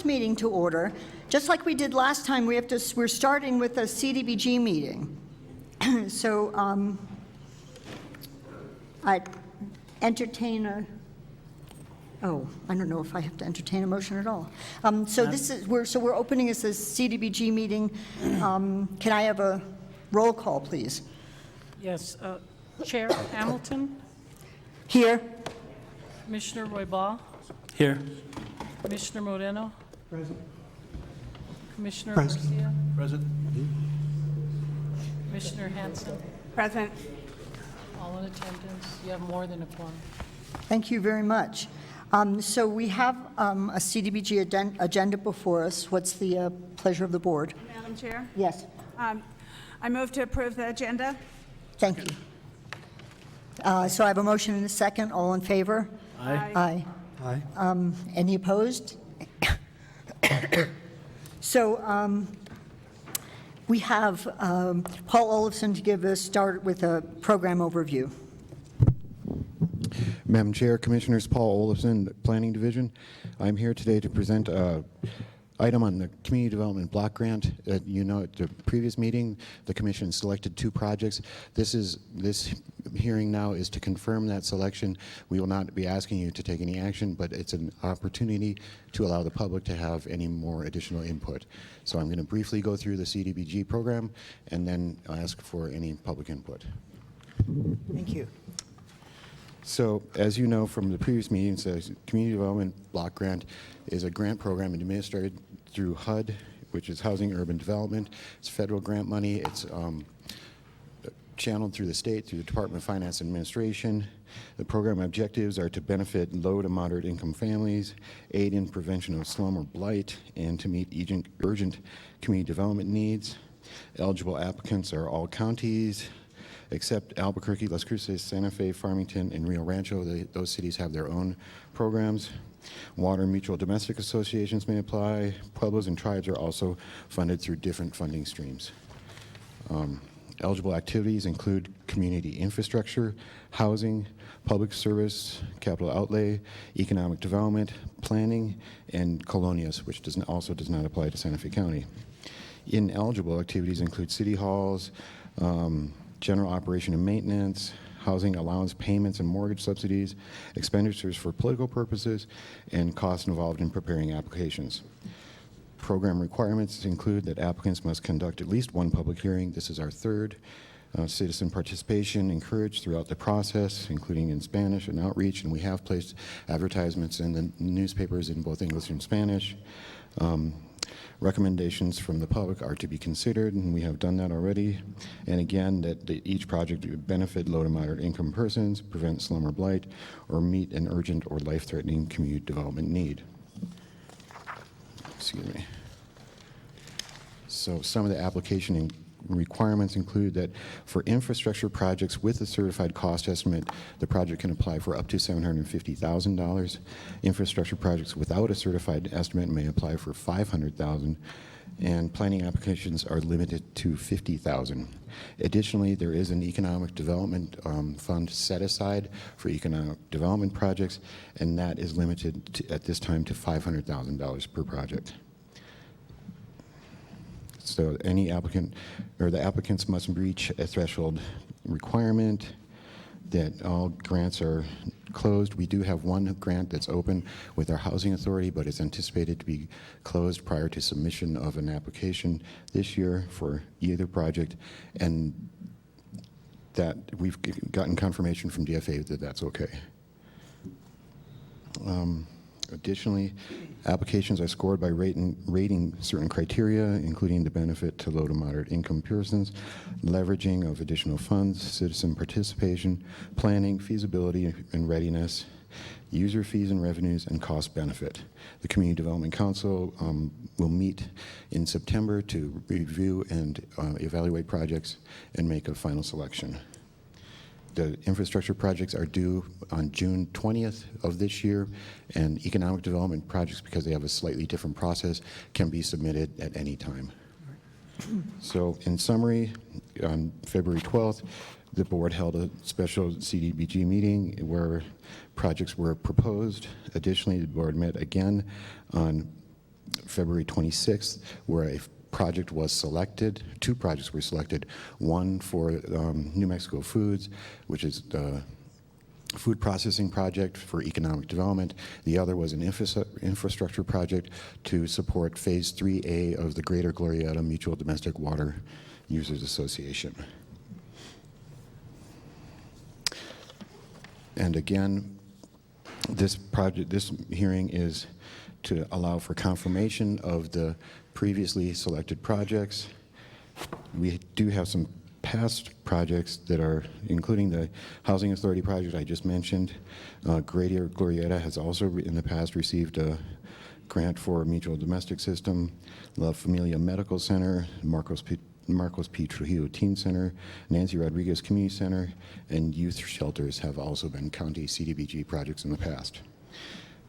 meeting to order. Just like we did last time, we're starting with a CDBG meeting. So I entertain a, I don't know if I have to entertain a motion at all. We're opening as a CDBG meeting. Can I have a roll call, please? Yes, Chair Hamilton, Here. Commissioner Roybal, Here. Commissioner Moreno, Present. Commissioner Present. Garcia, Present. Commissioner Hanson, Present. all in attendance. You have more than a quorum. Thank you very much. So we have a CDBG agenda before us. What's the pleasure of the board? Madam Chair, Yes. I move to approve the agenda. Thank you. So I have a motion and a second. All in favor? Aye. Aye. Aye. Any opposed? So we have Paul Olofson to give us start with a program overview. Madam Chair, Commissioners, Paul Olofson, Planning Division. I'm here today to present an item on the Community Development Block Grant. You know, at the previous meeting, the Commission selected 2 projects. This hearing now is to confirm that selection. We will not be asking you to take any action, but it's an opportunity to allow the public to have any more additional input. So I'm going to briefly go through the CDBG program and then ask for any public input. Thank you. So, as you know from the previous meetings, the Community Development Block Grant is a grant program administered through HUD, which is Housing Urban Development. It's federal grant money. It's channeled through the state, through the Department of Finance and Administration. The program objectives are to benefit low to moderate income families, aid in prevention of slum or blight, and to meet urgent community development needs. Eligible applicants are all counties, except Albuquerque, Las Cruces, Santa Fe, Farmington, and Rio Rancho. Those cities have their own programs. Water mutual domestic associations may apply. Pueblos and tribes are also funded through different funding streams. Eligible activities include community infrastructure, housing, public service, capital outlay, economic development, planning, and colonias, which also does not apply to Santa Fe County. Ineligible activities include city halls, general operation and maintenance, housing allowance payments and mortgage subsidies, expenditures for political purposes, and costs involved in preparing applications. Program requirements include that applicants must conduct at least 1 public hearing. This is our 3rd. Citizen participation encouraged throughout the process, including in Spanish and outreach, and we have placed advertisements in the newspapers in both English and Spanish. Recommendations from the public are to be considered, and we have done that already. And again, that each project would benefit low to moderate income persons, prevent slum or blight, or meet an urgent or life-threatening community development need. Excuse me. So some of the application requirements include that for infrastructure projects with a certified cost estimate, the project can apply for up to $750,000. Infrastructure projects without a certified estimate may apply for $500,000, and planning applications are limited to $50,000. Additionally, there is an economic development fund set aside for economic development projects, and that is limited to, at this time, to $500,000 per project. So any applicant, or the applicants must reach a threshold requirement that all grants are closed. We do have 1 grant that's open with our housing authority, but it's anticipated to be closed prior to submission of an application this year for either project, and that we've gotten confirmation from DFA that that's okay. Additionally, applications are scored by rating certain criteria, including the benefit to low to moderate income persons, leveraging of additional funds, citizen participation, planning, feasibility and readiness, user fees and revenues, and cost benefit. The Community Development Council will meet in September to review and evaluate projects and make a final selection. The infrastructure projects are due on June 20th of this year, and economic development projects, because they have a slightly different process, can be submitted at any time. So in summary, on February 12th, the board held a special CDBG meeting where projects were proposed. Additionally, the board met again on February 26th, where a project was selected, 2 projects were selected, one for New Mexico Foods, which is the food processing project for economic development. The other was an infrastructure project to support Phase 3A of the Greater Glorieta Mutual Domestic Water Users Association. And again, this hearing is to allow for confirmation of the previously selected projects. We do have some past projects that are, including the Housing Authority project I just mentioned. Greater Glorieta has also in the past received a grant for a mutual domestic system. La Familia Medical Center, Marcos P. Trujillo Teen Center, Nancy Rodriguez Community Center, and youth shelters have also been county CDBG projects in the past.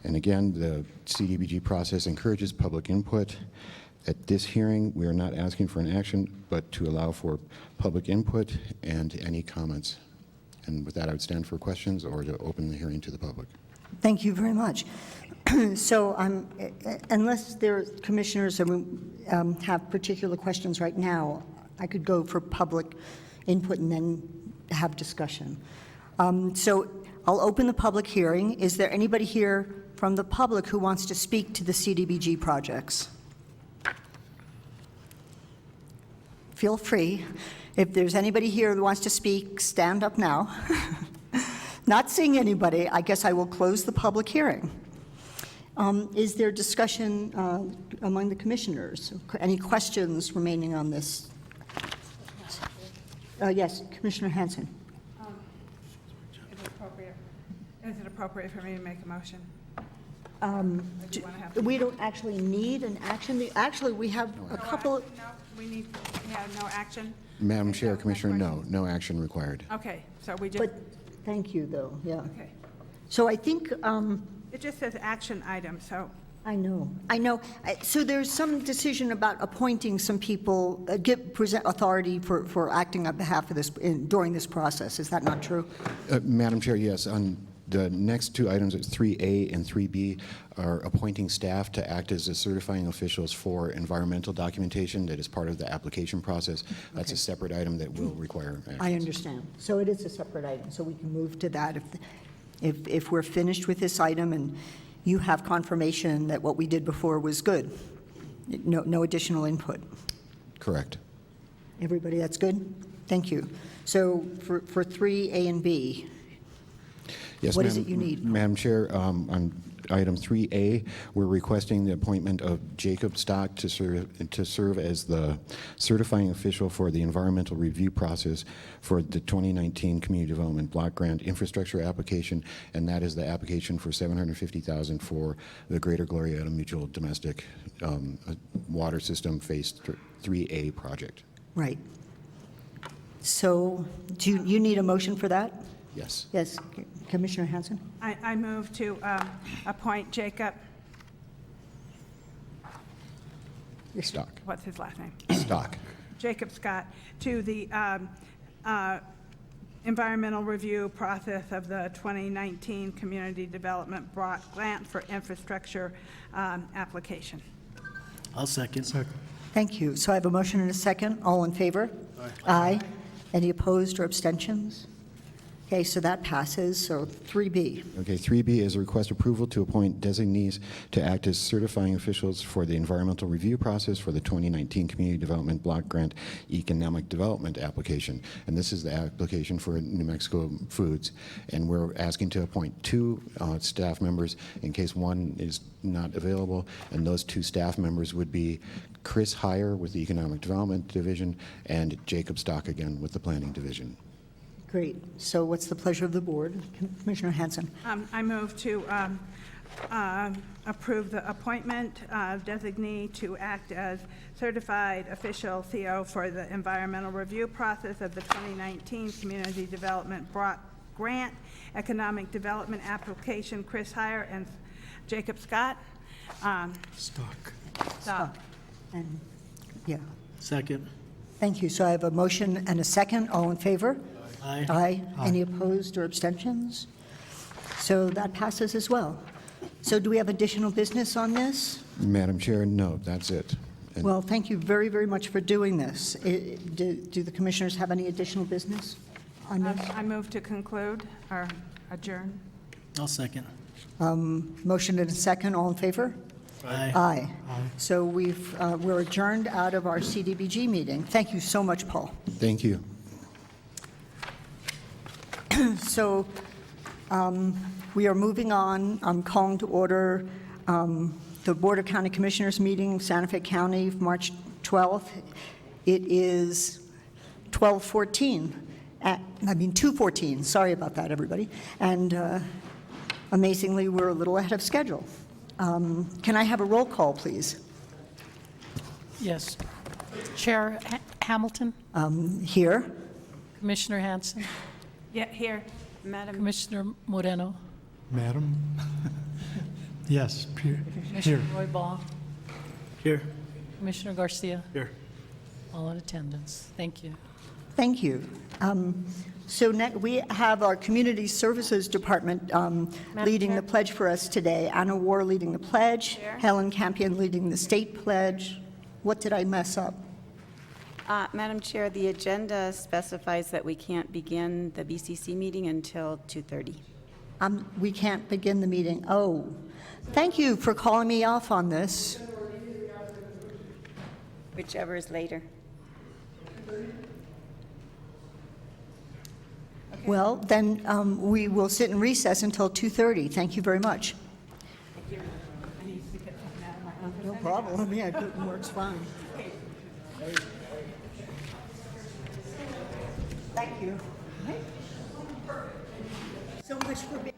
And again, the CDBG process encourages public input. At this hearing, we are not asking for an action, but to allow for public input and any comments. And with that, I would stand for questions or to open the hearing to the public. Thank you very much. So unless there are commissioners who have particular questions right now, I could go for public input and then have discussion. So I'll open the public hearing. Is there anybody here from the public who wants to speak to the CDBG projects? Feel free. If there's anybody here who wants to speak, stand up now. Not seeing anybody, I guess I will close the public hearing. Is there discussion among the commissioners? Any questions remaining on this? Yes, Commissioner Hanson. Is it appropriate for me to make a motion? We don't actually need an action. Actually, we have a couple. No, we have no action? Madam Is Chair, that my Commissioner, question? no action required. Okay, so we just, But thank you, though, yeah. okay. So I think, It just says action item, so, I know. So there's some decision about appointing some people, present authority for acting on behalf of this, during this process. Is that not true? Madam Chair, yes. On the next 2 items, 3A and 3B, are appointing staff to act as the certifying officials for environmental documentation that is part of the application process. That's a separate item that will require action. I understand. So it is a separate item, so we can move to that if we're finished with this item and you have confirmation that what we did before was good. No additional input. Correct. Everybody, that's good? Thank you. So for 3A and B, Yes, what is it you need? Madam Chair, on item 3A, we're requesting the appointment of Jacob Stock to serve as the certifying official for the environmental review process for the 2019 Community Development Block Grant Infrastructure application, and that is the application for $750,000 for the Greater Glorieta Mutual Domestic Water System Phase 3A project. Right. So do you need a motion for that? Yes. Yes, Commissioner Hanson? I move to appoint Jacob, Stock. what's his last name? Stock. Jacob Scott, to the environmental review process of the 2019 Community Development Block Grant for Infrastructure application. I'll second. Thank you. So I have a motion and a second. All in favor? Aye. Any opposed or abstentions? Okay, so that passes. So 3B. Okay, 3B is a request approval to appoint designees to act as certifying officials for the environmental review process for the 2019 Community Development Block Grant Economic Development application. And this is the application for New Mexico Foods. And we're asking to appoint 2 staff members in case one is not available. And those 2 staff members would be Chris Heyer with the Economic Development Division and Jacob Stock again with the Planning Division. Great. So what's the pleasure of the board? Commissioner Hanson? I move to approve the appointment of designee to act as certified official CO for the environmental review process of the 2019 Community Development Block Grant Economic Development application, Chris Heyer and Jacob Scott. Stock. And, yeah. Second. Thank you. So I have a motion and a second. All in favor? Aye. Aye. Any opposed or abstentions? So that passes as well. So do we have additional business on this? Madam Chair, no, that's it. And Well, thank you very, very much for doing this. Do the commissioners have any additional business on this? I move to conclude or adjourn. I'll second. Motion and a second, all in favor? Aye. Aye. So we're adjourned out of our CDBG meeting. Thank you so much, Paul. Thank you. So we are moving on. I'm calling to order the Board of County Commissioners meeting, Santa Fe County, March 12th. It is 2:14, sorry about that, everybody. And amazingly, we're a little ahead of schedule. Can I have a roll call, please? Yes. Chair Hamilton, Here. Commissioner Hanson, Yeah, here. Madam. Commissioner Moreno, Madam? Yes, here. Commissioner Roy Ball, Here. Commissioner Garcia, Here. all in attendance. Thank you. Thank you. So we have our Community Services Department leading the pledge for us today. Anna War leading the pledge, Helen Campion leading the state pledge. What did I mess up? Madam Chair, the agenda specifies that we can't begin the BCC meeting until 2:30. We can't begin the meeting. Oh, thank you for calling me off on this. Whichever is later. Well, then we will sit in recess until 2:30. Thank you very much. No problem. Yeah, it works fine. Thank you. So much for being.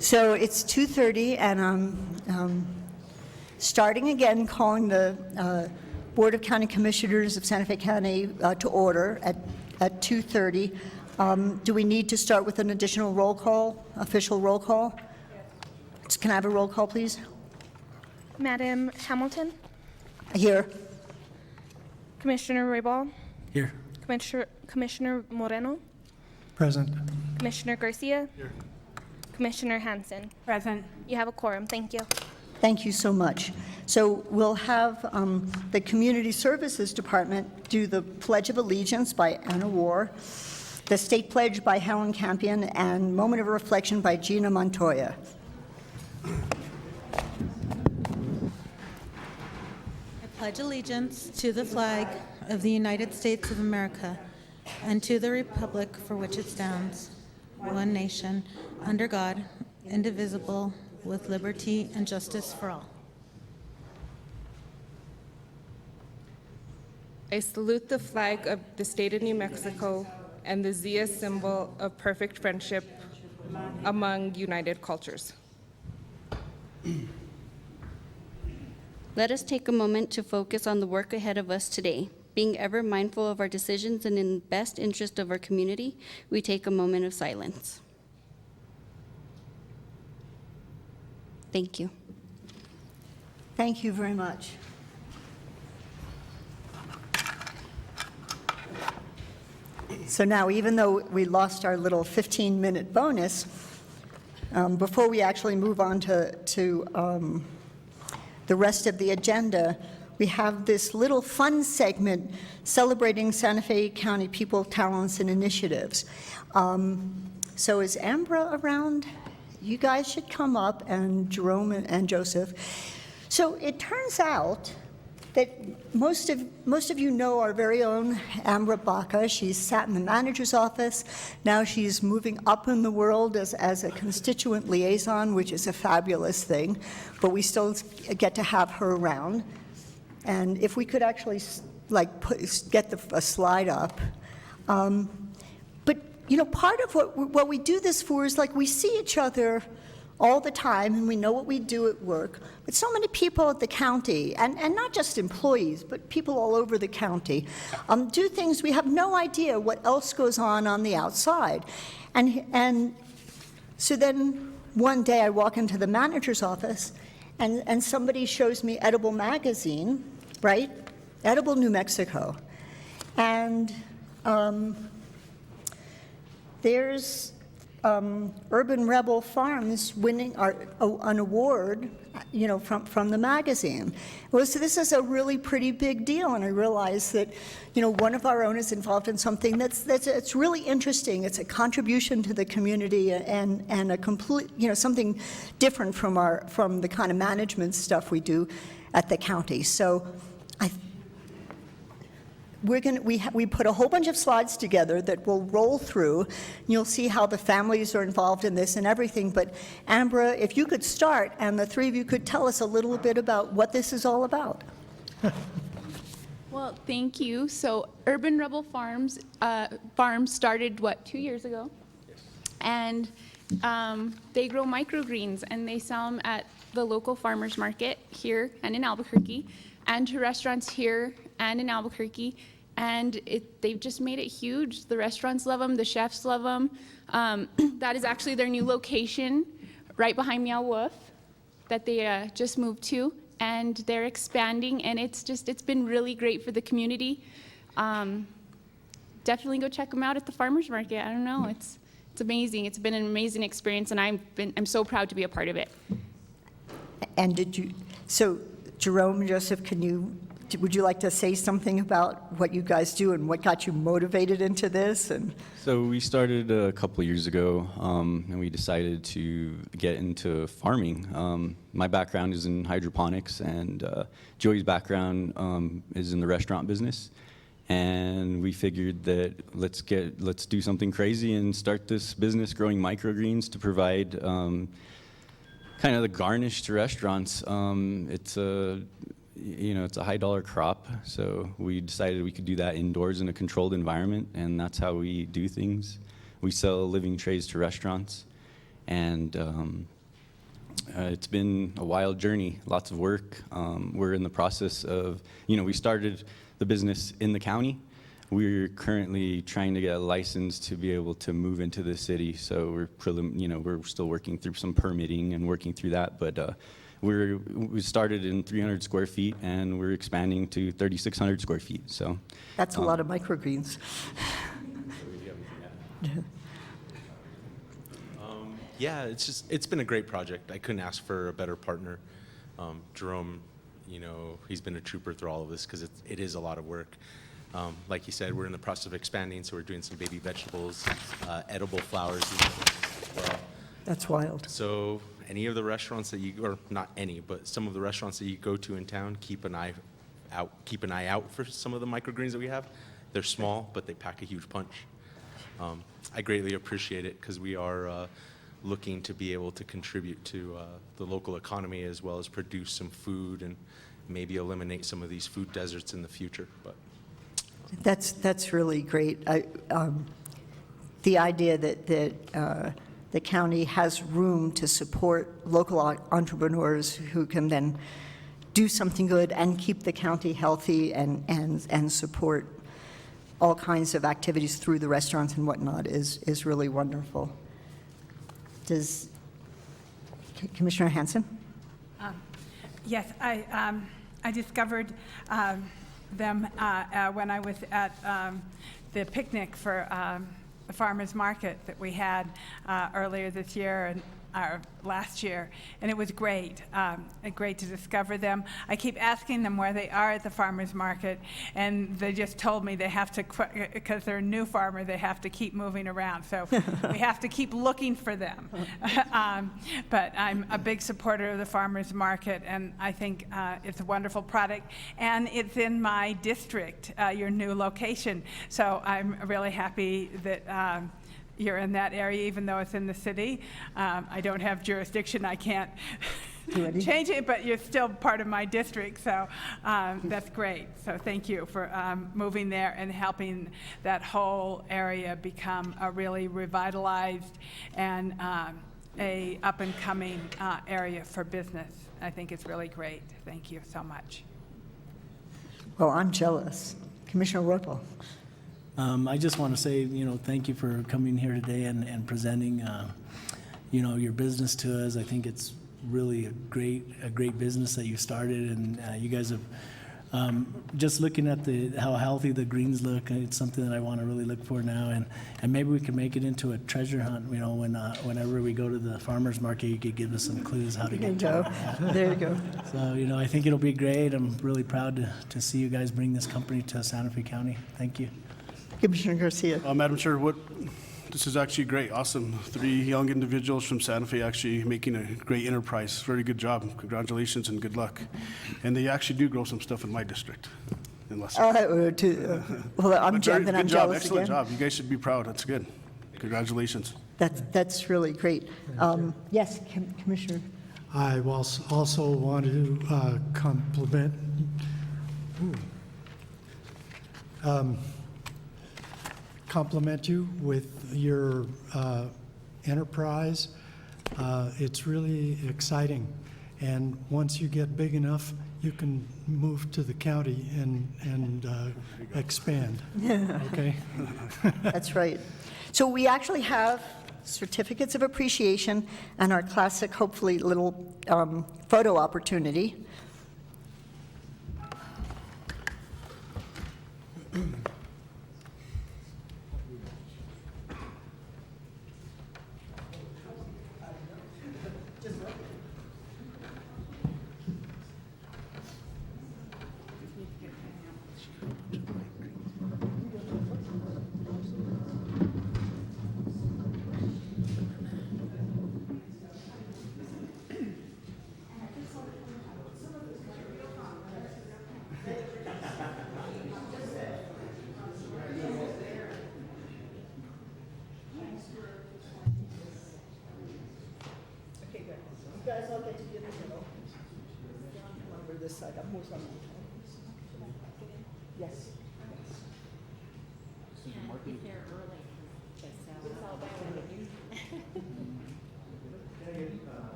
So it's 2:30, and I'm starting again, calling the Board of County Commissioners of Santa Fe County to order at 2:30. Do we need to start with an additional roll call, official roll call? Can I have a roll call, please? Madam Hamilton, Here. Commissioner Raybal, Here. Commissioner Moreno, Present. Commissioner Garcia, Commissioner Hanson. Present. You have a quorum. Thank you. Thank you so much. So we'll have the Community Services Department do the Pledge of Allegiance by Anna War, the State Pledge by Helen Campion, and Moment of Reflection by Gina Montoya. I pledge allegiance to the flag of the United States of America and to the republic for which it stands, one nation, under God, indivisible, with liberty and justice for all. I salute the flag of the state of New Mexico and the Zia symbol of perfect friendship among united cultures. Let us take a moment to focus on the work ahead of us today. Being ever mindful of our decisions and in the best interest of our community, we take a moment of silence. Thank you. Thank you very much. So now, even though we lost our little 15-minute bonus, before we actually move on to the rest of the agenda, we have this little fun segment celebrating Santa Fe County people, talents, and initiatives. So is Ambra around? You guys should come up, and Jerome and Joseph. So it turns out that most of you know our very own Ambra Baca. She's sat in the manager's office. Now she's moving up in the world as a constituent liaison, which is a fabulous thing, but we still get to have her around. And if we could actually get a slide up. But you know, part of what we do this for is we see each other all the time, and we know what we do at work. But so many people at the county, and not just employees, but people all over the county, do things we have no idea what else goes on the outside. And so then one day I walk into the manager's office, and somebody shows me Edible Magazine, right? Edible New Mexico. And there's Urban Rebel Farms winning an award, from the magazine. Well, so this is a really pretty big deal, and I realized that, one of our own is involved in something that's really interesting. It's a contribution to the community and a complete, something different from the kind of management stuff we do at the county. So we put a whole bunch of slides together that we'll roll through. You'll see how the families are involved in this and everything. But Ambra, if you could start, and the three of you could tell us a little bit about what this is all about. Well, thank you. So Urban Rebel Farms started, 2 years ago? Yes. And they grow microgreens, and they sell them at the local farmers market here and in Albuquerque, and to restaurants here and in Albuquerque, and they've just made it huge. The restaurants love them, the chefs love them. That is actually their new location right behind Meow Wolf that they just moved to, and they're expanding, and it's been really great for the community. Definitely go check them out at the farmers market. I don't know, it's amazing. It's been an amazing experience, and I'm so proud to be a part of it. And so Jerome, Joseph, would you like to say something about what you guys do and what got you motivated into this? So we started a couple of years ago, and we decided to get into farming. My background is in hydroponics, and Joey's background is in the restaurant business. And we figured that let's do something crazy and start this business growing microgreens to provide kind of the garnish to restaurants. It's a high dollar crop, so we decided we could do that indoors in a controlled environment, and that's how we do things. We sell living trays to restaurants, and it's been a wild journey, lots of work. We're in the process of, we started the business in the county. We're currently trying to get a license to be able to move into the city. So we're still working through some permitting and working through that. But we started in 300 square feet, and we're expanding to 3,600 square feet. So That's a lot of microgreens. Yeah, it's been a great project. I couldn't ask for a better partner. Jerome, he's been a trooper through all of this because it is a lot of work. Like you said, we're in the process of expanding, so we're doing some baby vegetables, edible flowers as well. That's wild. So any of the restaurants that or not any, but some of the restaurants that you go to in town, keep an eye out for some of the microgreens that we have. They're small, but they pack a huge punch. I greatly appreciate it because we are looking to be able to contribute to the local economy as well as produce some food and maybe eliminate some of these food deserts in the future. But That's really great. The idea that the county has room to support local entrepreneurs who can then do something good and keep the county healthy and support all kinds of activities through the restaurants and whatnot is really wonderful. Does Commissioner Hanson? Yes, I discovered them when I was at the picnic for the farmers market that we had earlier this year and last year, and it was great. Great to discover them. I keep asking them where they are at the farmers market, and they just told me they have to, because they're a new farmer, they have to keep moving around. So we have to keep looking for them. But I'm a big supporter of the farmers market, and I think it's a wonderful product, and it's in my district, your new location. So I'm really happy that you're in that area, even though it's in the city. I don't have jurisdiction, I can't change it, but you're still part of my district, so that's great. So thank you for moving there and helping that whole area become a really revitalized and a up-and-coming area for business. I think it's really great. Thank you so much. Well, I'm jealous. Commissioner Royple. I just want to say, thank you for coming here today and presenting, your business to us. I think it's really a great business that you started, and you guys have, just looking at how healthy the greens look, it's something that I want to really look for now, and maybe we can make it into a treasure hunt, whenever we go to the farmer's market, you could give us some clues how to get to it. There you go. So, I think it'll be great. I'm really proud to see you guys bring this company to Santa Fe County. Thank you. Commissioner Garcia. Madam Chair, this is actually great, awesome. 3 young individuals from Santa Fe actually making a great enterprise. Very good job. Congratulations and good luck. And they actually do grow some stuff in my district. Well, I'm jealous again. Excellent job. You guys should be proud. That's good. Congratulations. That's really great. Yes, Commissioner. I also want to compliment you with your enterprise. It's really exciting, and once you get big enough, you can move to the county and expand. Okay. That's right. So we actually have certificates of appreciation and our classic, hopefully, little photo opportunity. Yes.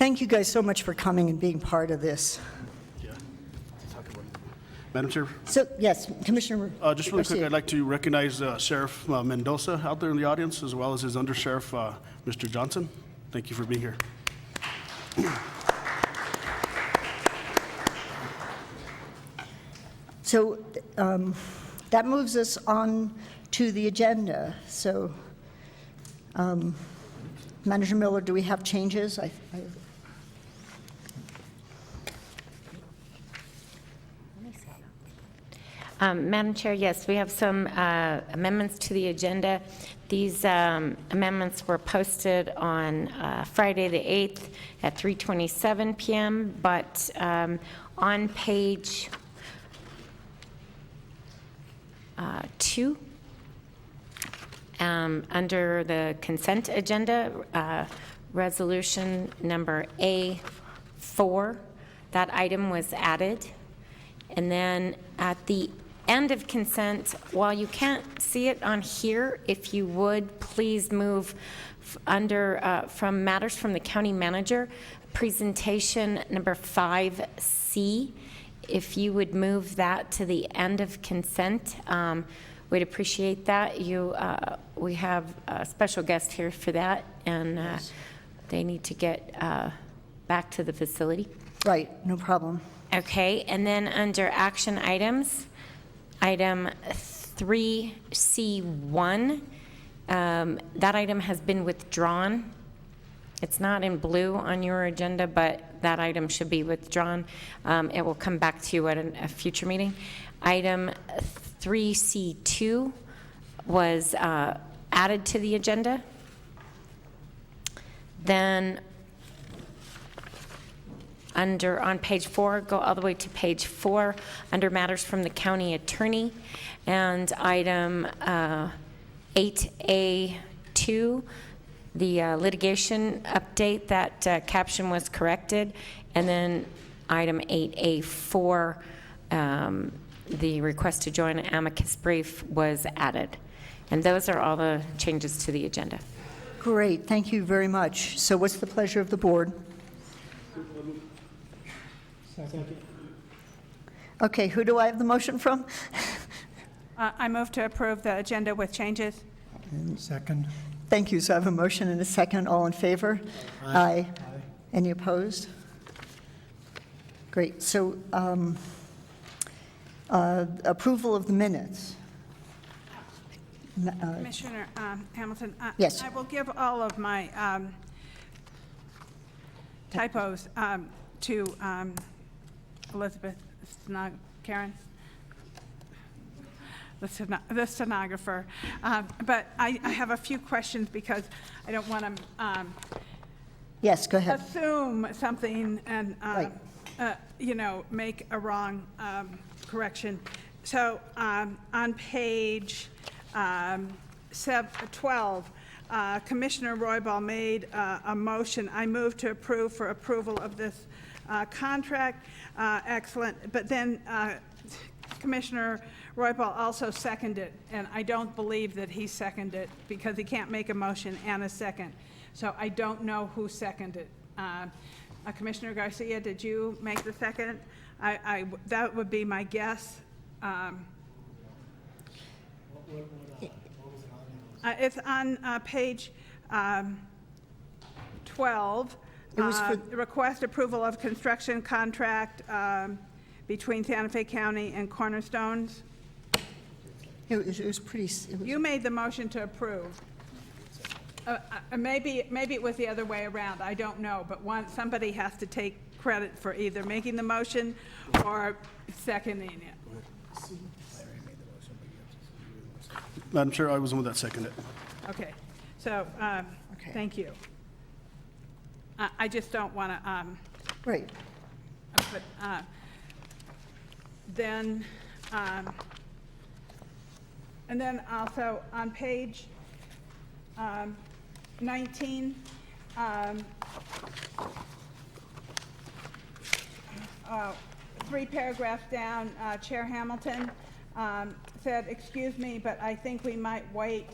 Thank you guys so much for coming and being part of this. Yeah. Talk about it. Madam Chair, So, yes, Commissioner. just really quick, Garcia. I'd like to recognize Sheriff Mendoza out there in the audience, as well as his Undersheriff, Mr. Johnson. Thank you for being here. So that moves us on to the agenda. So, Manager Miller, do we have changes? Madam Chair, yes, we have some amendments to the agenda. These amendments were posted on Friday, the 8th at 3:27 p.m., but on page 2, under the consent agenda, resolution number A4, that item was added. And then at the end of consent, while you can't see it on here, if you would, please move under, from matters from the county manager, presentation number 5C. If you would move that to the end of consent, we'd appreciate that. We have a special guest here for that, and they need to get back to the facility. Right, no problem. Okay, and then under action items, item 3C1, that item has been withdrawn. It's not in blue on your agenda, but that item should be withdrawn. It will come back to you at a future meeting. Item 3C2 was added to the agenda. Then on page 4, go all the way to page 4, under matters from the county attorney, and item 8A2, the litigation update, that caption was corrected, and then item 8A4, the request to join an amicus brief was added. And those are all the changes to the agenda. Great, thank you very much. So what's the pleasure of the board? Okay, who do I have the motion from? I move to approve the agenda with changes. Second. Thank you. So I have a motion and a second. All in favor? Aye. Any opposed? Great. So approval of the minutes. Commissioner Hamilton? Yes. I will give all of my typos to Elizabeth Karen, the stenographer. But I have a few questions because I don't want to Yes, go ahead. assume something and, Right. Make a wrong correction. So on page 12, Commissioner Roybal made a motion. I move to approve for approval of this contract. Excellent. But then Commissioner Roybal also seconded, and I don't believe that he seconded because he can't make a motion and a second. So I don't know who seconded. Commissioner Garcia, did you make the second? That would be my guess. It's on page 12. It was for- Request approval of construction contract between Santa Fe County and Cornerstones. It was pretty. You made the motion to approve. Maybe it was the other way around. I don't know, but somebody has to take credit for either making the motion or seconding it. Madam Chair, I was the one that seconded it. Okay, so, thank you. I just don't want to, Right. but then, and then also on page 19, 3 paragraphs down, Chair Hamilton said, "Excuse me, but I think we might wait,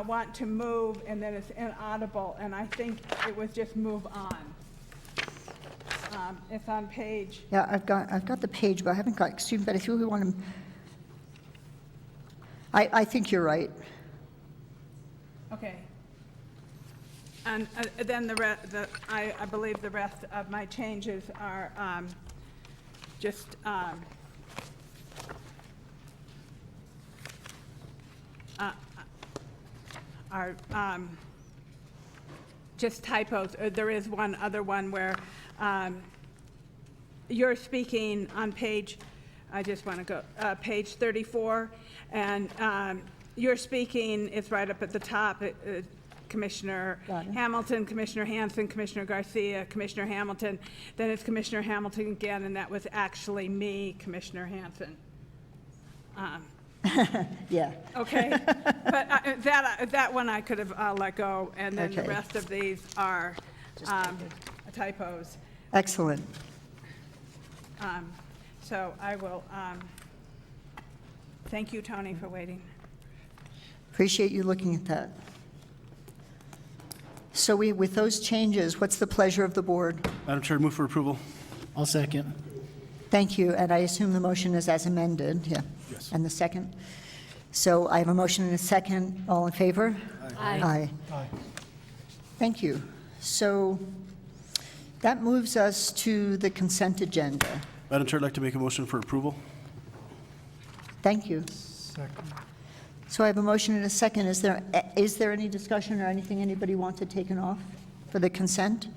want to move," and then it's inaudible, and I think it was just "move on." It's on page, Yeah, I've got the page, but I haven't got student bed. If you want to, I think you're right. okay. And then I believe the rest of my changes are just just typos. There is one other one where you're speaking on page, I just want to go, page 34, and you're speaking, it's right up at the top, Commissioner Hamilton, Commissioner Hanson, Commissioner Garcia, Commissioner Hamilton, then it's Commissioner Hamilton again, and that was actually me, Commissioner Hanson. Yeah. Okay, but that one I could have let go, and then the Okay. rest of these are typos. Excellent. So I will, thank you, Tony, for waiting. Appreciate you looking at that. So with those changes, what's the pleasure of the board? Madam Chair, move for approval. I'll second. Thank you, and I assume the motion is as amended, yeah? Yes. And the second? So I have a motion and a second. All in favor? Aye. Aye. Thank you. So that moves us to the consent agenda. Madam Chair, I'd like to make a motion for approval. Thank you. Second. So I have a motion and a second. Is there any discussion or anything anybody wanted taken off for the consent?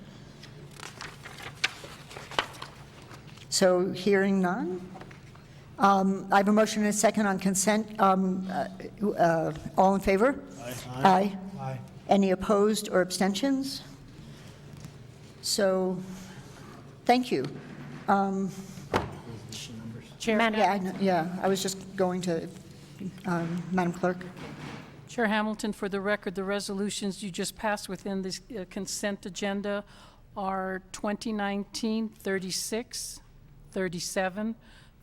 So hearing none. I have a motion and a second on consent. All in favor? Aye. Aye. Any opposed or abstentions? So, thank you. Chair, Yeah, I was just going to, Madam Clerk. Chair Hamilton, for the record, the resolutions you just passed within this consent agenda are 2019, 36, 37,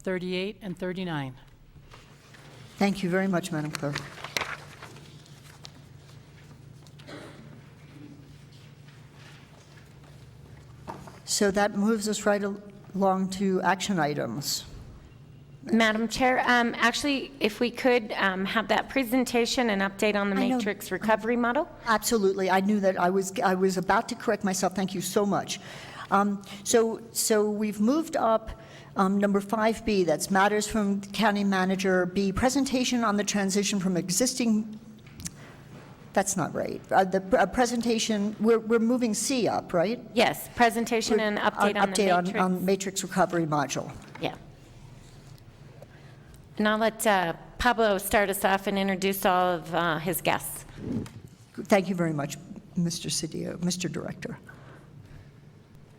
38, and 39. Thank you very much, Madam Clerk. So that moves us right along to action items. Madam Chair, actually, if we could have that presentation and update on the I know. matrix recovery model? Absolutely. I knew that I was about to correct myself. Thank you so much. So we've moved up number 5B, that's matters from county manager. B, presentation on the transition from existing, that's not right. Presentation, we're moving C up, right? Yes, presentation and update on the matrix. on matrix recovery module. Yeah. And I'll let Pablo start us off and introduce all of his guests. Thank you very much, Mr. Cedillo, Mr. Director.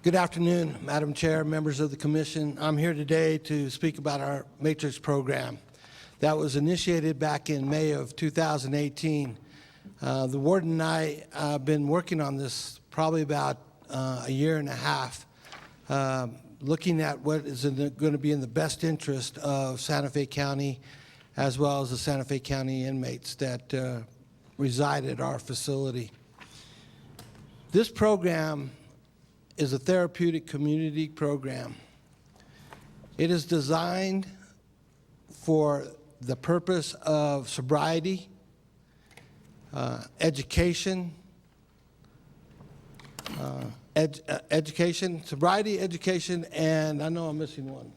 Good afternoon, Madam Chair, members of the Commission. I'm here today to speak about our Matrix program that was initiated back in May of 2018. The warden and I have been working on this probably about a year and a half, looking at what is going to be in the best interest of Santa Fe County, as well as the Santa Fe County inmates that reside at our facility. This program is a therapeutic community program. It is designed for the purpose of sobriety, education, sobriety, education, and I know I'm missing one.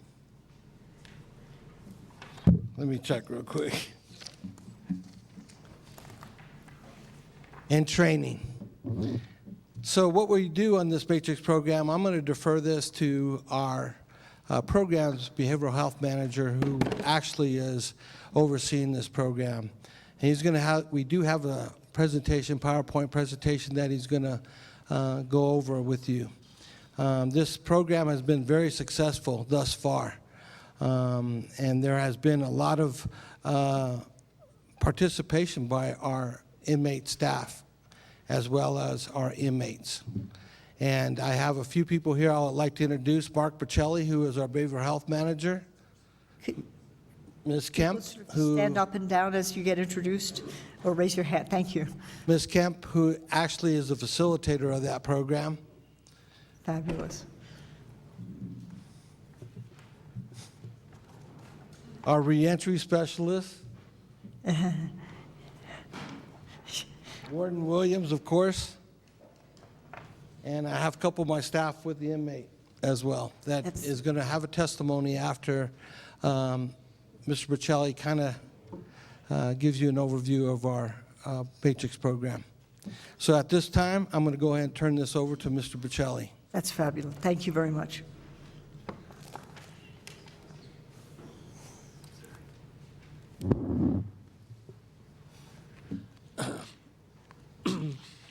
Let me check real quick. And training. So what we do on this Matrix program, I'm going to defer this to our program's behavioral health manager, who actually is overseeing this program. And he's going to have, we do have a presentation, PowerPoint presentation that he's going to go over with you. This program has been very successful thus far, and there has been a lot of participation by our inmate staff as well as our inmates. And I have a few people here I would like to introduce. Mark Pacelli, who is our behavioral health manager. Ms. Kemp, who... Stand up and down as you get introduced, or raise your hand. Thank you. Ms. Kemp, who actually is the facilitator of that program. Fabulous. our reentry specialist, Warden Williams, of course, and I have a couple of my staff with the inmate as well that is going to have a testimony after Mr. Bocelli kind of gives you an overview of our Matrix program. So at this time, I'm going to go ahead and turn this over to Mr. Bocelli. That's fabulous. Thank you very much.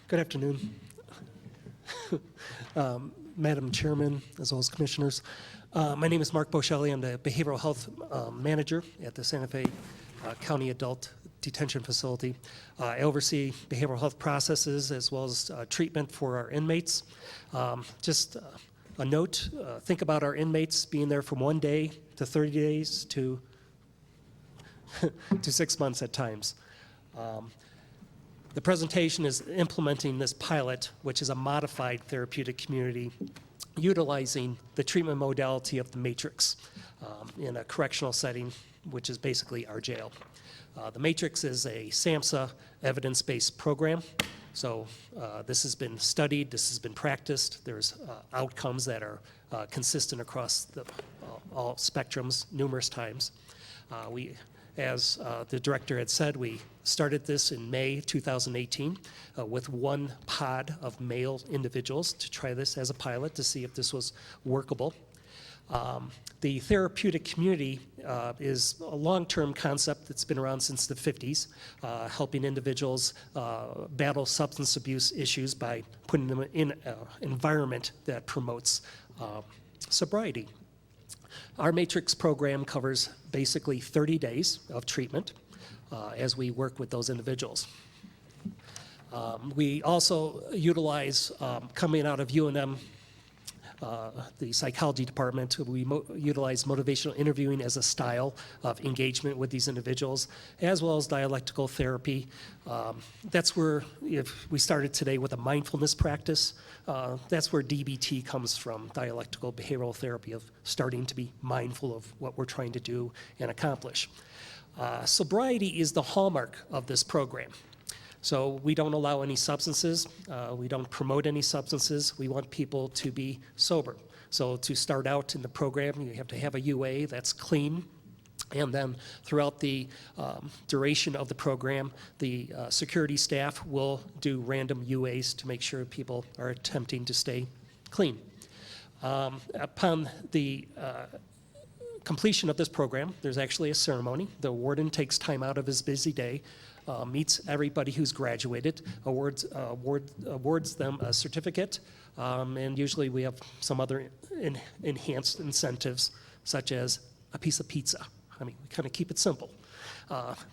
Good afternoon, Madam Chairman, as well as Commissioners. My name is Mark Bocelli. I'm the Behavioral Health Manager at the Santa Fe County Adult Detention Facility. I oversee behavioral health processes as well as treatment for our inmates. Just a note, think about our inmates being there from 1 day to 30 days to 6 months at times. The presentation is implementing this pilot, which is a modified therapeutic community utilizing the treatment modality of the Matrix in a correctional setting, which is basically our jail. The Matrix is a SAMHSA evidence-based program. So this has been studied, this has been practiced. There's outcomes that are consistent across all spectrums numerous times. As the director had said, we started this in May 2018 with one pod of male individuals to try this as a pilot to see if this was workable. The therapeutic community is a long-term concept that's been around since the 50s, helping individuals battle substance abuse issues by putting them in an environment that promotes sobriety. Our Matrix program covers basically 30 days of treatment as we work with those individuals. We also utilize, coming out of UNM, the psychology department, we utilize motivational interviewing as a style of engagement with these individuals, as well as dialectical therapy. That's where, if we started today with a mindfulness practice, that's where DBT comes from, dialectical behavioral therapy, of starting to be mindful of what we're trying to do and accomplish. Sobriety is the hallmark of this program. So we don't allow any substances. We don't promote any substances. We want people to be sober. So to start out in the program, you have to have a UA that's clean. And then throughout the duration of the program, the security staff will do random UAs to make sure people are attempting to stay clean. Upon the completion of this program, there's actually a ceremony. The warden takes time out of his busy day, meets everybody who's graduated, awards them a certificate, and usually we have some other enhanced incentives, such as a piece of pizza. I mean, we kind of keep it simple.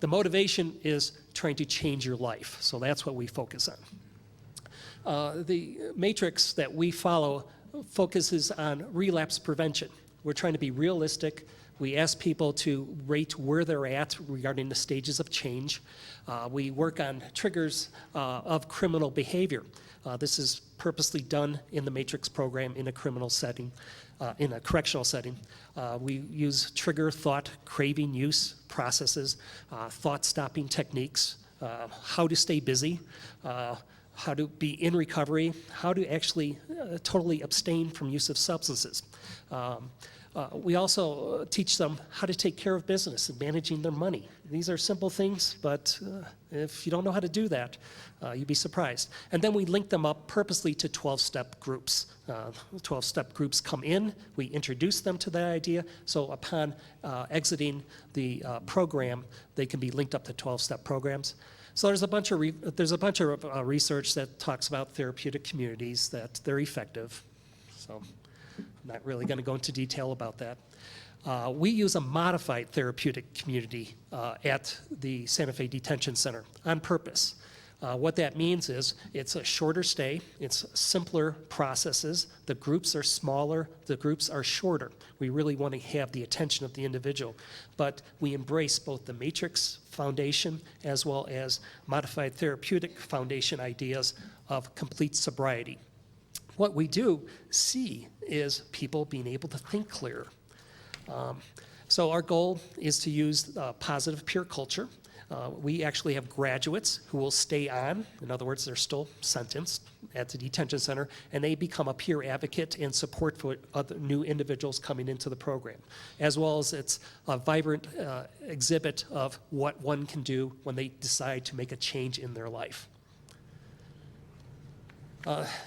The motivation is trying to change your life, so that's what we focus on. The matrix that we follow focuses on relapse prevention. We're trying to be realistic. We ask people to rate where they're at regarding the stages of change. We work on triggers of criminal behavior. This is purposely done in the Matrix program in a criminal setting, in a correctional setting. We use trigger, thought, craving, use processes, thought-stopping techniques, how to stay busy, how to be in recovery, how to actually totally abstain from use of substances. We also teach them how to take care of business and managing their money. These are simple things, but if you don't know how to do that, you'd be surprised. And then we link them up purposely to 12-step groups. 12-step groups come in, we introduce them to that idea, so upon exiting the program, they can be linked up to 12-step programs. So there's a bunch of research that talks about therapeutic communities, that they're effective. So I'm not really going to go into detail about that. We use a modified therapeutic community at the Santa Fe Detention Center on purpose. What that means is it's a shorter stay, it's simpler processes, the groups are smaller, the groups are shorter. We really want to have the attention of the individual, but we embrace both the Matrix Foundation as well as modified therapeutic foundation ideas of complete sobriety. What we do see is people being able to think clearer. So our goal is to use positive peer culture. We actually have graduates who will stay on. In other words, they're still sentenced at the detention center, and they become a peer advocate and support for other new individuals coming into the program, as well as it's a vibrant exhibit of what one can do when they decide to make a change in their life.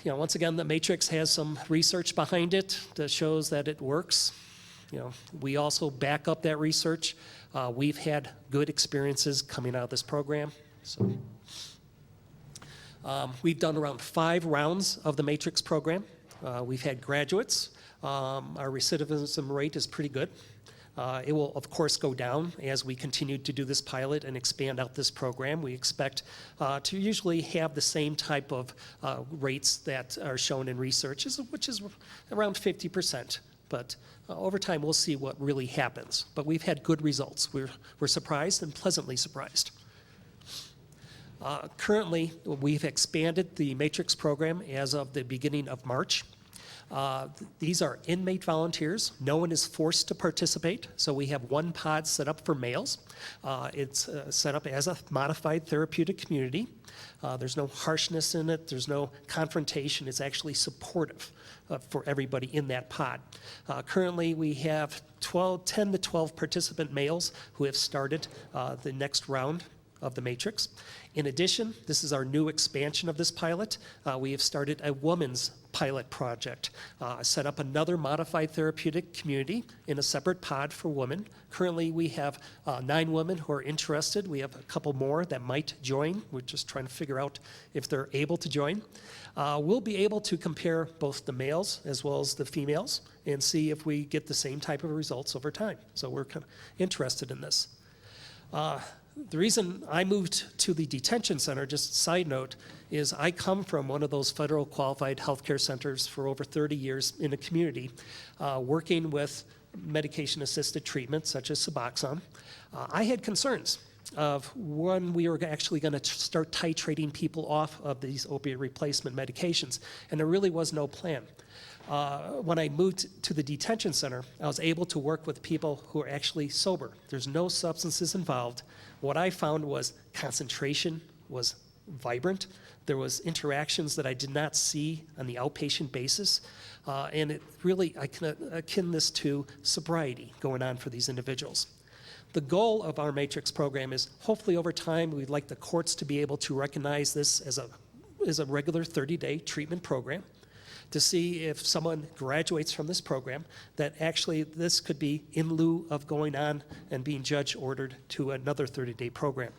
Once again, the Matrix has some research behind it that shows that it works. We also back up that research. We've had good experiences coming out of this program. So, we've done around 5 rounds of the Matrix program. We've had graduates. Our recidivism rate is pretty good. It will, of course, go down as we continue to do this pilot and expand out this program. We expect to usually have the same type of rates that are shown in research, which is around 50%. But over time, we'll see what really happens. But we've had good results. We're surprised and pleasantly surprised. Currently, we've expanded the Matrix program as of the beginning of March. These are inmate volunteers. No one is forced to participate, so we have one pod set up for males. It's set up as a modified therapeutic community. There's no harshness in it. There's no confrontation. It's actually supportive for everybody in that pod. Currently, we have 10 to 12 participant males who have started the next round of the Matrix. In addition, this is our new expansion of this pilot. We have started a women's pilot project, set up another modified therapeutic community in a separate pod for women. Currently, we have 9 women who are interested. We have a couple more that might join. We're just trying to figure out if they're able to join. We'll be able to compare both the males as well as the females and see if we get the same type of results over time. So we're kind of interested in this. The reason I moved to the detention center, just a side note, is I come from one of those federal qualified healthcare centers for over 30 years in a community, working with medication-assisted treatment such as Suboxone. I had concerns of when we were actually going to start titrating people off of these opioid replacement medications, and there really was no plan. When I moved to the detention center, I was able to work with people who are actually sober. There's no substances involved. What I found was concentration was vibrant. There was interactions that I did not see on the outpatient basis. And it really, I can akin this to sobriety going on for these individuals. The goal of our Matrix program is hopefully over time, we'd like the courts to be able to recognize this as a regular 30-day treatment program, to see if someone graduates from this program, that actually this could be in lieu of going on and being judge-ordered to another 30-day program.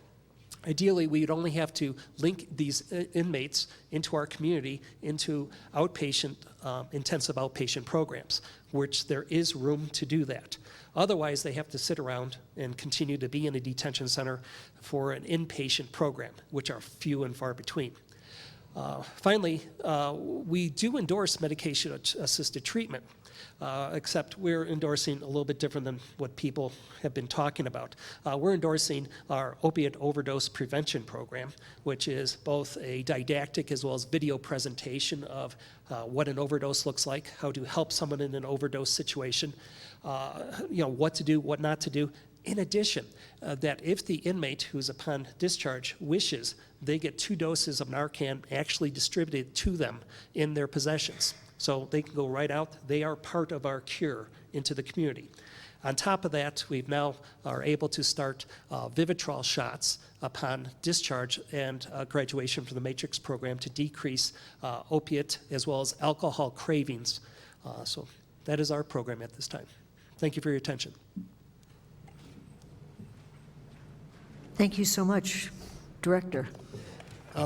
Ideally, we would only have to link these inmates into our community into outpatient, intensive outpatient programs, which there is room to do that. Otherwise, they have to sit around and continue to be in a detention center for an inpatient program, which are few and far between. Finally, we do endorse medication-assisted treatment, except we're endorsing a little bit different than what people have been talking about. We're endorsing our opiate overdose prevention program, which is both a didactic as well as video presentation of what an overdose looks like, how to help someone in an overdose situation, what to do, what not to do. In addition, that if the inmate who's upon discharge wishes, they get 2 doses of Narcan actually distributed to them in their possessions. So they can go right out. They are part of our cure into the community. On top of that, we've now are able to start Vivitrol shots upon discharge and graduation from the Matrix program to decrease opiate as well as alcohol cravings. So that is our program at this time. Thank you for your attention. Thank you so much, Director.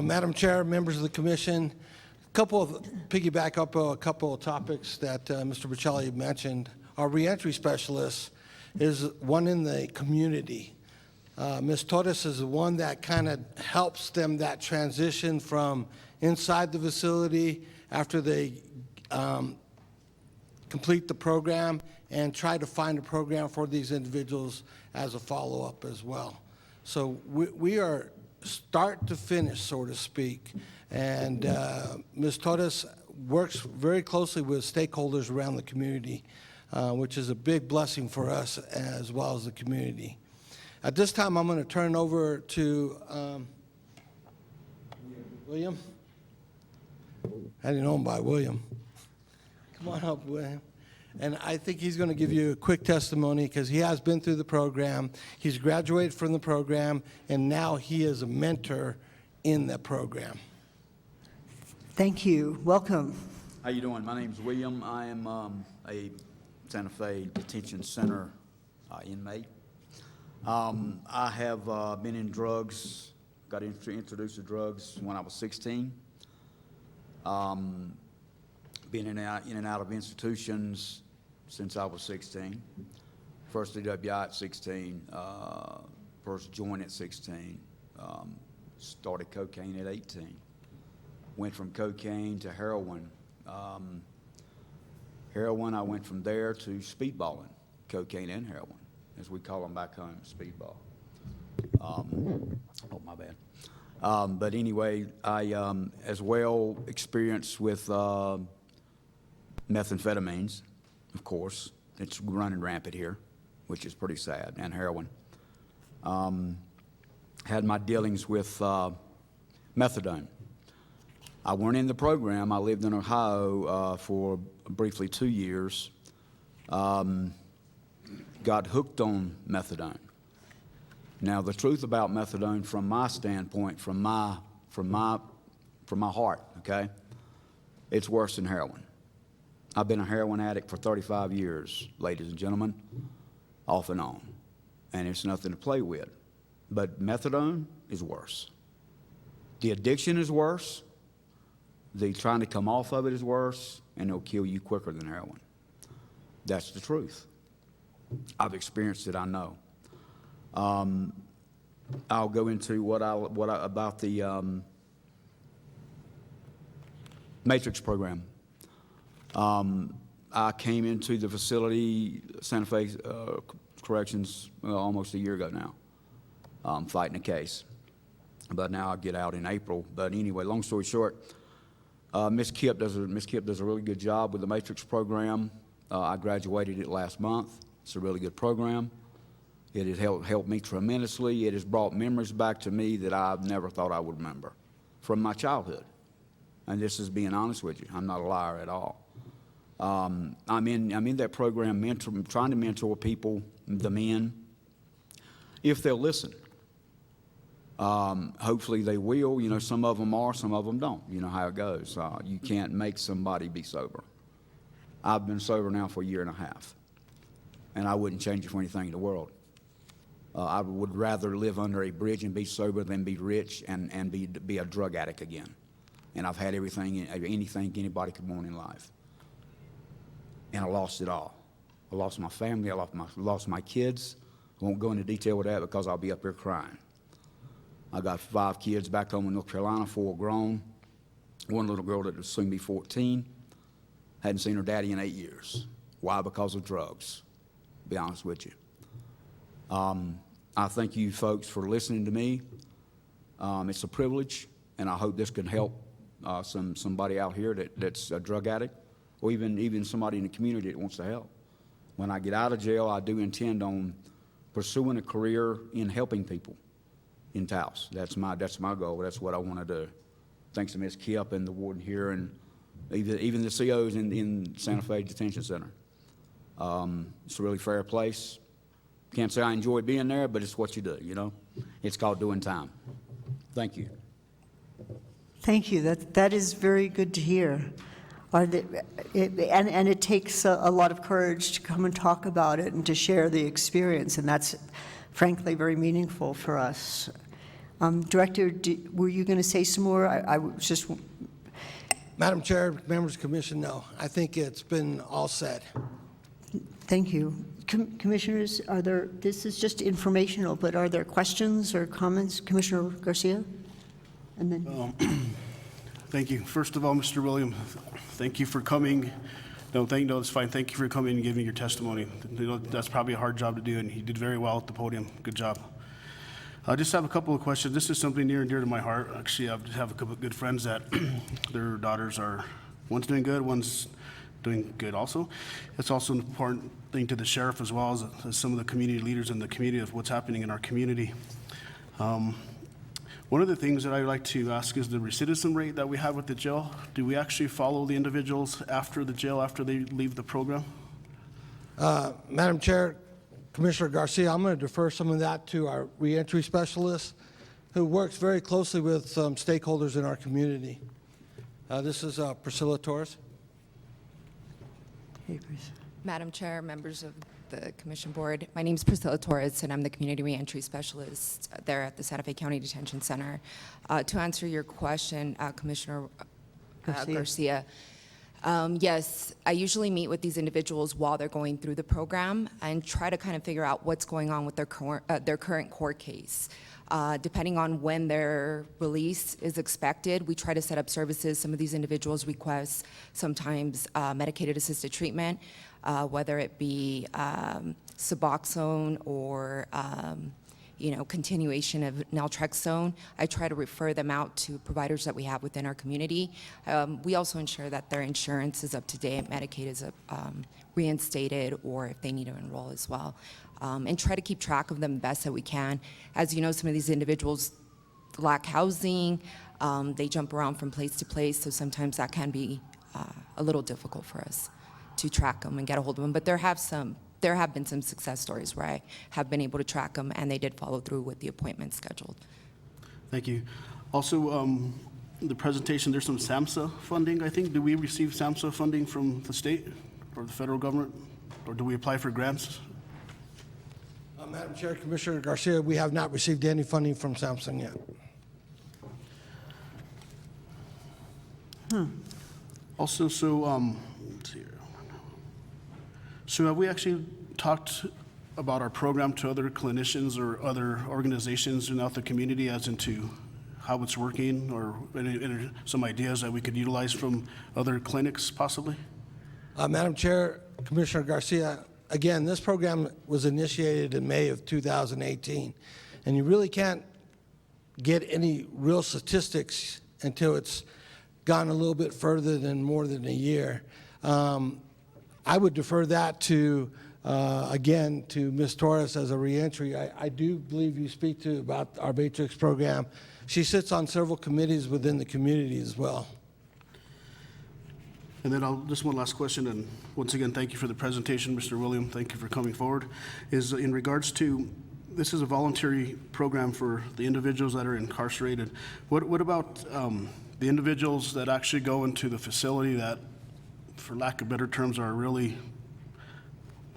Madam Chair, members of the commission, piggyback up a couple of topics that Mr. Bocelli mentioned. Our reentry specialist is one in the community. Ms. Torres is the one that kind of helps them that transition from inside the facility after they complete the program and try to find a program for these individuals as a follow-up as well. So we are start to finish, so to speak, and Ms. Torres works very closely with stakeholders around the community which is a big blessing for us as well as the community. At this time, I'm going to turn it over to William. I didn't know him by William. Come on up, William. And I think he's going to give you a quick testimony because he has been through the program. He's graduated from the program, and now he is a mentor in the program. Thank you. Welcome. How you doing? My name's William. I am a Santa Fe Detention Center inmate. I have been in drugs, got introduced to drugs when I was 16. Been in and out of institutions since I was 16. First DWI at 16, first joint at 16, started cocaine at 18. Went from cocaine to heroin. Heroin, I went from there to speedballing, cocaine and heroin, as we call them back home, speedball. Oh, my bad. But anyway, I as well experienced with methamphetamines, of course. It's running rampant here, which is pretty sad, and heroin. Had my dealings with methadone. I weren't in the program. I lived in Ohio for briefly 2 years. Got hooked on methadone. Now, the truth about methadone, from my standpoint, from my heart, okay, it's worse than heroin. I've been a heroin addict for 35 years, ladies and gentlemen, off and on, and it's nothing to play with. But methadone is worse. The addiction is worse. The trying to come off of it is worse, and it'll kill you quicker than heroin. That's the truth. I've experienced it. I know. I'll go into about the Matrix program. I came into the facility, Santa Fe Corrections, almost a year ago now, fighting a case. But now I get out in April. But anyway, long story short, Ms. Kipp does a really good job with the Matrix program. I graduated it last month. It's a really good program. It has helped me tremendously. It has brought memories back to me that I've never thought I would remember from my childhood. And this is being honest with you. I'm not a liar at all. I'm in that program trying to mentor people, the men, if they'll listen. Hopefully they will. You know, some of them are, some of them don't. You know how it goes. You can't make somebody be sober. I've been sober now for a year and a half, and I wouldn't change it for anything in the world. I would rather live under a bridge and be sober than be rich and be a drug addict again. And I've had anything anybody could want in life. And I lost it all. I lost my family. I lost my kids. I won't go into detail with that because I'll be up here crying. I got 5 kids back home in North Carolina, 4 grown. One little girl that will soon be 14. Hadn't seen her daddy in 8 years. Why? Because of drugs, to be honest with you. I thank you folks for listening to me. It's a privilege, and I hope this can help somebody out here that's a drug addict, or even somebody in the community that wants to help. When I get out of jail, I do intend on pursuing a career in helping people in Taos. That's my goal. That's what I want to do. Thanks to Ms. Kipp and the warden here, and even the COs in Santa Fe Detention Center. It's a really fair place. Can't say I enjoy being there, but it's what you do, you know? It's called doing time. Thank you. Thank you. That is very good to hear. And it takes a lot of courage to come and talk about it and to share the experience, and that's frankly very meaningful for us. Director, were you going to say some more? I was just... Madam Chair, members of the commission, no. I think it's been all said. Thank you. Commissioners, this is just informational, but are there questions or comments? Commissioner Garcia? And then... Thank you. First of all, Mr. William, thank you for coming. No, it's fine. Thank you for coming and giving your testimony. You know, that's probably a hard job to do, and you did very well at the podium. Good job. I just have a couple of questions. This is something near and dear to my heart. Actually, I have a couple of good friends that their daughters are, one's doing good, one's doing good also. It's also an important thing to the sheriff as well as some of the community leaders in the community of what's happening in our community. One of the things that I would like to ask is the recidivism rate that we have with the jail. Do we actually follow the individuals after the jail, after they leave the program? Madam Chair, Commissioner Garcia, I'm going to defer some of that to our reentry specialist, who works very closely with some stakeholders in our community. This is Priscilla Torres. Madam Chair, members of the Commission Board, my name is Priscilla Torres, and I'm the Community Reentry Specialist there at the Santa Fe County Detention Center. To answer your question, Commissioner Garcia, yes, I usually meet with these individuals while they're going through the program and try to kind of figure out what's going on with their current court case. Depending on when their release is expected, we try to set up services. Some of these individuals request sometimes medicated assisted treatment, whether it be Suboxone or continuation of naltrexone. I try to refer them out to providers that we have within our community. We also ensure that their insurance is up to date, Medicaid is reinstated, or if they need to enroll as well. And try to keep track of them the best that we can. As you know, some of these individuals lack housing, they jump around from place to place, so sometimes that can be a little difficult for us to track them and get a hold of them. But there have been some success stories where I have been able to track them, and they did follow through with the appointment scheduled. Thank you. Also, the presentation, there's some SAMHSA funding, I think. Do we receive SAMHSA funding from the state or the federal government? Or do we apply for grants? Madam Chair, Commissioner Garcia, we have not received any funding from Samsung yet. Also, let's see here. So have we actually talked about our program to other clinicians or other organizations throughout the community as into how it's working, or some ideas that we could utilize from other clinics possibly? Madam Chair, Commissioner Garcia, again, this program was initiated in May of 2018, and you really can't get any real statistics until it's gone a little bit further than more than a year. I would defer that to, again, to Ms. Torres as a reentry. I do believe you speak to about our Matrix program. She sits on several committees within the community as well. And then just one last question, and once again, thank you for the presentation, Mr. William. Thank you for coming forward. Is in regards to, this is a voluntary program for the individuals that are incarcerated. What about the individuals that actually go into the facility that, for lack of better terms, are really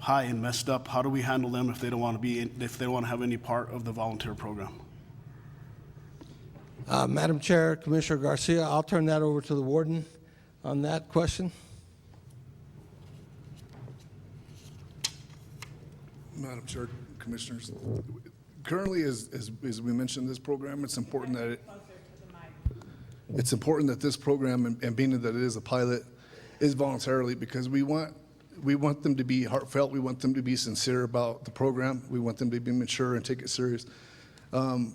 high and messed up? How do we handle them if they don't want to have any part of the volunteer program? Madam Chair, Commissioner Garcia, I'll turn that over to the warden on that question. Madam Chair, Commissioners, currently, as we mentioned, this program, it's important that this program, and being that it is a pilot, is voluntarily, because we want them to be heartfelt. We want them to be sincere about the program. We want them to be mature and take it serious.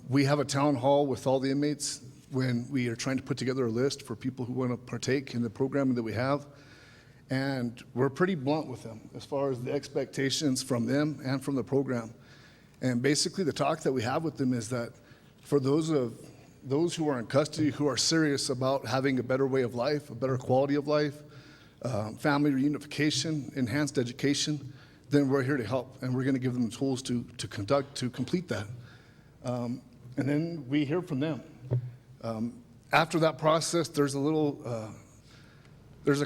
We have a town hall with all the inmates when we are trying to put together a list for people who want to partake in the program that we have. And we're pretty blunt with them as far as the expectations from them and from the program. And basically the talk that we have with them is that for those who are in custody, who are serious about having a better way of life, a better quality of life, family reunification, enhanced education, then we're here to help, and we're going to give them the tools to complete that. And then we hear from them. After that process, there's a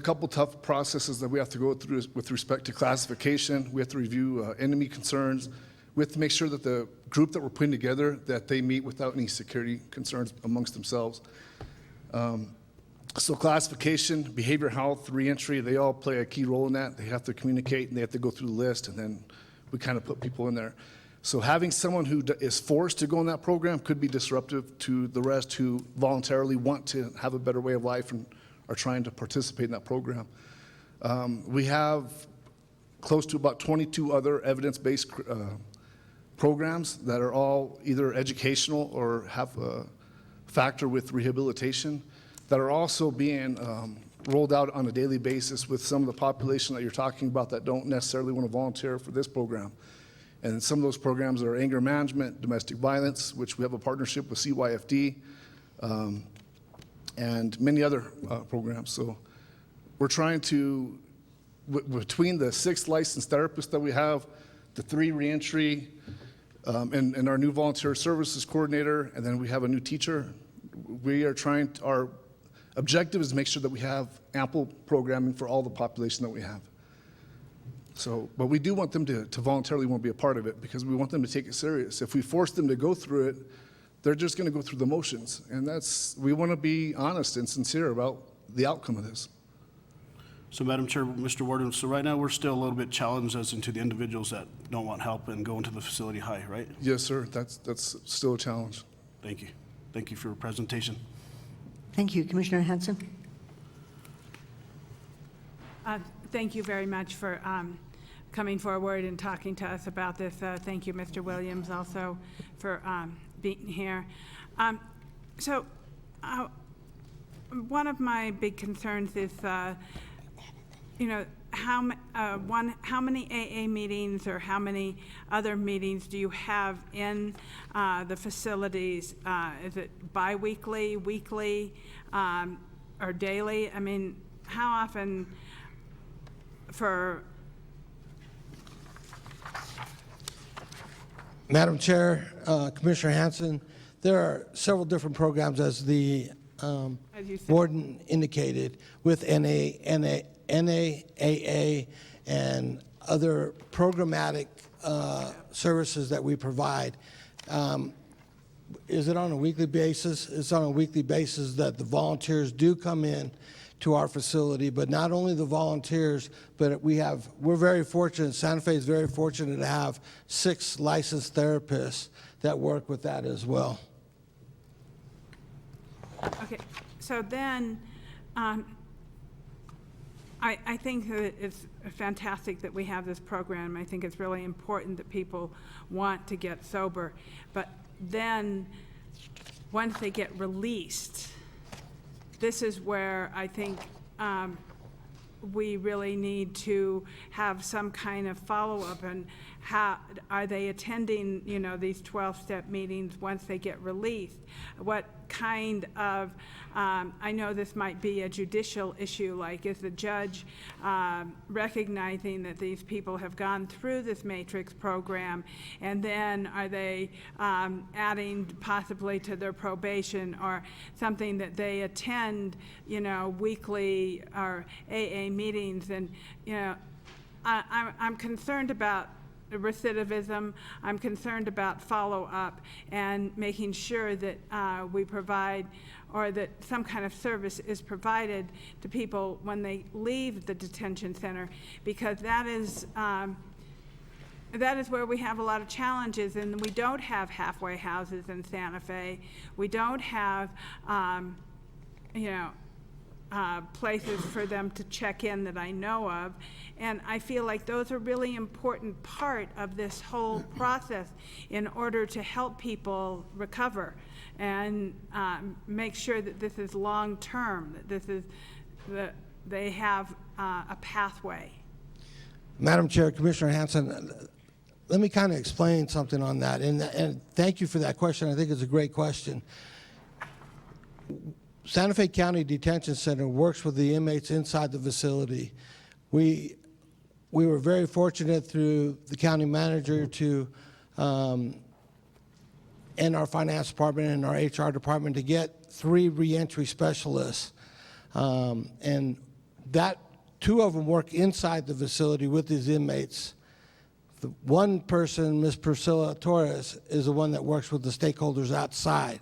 couple tough processes that we have to go through with respect to classification. We have to review enemy concerns. We have to make sure that the group that we're putting together, that they meet without any security concerns amongst themselves. So classification, behavioral health, reentry, they all play a key role in that. They have to communicate, and they have to go through the list, and then we kind of put people in there. So having someone who is forced to go in that program could be disruptive to the rest who voluntarily want to have a better way of life and are trying to participate in that program. We have close to about 22 other evidence-based programs that are all either educational or have a factor with rehabilitation that are also being rolled out on a daily basis with some of the population that you're talking about that don't necessarily want to volunteer for this program. And some of those programs are anger management, domestic violence, which we have a partnership with CYFD, and many other programs. So we're trying to, between the 6 licensed therapists that we have, the 3 reentry, and our new volunteer services coordinator, and then we have a new teacher, we are trying, our objective is to make sure that we have ample programming for all the population that we have. So, but we do want them to voluntarily want to be a part of it because we want them to take it serious. If we force them to go through it, they're just going to go through the motions. And we want to be honest and sincere about the outcome of this. So, Madam Chair, Mr. Warden, so right now we're still a little bit challenged as into the individuals that don't want help and go into the facility high, right? Yes, sir. That's still a challenge. Thank you. Thank you for your presentation. Thank you. Commissioner Hanson? Thank you very much for coming forward and talking to us about this. Thank you, Mr. Williams, also for being here. So one of my big concerns is, you know, how many AA meetings or how many other meetings do you have in the facilities? Is it biweekly, weekly, or daily? I mean, how often for... Madam Chair, Commissioner Hanson, there are several different programs, as the warden indicated, with NAAA and other programmatic services that we provide. Is it on a weekly basis? It's on a weekly basis that the volunteers do come in to our facility, but not only the volunteers, but we're very fortunate, Santa Fe is very fortunate to have 6 licensed therapists that work with that as well. Okay, so then, I think that it's fantastic that we have this program. I think it's really important that people want to get sober. But then, once they get released, this is where I think we really need to have some kind of follow-up, and how are they attending, you know, these 12-step meetings once they get released? What kind of, I know this might be a judicial issue, like is the judge recognizing that these people have gone through this matrix program, and then are they adding possibly to their probation or something that they attend, you know, weekly or AA meetings? And, you know, I'm concerned about recidivism. I'm concerned about follow-up and making sure that we provide, or that some kind of service is provided to people when they leave the detention center, because that is where we have a lot of challenges, and we don't have halfway houses in Santa Fe. We don't have, you know, places for them to check in that I know of. And I feel like those are really important part of this whole process in order to help people recover and make sure that this is long-term, that this is, that they have a pathway. Madam Chair, Commissioner Hanson, let me kind of explain something on that. And thank you for that question. I think it's a great question. Santa Fe County Detention Center works with the inmates inside the facility. We were very fortunate through the county manager to, and our finance department and our HR department, to get 3 reentry specialists. And that 2 of them work inside the facility with these inmates. The one person, Ms. Priscilla Torres, is the one that works with the stakeholders outside.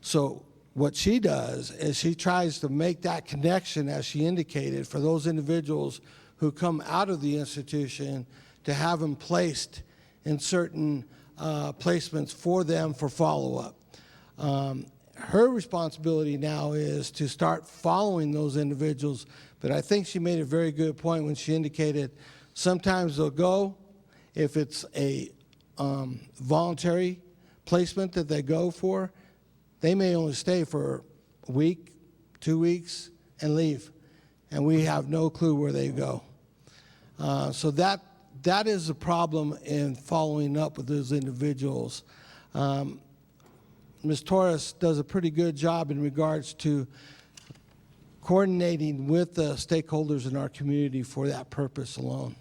So what she does is she tries to make that connection, as she indicated, for those individuals who come out of the institution, to have them placed in certain placements for them for follow-up. Her responsibility now is to start following those individuals, but I think she made a very good point when she indicated sometimes they'll go, if it's a voluntary placement that they go for, they may only stay for a week, 2 weeks, and leave. and we have no clue where they go. So that is a problem in following up with those individuals. Ms. Torres does a pretty good job in regards to coordinating with the stakeholders in our community for that purpose alone.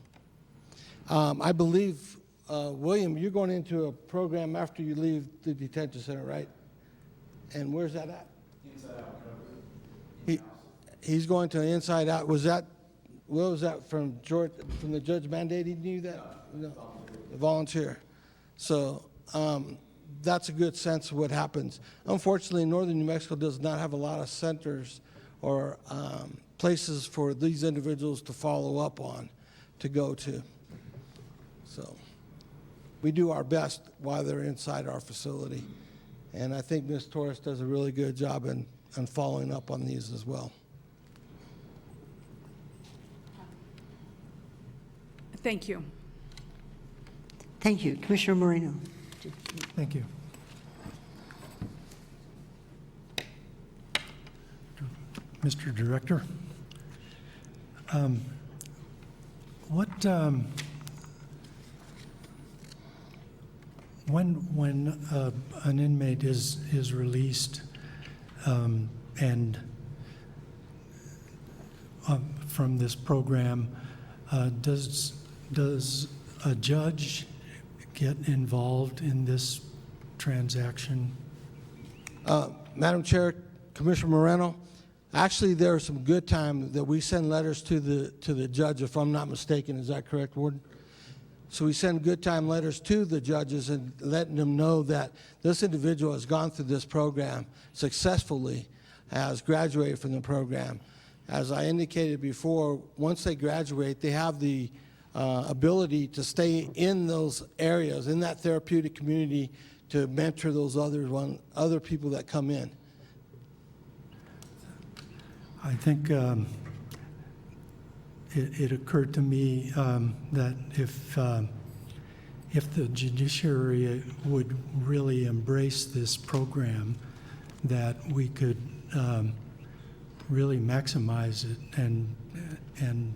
I believe, William, you're going into a program after you leave the detention center, right? And where's that at? Inside Out. He's going to Inside Out. What was that from George, from the judge mandating you that? No. Volunteer. So that's a good sense of what happens. Unfortunately, northern New Mexico does not have a lot of centers or places for these individuals to follow up on, to go to. So we do our best while they're inside our facility. And I think Ms. Torres does a really good job in following up on these as well. Thank you. Thank you. Commissioner Moreno. Thank you. Mr. Director, when an inmate is released and from this program, does a judge get involved in this transaction? Madam Chair, Commissioner Moreno, actually there's some good time that we send letters to the judge, if I'm not mistaken. Is that correct, Warden? So we send good time letters to the judges and letting them know that this individual has gone through this program successfully, has graduated from the program. As I indicated before, once they graduate, they have the ability to stay in those areas, in that therapeutic community, to mentor those other people that come in. I think it occurred to me that if the judiciary would really embrace this program, that we could really maximize it and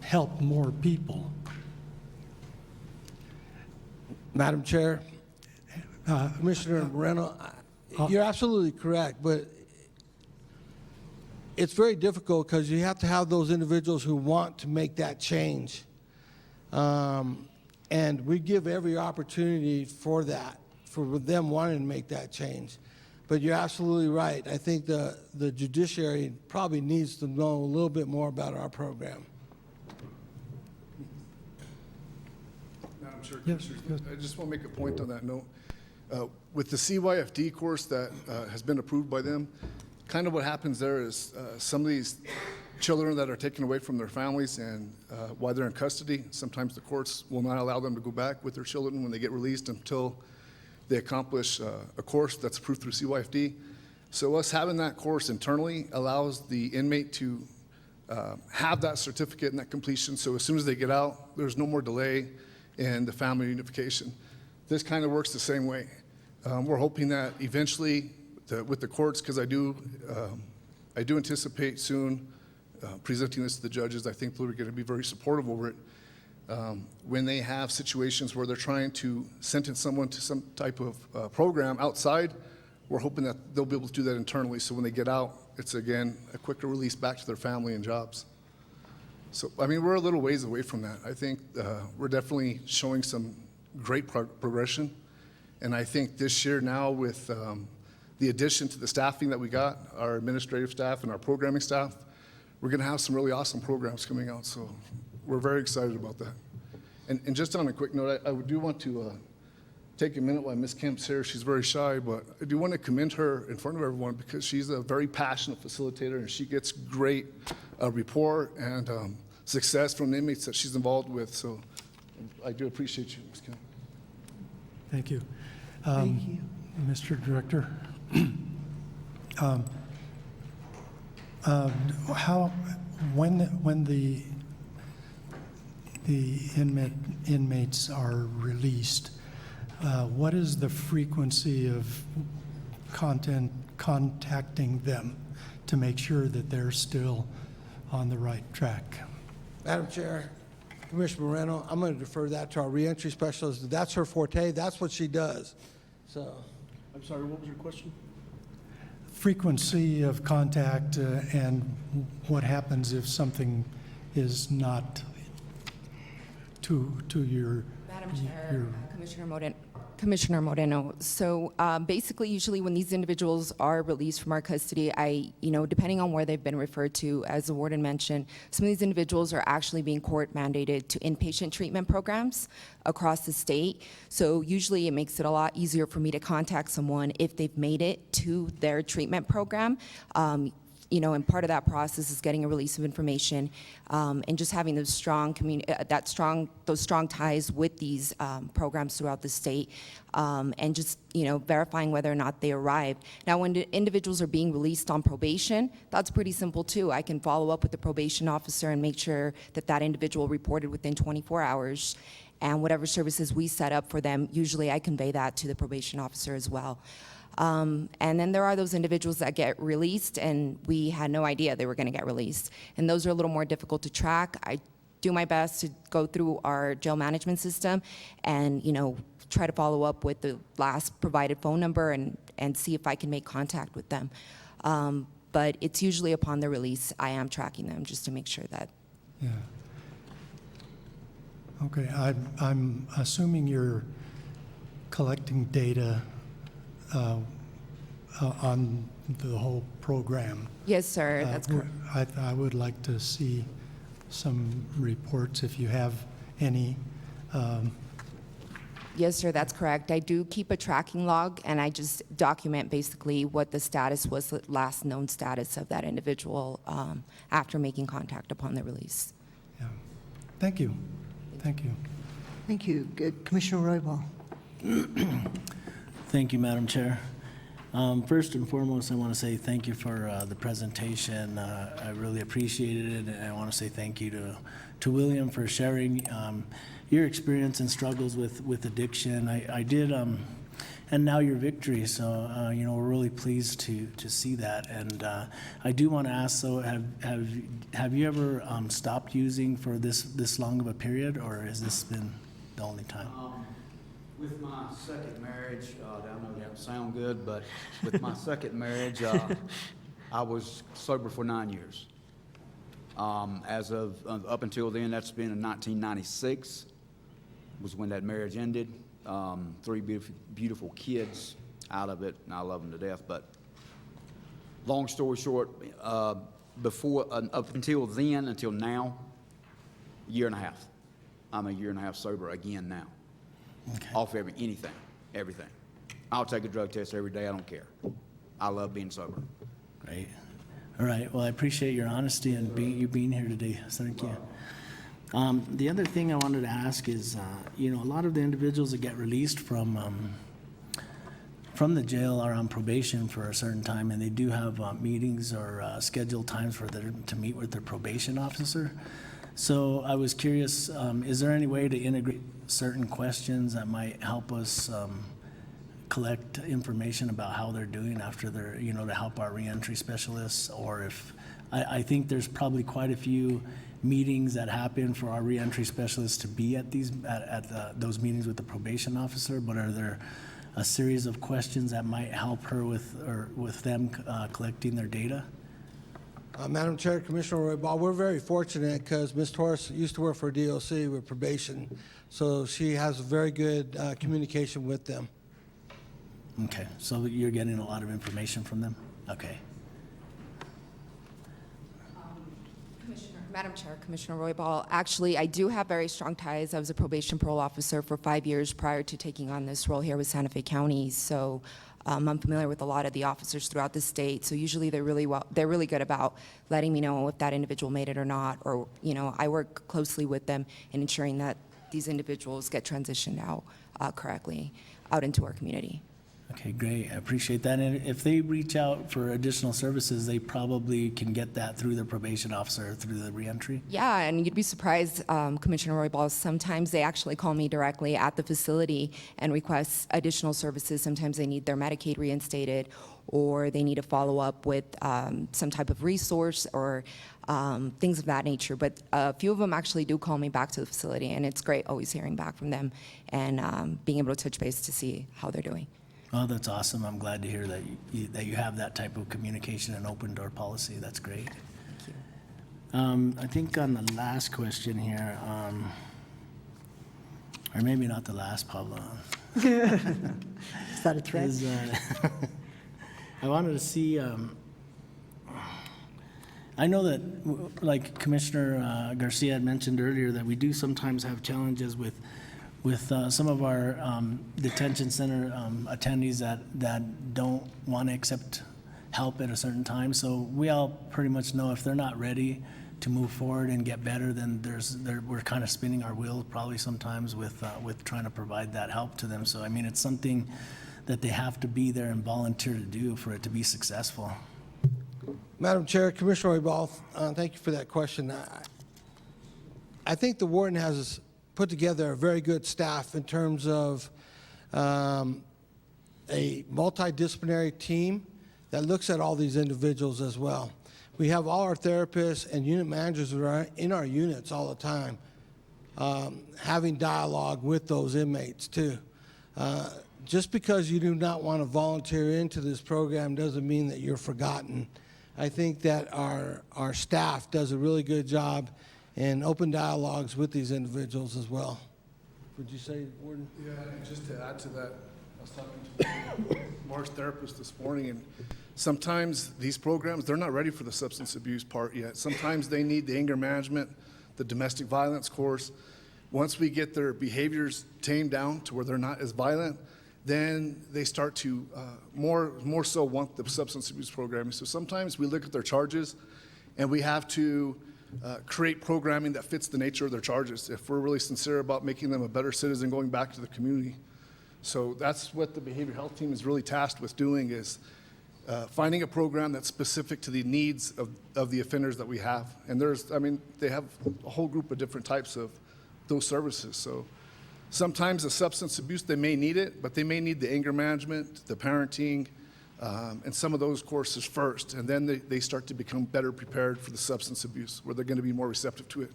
help more people. Madam Chair, Commissioner Moreno, you're absolutely correct, but it's very difficult because you have to have those individuals who want to make that change. And we give every opportunity for that, for them wanting to make that change. But you're absolutely right. I think the judiciary probably needs to know a little bit more about our program. Madam Chair, Commissioners, I just want to make a point on that note. With the CYFD course that has been approved by them, kind of what happens there is some of these children that are taken away from their families and while they're in custody, sometimes the courts will not allow them to go back with their children when they get released until they accomplish a course that's approved through CYFD. So us having that course internally allows the inmate to have that certificate and that completion, so as soon as they get out, there's no more delay in the family unification. This kind of works the same way. We're hoping that eventually with the courts, because I do anticipate soon presenting this to the judges. I think they're going to be very supportive over it. When they have situations where they're trying to sentence someone to some type of program outside, we're hoping that they'll be able to do that internally. So when they get out, it's again a quicker release back to their family and jobs. So, I mean, we're a little ways away from that. I think we're definitely showing some great progression. And I think this year now with the addition to the staffing that we got, our administrative staff and our programming staff, we're going to have some really awesome programs coming out. So we're very excited about that. And just on a quick note, I do want to take a minute while Ms. Kemp's here. She's very shy, but I do want to commend her in front of everyone because she's a very passionate facilitator and she gets great rapport and success from the inmates that she's involved with. So I do appreciate you, Ms. Kemp. Thank you. Thank you. Mr. Director, when the inmates are released, what is the frequency of contacting them? to make sure that they're still on the right track. Madam Chair, Commissioner Moreno, I'm going to defer that to our reentry specialist. That's her forte. That's what she does. So, I'm sorry, what was your question? Frequency of contact and what happens if something is not to your... Madam Chair, Commissioner Moreno, so basically, usually when these individuals are released from our custody, depending on where they've been referred to, as the warden mentioned, some of these individuals are actually being court mandated to inpatient treatment programs across the state. So usually it makes it a lot easier for me to contact someone if they've made it to their treatment program. And part of that process is getting a release of information, and just having those strong ties with these programs throughout the state, and just verifying whether or not they arrived. Now, when the individuals are being released on probation, that's pretty simple too. I can follow up with the probation officer and make sure that that individual reported within 24 hours, and whatever services we set up for them, usually I convey that to the probation officer as well. And then there are those individuals that get released, and we had no idea they were going to get released. And those are a little more difficult to track. I do my best to go through our jail management system and, try to follow up with the last provided phone number and see if I can make contact with them. But it's usually upon their release, I am tracking them just to make sure that. Yeah. Okay, I'm assuming you're collecting data on the whole program. Yes, sir, that's correct. I would like to see some reports if you have any. Yes, sir, that's correct. I do keep a tracking log, and I just document basically what the status was, the last known status of that individual after making contact upon the release. Yeah. Thank you. Thank you. Thank you. Commissioner Roybal. Thank you, Madam Chair. First and foremost, I want to say thank you for the presentation. I really appreciated it, and I want to say thank you to William for sharing your experience and struggles with addiction. I did, and now your victory. So we're really pleased to see that. And I do want to ask, so have you ever stopped using for this long of a period, or has this been the only time? With my second marriage, I know that doesn't sound good, but with my second marriage, I was sober for 9 years. As of up until then, that's been in 1996, was when that marriage ended. 3 beautiful kids out of it, and I love them to death. But long story short, up until then, until now, year and a half. I'm a year and a half sober again now. Okay. Off everything. I'll take a drug test every day. I don't care. I love being sober. Great. All right. Well, I appreciate your honesty and you being here today. So thank you. The other thing I wanted to ask is, a lot of the individuals that get released from the jail are on probation for a certain time, and they do have meetings or scheduled times for them to meet with their probation officer. So I was curious, is there any way to integrate certain questions that might help us collect information about how they're doing after they're, to help our reentry specialists? Or if, I think there's probably quite a few meetings that happen for our reentry specialists to be at those meetings with the probation officer, but are there a series of questions that might help her with them collecting their data? Madam Chair, Commissioner Roybal, we're very fortunate because Ms. Torres used to work for DOC with probation, so she has very good communication with them. Okay, so you're getting a lot of information from them? Okay. Madam Chair, Commissioner Roybal, actually, I do have very strong ties. I was a probation parole officer for 5 years prior to taking on this role here with Santa Fe County, so I'm familiar with a lot of the officers throughout the state. So usually they're really good about letting me know if that individual made it or not, or I work closely with them in ensuring that these individuals get transitioned out correctly out into our community. Okay, great. I appreciate that. And if they reach out for additional services, they probably can get that through their probation officer, through the reentry? Yeah, and you'd be surprised, Commissioner Roybal, sometimes they actually call me directly at the facility and request additional services. Sometimes they need their Medicaid reinstated, or they need to follow up with some type of resource or things of that nature. But a few of them actually do call me back to the facility, and it's great always hearing back from them and being able to touch base to see how they're doing. Oh, that's awesome. I'm glad to hear that you have that type of communication and open door policy. That's great. I think on the last question here, or maybe not the last, Pablo. Is that a threat? I wanted to see, I know that, like Commissioner Garcia had mentioned earlier, that we do sometimes have challenges with some of our detention center attendees that don't want to accept help at a certain time. So we all pretty much know if they're not ready to move forward and get better, then we're kind of spinning our wheels probably sometimes with trying to provide that help to them. So I mean, it's something that they have to be there and volunteer to do for it to be successful. Madam Chair, Commissioner Roybal, thank you for that question. I think the warden has put together a very good staff in terms of a multidisciplinary team that looks at all these individuals as well. We have all our therapists and unit managers who are in our units all the time, having dialogue with those inmates too. Just because you do not want to volunteer into this program doesn't mean that you're forgotten. I think that our staff does a really good job in open dialogues with these individuals as well. Would you say, Warden? Yeah, and just to add to that, I was talking to Mark's therapist this morning, and sometimes these programs, they're not ready for the substance abuse part yet. Sometimes they need the anger management, the domestic violence course. Once we get their behaviors tamed down to where they're not as violent, then they start to more so want the substance abuse program. So sometimes we look at their charges and we have to create programming that fits the nature of their charges if we're really sincere about making them a better citizen going back to the community. So that's what the behavioral health team is really tasked with doing, is finding a program that's specific to the needs of the offenders that we have. And they have a whole group of different types of those services. So sometimes the substance abuse, they may need it, but they may need the anger management, the parenting, and some of those courses first. And then they start to become better prepared for the substance abuse, where they're going to be more receptive to it.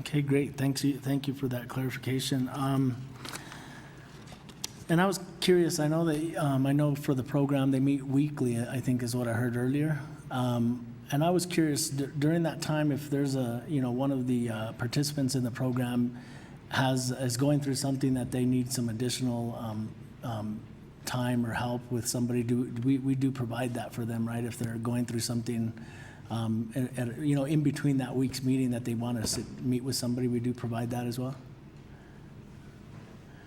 Okay, great. Thank you for that clarification. And I was curious, I know for the program, they meet weekly, I think is what I heard earlier. And I was curious, during that time, if there's one of the participants in the program is going through something that they need some additional time or help with somebody, we do provide that for them, right? If they're going through something, in between that week's meeting that they want to meet with somebody, we do provide that as well.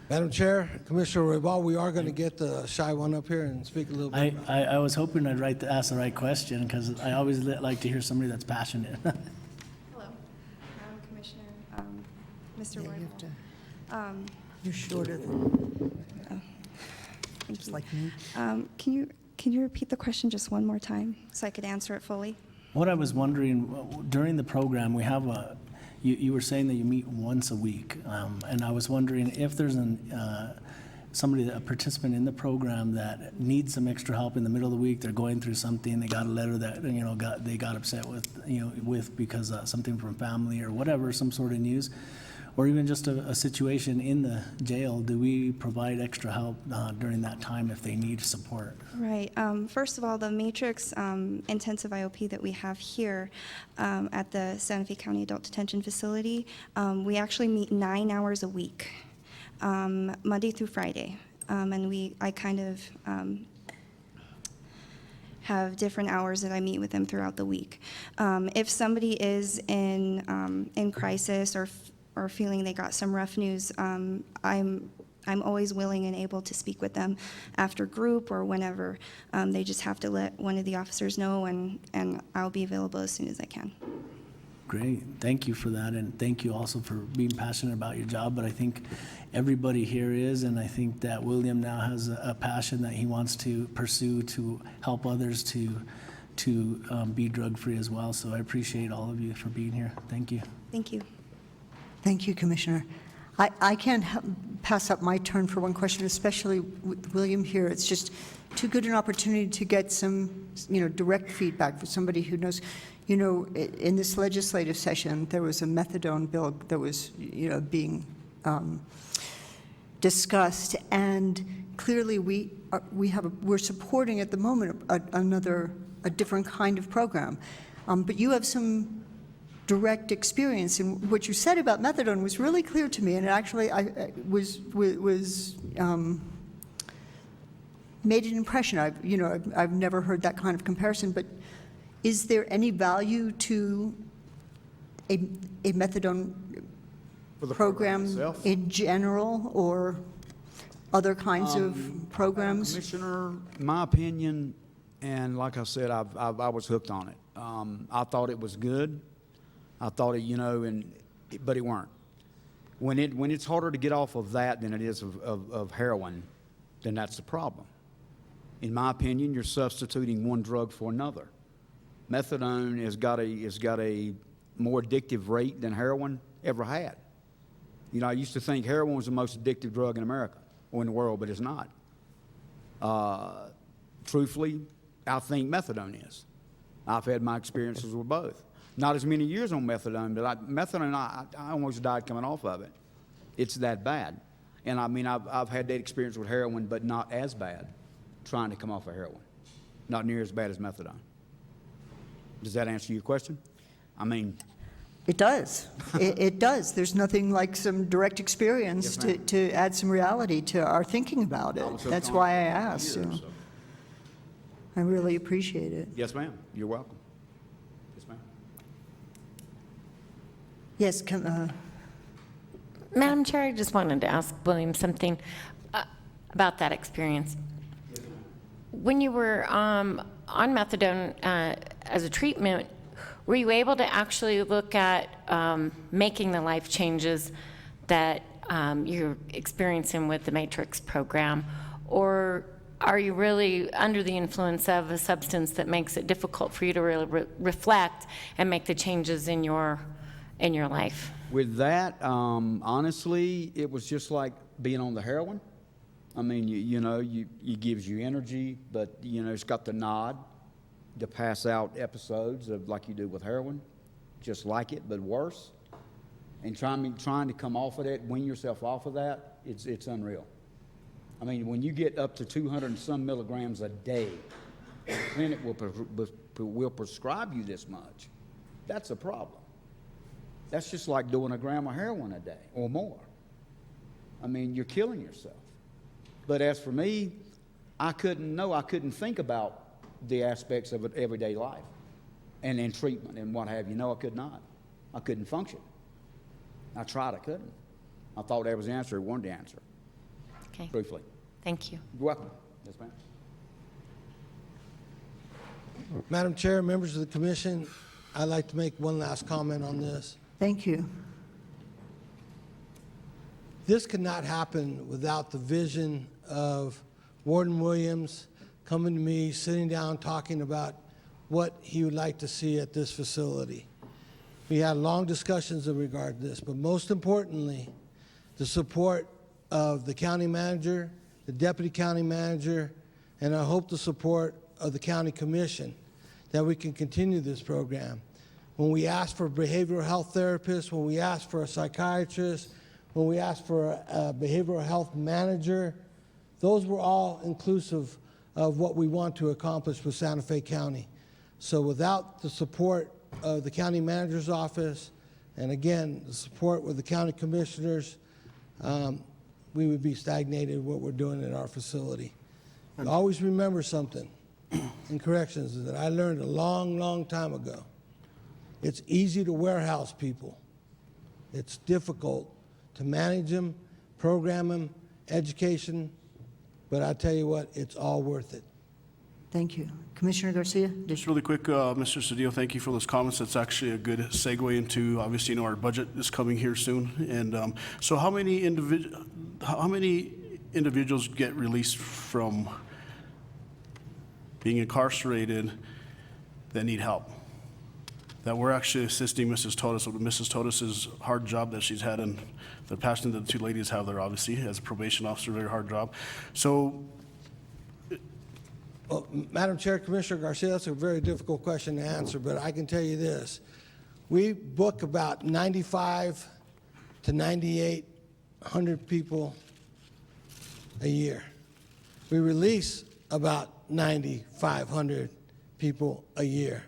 Madam Chair, Commissioner Roybal, we are going to get the shy one up here and speak a little bit. I was hoping I'd ask the right question, because I always like to hear somebody that's passionate. Hello, Commissioner, Mr. Roybal. You're shorter than, Thank you. like me. Can you repeat the question just one more time so I could answer it fully? What I was wondering, during the program, we have you were saying that you meet once a week, and I was wondering if there's a participant in the program that needs some extra help in the middle of the week. They're going through something. They got a letter that they got upset with because something from family or whatever, some sort of news, or even just a situation in the jail. Do we provide extra help during that time if they need support? Right. First of all, the Matrix intensive IOP that we have here at the Santa Fe County Adult Detention Facility, we actually meet 9 hours a week, Monday through Friday. And I kind of have different hours that I meet with them throughout the week. If somebody is in crisis or feeling they got some rough news, I'm always willing and able to speak with them after group or whenever. They just have to let one of the officers know, and I'll be available as soon as I can. Great. Thank you for that, and thank you also for being passionate about your job. But I think everybody here is, and I think that William now has a passion that he wants to pursue to help others to be drug-free as well. So I appreciate all of you for being here. Thank you. Thank you. Thank you, Commissioner. I can't pass up my turn for one question, especially with William here. It's just too good an opportunity to get some, direct feedback for somebody who knows. In this legislative session, there was a methadone bill that was, being discussed, and clearly we're supporting at the moment a different kind of program. But you have some direct experience, and what you said about methadone was really clear to me, and it actually was made an impression. I've never heard that kind of comparison, but is there any value to a methadone program in general, or other kinds of programs? Commissioner, my opinion, and like I said, I was hooked on it. I thought it was good. I thought it, but it weren't. When it's harder to get off of that than it is of heroin, then that's the problem. In my opinion, you're substituting one drug for another. Methadone has got a more addictive rate than heroin ever had. I used to think heroin was the most addictive drug in America or in the world, but it's not. Truthfully, I think methadone is. I've had my experiences with both. Not as many years on methadone, but methadone, I almost died coming off of it. It's that bad. And I mean, I've had that experience with heroin, but not as bad, trying to come off of heroin. Not near as bad as methadone. Does that answer your question? I mean... It does. It does. There's nothing like some direct experience to add some reality to our thinking about it. That's why I asked. I really appreciate it. Yes, ma'am. You're welcome. Yes, ma'am. Yes, Madam Chair, I just wanted to ask William something about that experience. When you were on methadone as a treatment, were you able to actually look at making the life changes that you're experiencing with the Matrix program? Or are you really under the influence of a substance that makes it difficult for you to really reflect and make the changes in your life? With that, honestly, it was just like being on the heroin. I mean, it gives you energy, but, it's got the nod to pass out episodes of like you do with heroin, just like it, but worse. And trying to come off of that, wean yourself off of that, it's unreal. I mean, when you get up to 200 and some milligrams a day, the clinic will prescribe you this much. That's a problem. That's just like doing a gram of heroin a day or more. I mean, you're killing yourself. But as for me, I couldn't think about the aspects of everyday life and in treatment and what have you. No, I could not. I couldn't function. I tried, I couldn't. I thought that was the answer, it wasn't the answer. Okay. Briefly. Thank you. You're welcome. Yes, ma'am. Madam Chair, members of the commission, I'd like to make one last comment on this. Thank you. This could not happen without the vision of Warden Williams coming to me, sitting down, talking about what he would like to see at this facility. We had long discussions in regard to this, but most importantly, the support of the county manager, the deputy county manager, and I hope the support of the county commission that we can continue this program. When we asked for behavioral health therapists, when we asked for a psychiatrist, when we asked for a behavioral health manager, those were all inclusive of what we want to accomplish with Santa Fe County. So without the support of the county manager's office, and again, the support with the county commissioners, we would be stagnated in what we're doing at our facility. Always remember something in corrections that I learned a long, long time ago. It's easy to warehouse people. It's difficult to manage them, program them, education, but I tell you what, it's all worth it. Thank you. Commissioner Garcia? Just really quick, Mr. Cedillo, thank you for those comments. That's actually a good segue into, obviously, our budget is coming here soon. And so how many individuals get released from being incarcerated that need help? That we're actually assisting Mrs. Totis with Mrs. Totis's hard job that she's had, and the passion that the two ladies have there, obviously, as a probation officer, very hard job. So, Well, Madam Chair, Commissioner Garcia, that's a very difficult question to answer, but I can tell you this. We book about 95 to 9,800 people a year. We release about 9,500 people a year.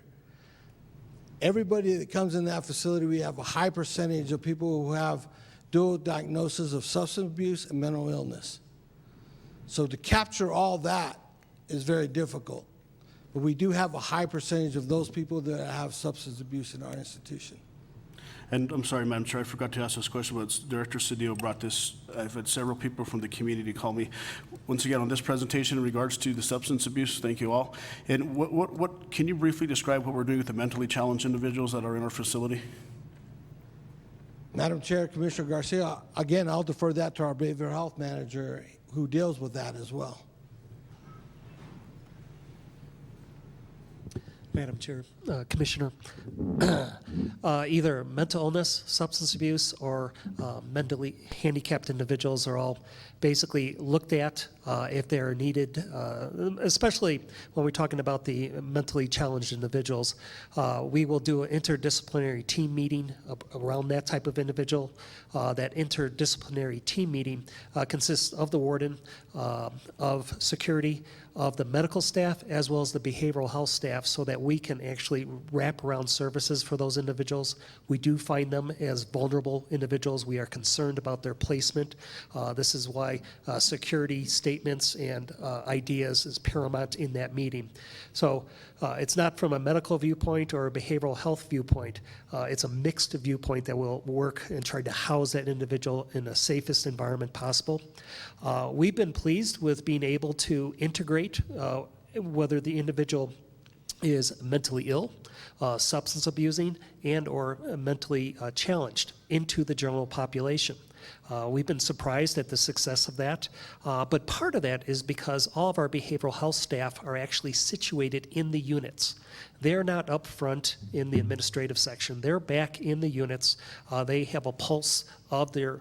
Everybody that comes in that facility, we have a high percentage of people who have dual diagnosis of substance abuse and mental illness. So to capture all that is very difficult. But we do have a high percentage of those people that have substance abuse in our institution. and I'm sorry, Madam Chair, I forgot to ask this question, but Director Cedillo brought this. I've had several people from the community call me, once again, on this presentation in regards to the substance abuse. Thank you all. And what can you briefly describe what we're doing with the mentally challenged individuals that are in our facility? Madam Chair, Commissioner Garcia, again, I'll defer that to our behavioral health manager who deals with that as well. Madam Chair, Commissioner, either mental illness, substance abuse, or mentally handicapped individuals are all basically looked at if they are needed, especially when we're talking about the mentally challenged individuals. We will do an interdisciplinary team meeting around that type of individual. That interdisciplinary team meeting consists of the warden, of security, of the medical staff, as well as the behavioral health staff, so that we can actually wrap around services for those individuals. We do find them as vulnerable individuals. We are concerned about their placement. This is why security statements and ideas is paramount in that meeting. So it's not from a medical viewpoint or a behavioral health viewpoint. It's a mixed viewpoint that will work and try to house that individual in the safest environment possible. We've been pleased with being able to integrate whether the individual is mentally ill, substance abusing, and or mentally challenged into the general population. We've been surprised at the success of that, but part of that is because all of our behavioral health staff are actually situated in the units. They're not up front in the administrative section. They're back in the units. They have a pulse of their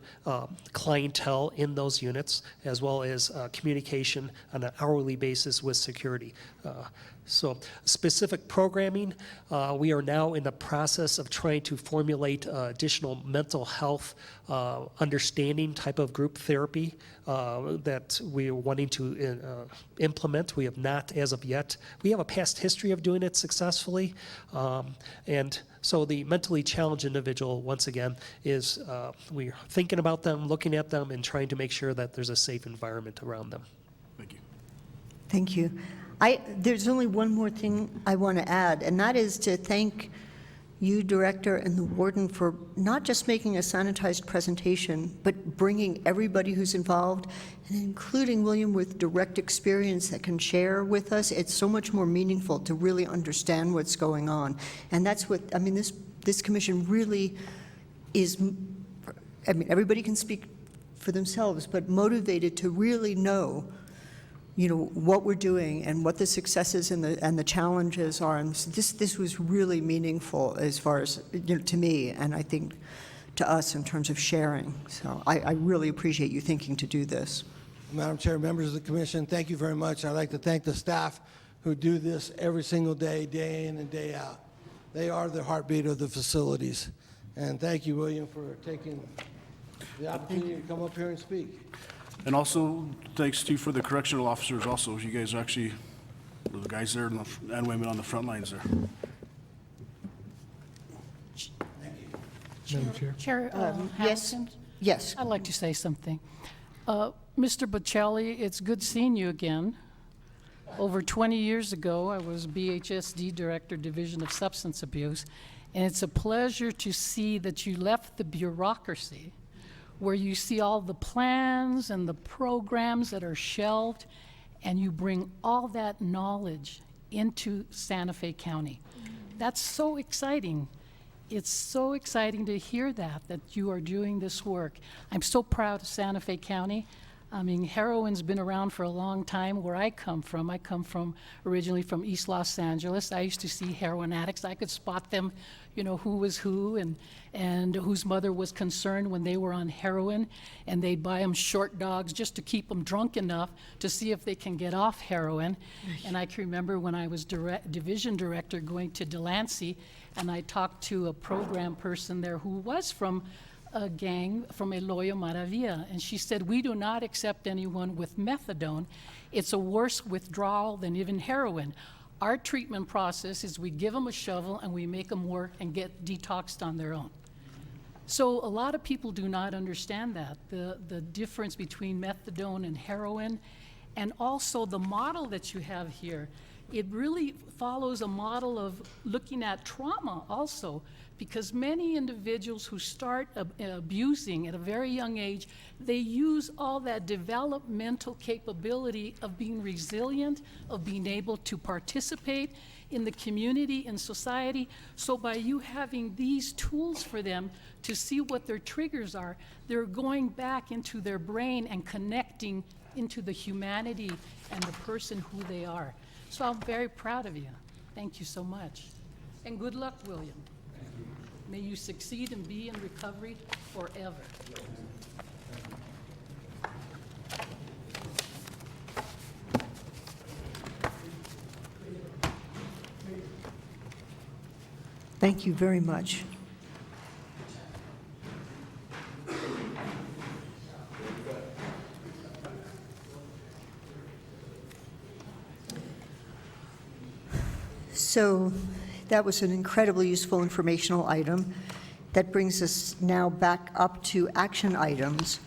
clientele in those units, as well as communication on an hourly basis with security. So specific programming, we are now in the process of trying to formulate additional mental health understanding type of group therapy that we are wanting to implement. We have not as of yet. We have a past history of doing it successfully. And so the mentally challenged individual, once again, is we're thinking about them, looking at them, and trying to make sure that there's a safe environment around them. Thank you. Thank you. There's only one more thing I want to add, and that is to thank you, Director, and the Warden for not just making a sanitized presentation, but bringing everybody who's involved, and including William with direct experience that can share with us. It's so much more meaningful to really understand what's going on. And that's what, I mean, this commission really is, I mean, everybody can speak for themselves, but motivated to really know what we're doing and what the successes and the challenges are. And this was really meaningful as far as, to me, and I think to us in terms of sharing. So I really appreciate you thinking to do this. Madam Chair, members of the commission, thank you very much. I'd like to thank the staff who do this every single day, day in and day out. They are the heartbeat of the facilities. And thank you, William, for taking the opportunity to come up here and speak. And also, thanks to for the correctional officers also. You guys are actually the guys there and women on the front lines there. Madam Chair. Chair Yes. Hamilton? Yes. I'd like to say something. Mr. Bocelli, it's good seeing you again. Over 20 years ago, I was BHSD Director, Division of Substance Abuse, and it's a pleasure to see that you left the bureaucracy where you see all the plans and the programs that are shelved, and you bring all that knowledge into Santa Fe County. That's so exciting. It's so exciting to hear that you are doing this work. I'm so proud of Santa Fe County. I mean, heroin's been around for a long time where I come from. I come from originally from East Los Angeles. I used to see heroin addicts. I could spot them, you know, who was who and whose mother was concerned when they were on heroin, and they'd buy them short dogs just to keep them drunk enough to see if they can get off heroin. And I can remember when I was division director going to Delancey, and I talked to a program person there who was from a gang from Eloyo Maravilla, and she said, we do not accept anyone with methadone. It's a worse withdrawal than even heroin. Our treatment process is we give them a shovel and we make them work and get detoxed on their own. So a lot of people do not understand that, the difference between methadone and heroin, and also the model that you have here. It really follows a model of looking at trauma also, because many individuals who start abusing at a very young age, they use all that developmental capability of being resilient, of being able to participate in the community and society. So by you having these tools for them to see what their triggers are, they're going back into their brain and connecting into the humanity and the person who they are. So I'm very proud of you. Thank you so much. And good luck, William. May you succeed and be in recovery forever. Thank you very much. So that was an incredibly useful informational item. That brings us now back up to action items.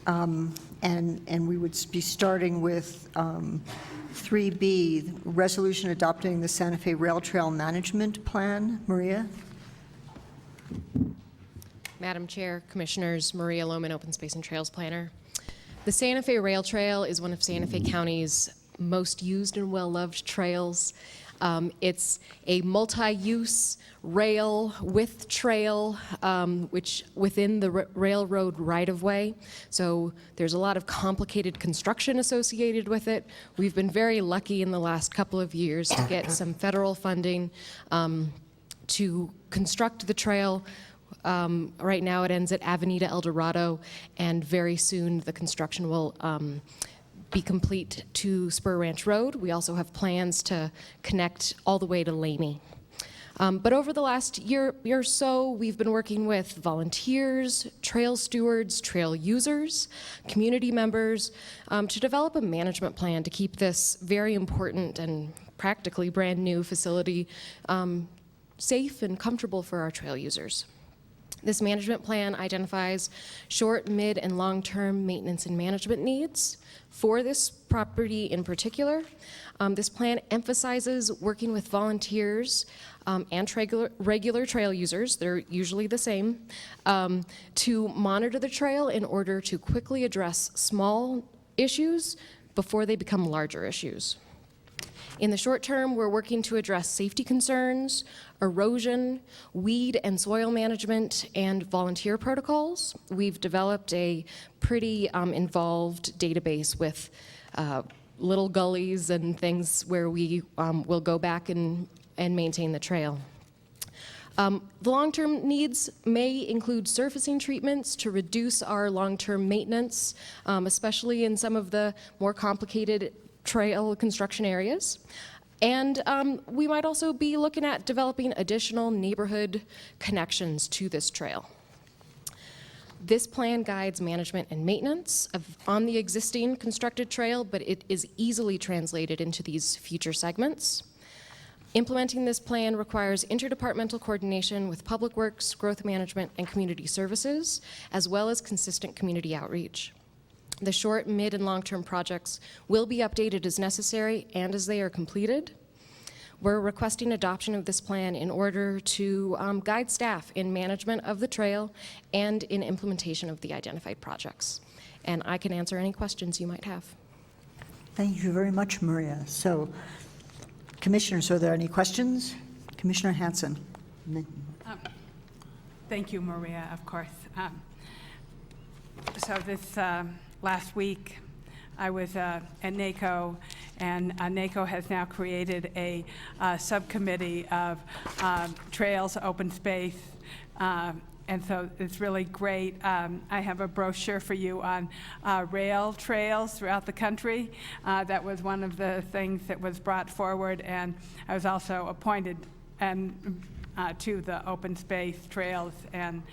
And we would be starting with 3B, resolution adopting the Santa Fe Rail Trail Management Plan. Maria? Madam Chair, Commissioners, Maria Lohman, Open Space and Trails Planner. The Santa Fe Rail Trail is one of Santa Fe County's most used and well-loved trails. It's a multi-use rail with trail, which within the railroad right-of-way. So there's a lot of complicated construction associated with it. We've been very lucky in the last couple of years to get some federal funding to construct the trail. Right now it ends at Avenida El Dorado, and very soon the construction will be complete to Spur Ranch Road. We also have plans to connect all the way to Laney. But over the last year or so, we've been working with volunteers, trail stewards, trail users, community members, to develop a management plan to keep this very important and practically brand new facility safe and comfortable for our trail users. This management plan identifies short, mid, and long-term maintenance and management needs for this property in particular. This plan emphasizes working with volunteers and regular trail users, they're usually the same, to monitor the trail in order to quickly address small issues before they become larger issues. In the short term, we're working to address safety concerns, erosion, weed and soil management, and volunteer protocols. We've developed a pretty involved database with little gullies and things where we will go back and maintain the trail. The long-term needs may include surfacing treatments to reduce our long-term maintenance, especially in some of the more complicated trail construction areas. And we might also be looking at developing additional neighborhood connections to this trail. This plan guides management and maintenance on the existing constructed trail, but it is easily translated into these future segments. Implementing this plan requires interdepartmental coordination with Public Works, Growth Management, and Community Services, as well as consistent community outreach. The short, mid, and long-term projects will be updated as necessary and as they are completed. We're requesting adoption of this plan in order to guide staff in management of the trail and in implementation of the identified projects. And I can answer any questions you might have. Thank you very much, Maria. So, Commissioners, are there any questions? Commissioner Hanson. Thank you, Maria, of course. So this last week, I was at NACO, and NACO has now created a subcommittee of trails, open space, and so it's really great. I have a brochure for you on rail trails throughout the country. That was one of the things that was brought forward, and I was also appointed to the open space trails and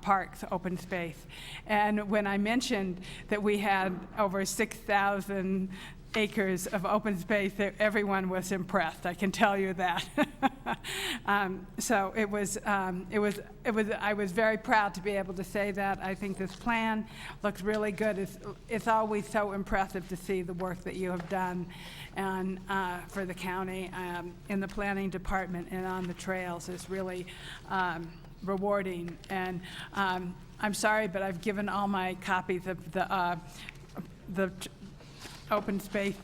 parks, open space. And when I mentioned that we had over 6,000 acres of open space, everyone was impressed. I can tell you that. So it was. I was very proud to be able to say that. I think this plan looks really good. It's always so impressive to see the work that you have done, and for the county, in the planning department, and on the trails is really rewarding. And I'm sorry, but I've given all my copies of the open space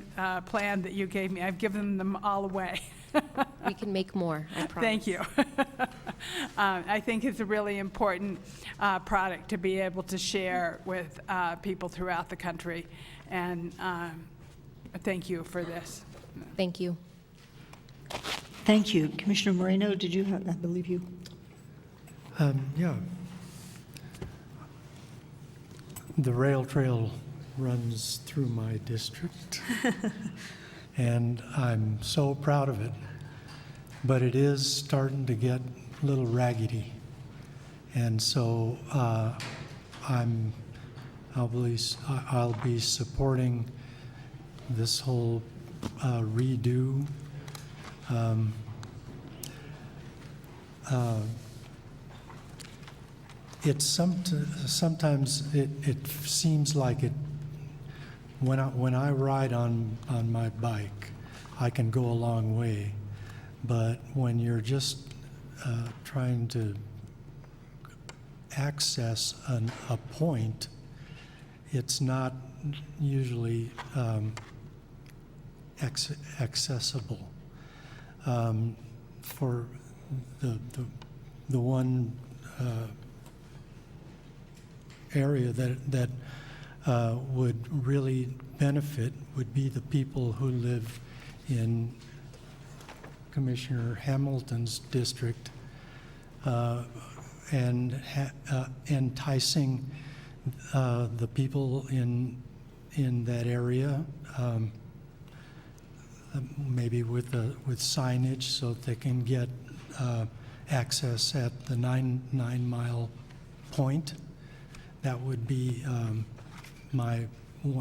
plan that you gave me. I've given them all away. We can make more, I promise. Thank you. I think it's a really important product to be able to share with people throughout the country, and thank you for this. Thank you. Thank you. Commissioner Moreno, did you have, I believe you? Yeah. The rail trail runs through my district, and I'm so proud of it. But it is starting to get a little raggedy, and so I'll be supporting this whole redo. It's sometimes it seems like it. When I ride on my bike, I can go a long way, but when you're just trying to access a point, it's not usually accessible. For the one area that would really benefit would be the people who live in Commissioner Hamilton's district, and enticing the people in that area, maybe with signage so that they can get access at the 9-mile point. That would be one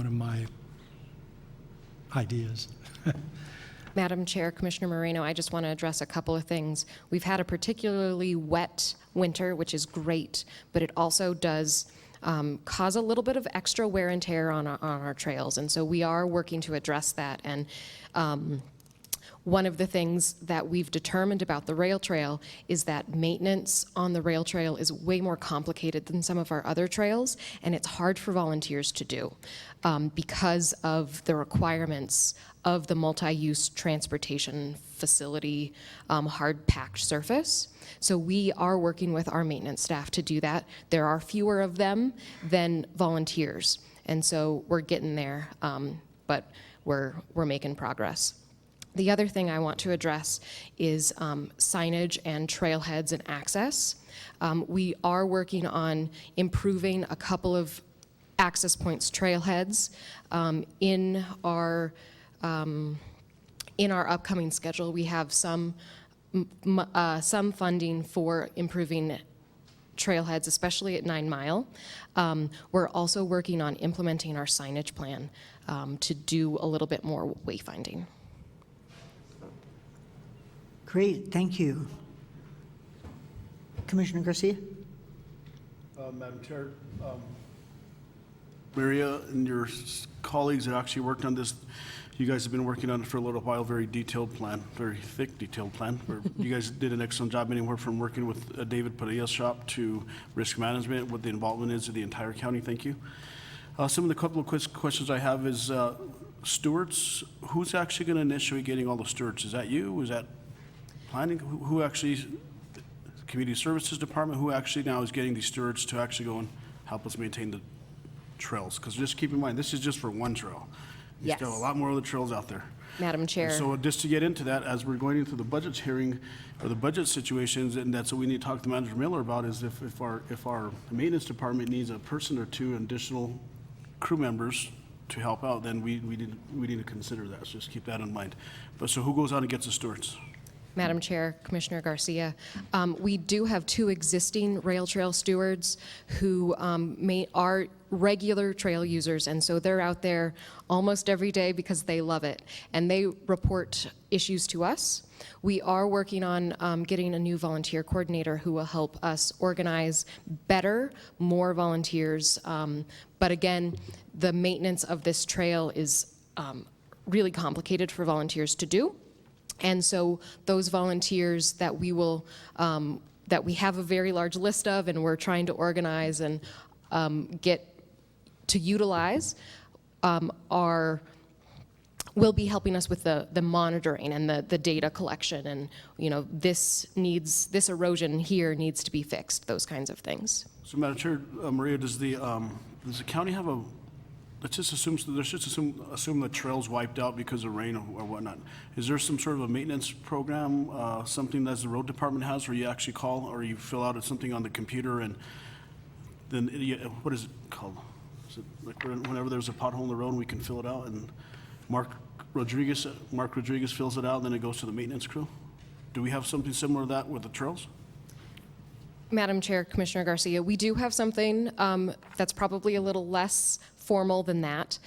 of my ideas. Madam Chair, Commissioner Moreno, I just want to address a couple of things. We've had a particularly wet winter, which is great, but it also does cause a little bit of extra wear and tear on our trails, and so we are working to address that. And one of the things that we've determined about the rail trail is that maintenance on the rail trail is way more complicated than some of our other trails, and it's hard for volunteers to do because of the requirements of the multi-use transportation facility hard-packed surface. So we are working with our maintenance staff to do that. There are fewer of them than volunteers, and so we're getting there, but we're making progress. The other thing I want to address is signage and trailheads and access. We are working on improving a couple of access points trailheads in our upcoming schedule. We have some funding for improving trailheads, especially at 9 Mile. We're also working on implementing our signage plan to do a little bit more wayfinding. Great, thank you. Commissioner Garcia? Madam Chair, Maria and your colleagues that actually worked on this, you guys have been working on it for a little while, very detailed plan, very thick detailed plan. You guys did an excellent job anywhere from working with David Padilla's shop to risk management, what the involvement is of the entire county. Thank you. Some of the couple of questions I have is stewards. Who's actually going to initiate getting all the stewards? Is that you? Is that planning? Who actually, community services department, who actually now is getting these stewards to actually go and help us maintain the trails? Because just keep in mind, this is just for one trail. There's Yes. still a lot more of the trails out there. Madam Chair. So just to get into that, as we're going into the budget hearing, or the budget situations, and that's what we need to talk to Manager Miller about, is if our maintenance department needs a person or two additional crew members to help out, then we need to consider that, so just keep that in mind. But so who goes out and gets the stewards? Madam Chair, Commissioner Garcia, we do have 2 existing rail trail stewards who are regular trail users, and so they're out there almost every day because they love it, and they report issues to us. We are working on getting a new volunteer coordinator who will help us organize better, more volunteers. But again, the maintenance of this trail is really complicated for volunteers to do. And so those volunteers that we will, that we have a very large list of and we're trying to organize and get to utilize will be helping us with the monitoring and the data collection, and this erosion here needs to be fixed, those kinds of things. So Madam Chair, Maria, does the county have a, let's just assume the trail's wiped out because of rain or whatnot. Is there some sort of a maintenance program, something that the road department has, where you actually call or you fill out something on the computer, and then what is it called? Is it like whenever there's a pothole in the road and we can fill it out, and Mark Rodriguez fills it out, and then it goes to the maintenance crew? Do we have something similar to that with the trails? Madam Chair, Commissioner Garcia, we do have something that's probably a little less formal than that.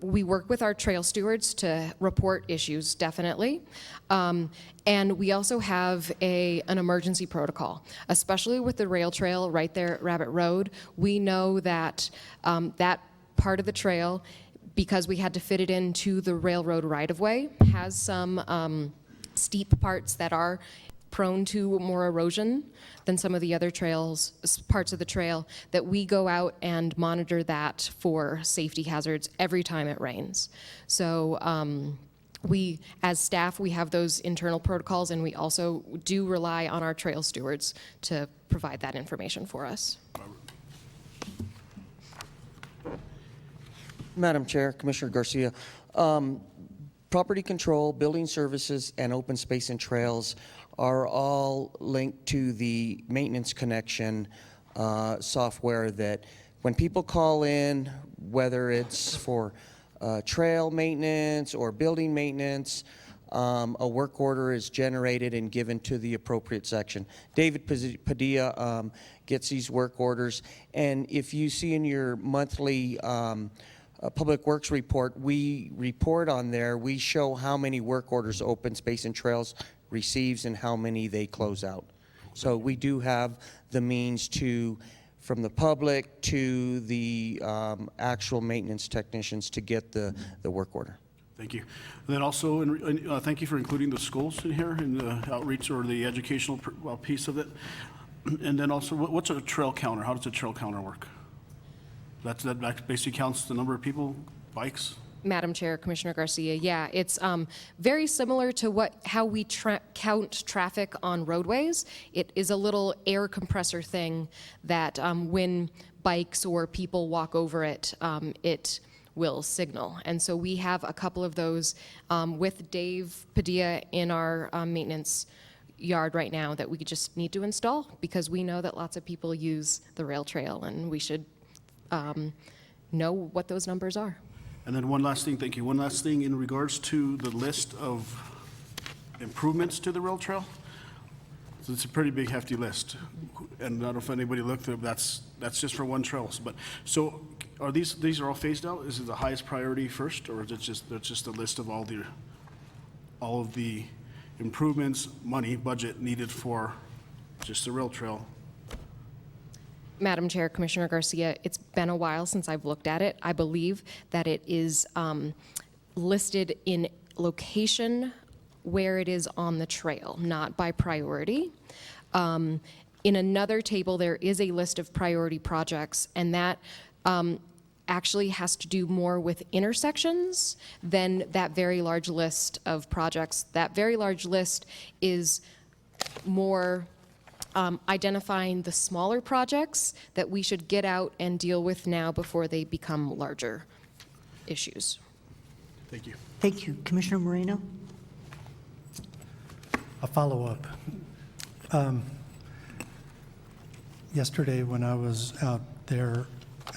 We work with our trail stewards to report issues, definitely. And we also have an emergency protocol, especially with the rail trail right there at Rabbit Road. We know that that part of the trail, because we had to fit it into the railroad right-of-way, has some steep parts that are prone to more erosion than some of the other parts of the trail, that we go out and monitor that for safety hazards every time it rains. So we, as staff, we have those internal protocols, and we also do rely on our trail stewards to provide that information for us. Madam Chair, Commissioner Garcia, property control, building services, and open space and trails are all linked to the maintenance connection software that when people call in, whether it's for trail maintenance or building maintenance, a work order is generated and given to the appropriate section. David Padilla gets these work orders, and if you see in your monthly Public Works report, we report on there, we show how many work orders Open Space and Trails receives and how many they close out. So we do have the means to, from the public to the actual maintenance technicians, to get the work order. Thank you. And then also, thank you for including the schools in here in the outreach or the educational piece of it. And then also, what's a trail counter? How does a trail counter work? That basically counts the number of people, bikes? Madam Chair, Commissioner Garcia, yeah, it's very similar to how we count traffic on roadways. It is a little air compressor thing that when bikes or people walk over it, it will signal. And so we have a couple of those with Dave Padilla in our maintenance yard right now that we just need to install, because we know that lots of people use the rail trail, and we should know what those numbers are. And then one last thing, thank you. One last thing in regards to the list of improvements to the rail trail. So it's a pretty big, hefty list. And I don't know if anybody looked at it, that's just for one trail. But so are these are all phased out? Is it the highest priority first, or is it just a list of all of the improvements, money, budget needed for just the rail trail? Madam Chair, Commissioner Garcia, it's been a while since I've looked at it. I believe that it is listed in location where it is on the trail, not by priority. In another table, there is a list of priority projects, and that actually has to do more with intersections than that very large list of projects. That very large list is more identifying the smaller projects that we should get out and deal with now before they become larger issues. Thank you. Thank you. Commissioner Moreno? A follow-up. Yesterday, when I was out there,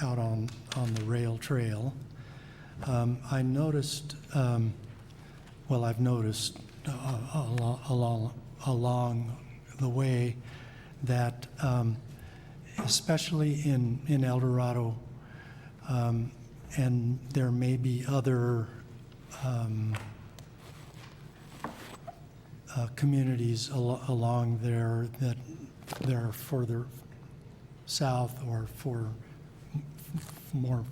out on the rail trail, I noticed, well, I've noticed along the way that, especially in El Dorado, and there may be other communities along there that they're further south or more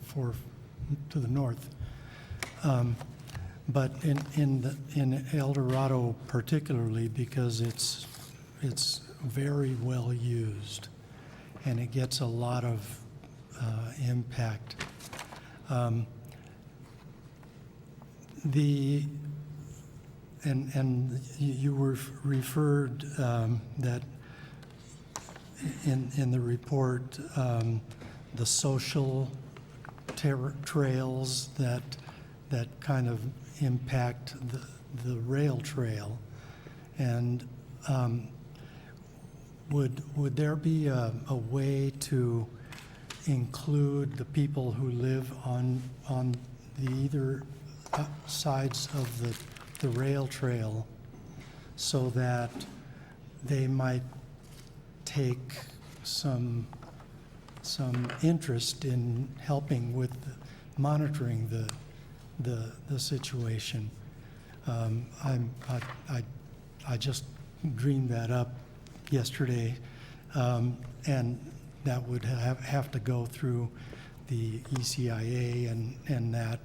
to the north. But in El Dorado particularly, because it's very well used and it gets a lot of impact. And you were referred that in the report, the social trails that kind of impact the rail trail. And would there be a way to include the people who live on the either sides of the rail trail so that they might take some interest in helping with monitoring the situation? I just dreamed that up yesterday, and that would have to go through the ECIA and that,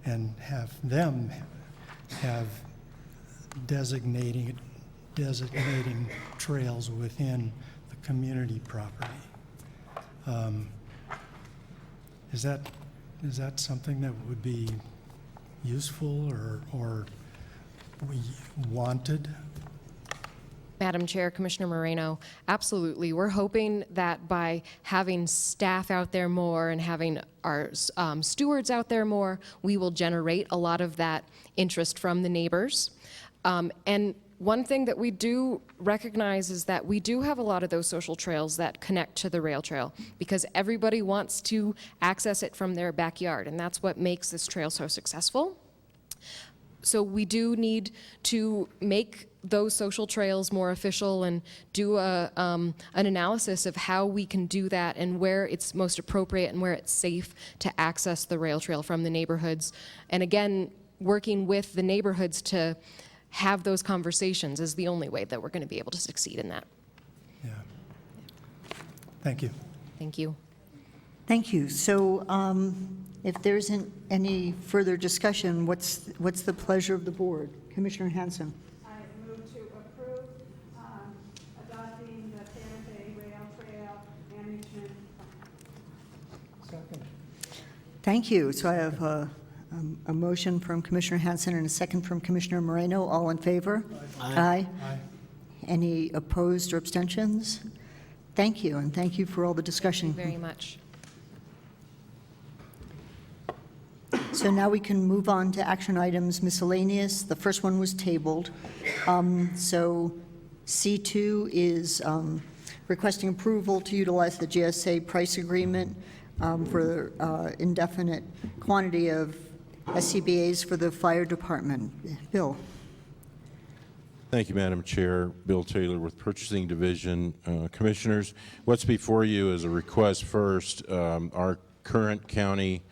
and have them have designating trails within the community property. Is that something that would be useful or we wanted? Madam Chair, Commissioner Moreno, absolutely. We're hoping that by having staff out there more and having our stewards out there more, we will generate a lot of that interest from the neighbors. And one thing that we do recognize is that we do have a lot of those social trails that connect to the rail trail because everybody wants to access it from their backyard, and that's what makes this trail so successful. So we do need to make those social trails more official and do an analysis of how we can do that and where it's most appropriate and where it's safe to access the rail trail from the neighborhoods. And again, working with the neighborhoods to have those conversations is the only way that we're going to be able to succeed in that. Yeah. Thank you. Thank you. Thank you. So if there isn't any further discussion, what's the pleasure of the board? Commissioner Hanson. I move to approve adopting the Santa Fe Rail Trail Management Plan. Second. Thank you. So I have a motion from Commissioner Hanson and a second from Commissioner Moreno. All in favor? Aye. Aye. Any opposed or abstentions? Thank you, and thank you for all the discussion. Thank you very much. So now we can move on to action items miscellaneous. The first one was tabled. So C2 is requesting approval to utilize the GSA price agreement for indefinite quantity of SCBA's for the fire department. Bill. Thank you, Madam Chair. Bill Taylor with Purchasing Division. Commissioners, what's before you is a request first. Our current county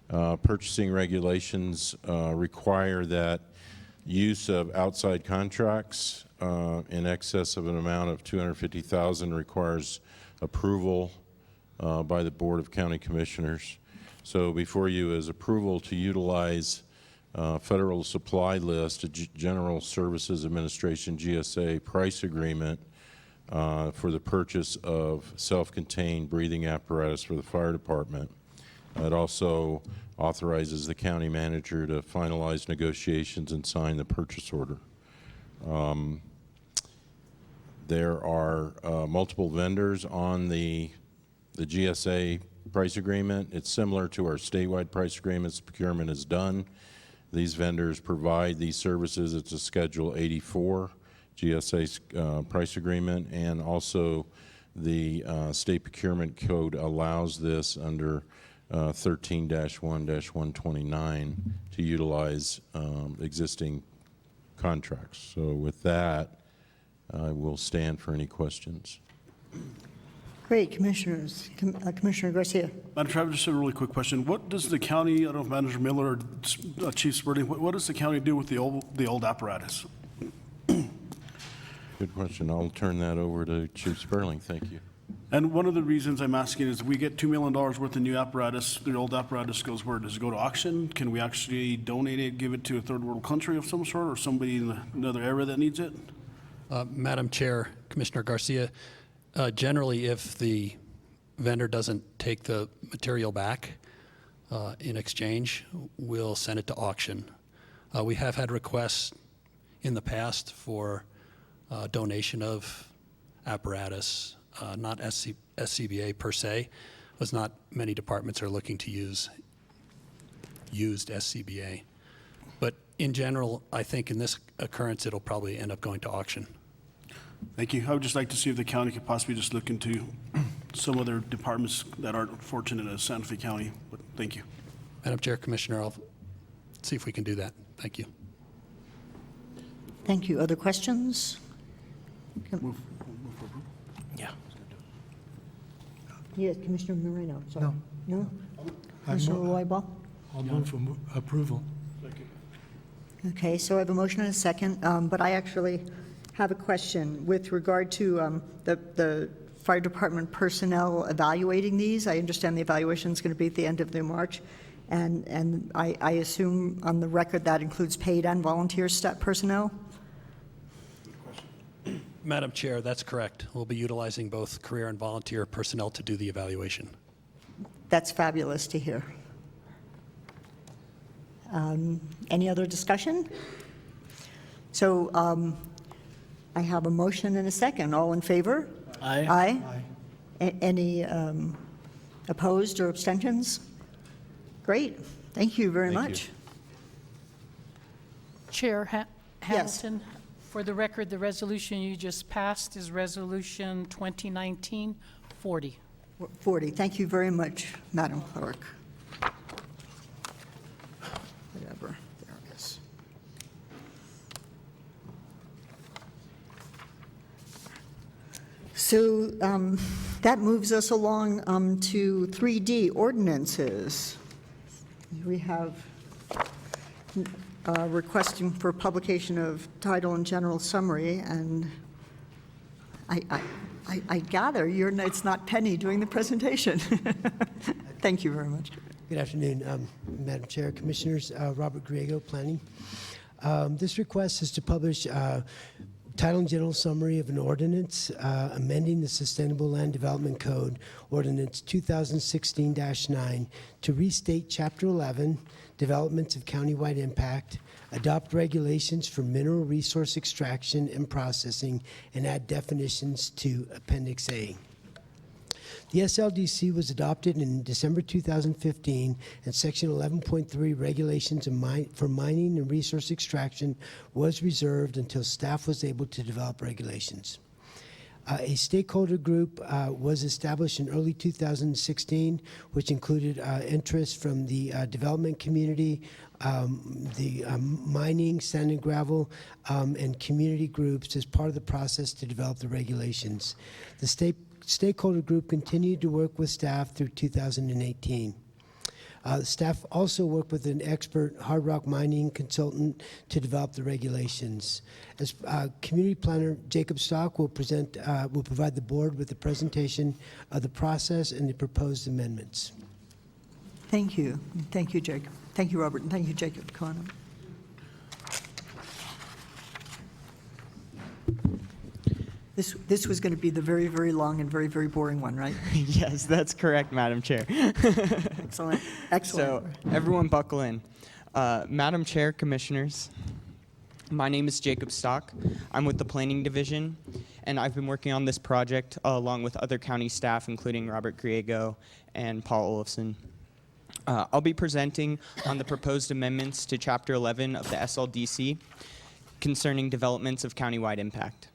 purchasing regulations require that use of outside contracts in excess of an amount of $250,000 requires approval by the Board of County Commissioners. So before you is approval to utilize Federal Supply List, a General Services Administration GSA price agreement for the purchase of self-contained breathing apparatus for the fire department. It also authorizes the county manager to finalize negotiations and sign the purchase order. There are multiple vendors on the GSA price agreement. It's similar to our statewide price agreements. Procurement is done. These vendors provide these services. It's a Schedule 84 GSA price agreement, and also the state procurement code allows this under 13-1-129 to utilize existing contracts. So with that, I will stand for any questions. Great, Commissioners. Commissioner Garcia. Madam Chair, just a really quick question. What does the county, I don't know if Manager Miller or Chief Sperling, what does the county do with the old apparatus? Good question. I'll turn that over to Chief Sperling. Thank you. And one of the reasons I'm asking is we get $2 million worth of new apparatus. The old apparatus goes where? Does it go to auction? Can we actually donate it, give it to a third world country of some sort, or somebody in another area that needs it? Madam Chair, Commissioner Garcia, generally if the vendor doesn't take the material back in exchange, we'll send it to auction. We have had requests in the past for donation of apparatus, not SCBA per se, as not many departments are looking to use used SCBA. But in general, I think in this occurrence, it'll probably end up going to auction. Thank you. I would just like to see if the county could possibly just look into some other departments that aren't fortunate as Santa Fe County, but thank you. Madam Chair, Commissioner, I'll see if we can do that. Thank you. Thank you. Other questions? Yeah. Yes, Commissioner Moreno, sorry. No. No? I Commissioner mo- Roybal? I'll move for approval. Okay, so I have a motion and a second, but I actually have a question with regard to the fire department personnel evaluating these. I understand the evaluation is going to be at the end of the March, and I assume on the record that includes paid and volunteer staff personnel? Madam Chair, that's correct. We'll be utilizing both career and volunteer personnel to do the evaluation. That's fabulous to hear. Any other discussion? So I have a motion and a second. All in favor? Aye. Aye. Any opposed or abstentions? Great. Thank you very Thank much. you. Chair Yes. Hamilton, for the record, the resolution you just passed is Resolution 2019-40. 40. Thank you very much, Madam Clerk. Whatever. There it is. So that moves us along to 3D, ordinances. We have requesting for publication of title and general summary, and I gather it's not Penny doing the presentation. Thank you very much. Good afternoon, Madam Chair, Commissioners. Robert Griego, Planning. This request is to publish title and general summary of an ordinance amending the Sustainable Land Development Code, Ordinance 2016-9, to restate Chapter 11, Developments of Countywide Impact, adopt regulations for mineral resource extraction and processing, and add definitions to Appendix A. The SLDC was adopted in December 2015, and Section 11.3 regulations for mining and resource extraction was reserved until staff was able to develop regulations. A stakeholder group was established in early 2016, which included interest from the development community, the mining, sand and gravel, and community groups as part of the process to develop the regulations. The stakeholder group continued to work with staff through 2018. Staff also worked with an expert hard rock mining consultant to develop the regulations. As community planner Jacob Stock will provide the board with a presentation of the process and the proposed amendments. Thank you. Thank you, Jacob. Thank you, Robert, and thank you, Jacob Cohen. This was going to be the very, very long and very, very boring one, right? Yes, that's correct, Madam Chair. Excellent. Excellent. So, everyone buckle in. Madam Chair, Commissioners, my name is Jacob Stock. I'm with the Planning Division, and I've been working on this project along with other county staff, including Robert Griego and Paul Olafson. I'll be presenting on the proposed amendments to Chapter 11 of the SLDC concerning developments of countywide impact.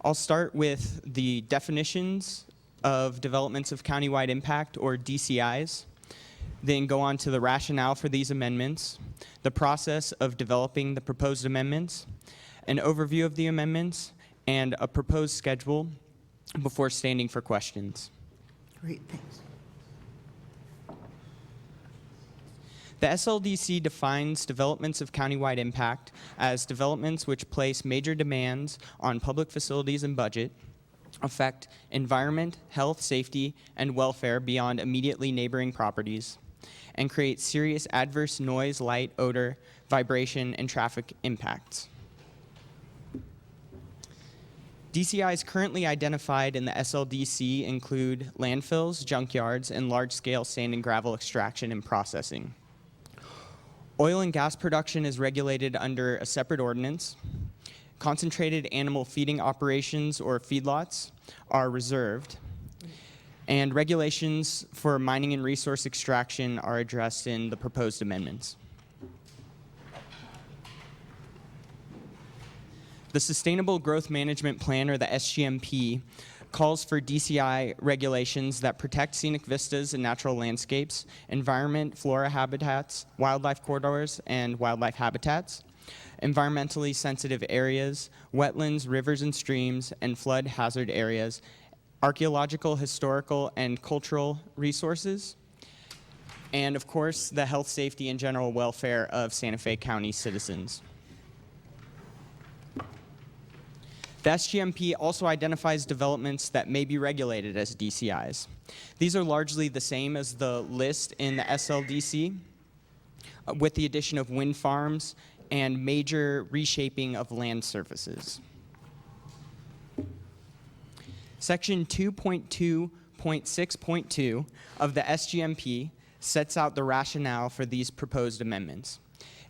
I'll start with the definitions of developments of countywide impact, or DCIs, then go on to the rationale for these amendments, the process of developing the proposed amendments, an overview of the amendments, and a proposed schedule before standing for questions. Great, thanks. The SLDC defines developments of countywide impact as developments which place major demands on public facilities and budget, affect environment, health, safety, and welfare beyond immediately neighboring properties, and create serious adverse noise, light, odor, vibration, and traffic impacts. DCIs currently identified in the SLDC include landfills, junkyards, and large-scale sand and gravel extraction and processing. Oil and gas production is regulated under a separate ordinance. Concentrated animal feeding operations, or feedlots, are reserved. And regulations for mining and resource extraction are addressed in the proposed amendments. The Sustainable Growth Management Plan, or the SGMP, calls for DCI regulations that protect scenic vistas and natural landscapes, environment, flora habitats, wildlife corridors, and wildlife habitats, environmentally sensitive areas, wetlands, rivers and streams, and flood hazard areas, archaeological, historical, and cultural resources, and of course, the health, safety, and general welfare of Santa Fe County citizens. The SGMP also identifies developments that may be regulated as DCIs. These are largely the same as the list in the SLDC, with the addition of wind farms and major reshaping of land surfaces. Section 2.2.6.2 of the SGMP sets out the rationale for these proposed amendments.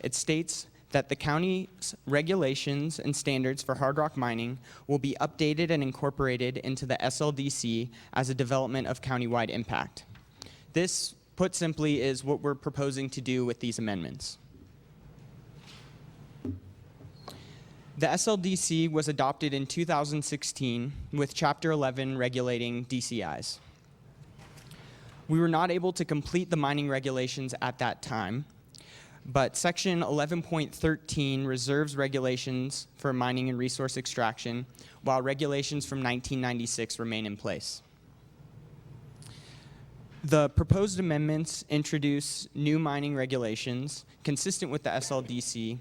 It states that the county's regulations and standards for hard rock mining will be updated and incorporated into the SLDC as a development of countywide impact. This, put simply, is what we're proposing to do with these amendments. The SLDC was adopted in 2016 with Chapter 11 regulating DCIs. We were not able to complete the mining regulations at that time, but Section 11.13 reserves regulations for mining and resource extraction, while regulations from 1996 remain in place. The proposed amendments introduce new mining regulations consistent with the SLDC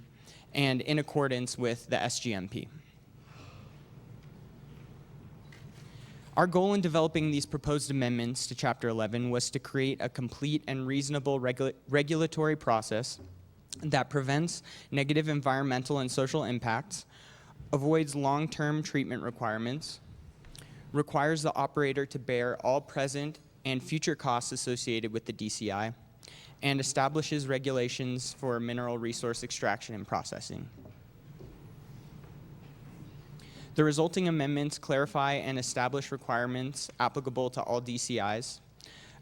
and in accordance with the SGMP. Our goal in developing these proposed amendments to Chapter 11 was to create a complete and reasonable regulatory process that prevents negative environmental and social impacts, avoids long-term treatment requirements, requires the operator to bear all present and future costs associated with the DCI, and establishes regulations for mineral resource extraction and processing. The resulting amendments clarify and establish requirements applicable to all DCIs,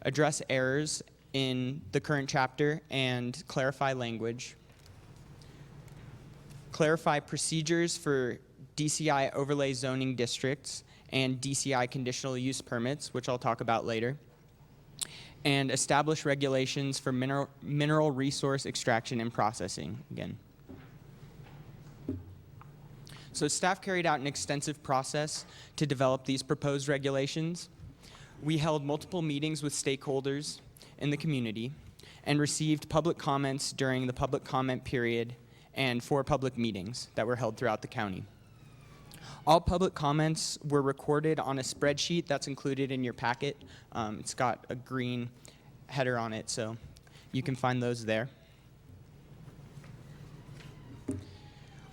address errors in the current chapter and clarify language, clarify procedures for DCI overlay zoning districts and DCI conditional use permits, which I'll talk about later, and establish regulations for mineral resource extraction and processing again. So staff carried out an extensive process to develop these proposed regulations. We held multiple meetings with stakeholders in the community and received public comments during the public comment period and 4 public meetings that were held throughout the county. All public comments were recorded on a spreadsheet that's included in your packet. It's got a green header on it, so you can find those there.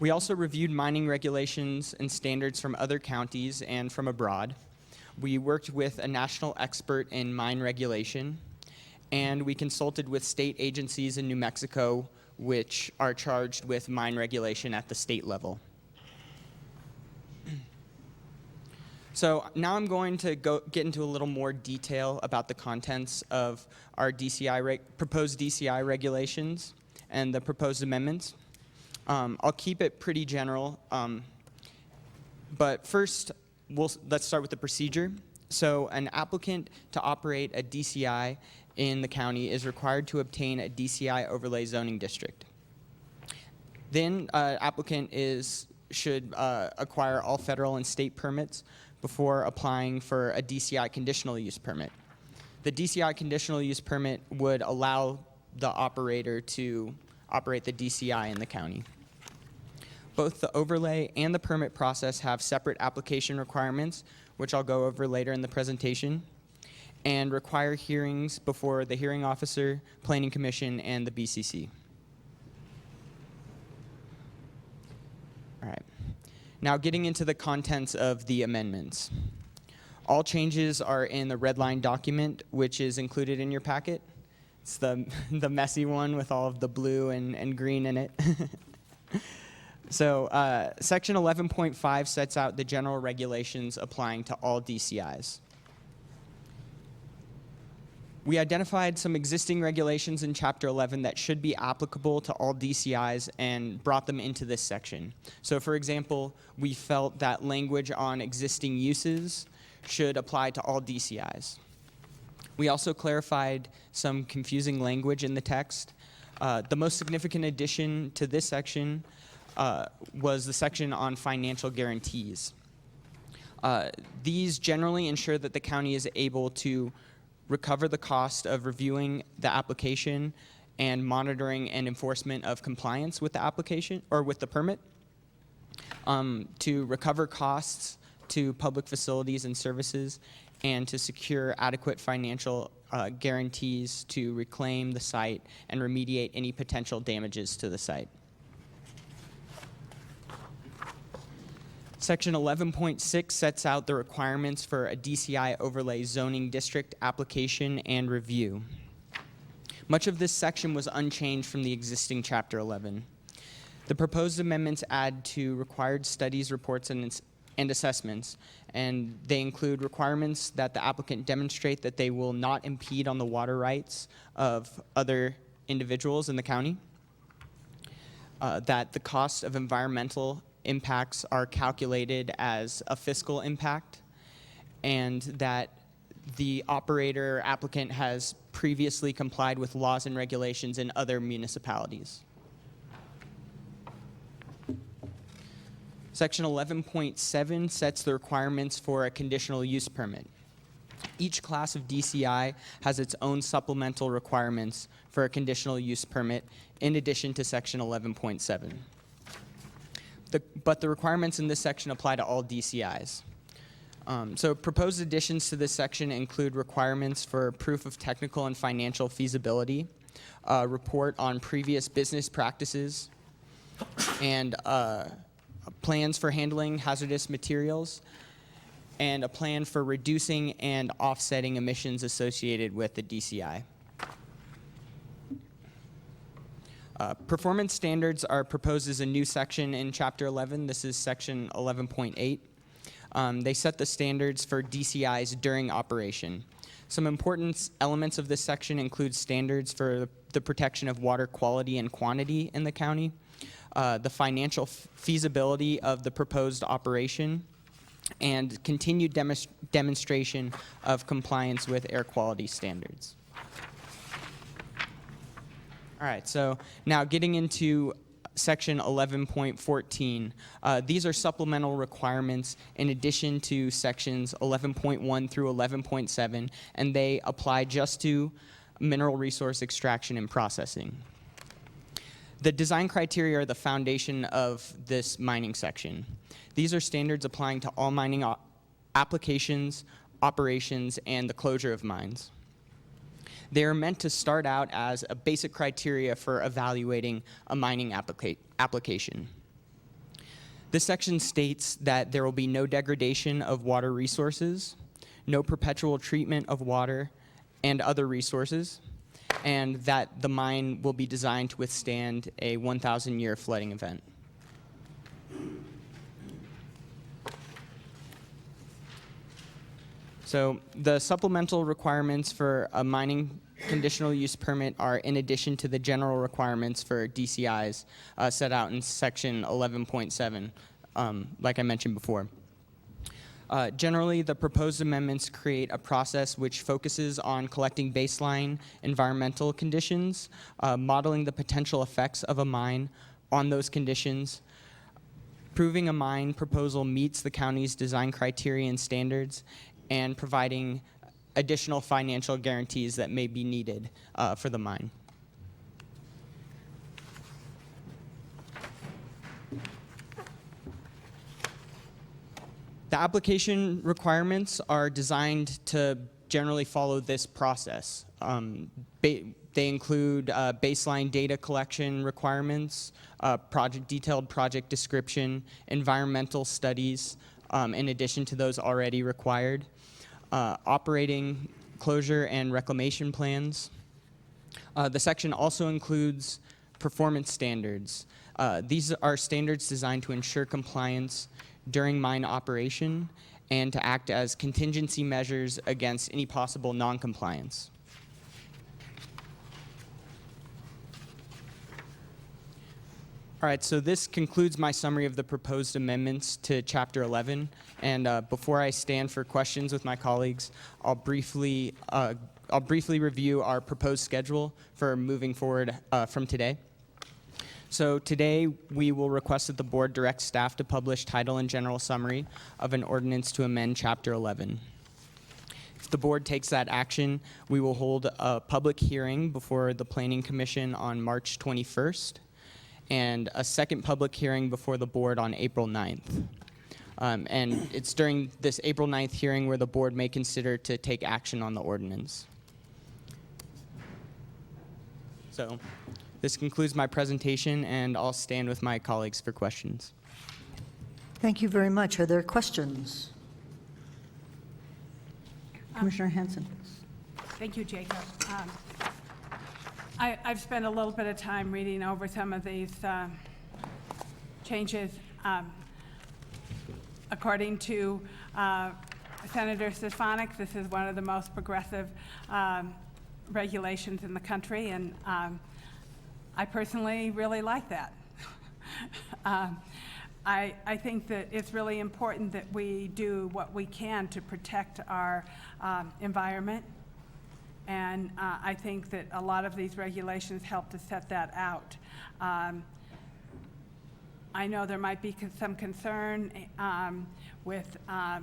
We also reviewed mining regulations and standards from other counties and from abroad. We worked with a national expert in mine regulation, and we consulted with state agencies in New Mexico which are charged with mine regulation at the state level. So now I'm going to get into a little more detail about the contents of our proposed DCI regulations and the proposed amendments. I'll keep it pretty general, but first, let's start with the procedure. So an applicant to operate a DCI in the county is required to obtain a DCI overlay zoning district. Then applicant should acquire all federal and state permits before applying for a DCI conditional use permit. The DCI conditional use permit would allow the operator to operate the DCI in the county. Both the overlay and the permit process have separate application requirements, which I'll go over later in the presentation, and require hearings before the hearing officer, planning commission, and the BCC. All right. Now getting into the contents of the amendments. All changes are in the red line document, which is included in your packet. It's the messy one with all of the blue and green in it. So section 11.5 sets out the general regulations applying to all DCIs. We identified some existing regulations in Chapter 11 that should be applicable to all DCIs and brought them into this section. So for example, we felt that language on existing uses should apply to all DCIs. We also clarified some confusing language in the text. The most significant addition to this section was the section on financial guarantees. These generally ensure that the county is able to recover the cost of reviewing the application and monitoring and enforcement of compliance with the application or with the permit, to recover costs to public facilities and services, and to secure adequate financial guarantees to reclaim the site and remediate any potential damages to the site. Section 11.6 sets out the requirements for a DCI overlay zoning district application and review. Much of this section was unchanged from the existing Chapter 11. The proposed amendments add to required studies, reports, and assessments, and they include requirements that the applicant demonstrate that they will not impede on the water rights of other individuals in the county, that the cost of environmental impacts are calculated as a fiscal impact, and that the operator applicant has previously complied with laws and regulations in other municipalities. Section 11.7 sets the requirements for a conditional use permit. Each class of DCI has its own supplemental requirements for a conditional use permit in addition to Section 11.7. But the requirements in this section apply to all DCIs. So proposed additions to this section include requirements for proof of technical and financial feasibility, a report on previous business practices, and plans for handling hazardous materials, and a plan for reducing and offsetting emissions associated with the DCI. Performance standards are proposed as a new section in Chapter 11. This is Section 11.8. They set the standards for DCIs during operation. Some important elements of this section include standards for the protection of water quality and quantity in the county, the financial feasibility of the proposed operation, and continued demonstration of compliance with air quality standards. All right, so now getting into Section 11.14. These are supplemental requirements in addition to Sections 11.1 through 11.7, and they apply just to mineral resource extraction and processing. The design criteria are the foundation of this mining section. These are standards applying to all mining applications, operations, and the closure of mines. They are meant to start out as a basic criteria for evaluating a mining application. This section states that there will be no degradation of water resources, no perpetual treatment of water and other resources, and that the mine will be designed to withstand a 1,000-year flooding event. So the supplemental requirements for a mining conditional use permit are in addition to the general requirements for DCIs set out in section 11.7, like I mentioned before. Generally, the proposed amendments create a process which focuses on collecting baseline environmental conditions, modeling the potential effects of a mine on those conditions, proving a mine proposal meets the county's design criteria and standards, and providing additional financial guarantees that may be needed for the mine. The application requirements are designed to generally follow this process. They include baseline data collection requirements, detailed project description, environmental studies, in addition to those already required, operating, closure, and reclamation plans. The section also includes performance standards. These are standards designed to ensure compliance during mine operation and to act as contingency measures against any possible non-compliance. All right, so this concludes my summary of the proposed amendments to Chapter 11. And before I stand for questions with my colleagues, I'll briefly review our proposed schedule for moving forward from today. So today, we will request that the board direct staff to publish title and general summary of an ordinance to amend Chapter 11. If the board takes that action, we will hold a public hearing before the Planning Commission on March 21st. And a second public hearing before the board on April 9th. And it's during this April 9th hearing where the board may consider to take action on the ordinance. So this concludes my presentation, and I'll stand with my colleagues for questions. Thank you very much. Are there questions? Commissioner Hanson. Thank you, Jacob. I've spent a little bit of time reading over some of these changes. According to Senator Stefanik, this is one of the most progressive regulations in the country, and I personally really like that. I think that it's really important that we do what we can to protect our environment. And I think that a lot of these regulations help to set that out. I know there might be some concern with the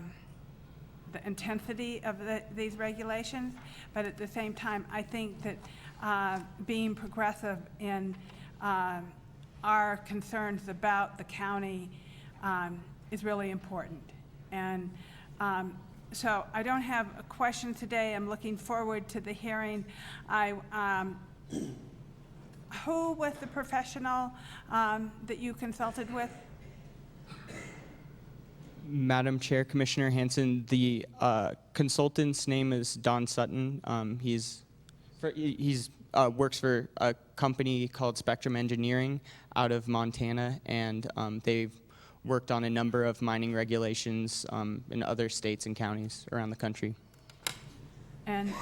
intensity of these regulations, but at the same time, I think that being progressive in our concerns about the county is really important. And so I don't have a question today. I'm looking forward to the hearing. Who was the professional that you consulted with? Madam Chair, Commissioner Hanson, the consultant's name is Don Sutton. He's works for a company called Spectrum Engineering out of Montana, and they've worked on a number of mining regulations in other states and counties around the country. And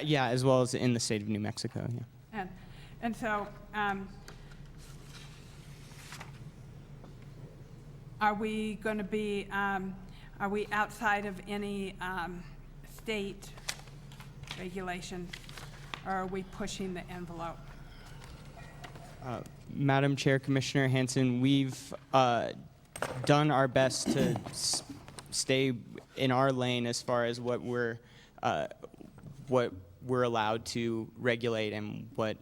yeah, as well as in the state of New Mexico. Yeah. And so, are we going to be? Are we outside of any state regulations, or are we pushing the envelope? Madam Chair, Commissioner Hanson, we've done our best to stay in our lane as far as what we're allowed to regulate and what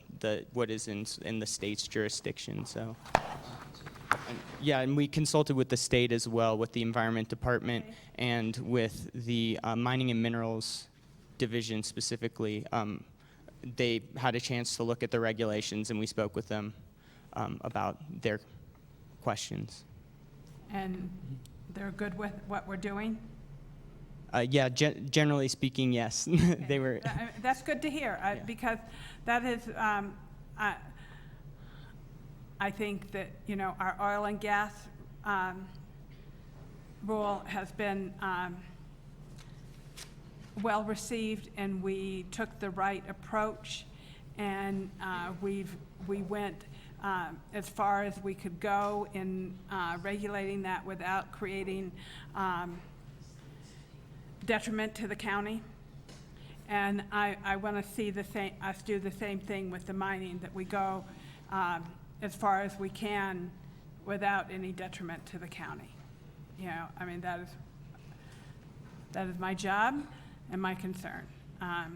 is in the state's jurisdiction. So, yeah, and we consulted with the state as well, with the Environment Department and with the Mining and Minerals Division specifically. They had a chance to look at the regulations, and we spoke with them about questions. And they're good with what we're doing? Yeah, generally speaking, yes. They were. That's good to hear, because that is, I think that, you know, our oil and gas rule has been well received, and we took the right approach, and we went as far as we could go in regulating that without creating detriment to the county. And I want to see us do the same thing with the mining, that we go as far as we can without any detriment to the county. You know, I mean, that is my job and my concern. I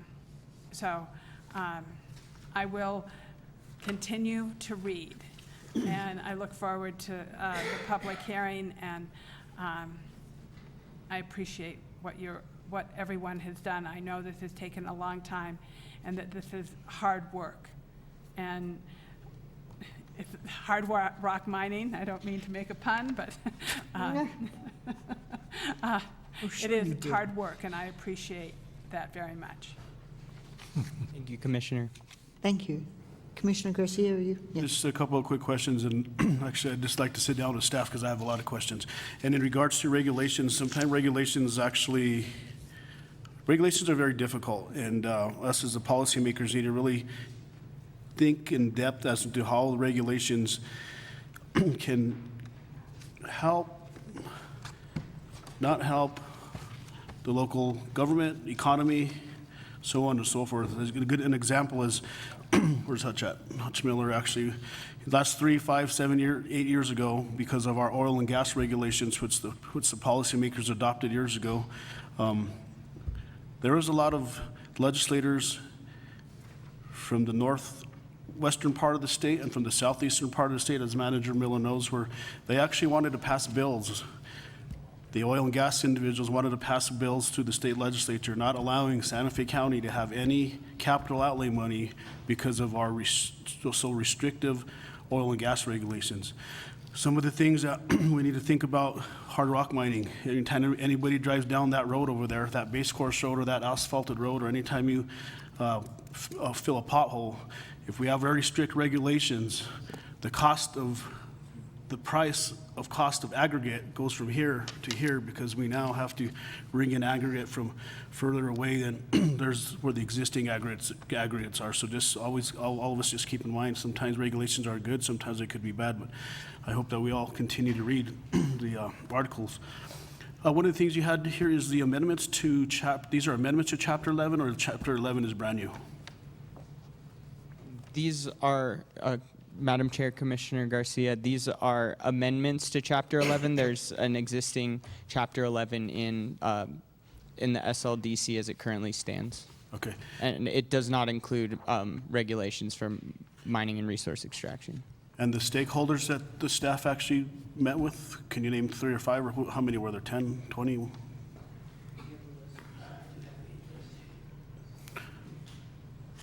will continue to read, and I look forward to the public hearing, and I appreciate what everyone has done. I know this has taken a long time, and that this is hard work. And it's hard rock mining. I don't mean to make a pun, but it is hard work, and I appreciate that very much. Thank you, Commissioner. Thank you. Commissioner Garcia, are you? Yes. Just a couple of quick questions, and actually, I'd just like to sit down with staff because I have a lot of questions. And in regards to regulations, sometimes regulations are very difficult, and us as the policymakers need to really think in depth as to how the regulations can help, not help the local government, economy, so on and so forth. An example is, where's Hutch at? Hutch Miller, actually, last 3, 5, 7 8 years ago, because of our oil and gas regulations, which the policymakers adopted years ago, there was a lot of legislators from the northwestern part of the state and from the southeastern part of the state, as Manager Miller knows, where they actually wanted to pass bills. The oil and gas individuals wanted to pass bills to the state legislature, not allowing Santa Fe County to have any capital outlay money because of our so restrictive oil and gas regulations. Some of the things that we need to think about: hard rock mining. Anytime anybody drives down that road over there, that base course road or that asphalted road, or anytime you fill a pothole, if we have very strict regulations, the cost of aggregate goes from here to here, because we now have to bring in aggregate from further away than there's where the existing aggregates are. So just always, all of us just keep in mind, sometimes regulations are good, sometimes they could be bad, but I hope that we all continue to read the articles. One of the things you had here is the amendments to these are amendments to Chapter 11, or Chapter 11 is brand new? These are, Madam Chair, Commissioner Garcia, these are amendments to Chapter 11. There's an existing Chapter 11 in the SLDC as it currently stands. Okay. And it does not include regulations for mining and resource extraction. And the stakeholders that the staff actually met with, can you name 3 or 5, or how many were there, 10, 20?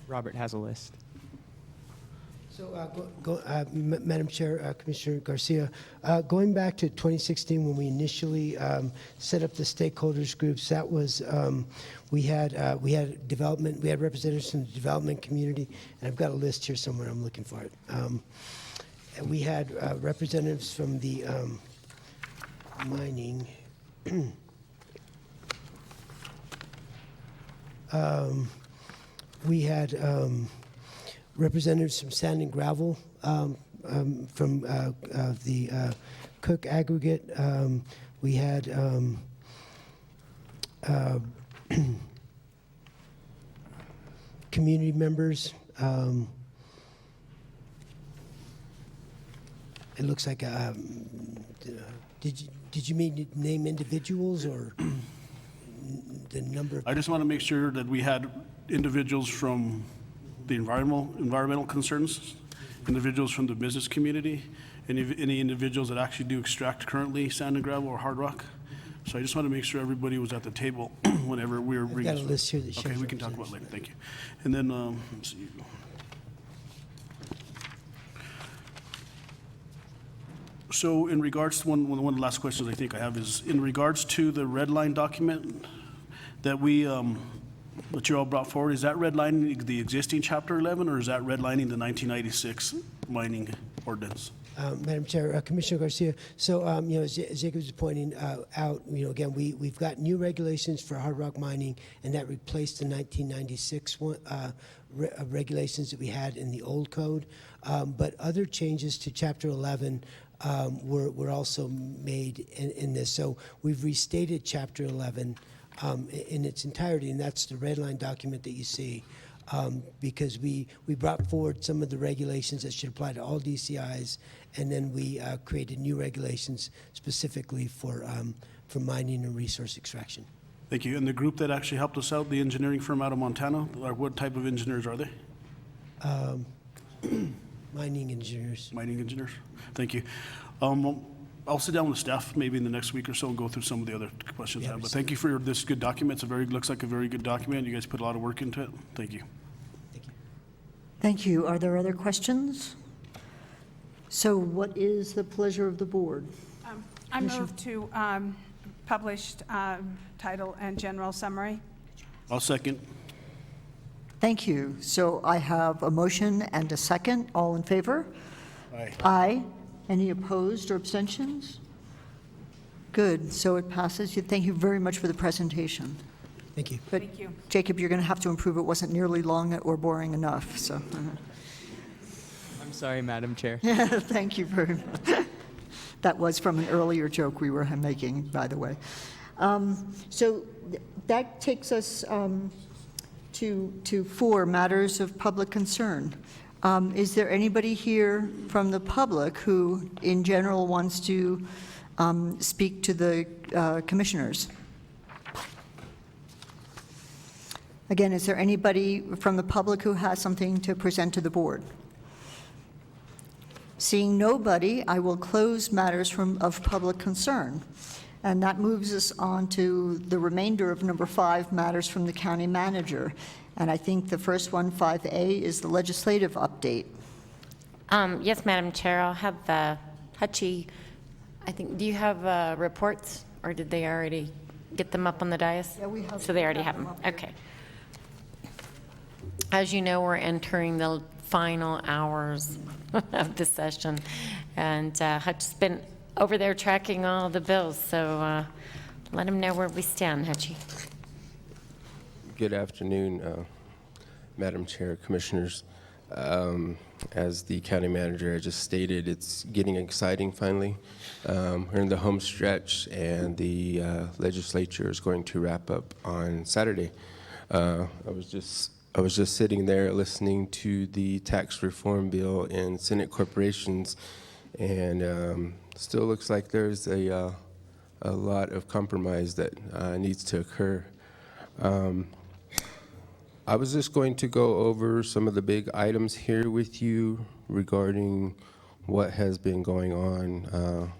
Robert has a list. So, Madam Chair, Commissioner Garcia, going back to 2016 when we initially set up the stakeholders groups, that was we had development, we had representatives from the development community, and I've got a list here somewhere. I'm looking for it. And we had representatives from the mining. We had representatives from Sand and Gravel, from the Cook Aggregate. We had community members. It looks like, did you mean to name individuals or the number of? I just want to make sure that we had individuals from the environmental concerns, individuals from the business community, any individuals that actually do extract currently sand and gravel or hard rock. So I just want to make sure everybody was at the table whenever we were I've got a list here that shows. Okay, we can talk about it later. Thank you. And then let's see. So in regards to one of the last questions I think I have is in regards to the red line document that that you all brought forward, is that redlining the existing Chapter 11 or is that redlining the 1996 mining ordinance? Madam Chair, Commissioner Garcia, so, as Jacob was pointing out, again, we've got new regulations for hard rock mining, and that replaced the 1996 regulations that we had in the old code. But other changes to Chapter 11 were also made in this. So we've restated Chapter 11 in its entirety, and that's the red line document that you see. Because we brought forward some of the regulations that should apply to all DCIs, and then we created new regulations specifically for mining and resource extraction. Thank you. And the group that actually helped us out, the engineering firm out of Montana, what type of engineers are they? Mining engineers. Mining engineers. Thank you. I'll sit down with staff maybe in the next week or so and go through some of the other questions I have. But thank you for this good document. Looks like a very good document. You guys put a lot of work into it. Thank you. Thank you. Are there other questions? So what is the pleasure of the board? I move to publish title and general summary. I'll second. Thank you. So I have a motion and a second. All in favor? Aye. Aye. Any opposed or abstentions? Good, so it passes. Thank you very much for the presentation. Thank you. But Thank you. Jacob, you're going to have to improve. It wasn't nearly long or boring enough, so. I'm sorry, Madam Chair. Thank you very much. That was from an earlier joke we were making, by the way. So that takes us to 4 matters of public concern. Is there anybody here from the public who, in general, wants to speak to the commissioners? Again, is there anybody from the public who has something to present to the board? Seeing nobody, I will close matters of public concern. And that moves us on to the remainder of number 5, matters from the county manager. And I think the first one, 5A, is the legislative update. Yes, Madam Chair, I'll have Hutchie, I think, do you have reports, or did they already get them up on the dais? Yeah, we have. So they already have them, okay. As you know, we're entering the final hours of the session, and Hutch's been over there tracking all the bills, so let him know where we stand, Hutchie. Good afternoon, Madam Chair, Commissioners. As the county manager, I just stated, it's getting exciting finally. We're in the home stretch, and the legislature is going to wrap up on Saturday. I was just sitting there listening to the tax reform bill in Senate corporations, and still looks like there's a lot of compromise that needs to occur. I was just going to go over some of the big items here with you regarding what has been going on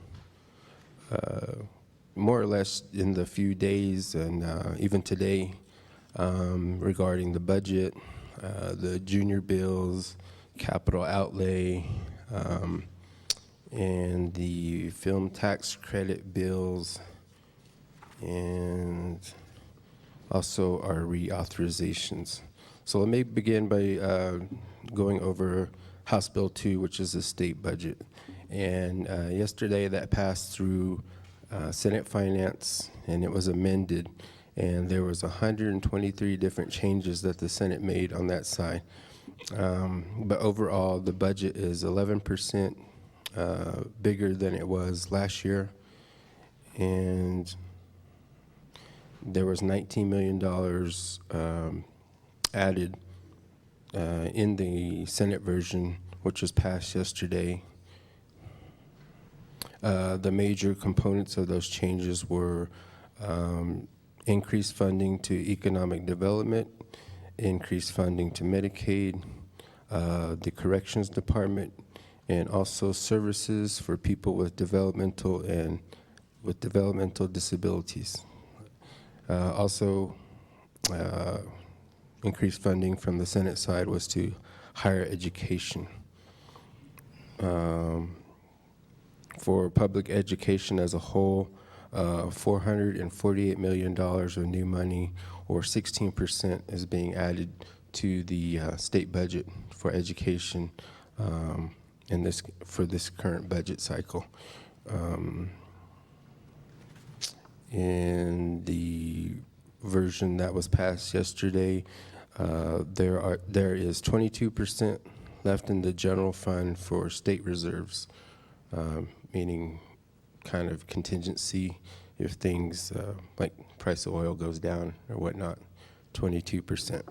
more or less in the few days and even today regarding the budget, the junior bills, capital outlay, and the film tax credit bills, and also our reauthorizations. So let me begin by going over House Bill 2, which is the state budget. And yesterday that passed through Senate Finance, and it was amended. And there was 123 different changes that the Senate made on that side. But overall, the budget is 11% bigger than it was last year. And there was $19 million added in the Senate version, which was passed yesterday. The major components of those changes were increased funding to economic development, increased funding to Medicaid, the Corrections Department, and also services for people with developmental disabilities. Also, increased funding from the Senate side was to higher education. For public education as a whole, $448 million of new money, or 16%, is being added to the state budget for education for this current budget cycle. In the version that was passed yesterday, there is 22% left in the general fund for state reserves, meaning kind of contingency if things like price of oil goes down or whatnot, 22%.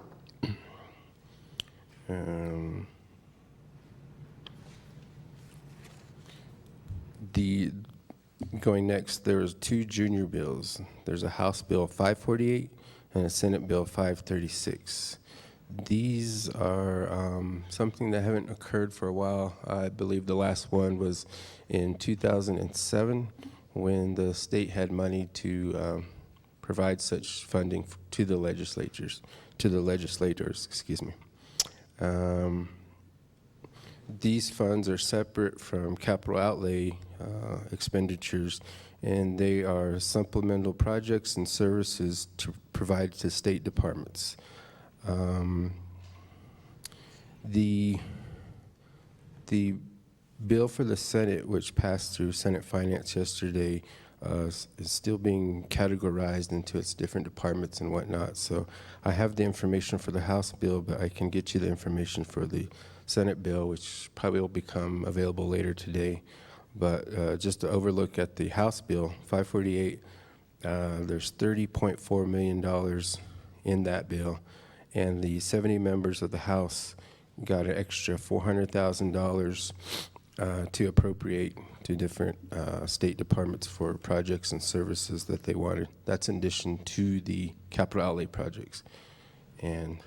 Going next, there's two junior bills. There's a House Bill 548 and a Senate Bill 536. These are something that haven't occurred for a while. I believe the last one was in 2007 when the state had money to provide such funding to the legislators, excuse me. These funds are separate from capital outlay expenditures, and they are supplemental projects and services to provide to state departments. The bill for the Senate, which passed through Senate Finance yesterday, is still being categorized into its different departments and whatnot. So I have the information for the House bill, but I can get you the information for the Senate bill, which probably will become available later today. But just to overlook at the House bill, 548, there's $30.4 million in that bill, and the 70 members of the House got an extra $400,000 to appropriate to different state departments for projects and services that they wanted. That's in addition to the capital outlay projects. And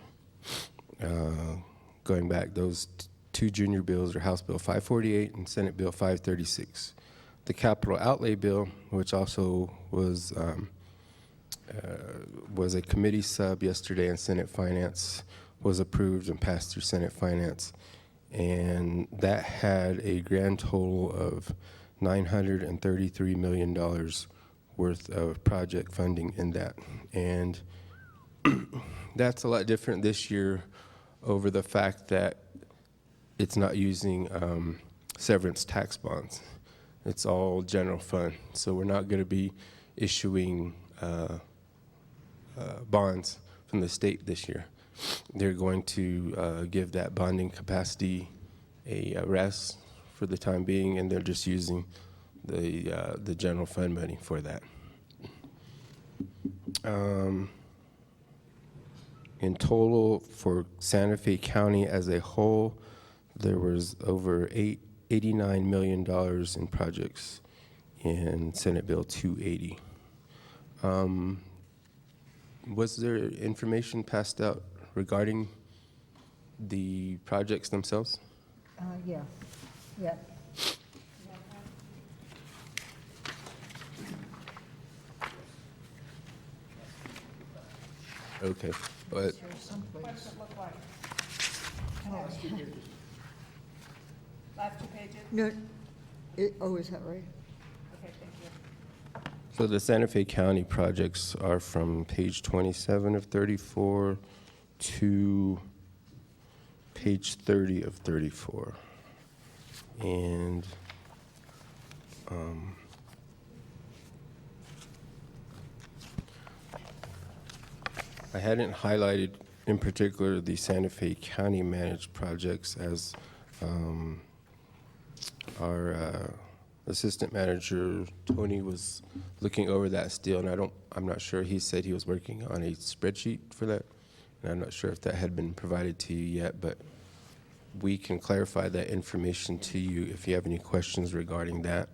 going back, those two junior bills are House Bill 548 and Senate Bill 536. The capital outlay bill, which also was a committee sub yesterday in Senate Finance, was approved and passed through Senate Finance. And that had a grand total of $933 million worth of project funding in that. And that's a lot different this year over the fact that it's not using severance tax bonds. It's all general fund. So we're not going to be issuing bonds from the state this year. They're going to give that bonding capacity a rest for the time being, and they're just using the general fund money for that. In total, for Santa Fe County as a whole, there was over $89 million in projects in Senate Bill 280. Was there information passed out regarding the projects themselves? Yeah. Okay, but What's it look like? Last two pages? No, is that right? Okay, thank you. so the Santa Fe County projects are from page 27 of 34 to page 30 of 34. And I hadn't highlighted in particular the Santa Fe County managed projects, as our assistant manager Tony was looking over that still, and I'm not sure. He said he was working on a spreadsheet for that, and I'm not sure if that had been provided to you yet, but we can clarify that information to you if you have any questions regarding that.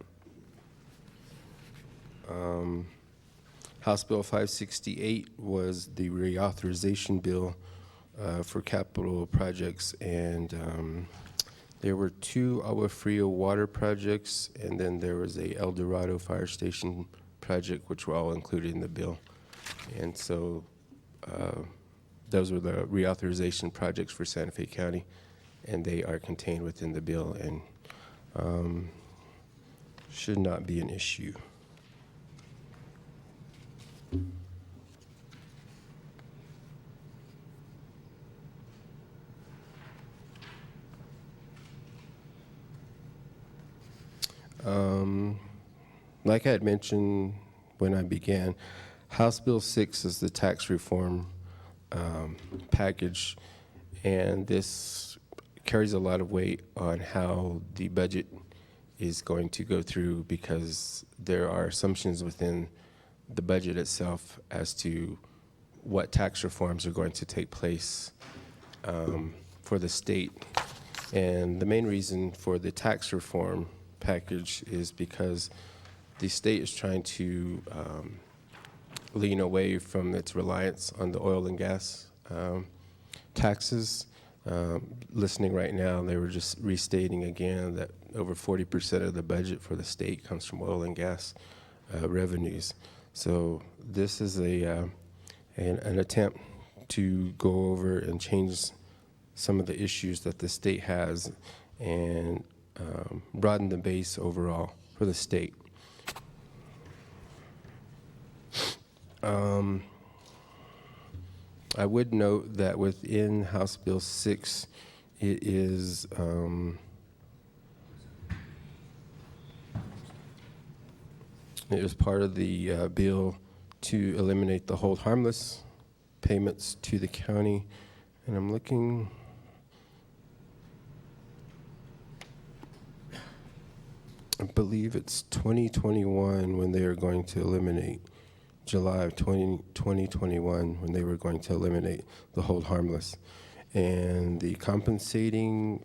House Bill 568 was the reauthorization bill for capital projects, and there were two Agua Fria water projects, and then there was a El Dorado fire station project, which were all included in the bill. And so those were the reauthorization projects for Santa Fe County, and they are contained within the bill. And should not be an issue. Like I had mentioned when I began, House Bill 6 is the tax reform package, and this carries a lot of weight on how the budget is going to go through, because there are assumptions within the budget itself as to what tax reforms are going to take place for the state. And the main reason for the tax reform package is because the state is trying to lean away from its reliance on the oil and gas taxes. Listening right now, they were just restating again that over 40% of the budget for the state comes from oil and gas revenues. So this is an attempt to go over and change some of the issues that the state has and broaden the base overall for the state. I would note that within House Bill 6, it is part of the bill to eliminate the hold harmless payments to the county. And I'm looking, I believe it's 2021 when they are going to eliminate, July of 2021 when they were going to eliminate the hold harmless. And the compensating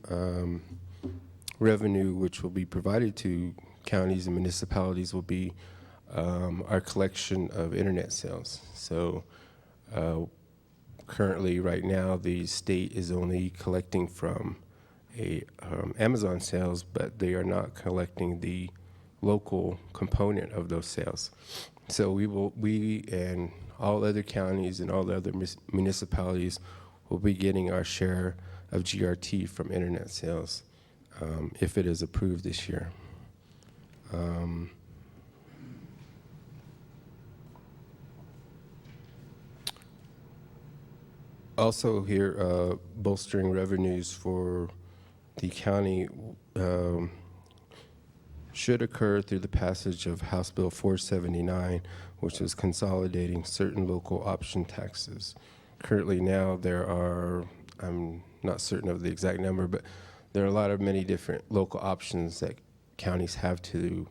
revenue which will be provided to counties and municipalities will be our collection of internet sales. So currently, right now, the state is only collecting from Amazon sales, but they are not collecting the local component of those sales. So we and all other counties and all the other municipalities will be getting our share of GRT from internet sales if it is approved this year. Also here, bolstering revenues for the county should occur through the passage of House Bill 479, which is consolidating certain local option taxes. Currently now there are, I'm not certain of the exact number, but there are many different local options that counties have to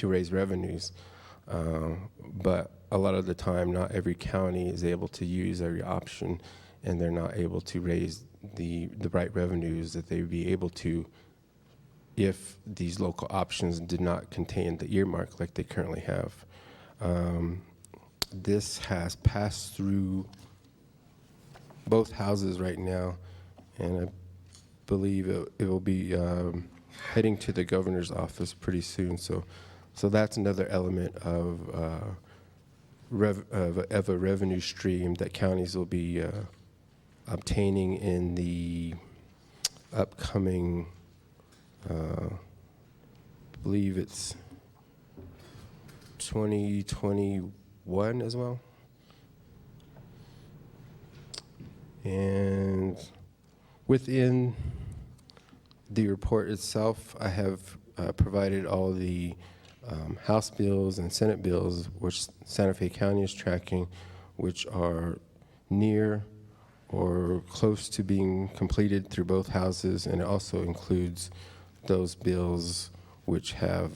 raise revenues. But a lot of the time, not every county is able to use every option, and they're not able to raise the right revenues that they would be able to if these local options did not contain the earmark like they currently have. This has passed through both houses right now, and I believe it will be heading to the governor's office pretty soon. So that's another element of a revenue stream that counties will be obtaining in the upcoming, I believe it's 2021 as well. And within the report itself, I have provided all the House bills and Senate bills which Santa Fe County is tracking, which are near or close to being completed through both houses, and it also includes those bills which have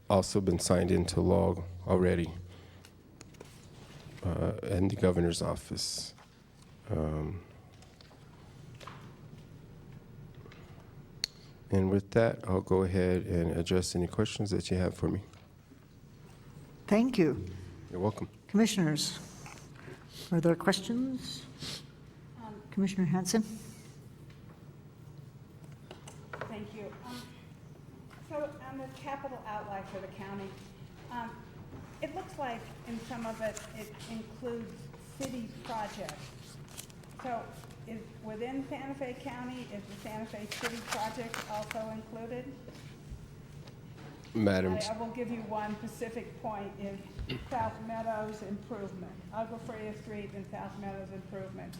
also been signed into law already in the governor's office. And with that, I'll go ahead and address any questions that you have for me. Thank you. You're welcome. Commissioners, are there questions? Commissioner Hanson? Thank you. So on the capital outlay for the county, it looks like in some of it, it includes city projects. So is within Santa Fe County, is the Santa Fe City project also included? Madam, I will give you one specific point, is South Meadows Improvement. Agua Fria Street and South Meadows Improvement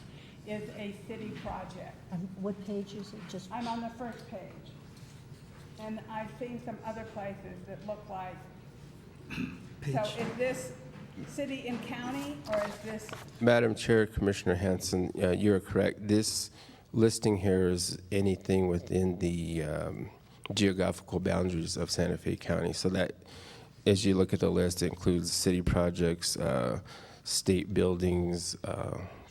is a city project. What page is it? Just I'm on the first page. And I've seen some other places that look like, so is this city and county, or is this? Madam Chair, Commissioner Hanson, you're correct. This listing here is anything within the geographical boundaries of Santa Fe County. So that, as you look at the list, it includes city projects, state buildings,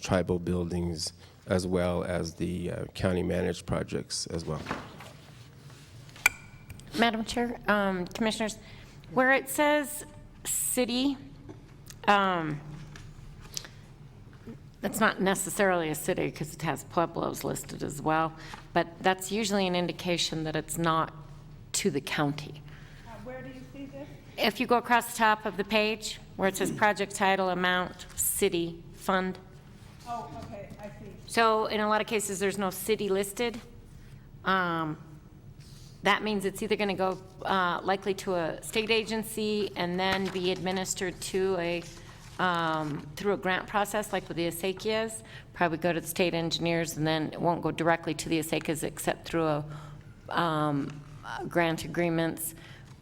tribal buildings, as well as the county managed projects as well. Madam Chair, Commissioners, where it says city, that's not necessarily a city because it has pueblos listed as well, but that's usually an indication that it's not to the county. Where do you see this? If you go across the top of the page where it says project title, amount, city, fund. Oh, okay, I see. So in a lot of cases, there's no city listed. That means it's either going to go likely to a state agency and then be administered to a through a grant process like with the acequias. Probably go to the state engineers and then it won't go directly to the acequias except through a grant agreements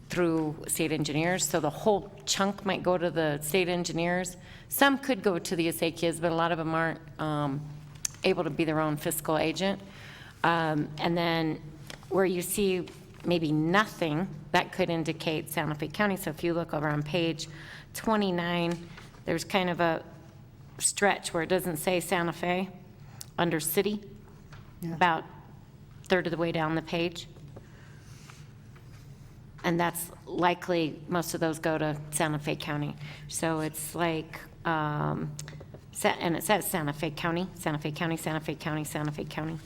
through state engineers. So the whole chunk might go to the state engineers. Some could go to the acequias, but a lot of them aren't able to be their own fiscal agent. And then where you see maybe nothing, that could indicate Santa Fe County. So if you look over on page 29, there's kind of a stretch where it doesn't say Santa Fe under city, about a third of the way down the page. And that's likely, most of those go to Santa Fe County. So it's like, and it says Santa Fe County, Santa Fe County, Santa Fe County, Santa Fe County.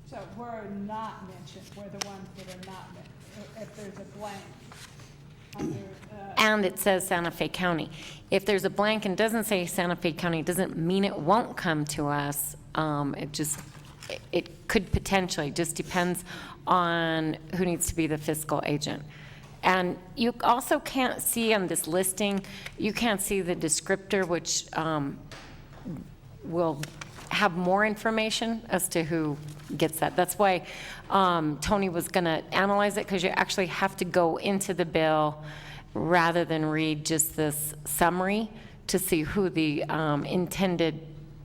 So we're not mentioned, we're the ones that are not mentioned, if there's a blank under, And it says Santa Fe County. If there's a blank and doesn't say Santa Fe County, it doesn't mean it won't come to us. It could potentially, just depends on who needs to be the fiscal agent. And you also can't see on this listing, you can't see the descriptor, which will have more information as to who gets that. That's why Tony was going to analyze it, because you actually have to go into the bill rather than read just this summary to see who the intended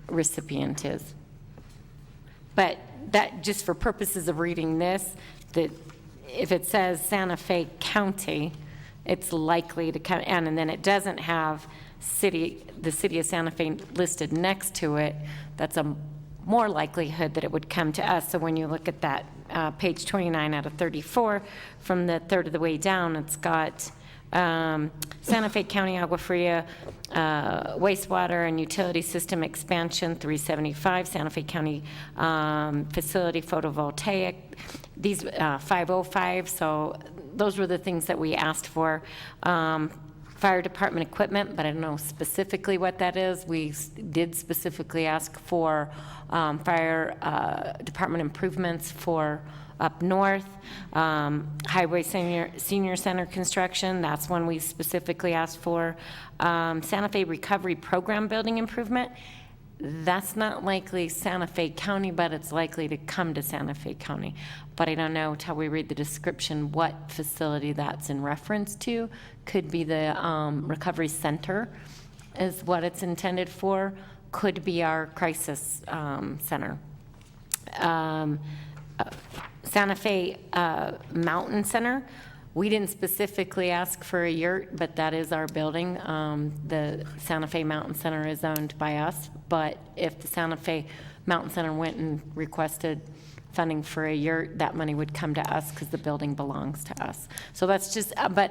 recipient is. But that, just for purposes of reading this, that if it says Santa Fe County, it's likely to come, and then it doesn't have the city of Santa Fe listed next to it, that's a more likelihood that it would come to us. So when you look at that page 29 out of 34, from the third of the way down, it's got Santa Fe County Agua Fria wastewater and utility system expansion 375, Santa Fe County facility photovoltaic, these 505. So those were the things that we asked for. Fire department equipment, but I don't know specifically what that is. We did specifically ask for fire department improvements for up north. Highway senior center construction, that's one we specifically asked for. Santa Fe recovery program building improvement, that's not likely Santa Fe County, but it's likely to come to Santa Fe County. But I don't know until we read the description what facility that's in reference to. Could be the recovery center is what it's intended for. Could be our crisis center. Santa Fe Mountain Center, we didn't specifically ask for a yurt, but that is our building. The Santa Fe Mountain Center is owned by us, but if the Santa Fe Mountain Center went and requested funding for a yurt, that money would come to us because the building belongs to us. So that's just, I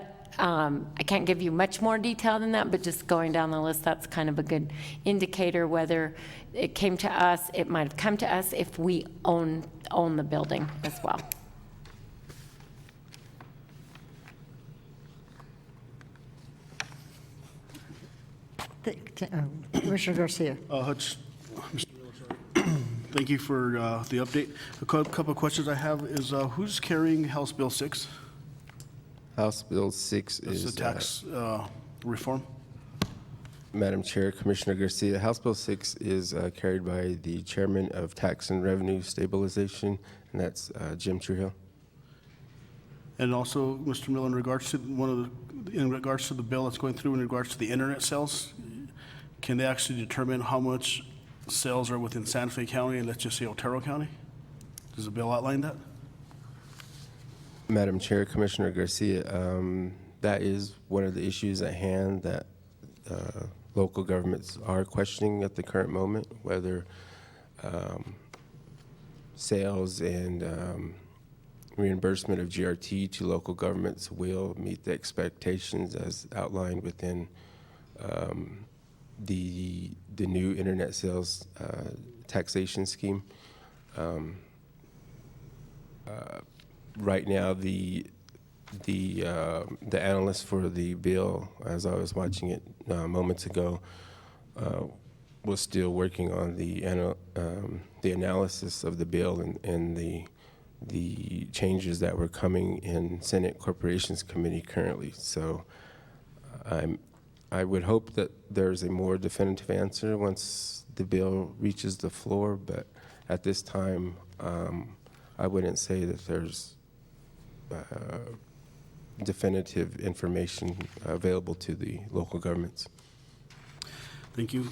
can't give you much more detail than that, but just going down the list, that's kind of a good indicator whether it came to us. It might have come to us if we own the building as well. Commissioner Garcia. Hutch, Thank you for the update. A couple of questions I have is who's carrying House Bill 6? House Bill 6 That's is the tax reform. Madam Chair, Commissioner Garcia, House Bill 6 is carried by the Chairman of Tax and Revenue Stabilization, and that's Jim Trujillo. And also, Mr. Miller, in regards to the bill that's going through in regards to the internet sales, can they actually determine how much sales are within Santa Fe County and let's just say Otero County? Does the bill outline that? Madam Chair, Commissioner Garcia, that is one of the issues at hand that local governments are questioning at the current moment, whether sales and reimbursement of GRT to local governments will meet the expectations as outlined within the new internet sales taxation scheme. Right now, the analyst for the bill, as I was watching it moments ago, was still working on the analysis of the bill and the changes that were coming in Senate Corporations Committee currently. So I would hope that there's a more definitive answer once the bill reaches the floor, but at this time, I wouldn't say that there's definitive information available to the local governments. Thank you.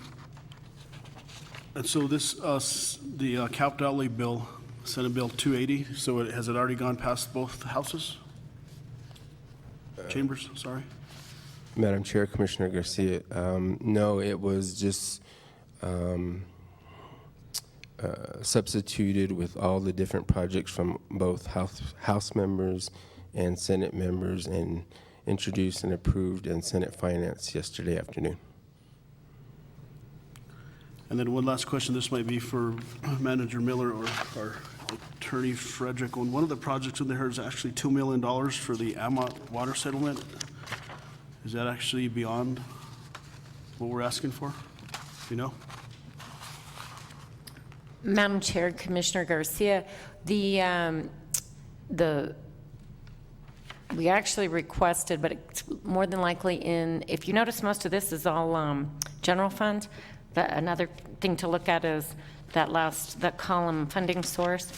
And so this, the capital outlay bill, Senate Bill 280, so has it already gone past both houses? Chambers, sorry. Madam Chair, Commissioner Garcia, no, it was just substituted with all the different projects from both House members and Senate members and introduced and approved in Senate Finance yesterday afternoon. And then one last question, this might be for Manager Miller or Attorney Frederick. One of the projects in there is actually $2 million for the Amot water settlement. Is that actually beyond what we're asking for? You know? Madam Chair, Commissioner Garcia, we actually requested, but it's more than likely if you notice, most of this is all general fund. Another thing to look at is that column funding source.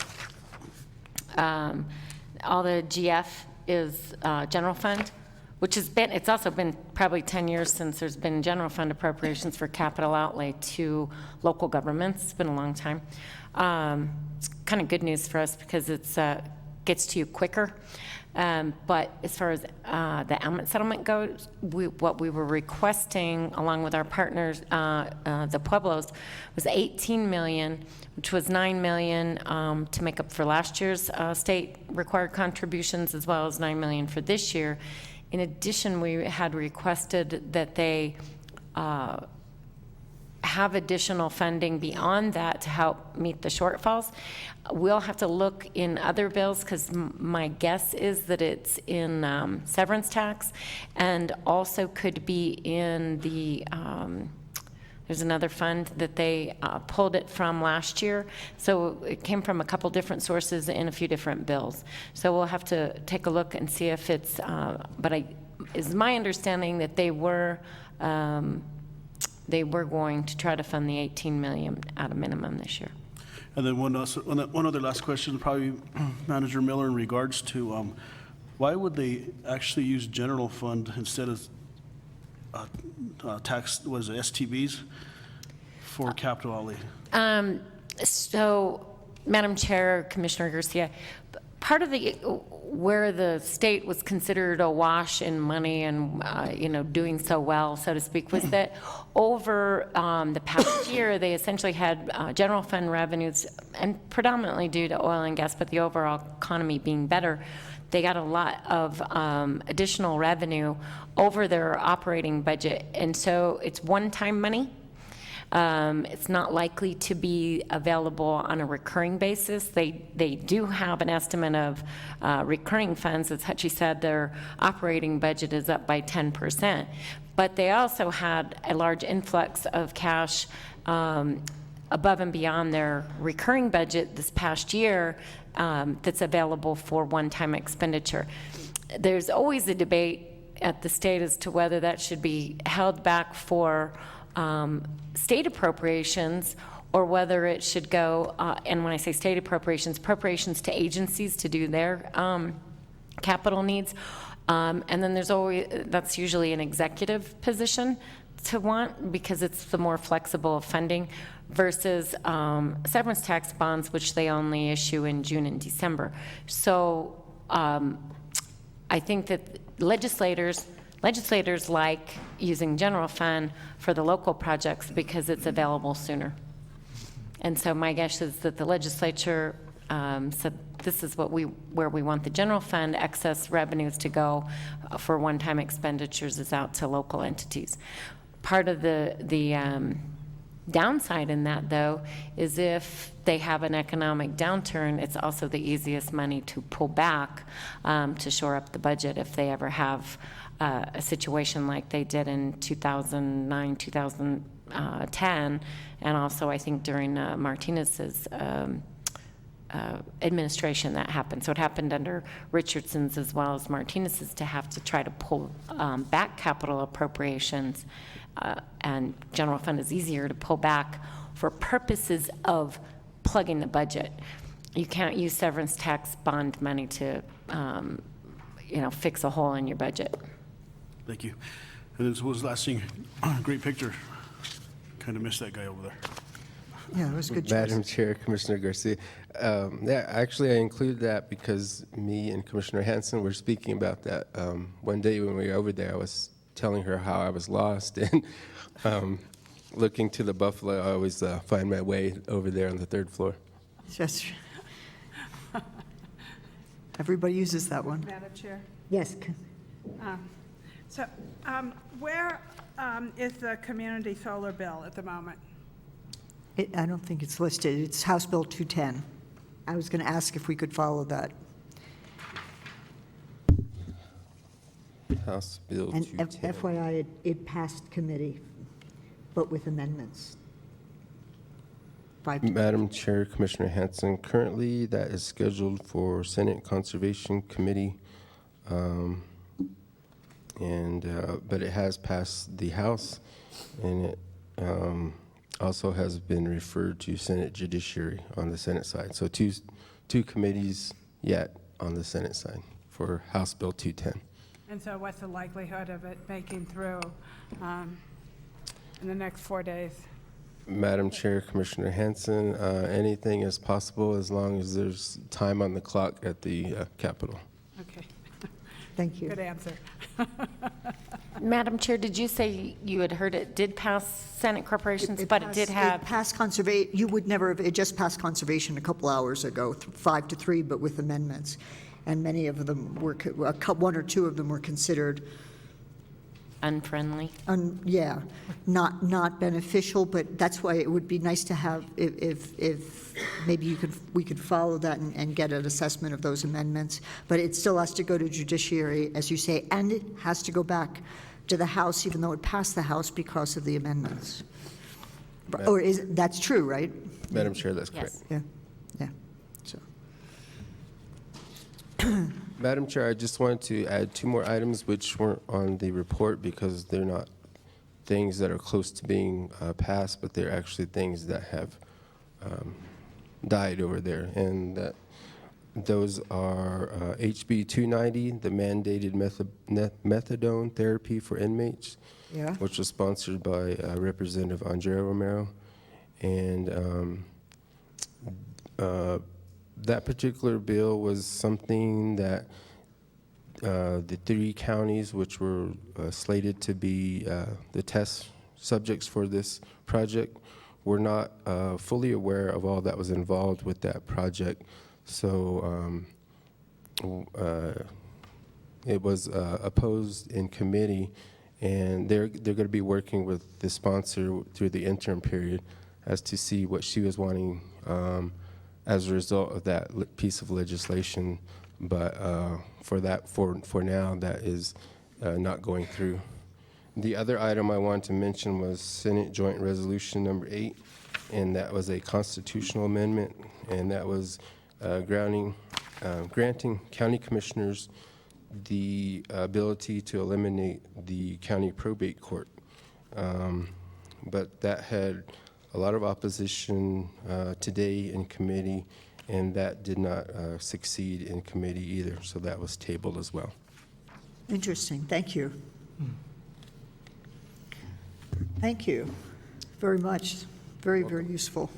All the GF is general fund, which it's also been probably 10 years since there's been general fund appropriations for capital outlay to local governments. It's been a long time. It's kind of good news for us because it gets to you quicker. But as far as the Amot settlement goes, what we were requesting, along with our partners, the Pueblos, was $18 million, which was $9 million to make up for last year's state required contributions, as well as $9 million for this year. In addition, we had requested that they have additional funding beyond that to help meet the shortfalls. We'll have to look in other bills because my guess is that it's in severance tax and also could be in the, there's another fund that they pulled it from last year. So it came from a couple different sources in a few different bills. So we'll have to take a look and see if it's, it's my understanding that they were going to try to fund the $18 million at a minimum this year. And then one other last question, probably Manager Miller, in regards to why would they actually use general fund instead of tax, what is it, STBs for capital outlay? So, Madam Chair, Commissioner Garcia, part of where the state was considered awash in money and doing so well, so to speak, was that over the past year they essentially had general fund revenues, and predominantly due to oil and gas, but the overall economy being better, they got a lot of additional revenue over their operating budget, and so it's one-time money. It's not likely to be available on a recurring basis. They do have an estimate of recurring funds. As Hutchie said, their operating budget is up by 10%. But they also had a large influx of cash above and beyond their recurring budget this past year that's available for one-time expenditure. There's always a debate at the state as to whether that should be held back for state appropriations or whether it should go, and when I say state appropriations, appropriations to agencies to do their capital needs. And then there's always, that's usually an executive position to want because it's the more flexible funding versus severance tax bonds, which they only issue in June and December. So I think that legislators like using general fund for the local projects because it's available sooner. And so my guess is that the legislature said this is where we want the general fund excess revenues to go for one-time expenditures is out to local entities. Part of the downside in that, though, is if they have an economic downturn, it's also the easiest money to pull back to shore up the budget if they ever have a situation like they did in 2009, 2010, and also I think during Martinez's administration that happened. So it happened under Richardson's as well as Martinez's to have to try to pull back capital appropriations, and general fund is easier to pull back for purposes of plugging the budget. You can't use severance tax bond money to fix a hole in your budget. Thank you. And then what was the last thing? Great picture. Kind of missed that guy over there. Yeah, it was a good choice. Madam Chair, Commissioner Garcia. Yeah, actually, I included that because me and Commissioner Hanson were speaking about that. One day when we were over there, I was telling her how I was lost, and looking to the buffalo, I always find my way over there on the 3rd floor. Yes. Everybody uses that one. Madam Chair. Yes. Where is the community solar bill at the moment? I don't think it's listed. It's House Bill 210. I was going to ask if we could follow that. House Bill And 210. FYI, it passed committee, but with amendments. Madam Chair, Commissioner Hanson, currently that is scheduled for Senate Conservation Committee, but it has passed the House, and it also has been referred to Senate Judiciary on the Senate side. So two committees yet on the Senate side for House Bill 210. And so what's the likelihood of it making through in the next 4 days? Madam Chair, Commissioner Hanson, anything is possible as long as there's time on the clock at the Capitol. Okay. Thank you. Good answer. Madam Chair, did you say you had heard it did pass Senate corporations, but it did have? It passed conservation. You would never have, it just passed conservation a couple hours ago, 5-3, but with amendments. And many of them were, one or two of them were considered unfriendly. Yeah, not beneficial, but that's why it would be nice to have, if maybe we could follow that and get an assessment of those amendments. But it still has to go to judiciary, as you say, and it has to go back to the House, even though it passed the House because of the amendments. Or that's true, right? Madam Chair, that's correct. Yeah, yeah. So. Madam Chair, I just wanted to add 2 more items which weren't on the report because they're not things that are close to being passed, but they're actually things that have died over there. And those are HB 290, the mandated methadone therapy for inmates, which was sponsored by Representative Andrea Romero. And that particular bill was something that the 3 counties which were slated to be the test subjects for this project were not fully aware of all that was involved with that project. So it was opposed in committee, and they're going to be working with the sponsor through the interim period as to see what she was wanting as a result of that piece of legislation, but for now, that is not going through. The other item I wanted to mention was Senate Joint Resolution number 8. and that was a constitutional amendment, and that was granting county commissioners the ability to eliminate the county probate court. But that had a lot of opposition today in committee, and that did not succeed in committee either, so that was tabled as well. Interesting, thank you. Thank you very much. Very, very useful.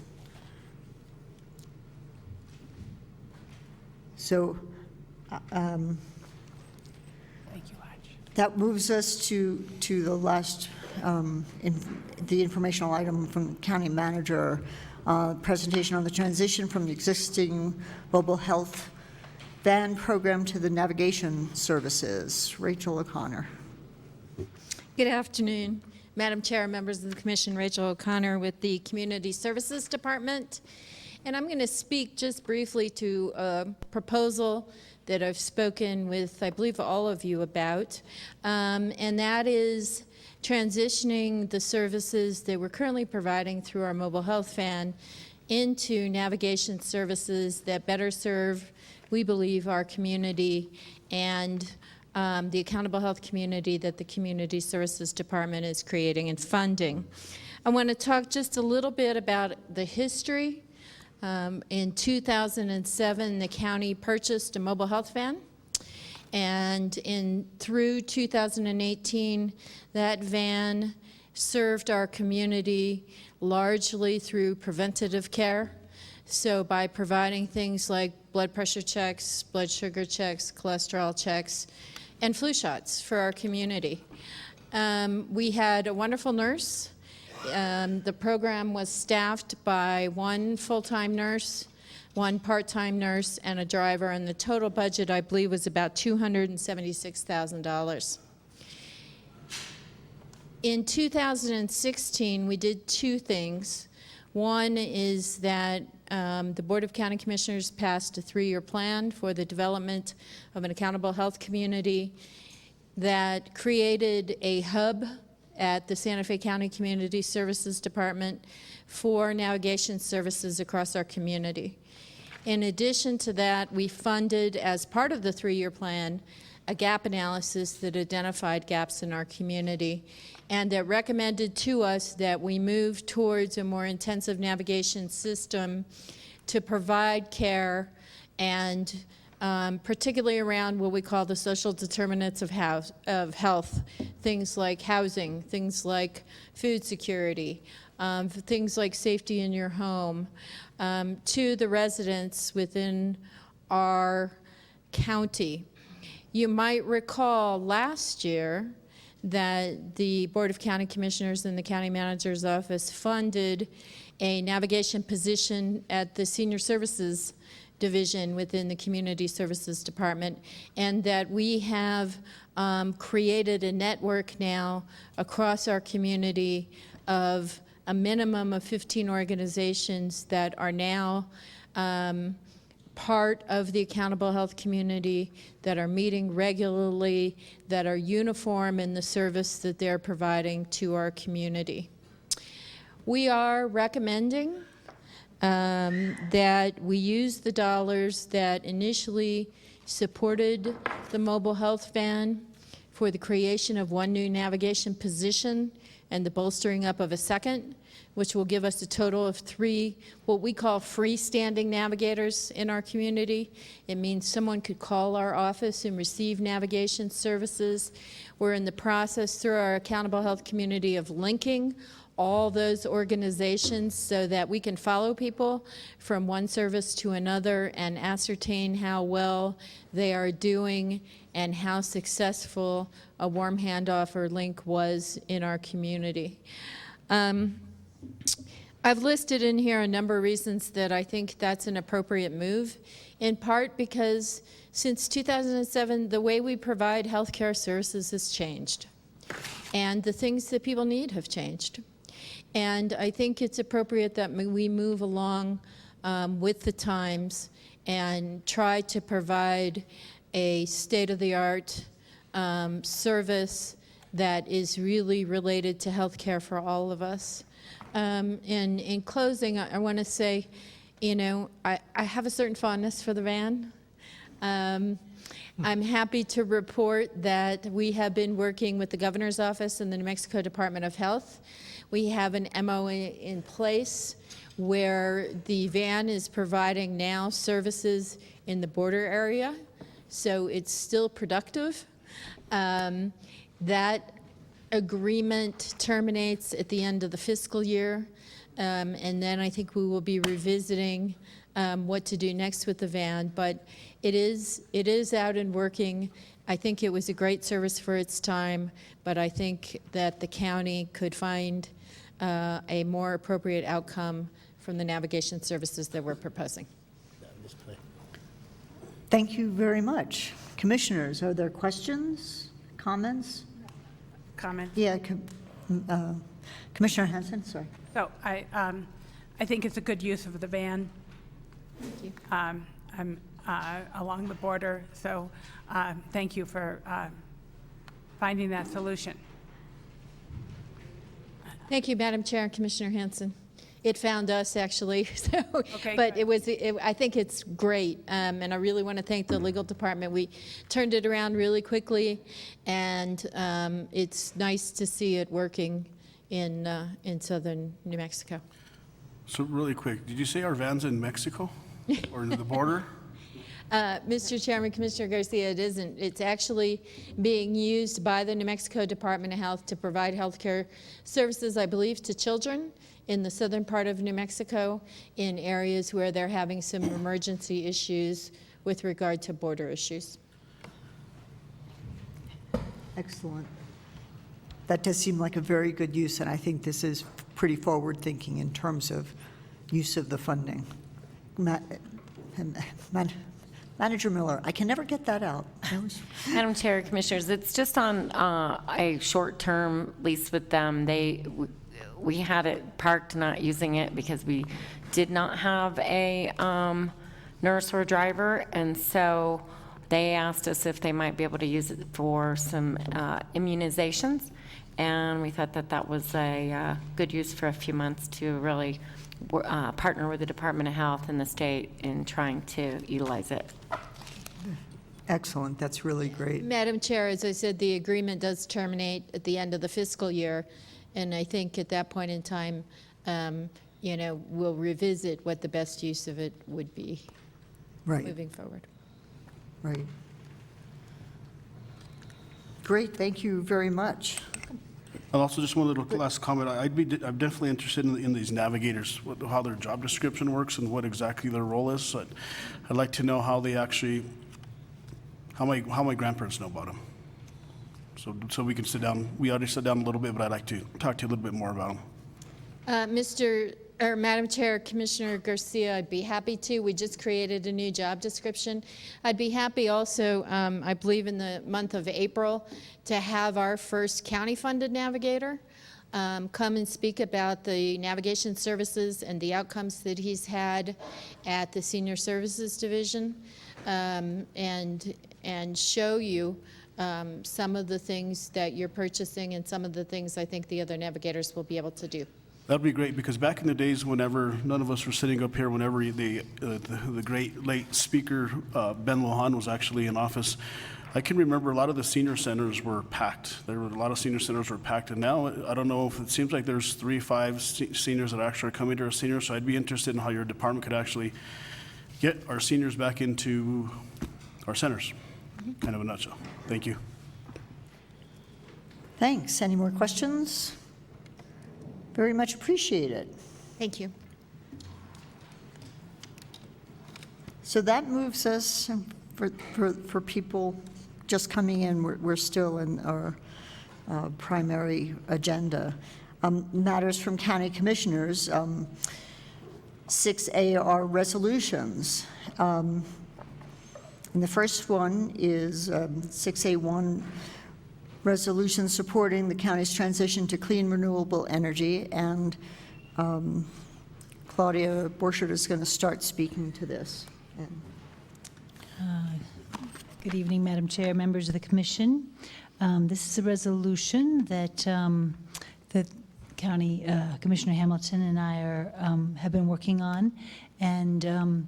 So that moves us to the last, the informational item from county manager, presentation on the transition from the existing mobile health van program to the navigation services. Rachel O'Connor. Good afternoon, Madam Chair, members of the Commission. Rachel O'Connor with the Community Services Department. And I'm going to speak just briefly to a proposal that I've spoken with, I believe, all of you about, and that is transitioning the services that we're currently providing through our mobile health van into navigation services that better serve, we believe, our community and the accountable health community that the Community Services Department is creating and funding. I want to talk just a little bit about the history. In 2007, the county purchased a mobile health van, and through 2018, that van served our community largely through preventative care. So by providing things like blood pressure checks, blood sugar checks, cholesterol checks, and flu shots for our community. We had a wonderful nurse. The program was staffed by one full-time nurse, one part-time nurse, and a driver, and the total budget, I believe, was about $276,000. In 2016, we did two things. One is that the Board of County Commissioners passed a 3-year plan for the development of an accountable health community that created a hub at the Santa Fe County Community Services Department for navigation services across our community. In addition to that, we funded, as part of the 3-year plan, a gap analysis that identified gaps in our community and that recommended to us that we move towards a more intensive navigation system to provide care and particularly around what we call the social determinants of health, things like housing, things like food security, things like safety in your home, to the residents within our county. You might recall last year that the Board of County Commissioners and the County Manager's Office funded a navigation position at the Senior Services Division within the Community Services Department, and that we have created a network now across our community of a minimum of 15 organizations that are now part of the accountable health community, that are meeting regularly, that are uniform in the service that they're providing to our community. We are recommending that we use the dollars that initially supported the mobile health van for the creation of one new navigation position and the bolstering up of a second, which will give us a total of 3 what we call freestanding navigators in our community. It means someone could call our office and receive navigation services. We're in the process through our accountable health community of linking all those organizations so that we can follow people from one service to another and ascertain how well they are doing and how successful a warm handoff or link was in our community. I've listed in here a number of reasons that I think that's an appropriate move, in part because since 2007, the way we provide healthcare services has changed, and the things that people need have changed. And I think it's appropriate that we move along with the times and try to provide a state-of-the-art service that is really related to healthcare for all of us. And in closing, I want to say, you know, I have a certain fondness for the van. I'm happy to report that we have been working with the Governor's Office and the New Mexico Department of Health. We have an MOA in place where the van is providing now services in the border area, so it's still productive. That agreement terminates at the end of the fiscal year, and then I think we will be revisiting what to do next with the van, but it is out and working. I think it was a great service for its time, but I think that the county could find a more appropriate outcome from the navigation services that we're proposing. Thank you very much. Commissioners, are there questions, comments? Comment? Yeah, Commissioner Hanson, sorry. So I think it's a good use of the van. Thank you. I'm along the border, so thank you for finding that solution. Thank you, Madam Chair and Commissioner Hanson. It found us, actually, so, Okay, but good. I think it's great, and I really want to thank the legal department. We turned it around really quickly, and it's nice to see it working in southern New Mexico. So really quick, did you say our van's in Mexico or the border? Mr. Chairman, Commissioner Garcia, it isn't. It's actually being used by the New Mexico Department of Health to provide health care services, I believe, to children in the southern part of New Mexico in areas where they're having some emergency issues with regard to border issues. Excellent. That does seem like a very good use, and I think this is pretty forward-thinking in terms of use of the funding. Manager Miller, I can never get that out. Madam Chair, Commissioners, it's just on a short-term lease with them. We had it parked, not using it because we did not have a nurse or driver, and so they asked us if they might be able to use it for some immunizations, and we thought that that was a good use for a few months to really partner with the Department of Health and the state in trying to utilize it. Excellent. That's really great. Madam Chair, as I said, the agreement does terminate at the end of the fiscal year, and I think at that point in time, you know, we'll revisit what the best use of it would be moving forward. Right. Great. Thank you very much. And also, just one little last comment. I'm definitely interested in these navigators, how their job description works and what exactly their role is. So I'd like to know how they actually, how my grandparents know about them. So we can sit down. We already sat down a little bit, but I'd like to talk to you a little bit more about them. Madam Chair, Commissioner Garcia, I'd be happy to. We just created a new job description. I'd be happy also, I believe in the month of April, to have our first county-funded navigator come and speak about the navigation services and the outcomes that he's had at the Senior Services Division, and show you some of the things that you're purchasing and some of the things I think the other navigators will be able to do. That'd be great, because back in the days whenever none of us were sitting up here, whenever the great late speaker, Ben Lohan, was actually in office, I can remember a lot of the senior centers were packed. There were a lot of senior centers were packed, and now I don't know if it seems like there's 3 or 5 seniors that actually are coming to our seniors, so I'd be interested in how your department could actually get our seniors back into our centers, kind of a nutshell. Thank you. Thanks. Any more questions? Very much appreciated. Thank you. So that moves us, for people just coming in, we're still in our primary agenda. Matters from county commissioners, 6A are resolutions. And the first one is 6A1, resolution supporting the county's transition to clean renewable energy, and Claudia Borchert is going to start speaking to this. Good evening, Madam Chair, members of the Commission. This is a resolution that that County Commissioner Hamilton and I have been working on, and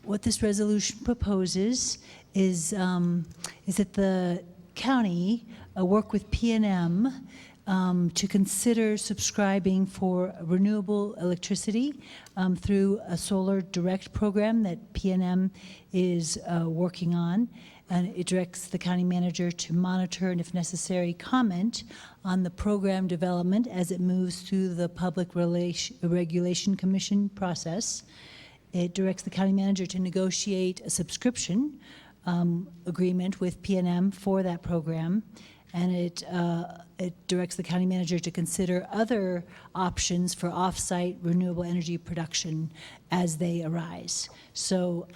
what this resolution proposes is that the county work with PNM to consider subscribing for renewable electricity through a Solar Direct program that PNM is working on. And it directs the county manager to monitor and, if necessary, comment on the program development as it moves through the Public Regulation Commission process. It directs the county manager to negotiate a subscription agreement with PNM for that program, and it directs the county manager to consider other options for off-site renewable energy production as they arise. So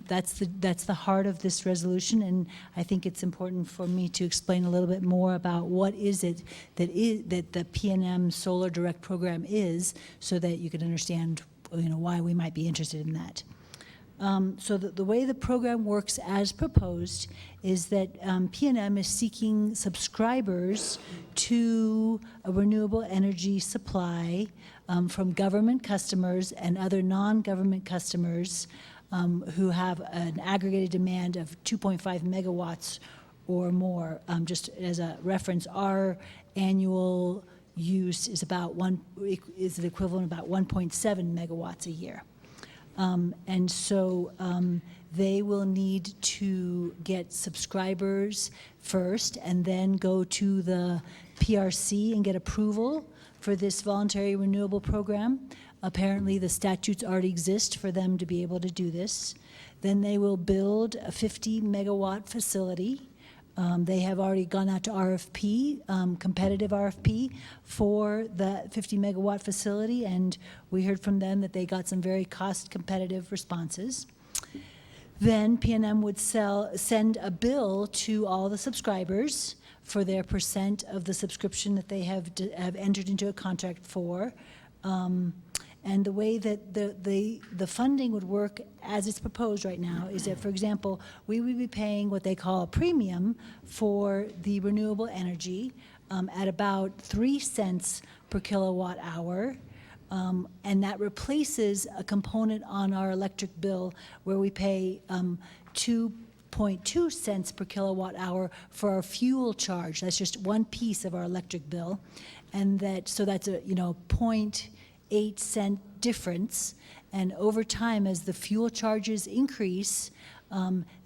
that's the heart of this resolution, and I think it's important for me to explain a little bit more about what is it that the PNM Solar Direct program is, so that you can understand, why we might be interested in that. So the way the program works as proposed is that PNM is seeking subscribers to a renewable energy supply from government customers and other non-government customers who have an aggregated demand of 2.5 megawatts or more. Just as a reference, our annual use is the equivalent of about 1.7 megawatts a year. And so they will need to get subscribers first and then go to the PRC and get approval for this voluntary renewable program. Apparently, the statutes already exist for them to be able to do this. Then they will build a 50-megawatt facility. They have already gone out to RFP, competitive RFP, for the 50-megawatt facility, and we heard from them that they got some very cost-competitive responses. Then PNM would send a bill to all the subscribers for their percent of the subscription that they have entered into a contract for. And the way that the funding would work as it's proposed right now is that, for example, we would be paying what they call a premium for the renewable energy at about 3 cents per kilowatt hour. And that replaces a component on our electric bill where we pay 2.2 cents per kilowatt hour for our fuel charge. That's just one piece of our electric bill. And so that's a 0.8-cent difference, and over time, as the fuel charges increase,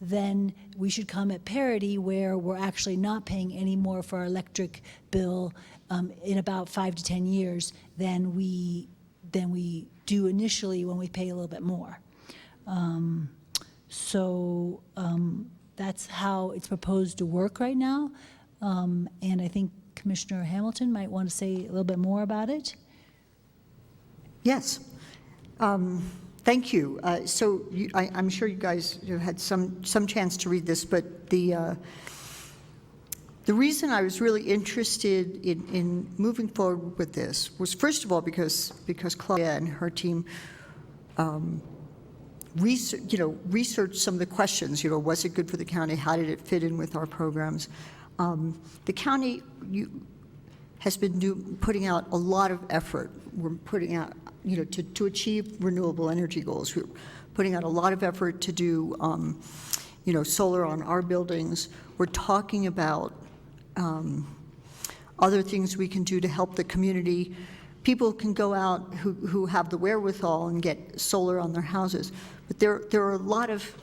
then we should come at parity where we're actually not paying any more for our electric bill in about 5 to 10 years than we do initially when we pay a little bit more. So that's how it's proposed to work right now, and I think Commissioner Hamilton might want to say a little bit more about it. Yes. Thank you. So I'm sure you guys have had some chance to read this, but the reason I was really interested in moving forward with this was, first of all, because Claudia and her team researched some of the questions. Was it good for the county? How did it fit in with our programs? The county has been putting out a lot of effort. We're putting out, to achieve renewable energy goals. We're putting out a lot of effort to do, solar on our buildings. We're talking about other things we can do to help the community. People can go out who have the wherewithal and get solar on their houses, but there are a lot of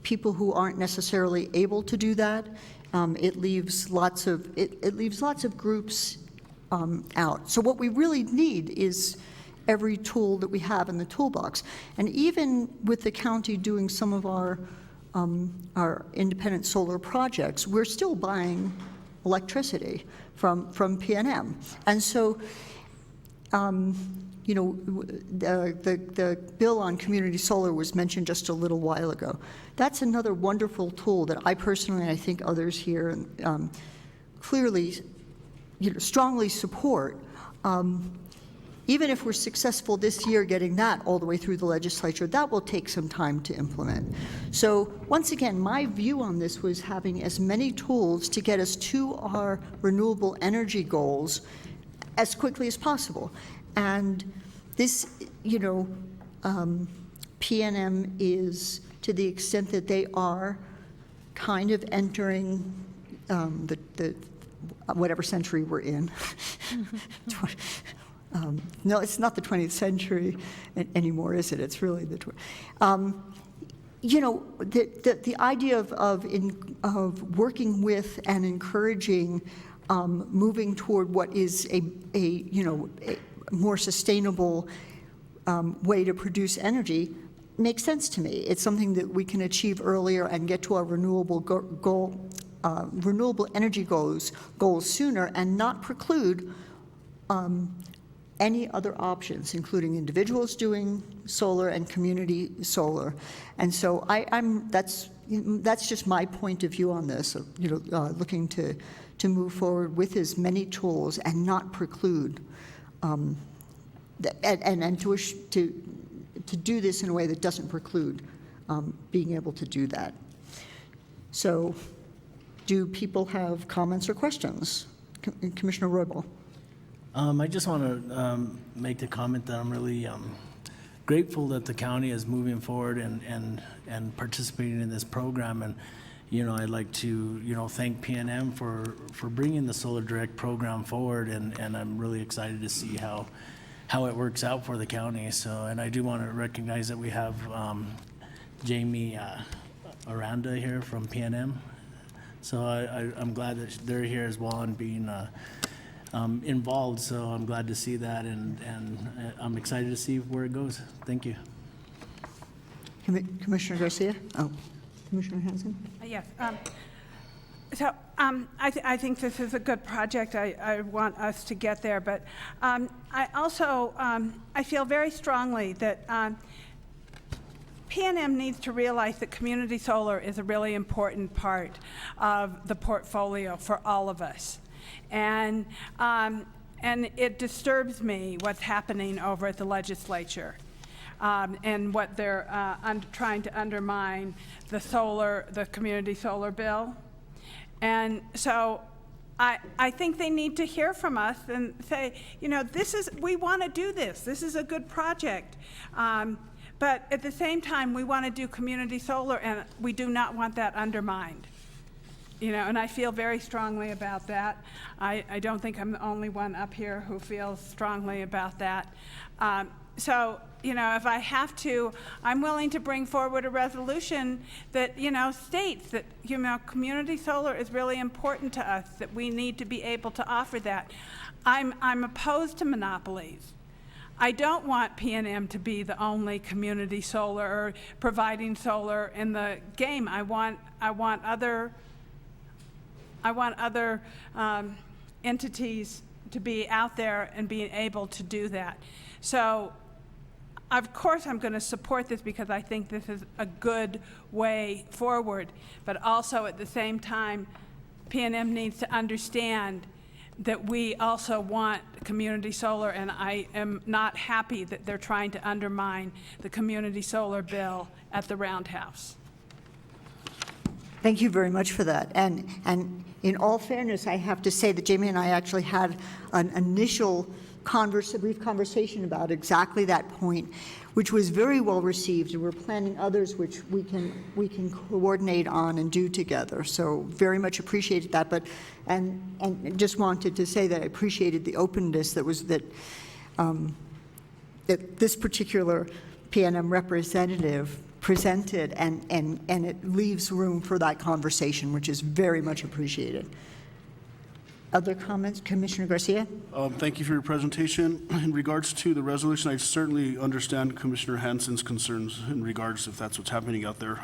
people who aren't necessarily able to do that. It leaves lots of groups out. So what we really need is every tool that we have in the toolbox. And even with the county doing some of our independent solar projects, we're still buying electricity from PNM. And so, the bill on community solar was mentioned just a little while ago. That's another wonderful tool that I personally, and I think others here, clearly, strongly support. even if we're successful this year getting that all the way through the legislature, that will take some time to implement. So once again, my view on this was having as many tools to get us to our renewable energy goals as quickly as possible. And this, PNM is, to the extent that they are kind of entering the whatever century we're in. No, it's not the 20th century anymore, is it? It's really the the idea of working with and encouraging moving toward what is a more sustainable way to produce energy makes sense to me. It's something that we can achieve earlier and get to our renewable renewable energy goals sooner, and not preclude any other options, including individuals doing solar and community solar. And so that's just my point of view on this, looking to move forward with as many tools and not preclude, and to do this in a way that doesn't preclude being able to do that. So do people have comments or questions? Commissioner Roybal. I just want to make the comment that I'm really grateful that the county is moving forward and participating in this program. And, I'd like to, thank PNM for bringing the Solar Direct program forward. And I'm really excited to see how it works out for the county. So, and I do want to recognize that we have Jamie Aranda here from PNM. So I'm glad that they're here as well and being involved, so I'm glad to see that, and I'm excited to see where it goes. Thank you. Commissioner Garcia? Oh, Commissioner Hanson? Yes. I think this is a good project. I want us to get there, but I also I feel very strongly that PNM needs to realize that community solar is a really important part of the portfolio for all of us. And it disturbs me what's happening over at the legislature and what they're trying to undermine the community solar bill. And so I think they need to hear from us and say, we want to do this. This is a good project. But at the same time, we want to do community solar, and we do not want that undermined. And I feel very strongly about that. I don't think I'm the only one up here who feels strongly about that. So, if I have to, I'm willing to bring forward a resolution that, states that, community solar is really important to us, that we need to be able to offer that. I'm opposed to monopolies. I don't want PNM to be the only community solar or providing solar in the game. I want other entities to be out there and being able to do that. So, of course, I'm going to support this because I think this is a good way forward. But also, at the same time, PNM needs to understand that we also want community solar, and I am not happy that they're trying to undermine the community solar bill at the Roundhouse. Thank you very much for that. And in all fairness, I have to say that Jamie and I actually had an initial brief conversation about exactly that point, which was very well received, and we're planning others which we can coordinate on and do together. So very much appreciated that, and just wanted to say that I appreciated the openness that this particular PNM representative presented, and it leaves room for that conversation, which is very much appreciated. Other comments? Commissioner Garcia? Thank you for your presentation. In regards to the resolution, I certainly understand Commissioner Hanson's concerns in regards if that's what's happening out there.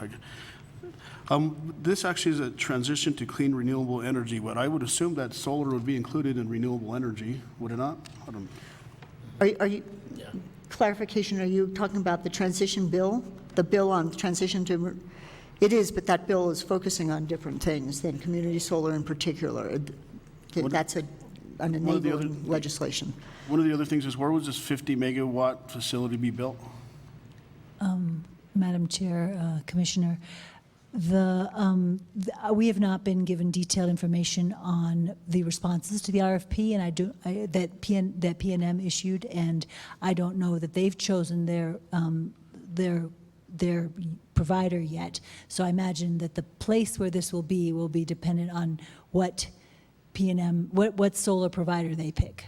This actually is a transition to clean renewable energy, but I would assume that solar would be included in renewable energy, would it not? Are you, clarification, are you talking about the transition bill? The bill on transition to, it is, but that bill is focusing on different things than community solar in particular. That's a an One of the enabling legislation. One of the other things is, where was this 50 megawatt facility be built? Madam Chair, Commissioner, we have not been given detailed information on the responses to the RFP, and that PNM issued, and I don't know that they've chosen their provider yet. So I imagine that the place where this will be dependent on what PNM, what solar provider they pick.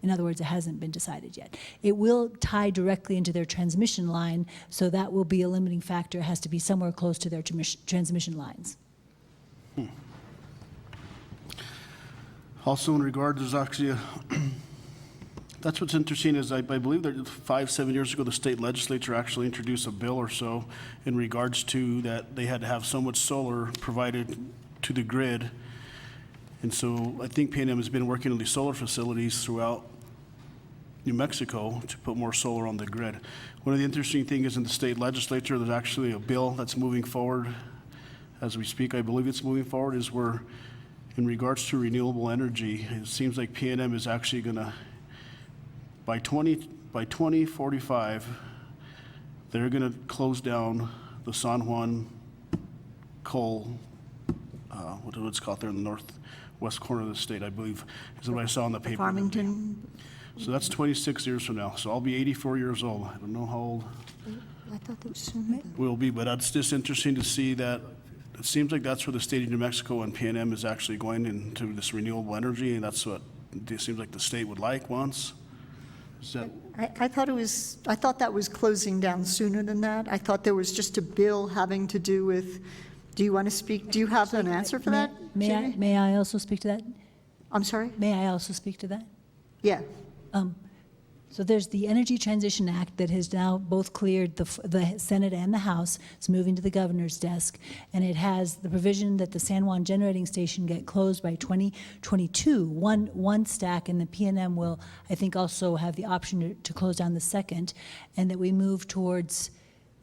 In other words, it hasn't been decided yet. It will tie directly into their transmission line, so that will be a limiting factor. It has to be somewhere close to their transmission lines. Also, in regard, there's actually that's what's interesting is I believe that 5-7 years ago, the state legislature actually introduced a bill or so in regards to that they had to have so much solar provided to the grid. And so I think PNM has been working on these solar facilities throughout New Mexico to put more solar on the grid. One of the interesting things is in the state legislature, there's actually a bill that's moving forward as we speak. I believe it's moving forward is where, in regards to renewable energy, it seems like PNM is actually going to, by 2045, they're going to close down the San Juan coal, what it's called there in the northwest corner of the state, I believe, is what I saw in the paper. Farmington? So that's 26 years from now. So I'll be 84 years old. I don't know how old I thought that was sooner. we'll be, but it's just interesting to see that it seems like that's where the state of New Mexico and PNM is actually going into this renewable energy, and that's what it seems like the state would like once. Is that, I thought that was closing down sooner than that. I thought there was just a bill having to do with, do you want to speak, do you have an answer for that? Jamie? May I also speak to that? I'm sorry? May I also speak to that? Yeah. So there's the Energy Transition Act that has now both cleared the Senate and the House. It's moving to the governor's desk, and it has the provision that the San Juan Generating Station get closed by 2022, one stack, and the PNM will, I think, also have the option to close down the second, and that we move towards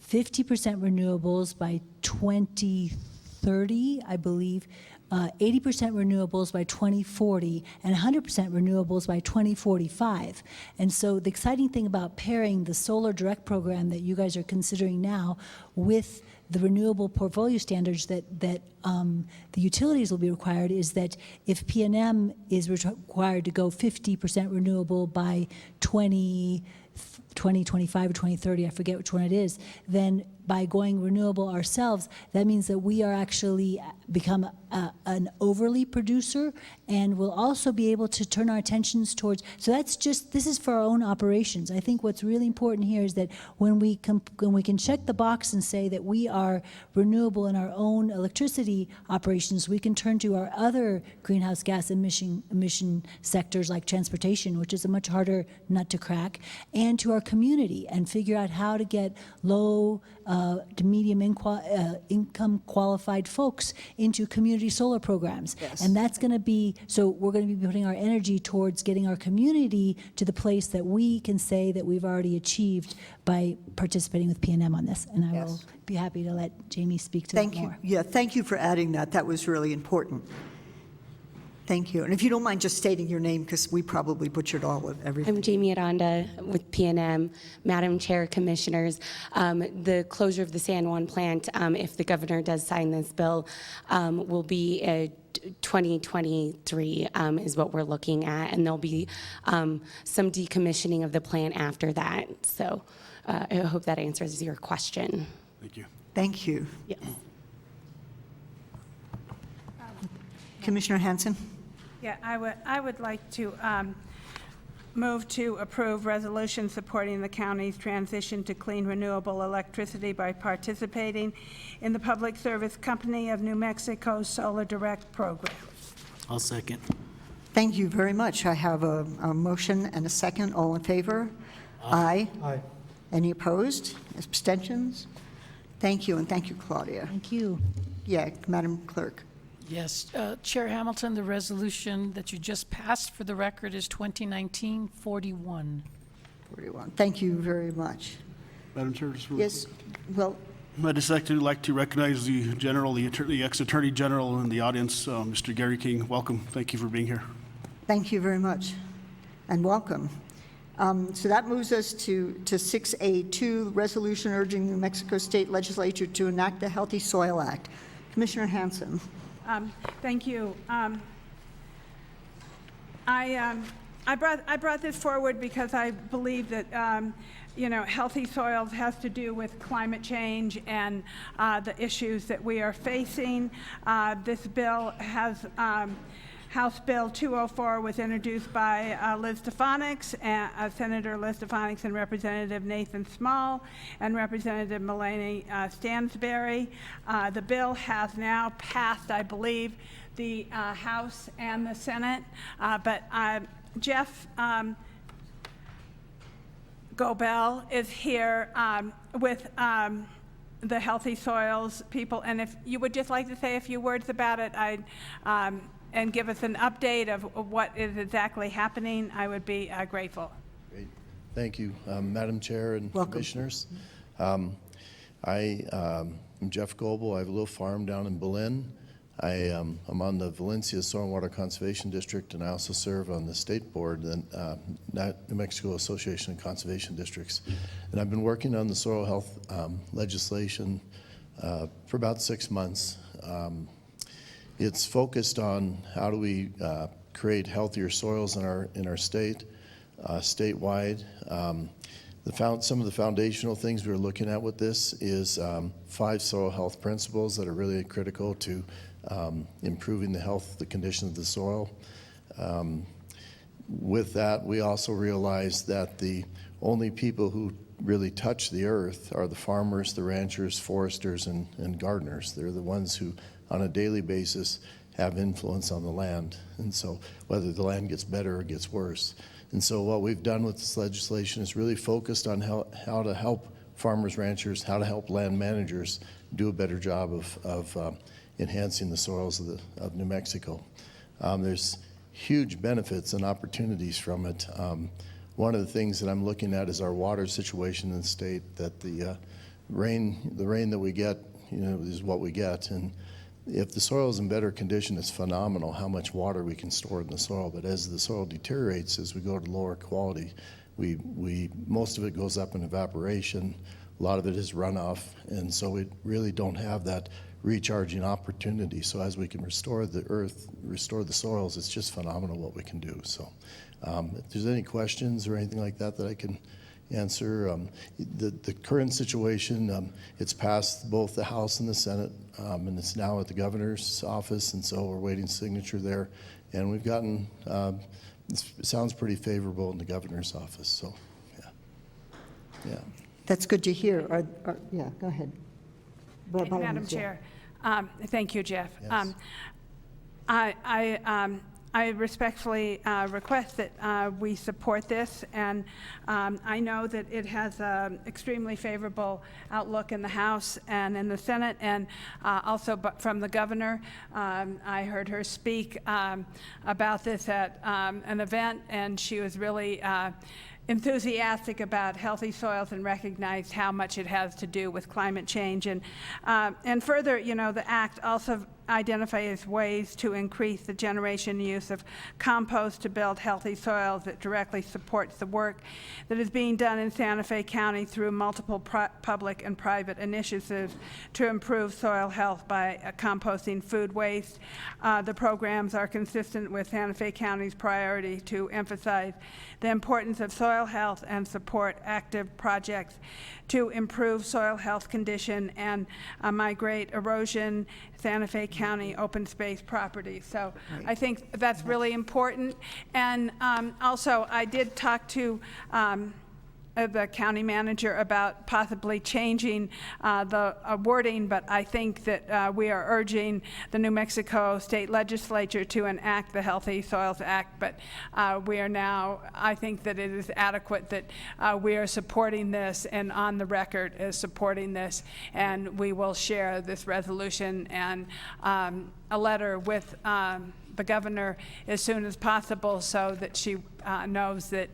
50% renewables by 2030, I believe, 80% renewables by 2040, and 100% renewables by 2045. And so the exciting thing about pairing the Solar Direct program that you guys are considering now with the renewable portfolio standards that the utilities will be required is that if PNM is required to go 50% renewable by 2025 or 2030, I forget which one it is, then by going renewable ourselves, that means that we are actually become an overly producer, and we'll also be able to turn our attentions towards, so that's just, this is for our own operations. I think what's really important here is that when we can check the box and say that we are renewable in our own electricity operations, we can turn to our other greenhouse gas emission sectors like transportation, which is a much harder nut to crack, and to our community, and figure out how to get low to medium income qualified folks into community solar programs. Yes. And that's going to be, so we're going to be putting our energy towards getting our community to the place that we can say that we've already achieved by participating with PNM on this. And I will Yes. be happy to let Jamie speak to Thank that you. more. Yeah, thank you for adding that. That was really important. Thank you. And if you don't mind just stating your name, because we probably butchered all of everything. I'm Jamie Aranda with PNM. Madam Chair, Commissioners, the closure of the San Juan plant, if the governor does sign this bill, will be 2023 is what we're looking at, and there'll be some decommissioning of the plant after that. So I hope that answers your question. thank you. Thank you. Yes. Commissioner Hanson? Yeah, I would like to move to approve resolution supporting the county's transition to clean renewable electricity by participating in the Public Service Company of New Mexico's Solar Direct program. I'll second. Thank you very much. I have a motion and a second. All in favor? Aye. Aye. Any opposed? Abstentions? Thank you, and thank you, Claudia. Thank you. Yeah, Madam Clerk. Yes, Chair Hamilton, the resolution that you just passed for the record is 2019-41. 41. Thank you very much. Madam Chair, just really Yes, well, I'd just like to recognize the general, the ex-attorney general in the audience, Mr. Gary King. Welcome. Thank you for being here. Thank you very much, and welcome. So that moves us to 6A2, resolution urging New Mexico State Legislature to enact the Healthy Soil Act. Commissioner Hanson. Thank you. I brought this forward because I believe that healthy soils has to do with climate change and the issues that we are facing. This bill has House Bill 204 was introduced by Senator Liz Stefanik and Representative Nathan Small and Representative Melanie Stansberry. The bill has now passed, I believe, the House and the Senate, but Jeff Gobel is here with the Healthy Soils people, and if you would just like to say a few words about it, and give us an update of what is exactly happening, I would be grateful. Great. Thank you, Madam Chair and Welcome. Commissioners. I am Jeff Goebel. I have a little farm down in Belen. I'm on the Valencia Stormwater Conservation District, and I also serve on the state board, the New Mexico Association of Conservation Districts. And I've been working on the soil health legislation for about 6 months. It's focused on how do we create healthier soils in our state, statewide. Some of the foundational things we're looking at with this is 5 soil health principles that are really critical to improving the condition of the soil. With that, we also realize that the only people who really touch the earth are the farmers, the ranchers, foresters, and gardeners. They're the ones who, on a daily basis, have influence on the land. And so whether the land gets better or gets worse. And so what we've done with this legislation is really focused on how to help farmers, ranchers, how to help land managers do a better job of enhancing the soils of New Mexico. There's huge benefits and opportunities from it. One of the things that I'm looking at is our water situation in the state, that the rain that we get, is what we get. And if the soil is in better condition, it's phenomenal how much water we can store in the soil. But as the soil deteriorates, as we go to lower quality, most of it goes up in evaporation. A lot of it is runoff, and so we really don't have that recharging opportunity. So as we can restore the earth, restore the soils, it's just phenomenal what we can do. So if there's any questions or anything like that I can answer. The current situation, it's passed both the House and the Senate, and it's now at the governor's office, and so we're waiting signature there. And we've gotten, it sounds pretty favorable in the governor's office, so yeah. That's good to hear. Yeah, go ahead. Madam Chair, thank you, Jeff. Yes. I respectfully request that we support this, and I know that it has an extremely favorable outlook in the House and in the Senate, and also from the governor. I heard her speak about this at an event, and she was really enthusiastic about healthy soils and recognized how much it has to do with climate change. And further, the Act also identifies ways to increase the generation use of compost to build healthy soils that directly supports the work that is being done in Santa Fe County through multiple public and private initiatives to improve soil health by composting food waste. The programs are consistent with Santa Fe County's priority to emphasize the importance of soil health and support active projects to improve soil health condition and migrate erosion, Santa Fe County open space properties. So I think that's really important. And also, I did talk to the county manager about possibly changing the wording, but I think that we are urging the New Mexico State Legislature to enact the Healthy Soils Act, but we are now, I think that it is adequate that we are supporting this and on the record is supporting this, and we will share this resolution and a letter with the governor as soon as possible so that she knows that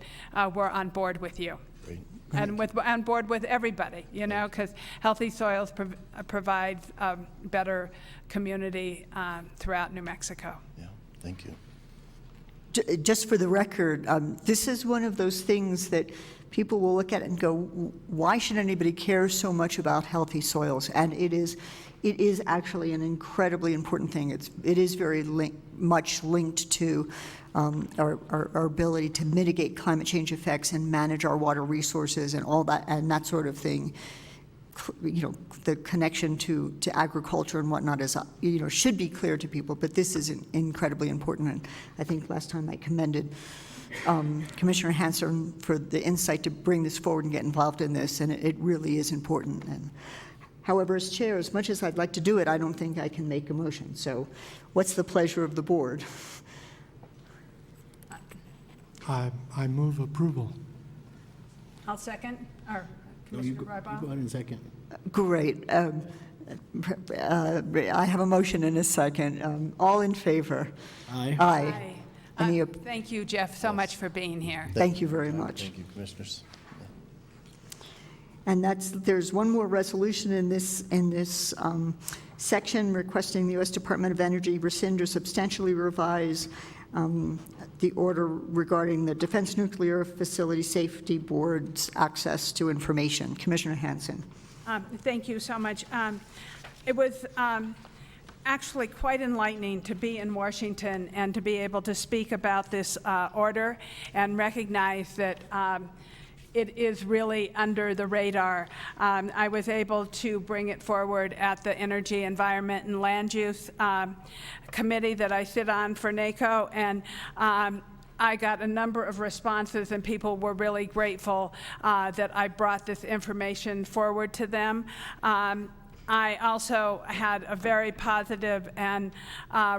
we're on board with you. And on board with everybody, because healthy soils provides a better community throughout New Mexico. Yeah, thank you. just for the record, this is one of those things that people will look at and go, why should anybody care so much about healthy soils? And it is actually an incredibly important thing. It is very much linked to our ability to mitigate climate change effects and manage our water resources and all that, and that sort of thing. You know, the connection to agriculture and whatnot is, you know, should be clear to people, but this is incredibly important. And I think last time I commended Commissioner Hanson for the insight to bring this forward and get involved in this, and it really is important. And however, as chair, as much as I'd like to do it, I don't think I can make a motion. So what's the pleasure of the board? I move approval. I'll second. Or No, Commissioner you Rybaugh? go ahead and second. Great. I have a motion and a second. All in favor? Aye. Aye. Any Thank you, Jeff, so much for being here. Thank you very much. Thank you, Commissioners. And there's one more resolution in this section requesting the U.S. Department of Energy rescind or substantially revise the order regarding the Defense Nuclear Facility Safety Board's access to information. Commissioner Hanson. Thank you so much. It was actually quite enlightening to be in Washington and to be able to speak about this order and recognize that it is really under the radar. I was able to bring it forward at the Energy, Environment, and Land Use Committee that I sit on for NACO, and I got a number of responses, and people were really grateful that I brought this information forward to them. I also had a very positive and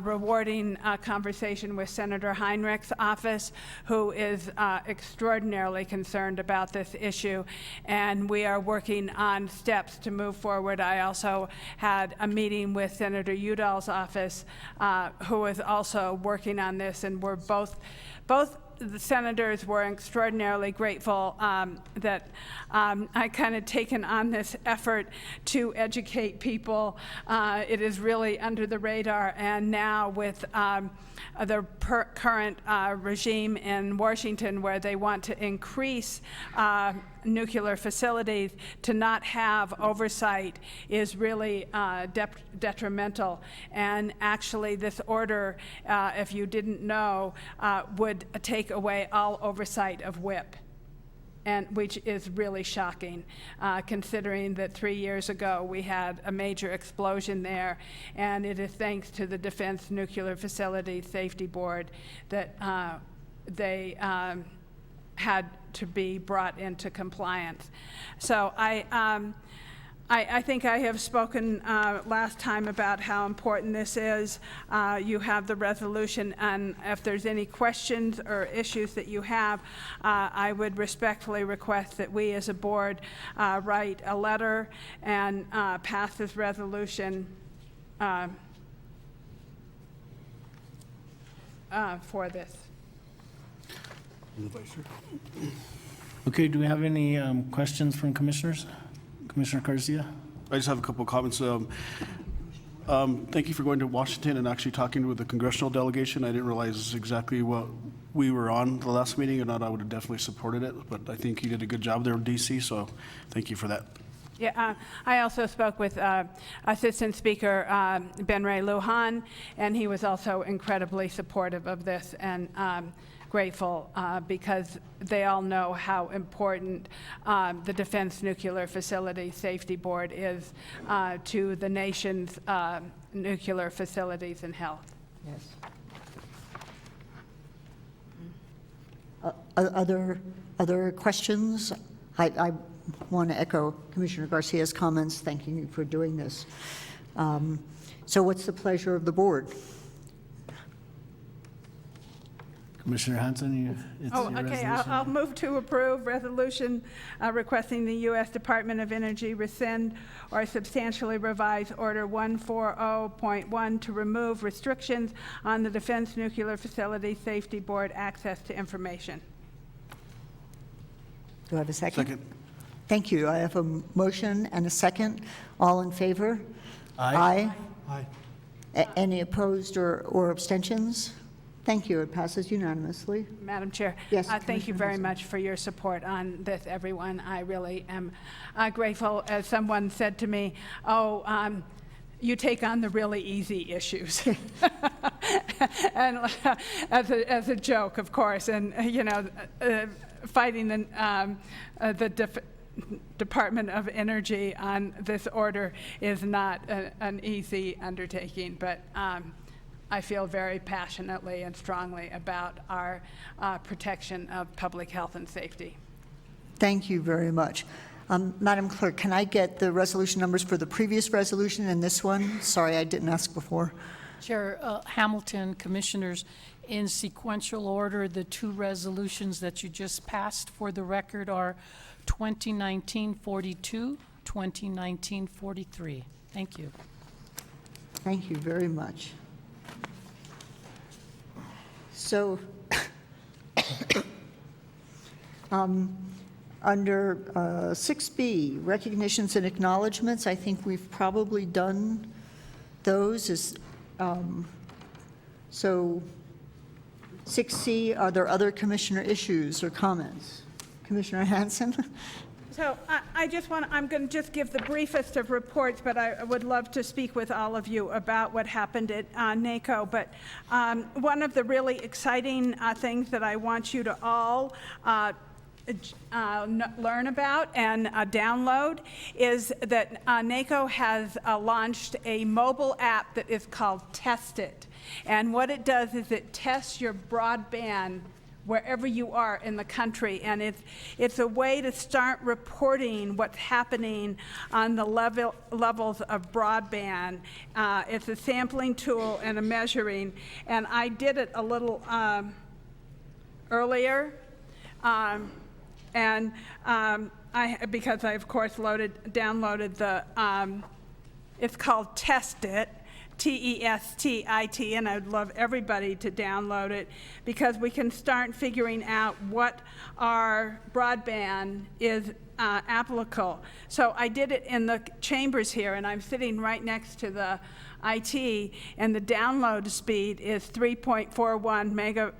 rewarding conversation with Senator Heinrich's office, who is extraordinarily concerned about this issue, and we are working on steps to move forward. I also had a meeting with Senator Udall's office, who is also working on this, and we're both the senators were extraordinarily grateful that I kind of taken on this effort to educate people. It is really under the radar, and now with the current regime in Washington, where they want to increase nuclear facilities, to not have oversight is really detrimental. And actually, this order, if you didn't know, would take away all oversight of WIPP, and which is really shocking, considering that 3 years ago we had a major explosion there, and it is thanks to the Defense Nuclear Facility Safety Board that they had to be brought into compliance. So I think I have spoken last time about how important this is. You have the resolution, and if there's any questions or issues that you have, I would respectfully request that we as a board write a letter and pass this resolution for this. Okay, do we have any questions from commissioners? Commissioner Garcia? I just have a couple of comments. Thank you for going to Washington and actually talking with the congressional delegation. I didn't realize exactly what we were on the last meeting, and I would have definitely supported it, but I think you did a good job there in DC, so thank you for that. Yeah, I also spoke with Assistant Speaker Ben Ray Lujan, and he was also incredibly supportive of this and grateful because they all know how important the Defense Nuclear Facility Safety Board is to the nation's nuclear facilities and health. Yes. Other questions? I want to echo Commissioner Garcia's comments, thanking you for doing this. So what's the pleasure of the board? Commissioner Hanson, it's your Okay, resolution. I'll move to approve resolution requesting the U.S. Department of Energy rescind or substantially revise Order 140.1 to remove restrictions on the Defense Nuclear Facility Safety Board access to information. Do I have a second? Second. Thank you. I have a motion and a second. All in favor? Aye. Aye. Any opposed or abstentions? Thank you. It passes unanimously. Madam Chair. Yes, Thank you Commissioner very Wilson. much for your support on this, everyone. I really am grateful. As someone said to me, you take on the really easy issues. And as a joke, of course, and, fighting the Department of Energy on this order is not an easy undertaking, but I feel very passionately and strongly about our protection of public health and safety. Thank you very much. Madam Clerk, can I get the resolution numbers for the previous resolution and this one? Sorry, I didn't ask before. Chair Hamilton, Commissioners, in sequential order, the two resolutions that you just passed for the record are 2019-42, 2019-43. Thank you. Thank you very much. So, under 6B, recognitions and acknowledgements, I think we've probably done those. So 6C, are there other commissioner issues or comments? Commissioner Hanson? So I'm going to just give the briefest of reports, but I would love to speak with all of you about what happened at NACO. But one of the really exciting things that I want you to all learn about and download is that NACO has launched a mobile app that is called Test It. And what it does is it tests your broadband wherever you are in the country, and it's a way to start reporting what's happening on the levels of broadband. It's a sampling tool and a measuring, and I did it a little earlier, because I of course downloaded the. It's called Test It. T-E-S-T-I-T, and I'd love everybody to download it because we can start figuring out what our broadband is applicable. So I did it in the chambers here, and I'm sitting right next to the IT, and the download speed is 3.41 mega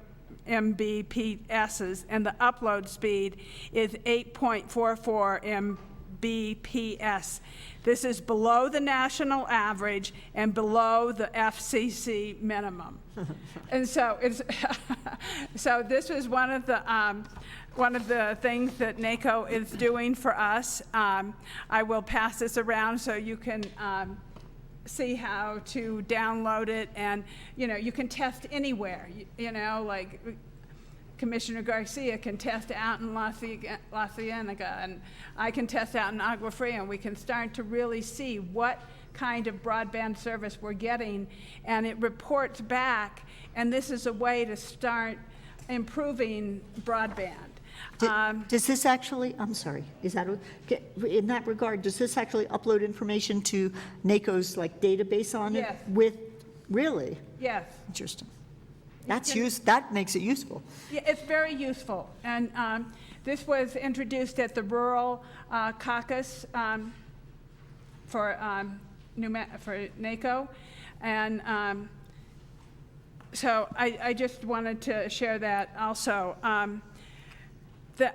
Mbps, and the upload speed is 8.44 Mbps. This is below the national average and below the FCC minimum. And so it's so this is one of the things that NACO is doing for us. I will pass this around so you can see how to download it, and you can test anywhere. Like Commissioner Garcia can test out in La Cienega, and I can test out in Agua Fria, and we can start to really see what kind of broadband service we're getting, and it reports back, and this is a way to start improving broadband. Does this actually, I'm sorry, is that, in that regard, does this actually upload information to NACO's database on it? Yes. Really? Yes. Interesting. That makes it useful. Yeah, it's very useful. And this was introduced at the Rural Caucus for NACO. And so I just wanted to share that also.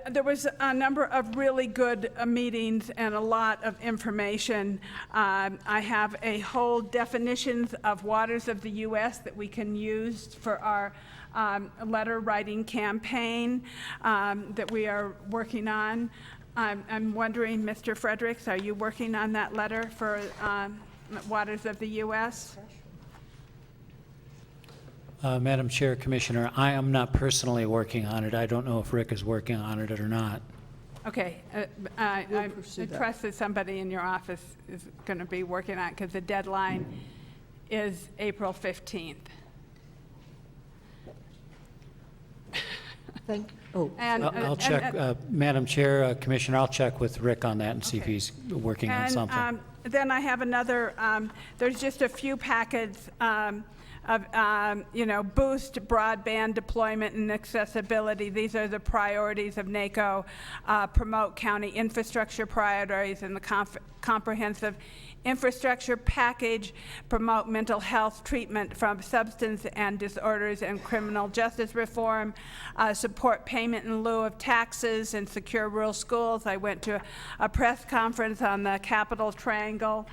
There was a number of really good meetings and a lot of information. I have a whole definitions of waters of the U.S. that we can use for our letter writing campaign that we are working on. I'm wondering, Mr. Fredericks, are you working on that letter for waters of the U.S.? Madam Chair, Commissioner, I am not personally working on it. I don't know if Rick is working on it or not. Okay, I trust that somebody in your office is going to be working on it because the deadline is April 15th. I'll check, Madam Chair, Commissioner, I'll check with Rick on that and see if he's working on something. Then I have another, there's just a few packets boost broadband deployment and accessibility. These are the priorities of NACO. Promote county infrastructure priorities and the comprehensive infrastructure package, promote mental health treatment from substance and disorders and criminal justice reform, support payment in lieu of taxes and secure rural schools. I went to a press conference on the Capital Triangle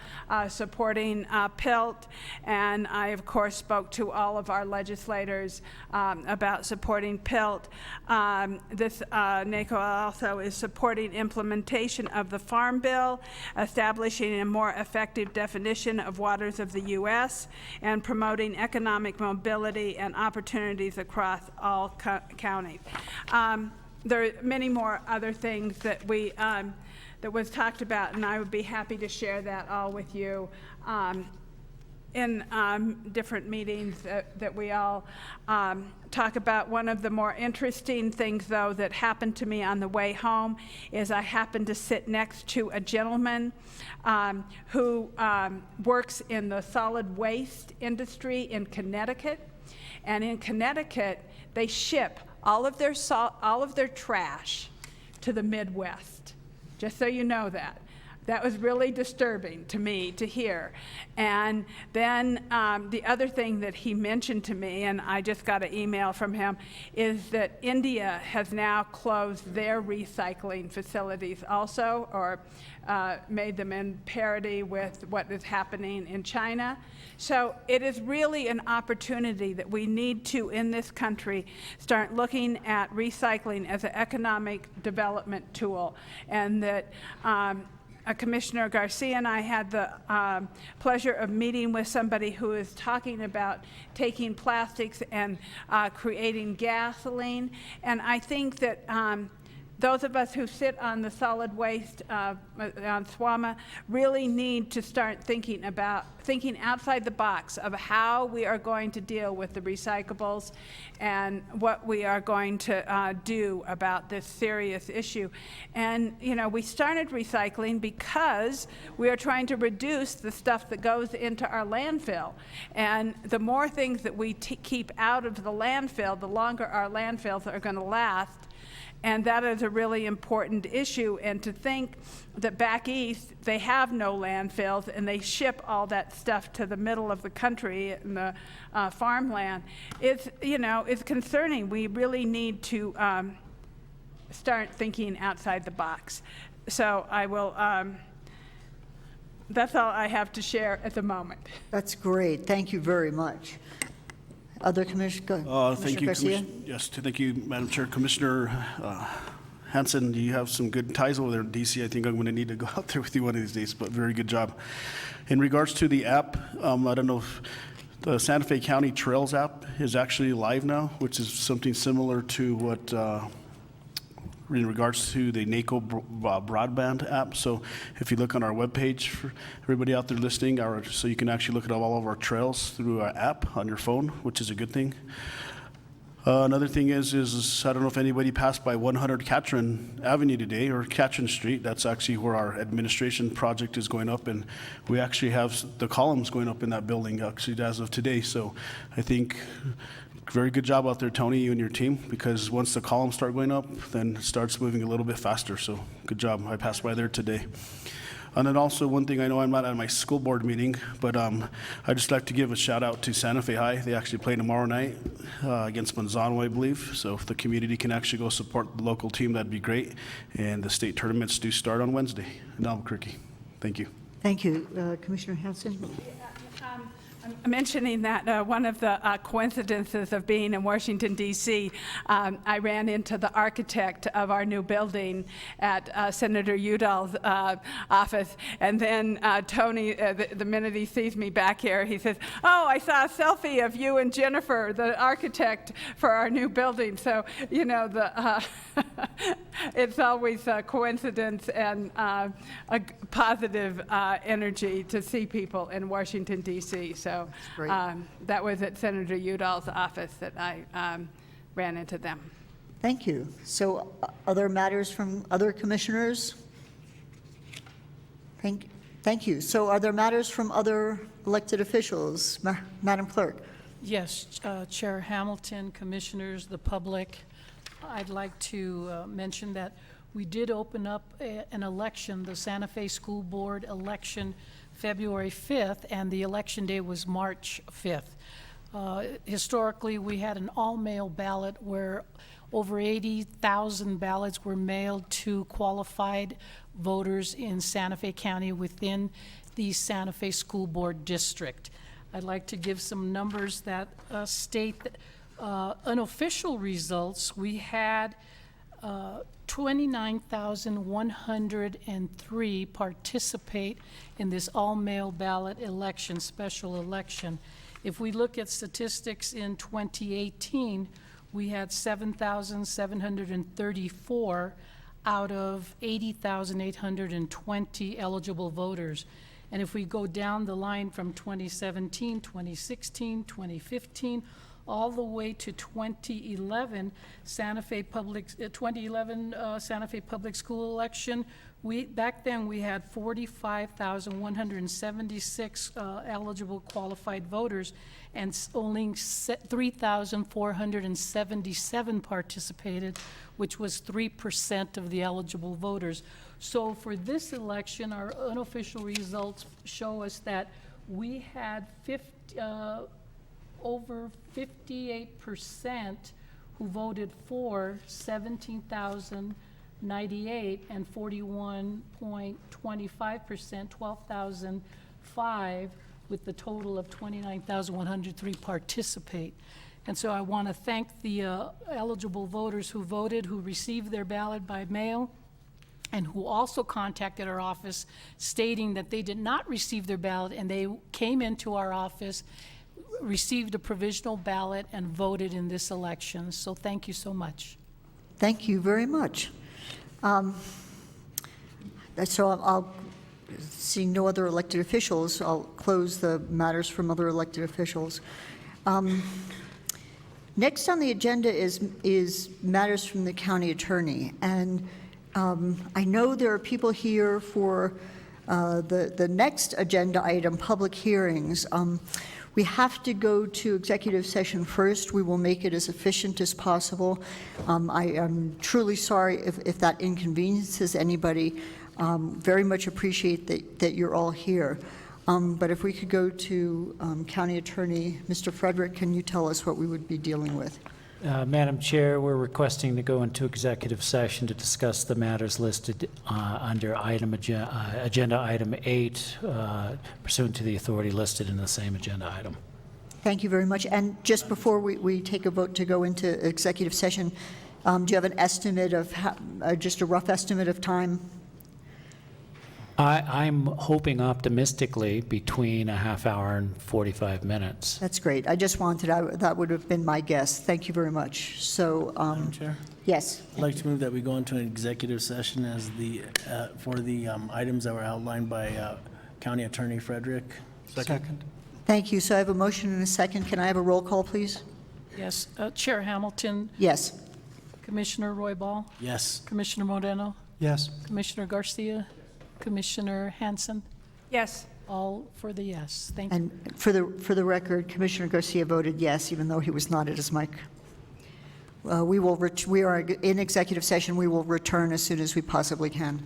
supporting PILT, and I, of course, spoke to all of our legislators about supporting PILT. NACO also is supporting implementation of the Farm Bill, establishing a more effective definition of waters of the U.S., and promoting economic mobility and opportunities across all counties. There are many more other things that that was talked about, and I would be happy to share that all with you in different meetings that we all talk about. One of the more interesting things, though, that happened to me on the way home is I happened to sit next to a gentleman who works in the solid waste industry in Connecticut. And in Connecticut, they ship all of their trash to the Midwest, just so you know that. That was really disturbing to me to hear. And then the other thing that he mentioned to me, and I just got an email from him, is that India has now closed their recycling facilities also, or made them in parity with what is happening in China. So it is really an opportunity that we need to, in this country, start looking at recycling as an economic development tool, and that Commissioner Garcia and I had the pleasure of meeting with somebody who is talking about taking plastics and creating gasoline. And I think that those of us who sit on the solid waste on SWAMA really need to start thinking outside the box of how we are going to deal with the recyclables and what we are going to do about this serious issue. And, we started recycling because we are trying to reduce the stuff that goes into our landfill. And the more things that we keep out of the landfill, the longer our landfills are going to last. And that is a really important issue. And to think that back east, they have no landfills and they ship all that stuff to the middle of the country in the farmland, it's concerning. We really need to start thinking outside the box. So I will, that's all I have to share at the moment. That's great. Thank you very much. Other commissioners? Thank you, Garcia? yes, thank you, Madam Chair. Commissioner Hanson, you have some good ties over there in DC. I think I'm going to need to go out there with you one of these days, but very good job. In regards to the app, I don't know if the Santa Fe County Trails app is actually live now, which is something similar to what in regards to the NACO broadband app. So if you look on our webpage, for everybody out there listening, so you can actually look at all of our trails through our app on your phone, which is a good thing. Another thing is I don't know if anybody passed by 100 Catron Avenue today, or Catron Street. That's actually where our administration project is going up, and we actually have the columns going up in that building actually as of today. So I think very good job out there, Tony, you and your team, because once the columns start going up, then it starts moving a little bit faster. So good job. I passed by there today. And then also one thing, I know I'm not at my school board meeting, but I'd just like to give a shout out to Santa Fe High. They actually play tomorrow night against Manzano, I believe. So if the community can actually go support the local team, that'd be great. And the state tournaments do start on Wednesday in Albuquerque. Thank you. Thank you. Commissioner Hanson? I'm mentioning that one of the coincidences of being in Washington, D.C., I ran into the architect of our new building at Senator Udall's office. And then Tony, the minute he sees me back here, he says, "Oh, I saw a selfie of you and Jennifer, the architect for our new building." So, it's always a coincidence and a positive energy to see people in Washington, D.C. So that was at Senator Udall's office that I ran into them. Thank you. So other matters from other commissioners? Thank you. So are there matters from other elected officials? Madam Clerk? Yes, Chair Hamilton, Commissioners, the public, I'd like to mention that we did open up an election, the Santa Fe School Board election, February 5th, and the election day was March 5th. Historically, we had an all-mail ballot where over 80,000 ballots were mailed to qualified voters in Santa Fe County within the Santa Fe School Board District. I'd like to give some numbers that state that unofficial results, we had 29,103 participate in this all-mail ballot election, special election. If we look at statistics in 2018, we had 7,734 out of 80,820 eligible voters. And if we go down the line from 2017, 2016, 2015, all the way to 2011, Santa Fe Public School election, back then we had 45,176 eligible qualified voters, and only 3,477 participated, which was 3% of the eligible voters. So for this election, our unofficial results show us that we had over 58% who voted for 17,098, and 41.25%, 12,005, with the total of 29,103 participate. And so I want to thank the eligible voters who voted, who received their ballot by mail, and who also contacted our office stating that they did not receive their ballot, and they came into our office, received a provisional ballot, and voted in this election. So thank you so much. Thank you very much. So I'll see no other elected officials. I'll close the matters from other elected officials. Next on the agenda is matters from the county attorney. And I know there are people here for the next agenda item, public hearings. We have to go to executive session first. We will make it as efficient as possible. I am truly sorry if that inconveniences anybody. Very much appreciate that you're all here. But if we could go to County Attorney, Mr. Frederick, can you tell us what we would be dealing with? Madam Chair, we're requesting to go into executive session to discuss the matters listed under agenda item 8, pursuant to the authority listed in the same agenda item. Thank you very much. And just before we take a vote to go into executive session, do you have an estimate of, just a rough estimate of time? I'm hoping optimistically between a half hour and 45 minutes. That's great. I just wanted, that would have been my guess. Thank you very much. So, Madam Chair? Yes. I'd like to move that we go into an executive session as for the items that were outlined by County Attorney Frederick. Second. Thank you. So I have a motion and a second. Can I have a roll call, please? Yes, Chair Hamilton, Yes. Commissioner Roybal, Yes. Commissioner Moreno, Yes. Commissioner Garcia, Commissioner Hanson, Yes. all for the yes. Thank you. And for the record, Commissioner Garcia voted yes, even though he was not at his mic. We are in executive session. We will return as soon as we possibly can.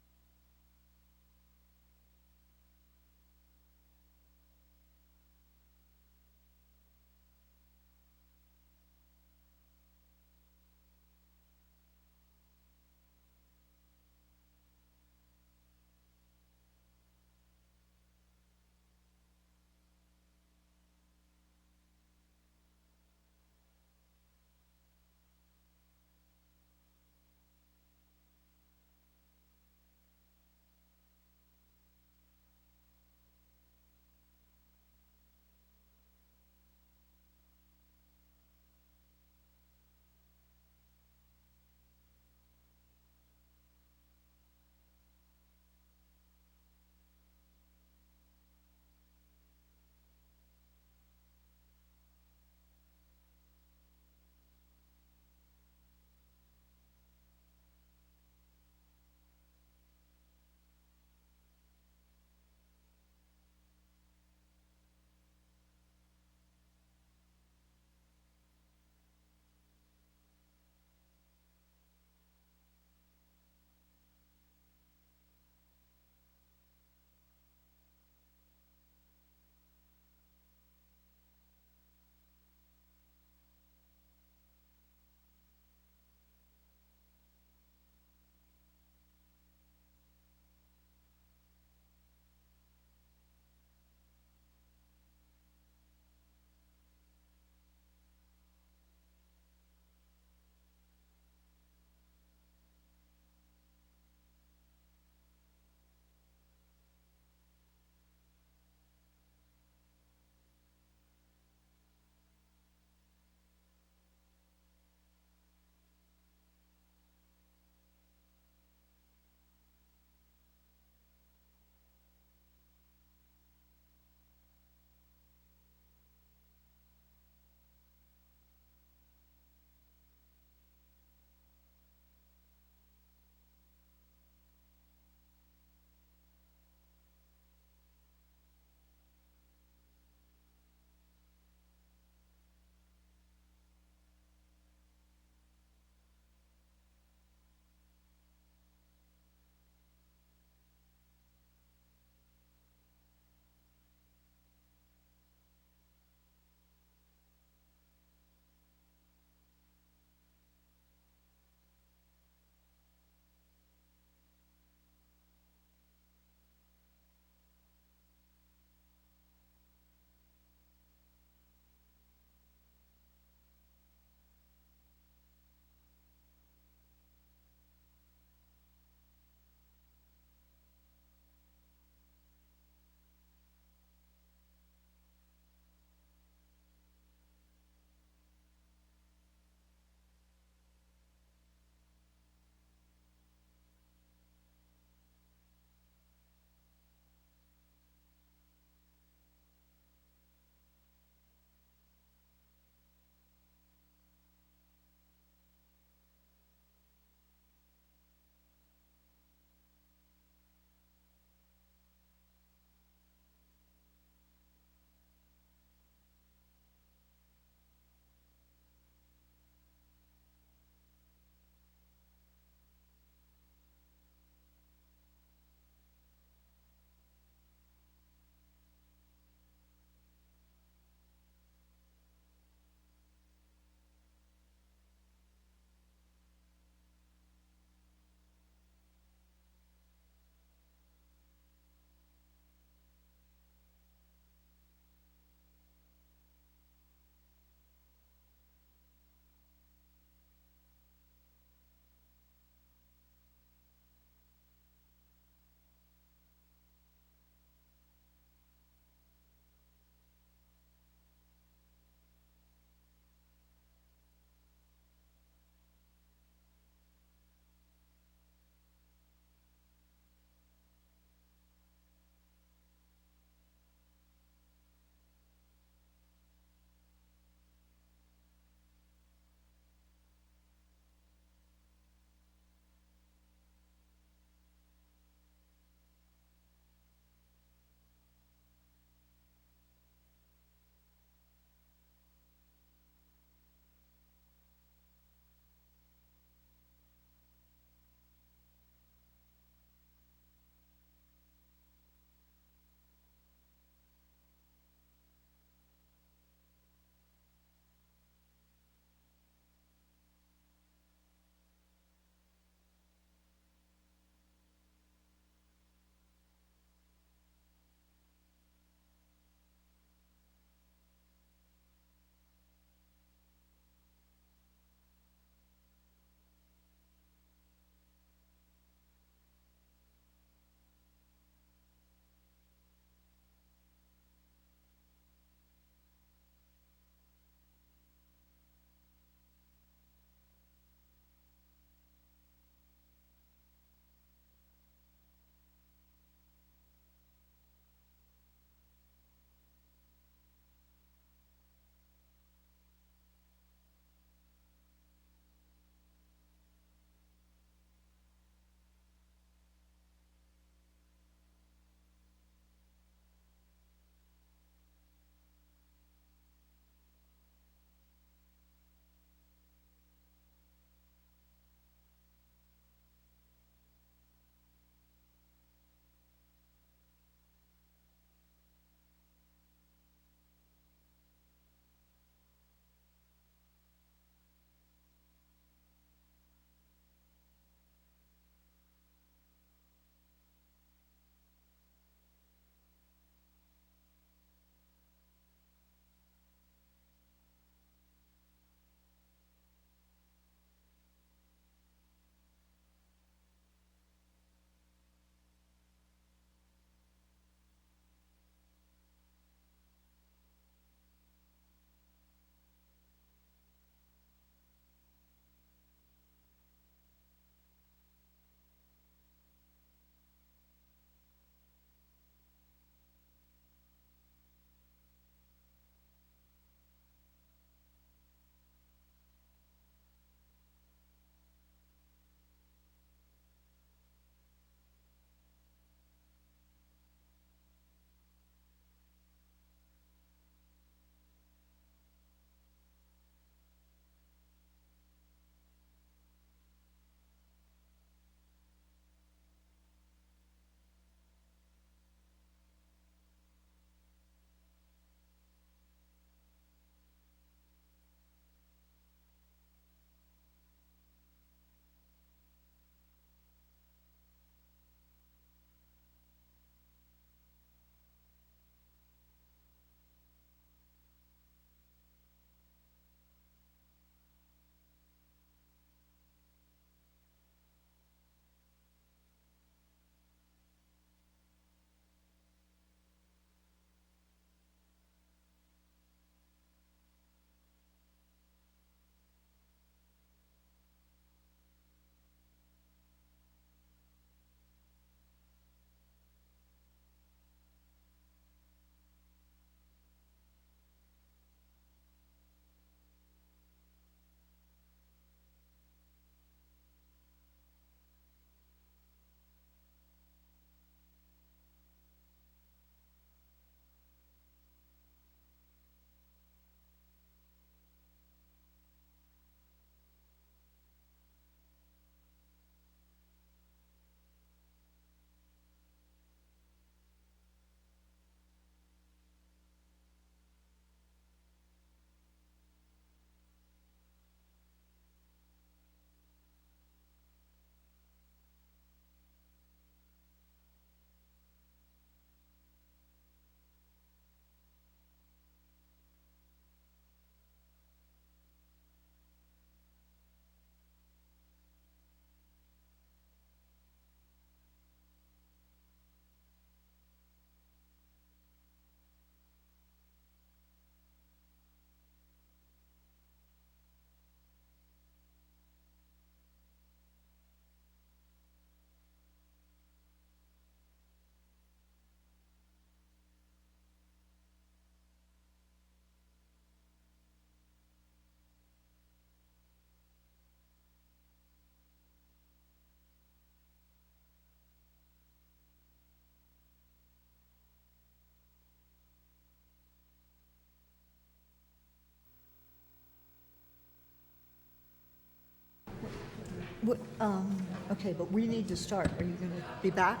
Okay, but we need to start. Are you going to be back?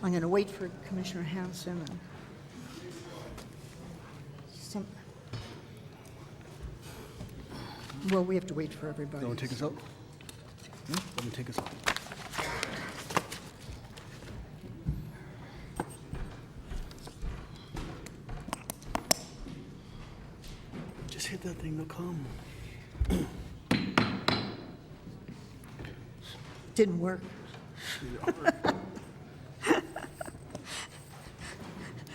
I'm going to wait for Commissioner Hanson and some. Well, we have to wait for everybody. You want to take us out? Let me take us out. Just hit that thing, they'll come. Didn't work. At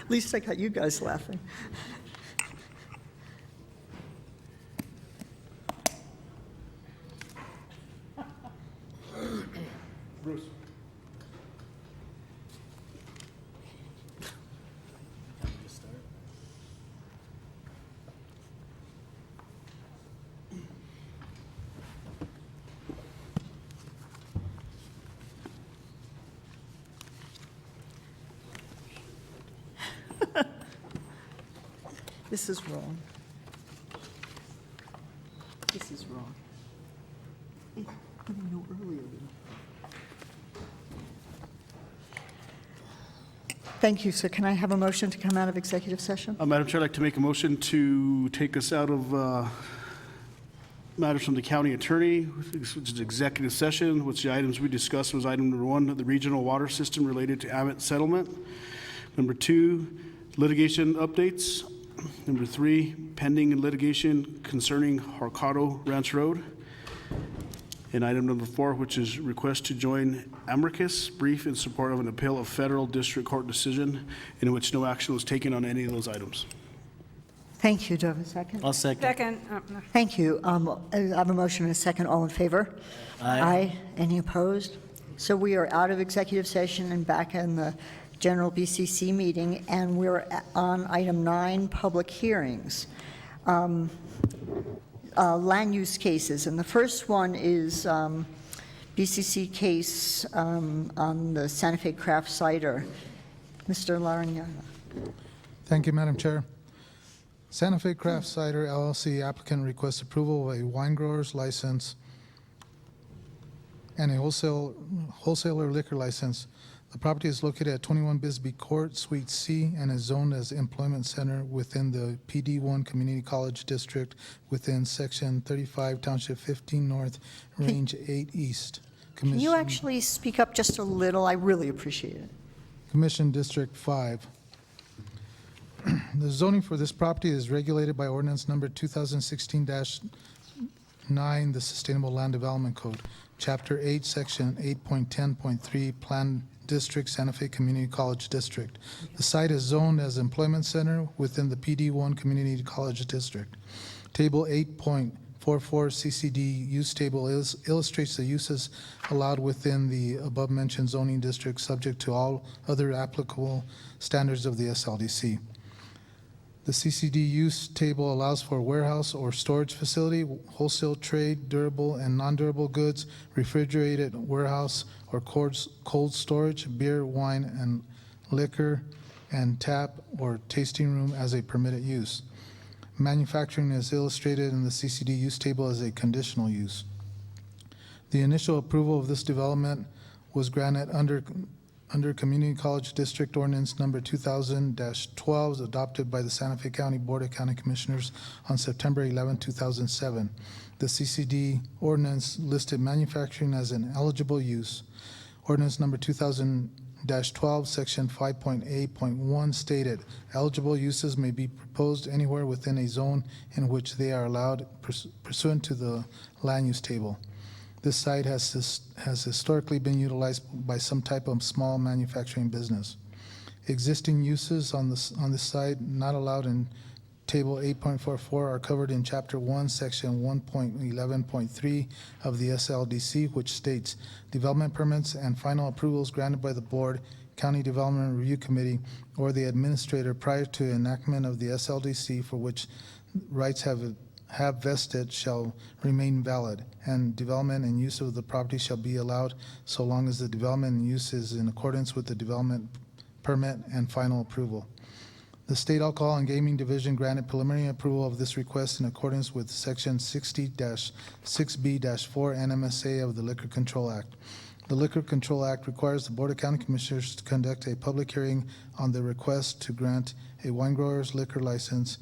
least I got you guys laughing. Bruce. This is wrong. This is wrong. I didn't know earlier. Thank you, sir. Can I have a motion to come out of executive session? Madam Chair, I'd like to make a motion to take us out of matters from the county attorney, which is executive session, which the items we discussed was item number 1, the regional water system related to Abbott settlement. Number 2, litigation updates. Number 3, pending litigation concerning Harcado Ranch Road. And item number 4, which is request to join amicus brief in support of an appeal of federal district court decision in which no action was taken on any of those items. Thank you. Do I have a second? I'll second. Second. Thank you. I have a motion and a second. All in favor? Aye. Any opposed? So we are out of executive session and back in the general BCC meeting, and we're on item 9, public hearings. Land use cases, and the first one is BCC case on the Santa Fe Craft Cider. Mr. Larignana. Thank you, Madam Chair. Santa Fe Craft Cider LLC applicant requests approval of a wine grower's license and a wholesaler liquor license. The property is located at 21 Bisbee Court, Suite C, and is zoned as employment center within the PD1 Community College District within Section 35, Township 15 North, Range 8 East. Can you actually speak up just a little? I really appreciate it. Commission District 5. The zoning for this property is regulated by ordinance number 2016-9, the Sustainable Land Development Code, Chapter 8, Section 8.10.3, Plan District, Santa Fe Community College District. The site is zoned as employment center within the PD1 Community College District. Table 8.44 CCD use table illustrates the uses allowed within the above-mentioned zoning district subject to all other applicable standards of the SLDC. The CCD use table allows for warehouse or storage facility, wholesale trade, durable and non-durable goods, refrigerated warehouse or cold storage, beer, wine, and liquor, and tap or tasting room as a permitted use. Manufacturing is illustrated in the CCD use table as a conditional use. The initial approval of this development was granted under Community College District Ordinance number 2000-12, adopted by the Santa Fe County Board of County Commissioners on September 11, 2007. The CCD ordinance listed manufacturing as an eligible use. Ordinance number 2000-12, section 5.8.1 stated, eligible uses may be proposed anywhere within a zone in which they are allowed pursuant to the land use table. This site has historically been utilized by some type of small manufacturing business. Existing uses on this site not allowed in Table 8.44 are covered in Chapter 1, Section 1.11.3 of the SLDC, which states development permits and final approvals granted by the Board, County Development Review Committee, or the administrator prior to enactment of the SLDC for which rights have vested shall remain valid, and development and use of the property shall be allowed so long as the development and use is in accordance with the development permit and final approval. The State Alcohol and Gaming Division granted preliminary approval of this request in accordance with Section 60-6B-4 NMSA of the Liquor Control Act. The Liquor Control Act requires the Board of County Commissioners to conduct a public hearing on the request to grant a wine grower's liquor license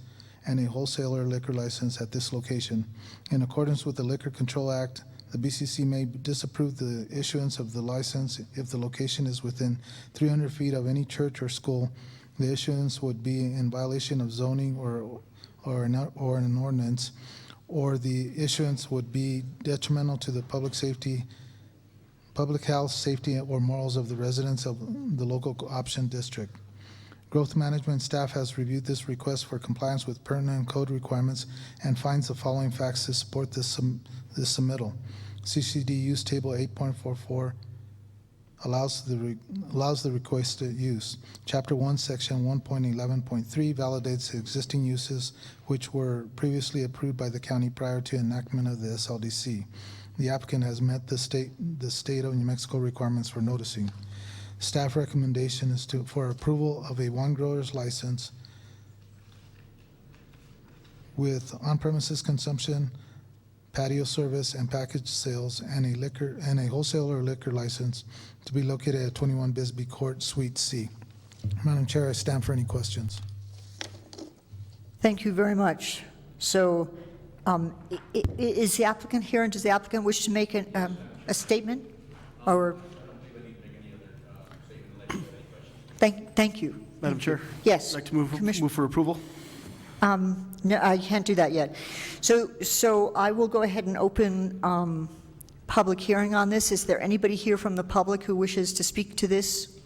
and a wholesaler liquor license at this location. In accordance with the Liquor Control Act, the BCC may disapprove the issuance of the license if the location is within 300 feet of any church or school. The issuance would be in violation of zoning or an ordinance, or the issuance would be detrimental to the public health, safety, or morals of the residents of the local option district. Growth Management staff has reviewed this request for compliance with pertinent code requirements and finds the following facts to support this submittal. CCD Use Table 8.44 allows the requested use. Chapter 1, Section 1.11.3 validates existing uses which were previously approved by the county prior to enactment of the SLDC. The applicant has met the state of New Mexico requirements for noticing. Staff recommendation is for approval of a wine grower's license with on-premises consumption, patio service, and package sales, and a wholesaler liquor license to be located at 21 Bisbee Court, Suite C. Madam Chair, I stand for any questions. Thank you very much. So is the applicant here, and does the applicant wish to make a statement? Or thank you. Madam Chair? Yes. I'd like to move for approval. No, I can't do that yet. So I will go ahead and open public hearing on this. Is there anybody here from the public who wishes to speak to this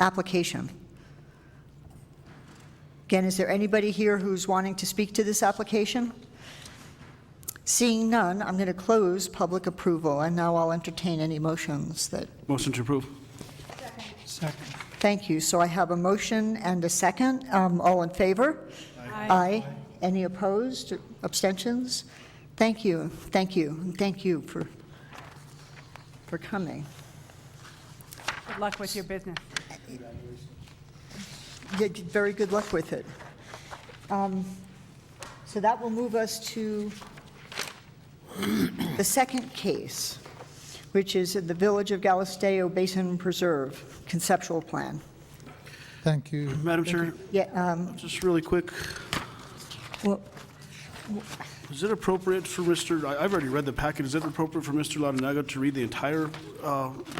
application? Again, is there anybody here who's wanting to speak to this application? Seeing none, I'm going to close public approval, and now I'll entertain any motions that... Motion to approve. Second. Thank you. So I have a motion and a second. All in favor? Aye. Any opposed? Abstentions? Thank you. Thank you. Thank you for coming. Good luck with your business. Yeah, very good luck with it. So that will move us to the second case, which is the Village of Galisteo Basin Preserve conceptual plan. Thank you. Madam Chair? Yeah. Just really quick. Well, is it appropriate for I've already read the packet. Is it appropriate for Mr. Latinaga to read the entire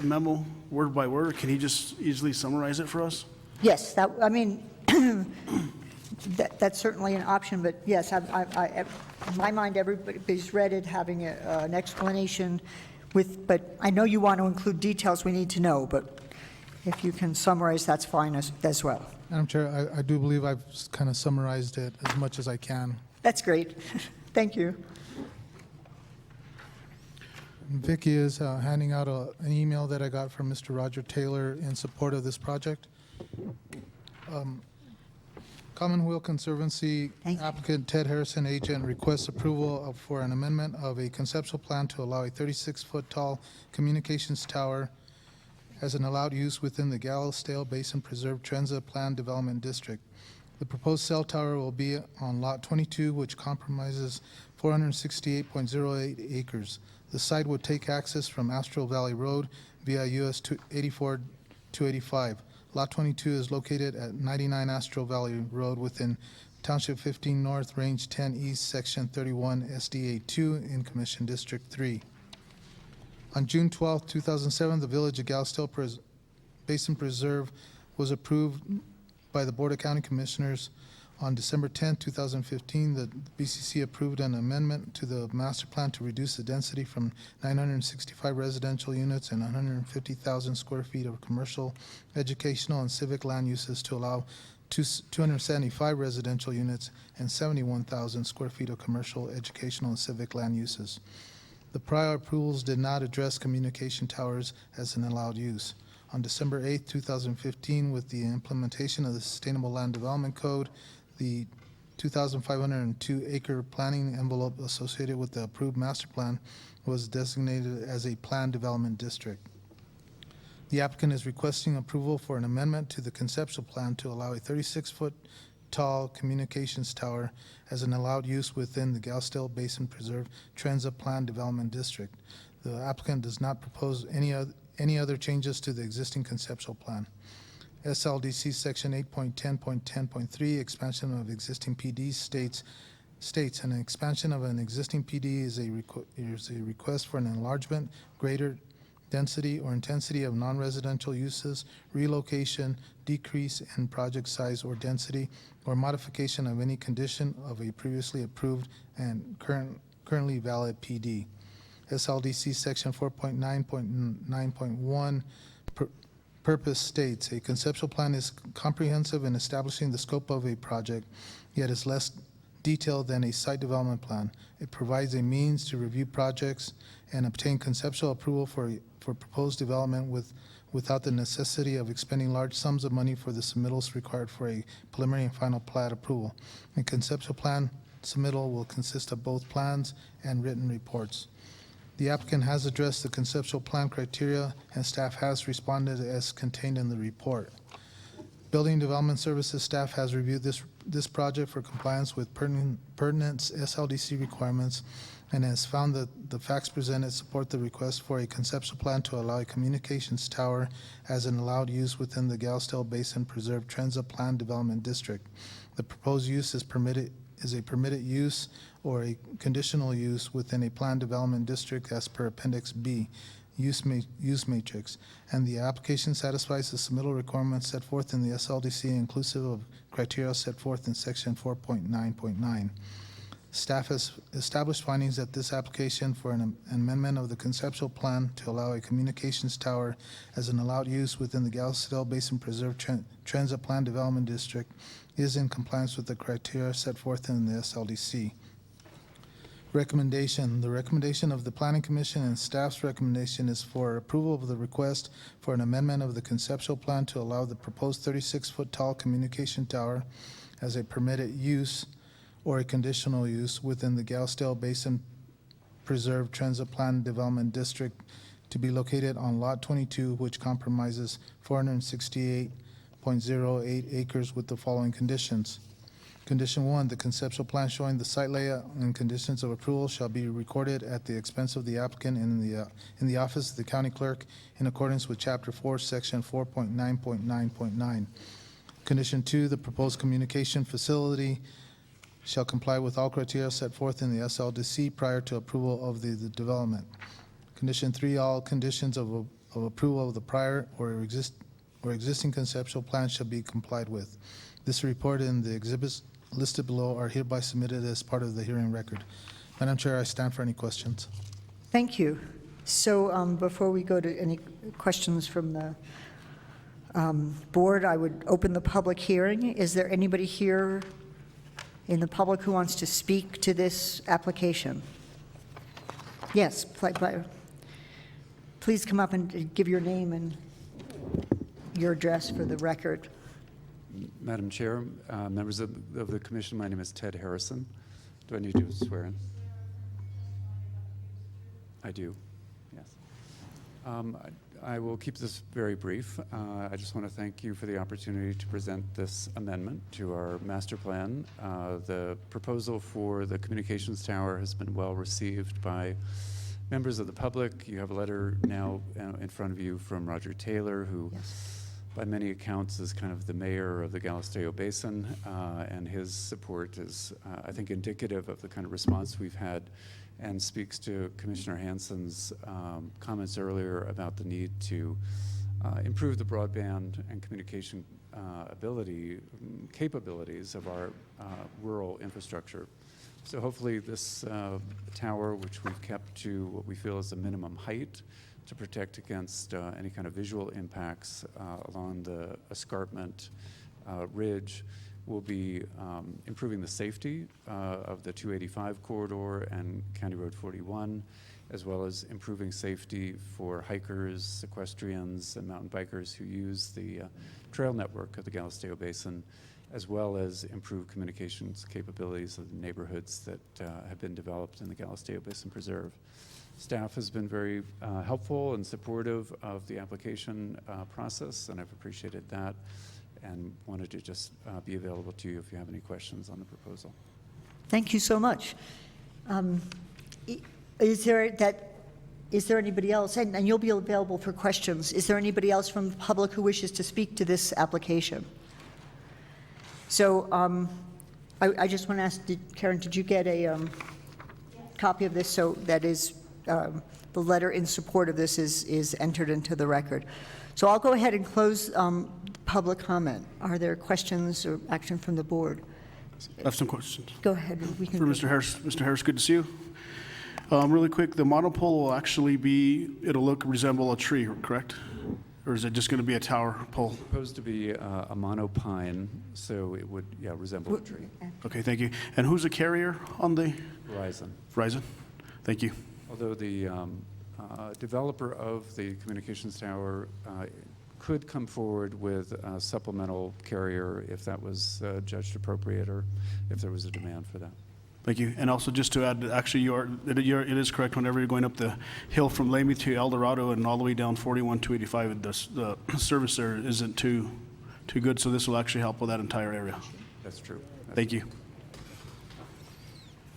memo word by word? Or can he just easily summarize it for us? yes, I mean, that's certainly an option, but yes, in my mind, everybody's read it, having an explanation but I know you want to include details we need to know, but if you can summarize, that's fine as well. Madam Chair, I do believe I've kind of summarized it as much as I can. That's great. Thank you. Vicky is handing out an email that I got from Mr. Roger Taylor in support of this project. Commonweal Conservancy applicant Ted Harrison, agent, requests approval for an amendment of a conceptual plan to allow a 36-foot tall communications tower as an allowed use within the Galisteo Basin Preserve Trenza Plan Development District. The proposed cell tower will be on Lot 22, which compromises 468.08 acres. The site would take access from Astral Valley Road via US 84-285. Lot 22 is located at 99 Astral Valley Road within Township 15 North, Range 10 East, Section 31, SDA 2 in Commission District 3. On June 12, 2007, the Village of Galisteo Basin Preserve was approved by the Board of County Commissioners. On December 10, 2015, the BCC approved an amendment to the master plan to reduce the density from 965 residential units and 150,000 square feet of commercial, educational, and civic land uses to allow 275 residential units and 71,000 square feet of commercial, educational, and civic land uses. The prior approvals did not address communication towers as an allowed use. On December 8, 2015, with the implementation of the Sustainable Land Development Code, the 2,502-acre planning envelope associated with the approved master plan was designated as a planned development district. The applicant is requesting approval for an amendment to the conceptual plan to allow a 36-foot tall communications tower as an allowed use within the Galsdale Basin Preserve Transit Plan Development District. The applicant does not propose any other changes to the existing conceptual plan. SLDC Section 8.10.10.3, expansion of existing PD states an expansion of an existing PD is a request for an enlargement, greater density or intensity of non-residential uses, relocation, decrease in project size or density, or modification of any condition of a previously approved and currently valid PD. SLDC Section 4.9.9.1 purpose states a conceptual plan is comprehensive in establishing the scope of a project, yet is less detailed than a site development plan. It provides a means to review projects and obtain conceptual approval for proposed development without the necessity of expending large sums of money for the submittals required for a preliminary and final plat approval. A conceptual plan submittal will consist of both plans and written reports. The applicant has addressed the conceptual plan criteria, and staff has responded as contained in the report. Building Development Services staff has reviewed this project for compliance with pertinent SLDC requirements and has found that the facts presented support the request for a conceptual plan to allow a communications tower as an allowed use within the Galsdale Basin Preserve Transit Plan Development District. The proposed use is a permitted use or a conditional use within a planned development district as per Appendix B, use matrix, and the application satisfies the submittal requirements set forth in the SLDC inclusive of criteria set forth in Section 4.9.9. Staff has established findings that this application for an amendment of the conceptual plan to allow a communications tower as an allowed use within the Galsdale Basin Preserve Transit Plan Development District is in compliance with the criteria set forth in the SLDC. Recommendation. The recommendation of the Planning Commission and staff's recommendation is for approval of the request for an amendment of the conceptual plan to allow the proposed 36-foot tall communication tower as a permitted use or a conditional use within the Galsdale Basin Preserve Transit Plan Development District to be located on Lot 22, which compromises 468.08 acres with the following conditions. Condition 1, the conceptual plan showing the site layout and conditions of approval shall be recorded at the expense of the applicant in the office of the county clerk in accordance with Chapter 4, Section 4.9.9.9. Condition 2, the proposed communication facility shall comply with all criteria set forth in the SLDC prior to approval of the development. Condition 3, all conditions of approval of the prior or existing conceptual plan shall be complied with. This report and the exhibits listed below are hereby submitted as part of the hearing record. Madam Chair, I stand for any questions. Thank you. So before we go to any questions from the board, I would open the public hearing. Is there anybody here in the public who wants to speak to this application? Yes, please come up and give your name and your address for the record. Madam Chair, members of the commission, my name is Ted Harrison. Do I need to swear in? I do, yes. I will keep this very brief. I just want to thank you for the opportunity to present this amendment to our master plan. The proposal for the communications tower has been well received by members of the public. You have a letter now in front of you from Roger Taylor, who by many accounts is kind of the mayor of the Galisteo Basin, and his support is, I think, indicative of the kind of response we've had and speaks to Commissioner Hansen's comments earlier about the need to improve the broadband and communication capabilities of our rural infrastructure. So hopefully this tower, which we've kept to what we feel is a minimum height to protect against any kind of visual impacts along the escarpment ridge, will be improving the safety of the 285 corridor and County Road 41, as well as improving safety for hikers, equestrians, and mountain bikers who use the trail network of the Galisteo Basin, as well as improve communications capabilities of the neighborhoods that have been developed in the Galisteo Basin Preserve. Staff has been very helpful and supportive of the application process, and I've appreciated that. and wanted to just be available to you if you have any questions on the proposal. Thank you so much. Is there anybody else, and you'll be available for questions, is there anybody else from the public who wishes to speak to this application? So I just want to ask, Karen, did you get a copy of this? So that is, the letter in support of this is entered into the record. So I'll go ahead and close public comment. Are there questions or action from the board? I have some questions. Go ahead. We can For Mr. Harris. Mr. Harris, good to see you. Really quick, the monopole will actually be, it'll resemble a tree, correct? Or is it just going to be a tower pole? Supposed to be a monopine, so it would, resemble a tree. Okay, thank you. And who's the carrier on the? Verizon. Verizon? Thank you. Although the developer of the communications tower could come forward with a supplemental carrier if that was judged appropriate or if there was a demand for that. Thank you. And also just to add, actually, it is correct whenever you're going up the hill from Lamy to El Dorado and all the way down 41-285, the service there isn't too good, so this will actually help with that entire area. That's true. Thank you.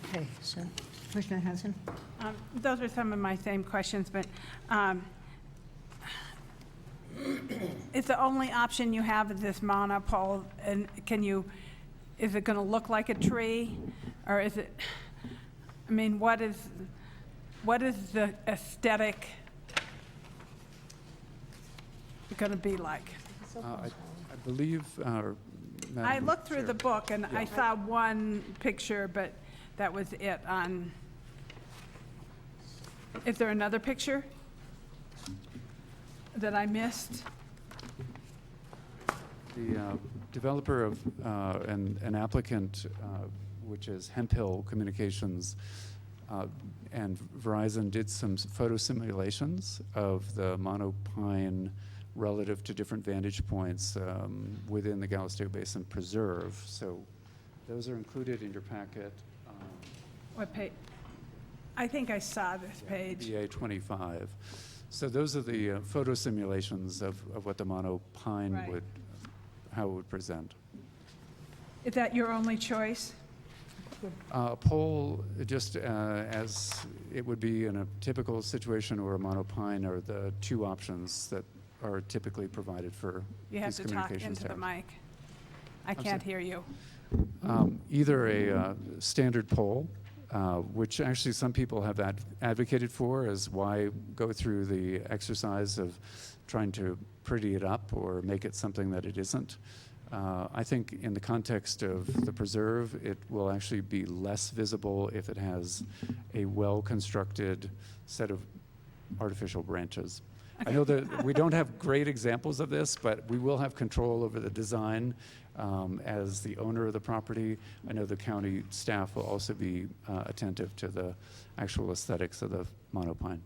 Okay, so Commissioner Hanson? Those are some of my same questions, but is the only option you have is this monopole, and is it going to look like a tree, or is it, I mean, what is the aesthetic going to be like? I believe, I looked through the book and I saw one picture, but that was it on, is there another picture that I missed? The developer of an applicant, which is Hemphill Communications, and Verizon did some photo simulations of the monopine relative to different vantage points within the Galisteo Basin Preserve. So those are included in your packet. What page? I think I saw this page. BA 25. So those are the photo simulations of what the monopine Right. would, how it would present. Is that your only choice? A pole, just as it would be in a typical situation, or a monopine are the two options that are typically provided for You have these to talk communications into the towers. mic. I can't hear you. Either a standard pole, which actually some people have advocated for, as why go through the exercise of trying to pretty it up or make it something that it isn't. I think in the context of the preserve, it will actually be less visible if it has a well-constructed set of artificial branches. I know that we don't have great examples of this, but we will have control over the design as the owner of the property. I know the county staff will also be attentive to the actual aesthetics of the monopine.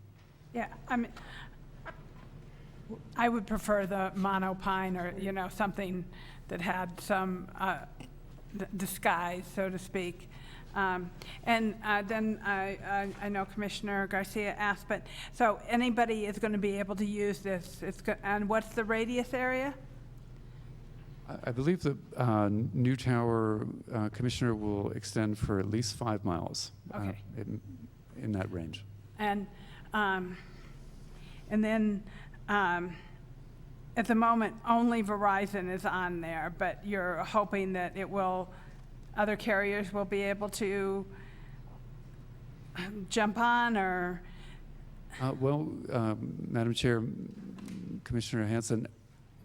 Yeah, I mean, I would prefer the monopine, or, something that had some disguise, so to speak. And then I know Commissioner Garcia asked, but so anybody is going to be able to use this. And what's the radius area? I believe the new tower, Commissioner, will extend for at least 5 miles. Okay. In that range. And then at the moment, only Verizon is on there, but you're hoping that other carriers will be able to jump on, or? Madam Chair, Commissioner Hanson,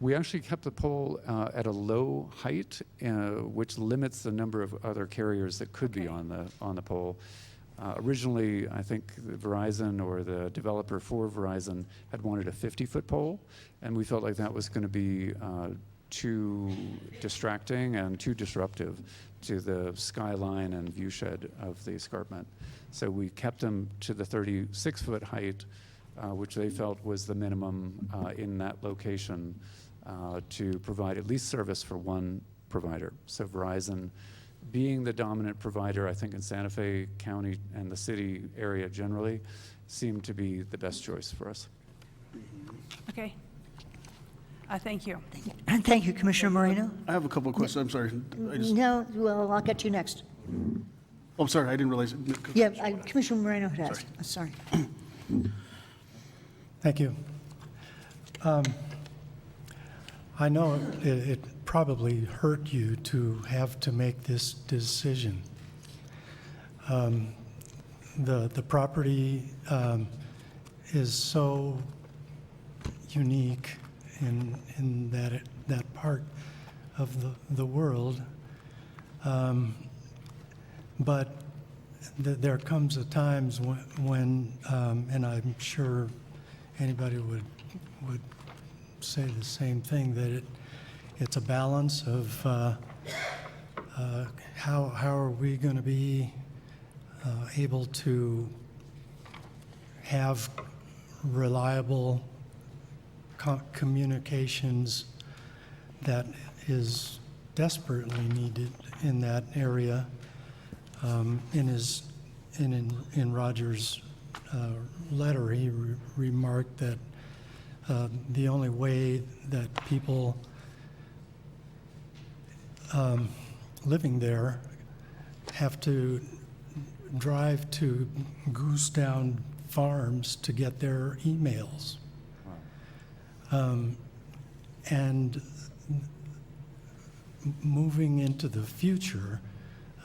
we actually kept the pole at a low height, which limits the number of other carriers that could be on the pole. Originally, I think Verizon, or the developer for Verizon, had wanted a 50-foot pole, and we felt like that was going to be too distracting and too disruptive to the skyline and viewshed of the escarpment. So we kept them to the 36-foot height, which they felt was the minimum in that location to provide at least service for one provider. So Verizon, being the dominant provider, I think, in Santa Fe County and the city area generally, seemed to be the best choice for us. Okay. Thank you. Thank you, Commissioner Moreno. I have a couple of questions. I'm sorry. No, well, I'll get to you next. Oh, I'm sorry. I didn't realize. Yeah, Commissioner Moreno had asked. Sorry. Thank you. I know it probably hurt you to have to make this decision. The property is so unique in that part of the world, but there comes a times when and I'm sure anybody would say the same thing, that it's a balance of how are we going to be able to have reliable communications that is desperately needed in that area. In Roger's letter, he remarked that the only way that people living there have to drive to Goose Down Farms to get their emails. And moving into the future,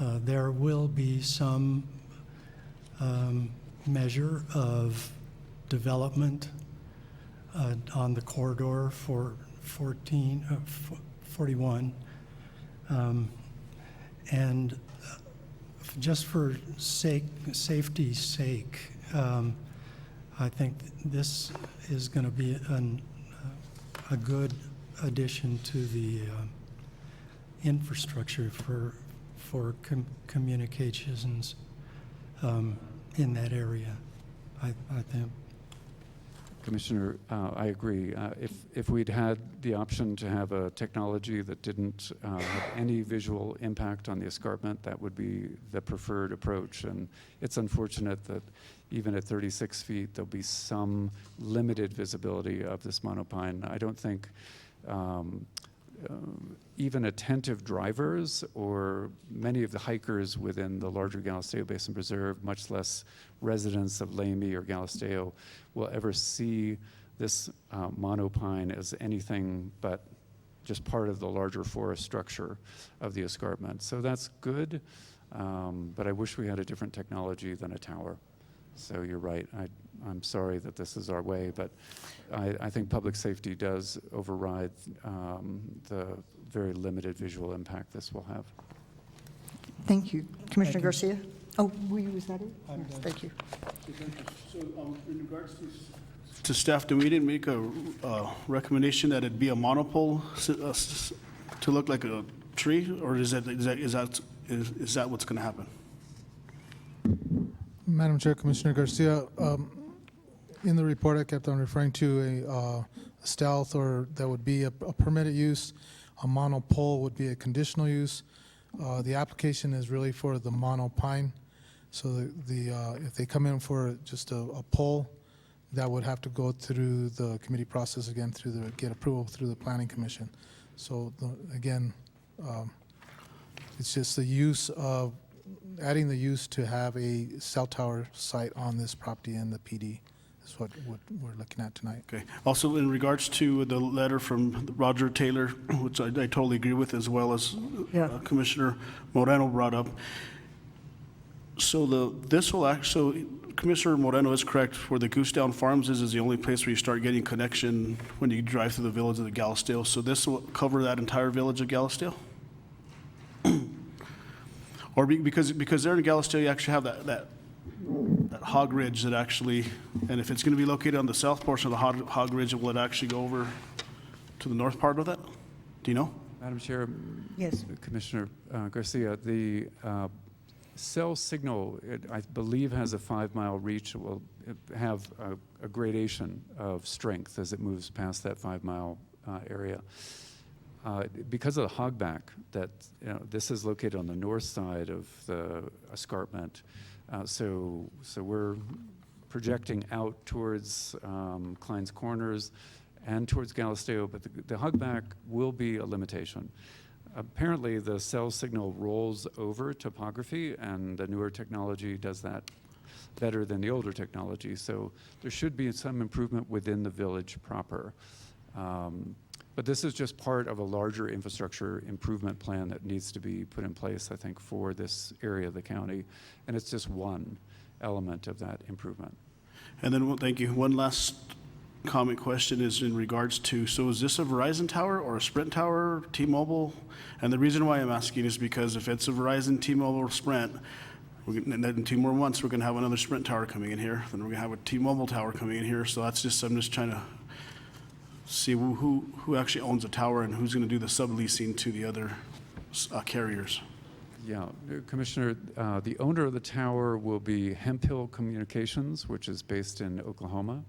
there will be some measure of development on the corridor for 41. And just for safety's sake, I think this is going to be a good addition to the infrastructure for communications in that area, I think. Commissioner, I agree. If we'd had the option to have a technology that didn't have any visual impact on the escarpment, that would be the preferred approach. And it's unfortunate that even at 36 feet, there'll be some limited visibility of this monopine. I don't think even attentive drivers or many of the hikers within the larger Galisteo Basin Preserve, much less residents of Lamy or Galisteo, will ever see this monopine as anything but just part of the larger forest structure of the escarpment. So that's good, but I wish we had a different technology than a tower. So you're right. I'm sorry that this is our way, but I think public safety does override the very limited visual impact this will have. Thank you. Commissioner Garcia? Oh, was that it? I'm Yes, done. thank you. So in regards to staff, do we didn't make a recommendation that it be a monopole to look like a tree, or is that what's going to happen? Madam Chair, Commissioner Garcia, in the report I kept on referring to a stealth, or that would be a permitted use. A monopole would be a conditional use. The application is really for the monopine. So if they come in for just a pole, that would have to go through the committee process again, get approval through the Planning Commission. So again, it's just the use of adding the use to have a cell tower site on this property in the PD is what we're looking at tonight. Okay. Also, in regards to the letter from Roger Taylor, which I totally agree with, as well as Commissioner Moreno brought up. So this will actually, Commissioner Moreno is correct, where the Goose Down Farms is the only place where you start getting connection when you drive through the village of the Galisteo. So this will cover that entire village of Galisteo? Or because there in Galisteo, you actually have that hog ridge that actually, and if it's going to be located on the south portion of the hog ridge, will it actually go over to the north part of that? Do you know? Madam Chair, yes. Commissioner Garcia, the cell signal, I believe, has a 5-mile reach. It will have a gradation of strength as it moves past that 5-mile area. Because of the hogback, that this is located on the north side of the escarpment, so we're projecting out towards Klein's Corners and towards Galisteo, but the hugback will be a limitation. Apparently, the cell signal rolls over topography, and the newer technology does that better than the older technology. So there should be some improvement within the village proper. But this is just part of a larger infrastructure improvement plan that needs to be put in place, I think, for this area of the county. And it's just one element of that improvement. And then, well, thank you. One last comment question is in regards to, so is this a Verizon tower or a Sprint tower, T-Mobile? And the reason why I'm asking is because if it's a Verizon, T-Mobile, or Sprint, and then in 2 more months, we're going to have another Sprint tower coming in here. Then we're going to have a T-Mobile tower coming in here. So that's just, I'm just trying to see who actually owns the tower and who's going to do the subleasing to the other carriers. Yeah, Commissioner, the owner of the tower will be Hemphill Communications, which is based in Oklahoma,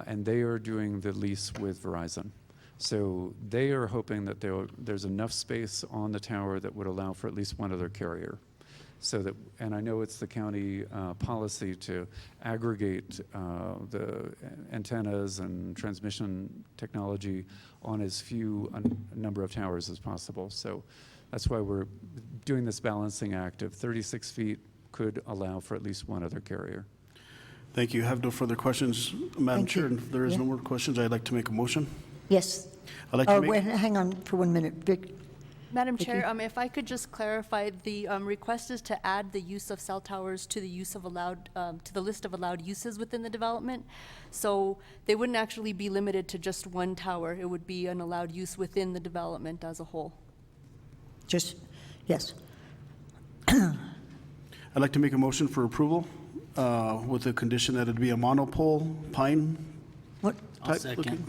and they are doing the lease with Verizon. So they are hoping that there's enough space on the tower that would allow for at least one other carrier. So that, and I know it's the county policy to aggregate the antennas and transmission technology on as few a number of towers as possible. So that's why we're doing this balancing act of 36 feet could allow for at least one other carrier. Thank you. I have no further questions, Madam Chair. And if there is no more questions, I'd like to make a motion. Yes. I'd like to make... Wait, hang on for 1 minute. Vic? Madam Chair, if I could just clarify, the request is to add the use of cell towers to the use of allowed, to the list of allowed uses within the development. So they wouldn't actually be limited to just one tower. It would be an allowed use within the development as a whole. Just, yes. I'd like to make a motion for approval with the condition that it'd be a monopole pine. What? I'll second.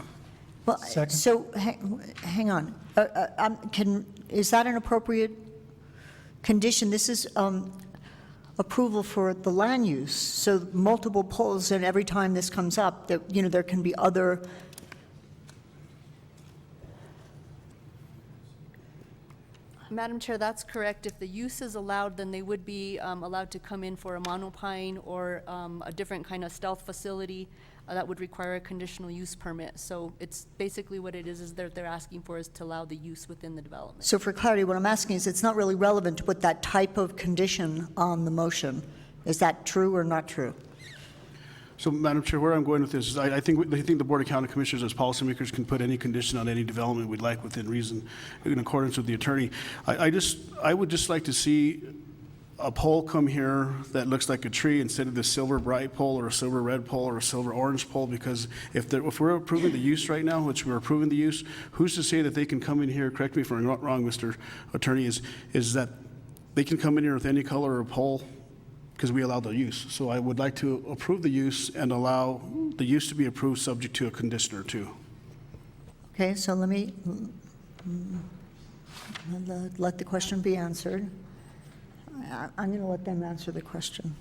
Well, so hang on. Is that an appropriate condition? This is approval for the land use. So multiple poles, and every time this comes up, that there can be other. Madam Chair, that's correct. If the use is allowed, then they would be allowed to come in for a monopine or a different kind of stealth facility that would require a conditional use permit. So it's basically what it is that they're asking for is to allow the use within the development. So for clarity, what I'm asking is it's not really relevant to put that type of condition on the motion. Is that true or not true? So, Madam Chair, where I'm going with this is I think the Board of County Commissioners as policymakers can put any condition on any development we'd like within reason in accordance with the attorney. I would just like to see a pole come here that looks like a tree instead of the silver bright pole or a silver red pole or a silver orange pole, because if we're approving the use right now, which we're approving the use, who's to say that they can come in here, correct me if I'm wrong, Mr. Attorney, is that they can come in here with any color or pole because we allow the use. So I would like to approve the use and allow the use to be approved subject to a condition or two. Okay, so let me let the question be answered. I'm going to let them answer the question.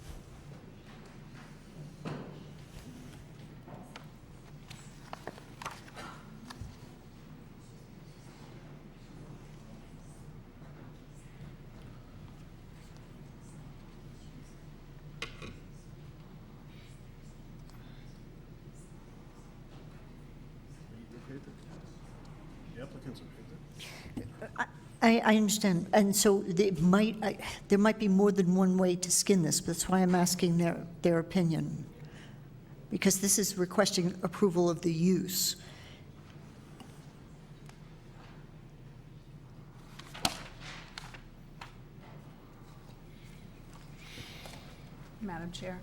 I understand, and so there might be more than one way to skin this. But that's why I'm asking their opinion, because this is requesting approval of the use. Madam Chair,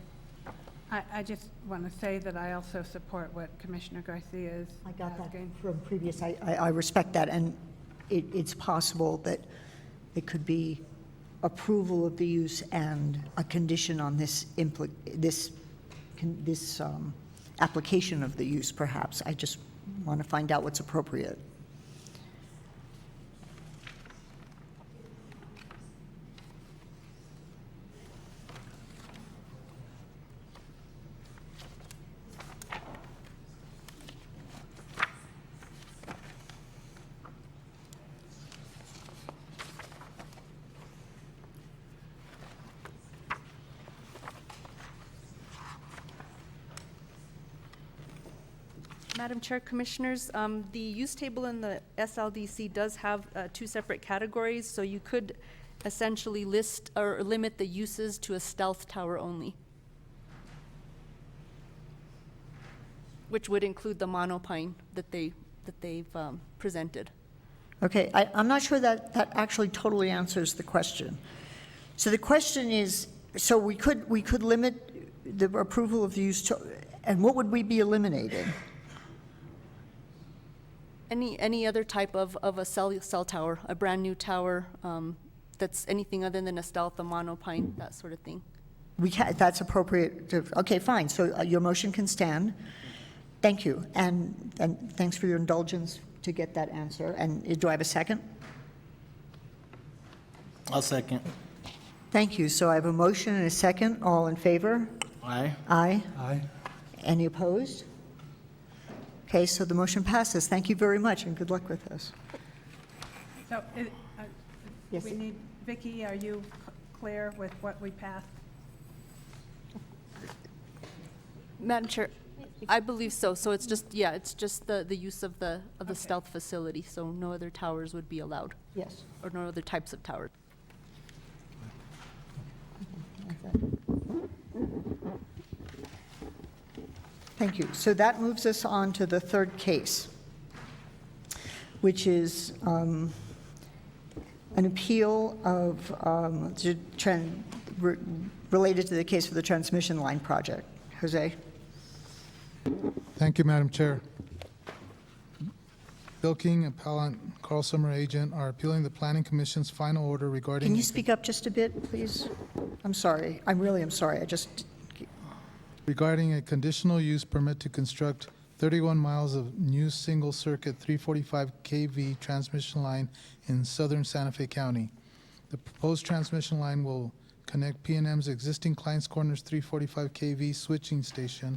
I just want to say that I also support what Commissioner Garcia is asking. I got that from previous. I respect that, and it's possible that it could be approval of the use and a condition on this application of the use, perhaps. I just want to find out what's appropriate. Madam Chair, Commissioners, the use table in the SLDC does have two separate categories, so you could essentially list or limit the uses to a stealth tower only, which would include the monopine that they've presented. Okay, I'm not sure that that actually totally answers the question. So the question is, so we could limit the approval of the use to, and what would we be eliminating? Any other type of a cell tower, a brand-new tower, that's anything other than a stealth, a monopine, that sort of thing. That's appropriate. Okay, fine. So your motion can stand. Thank you. And thanks for your indulgence to get that answer. And do I have a second? I'll second. Thank you. So I have a motion and a second. All in favor? Aye. Aye. Aye. Any opposed? Okay, so the motion passes. Thank you very much, and good luck with this. So, Yes. we need, Vicki, are you clear with what we passed? Madam Chair, I believe so. So it's just, yeah, it's just the use of the stealth facility, so no other towers would be allowed. Yes. Or no other types of towers. Thank you. So that moves us on to the third case, which is an appeal of related to the case for the transmission line project. Jose? Thank you, Madam Chair. Bill King, appellant, Carl Summer, agent, are appealing the Planning Commission's final order regarding... Can you speak up just a bit, please? I'm sorry. I really am sorry. Regarding a conditional use permit to construct 31 miles of new single-circuit 345 kV transmission line in southern Santa Fe County. The proposed transmission line will connect PNM's existing Clines Corners 345 kV switching station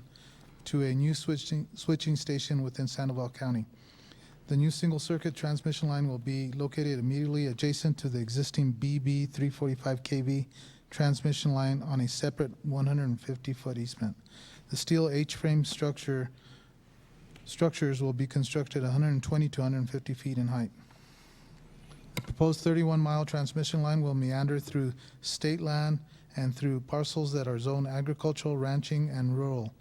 to a new switching station within Sandoval County. The new single-circuit transmission line will be located immediately adjacent to the existing BB 345 kV transmission line on a separate 150-foot easement. The steel H-frame structures will be constructed 120 to 150 feet in height. The proposed 31-mile transmission line will meander through state land and through parcels that are zoned agricultural, ranching, and rural.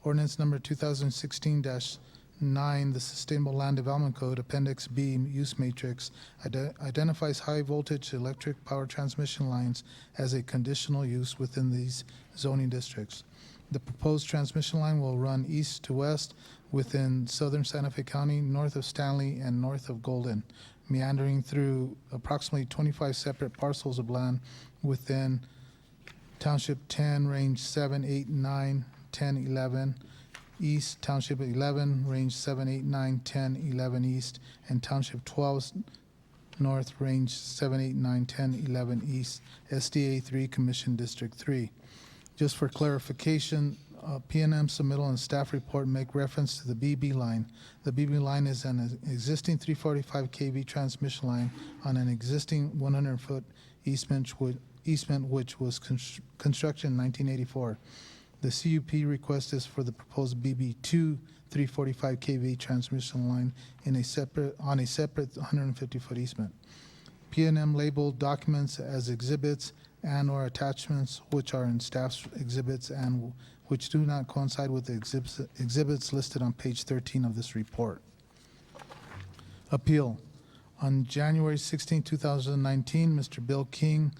Ordinance number 2016-9, the Sustainable Land Development Code, Appendix B, Use Matrix, identifies high-voltage electric power transmission lines as a conditional use within these zoning districts. The proposed transmission line will run east to west within southern Santa Fe County, north of Stanley, and north of Golden, meandering through approximately 25 separate parcels of land within Township 10, Range 7, 8, 9, 10, 11, East, Township 11, Range 7, 8, 9, 10, 11 East, and Township 12 North, Range 7, 8, 9, 10, 11 East, SDA 3, Commission District 3. Just for clarification, PNM submittal and staff report make reference to the BB line. The BB line is an existing 345 kV transmission line on an existing 100-foot easement which was constructed in 1984. The CUP request is for the proposed BB2 345 kV transmission line on a separate 150-foot easement. PNM labeled documents as exhibits and/or attachments which are in staff's exhibits and which do not coincide with the exhibits listed on page 13 of this report. Appeal. On January 16, 2019, Mr. Bill King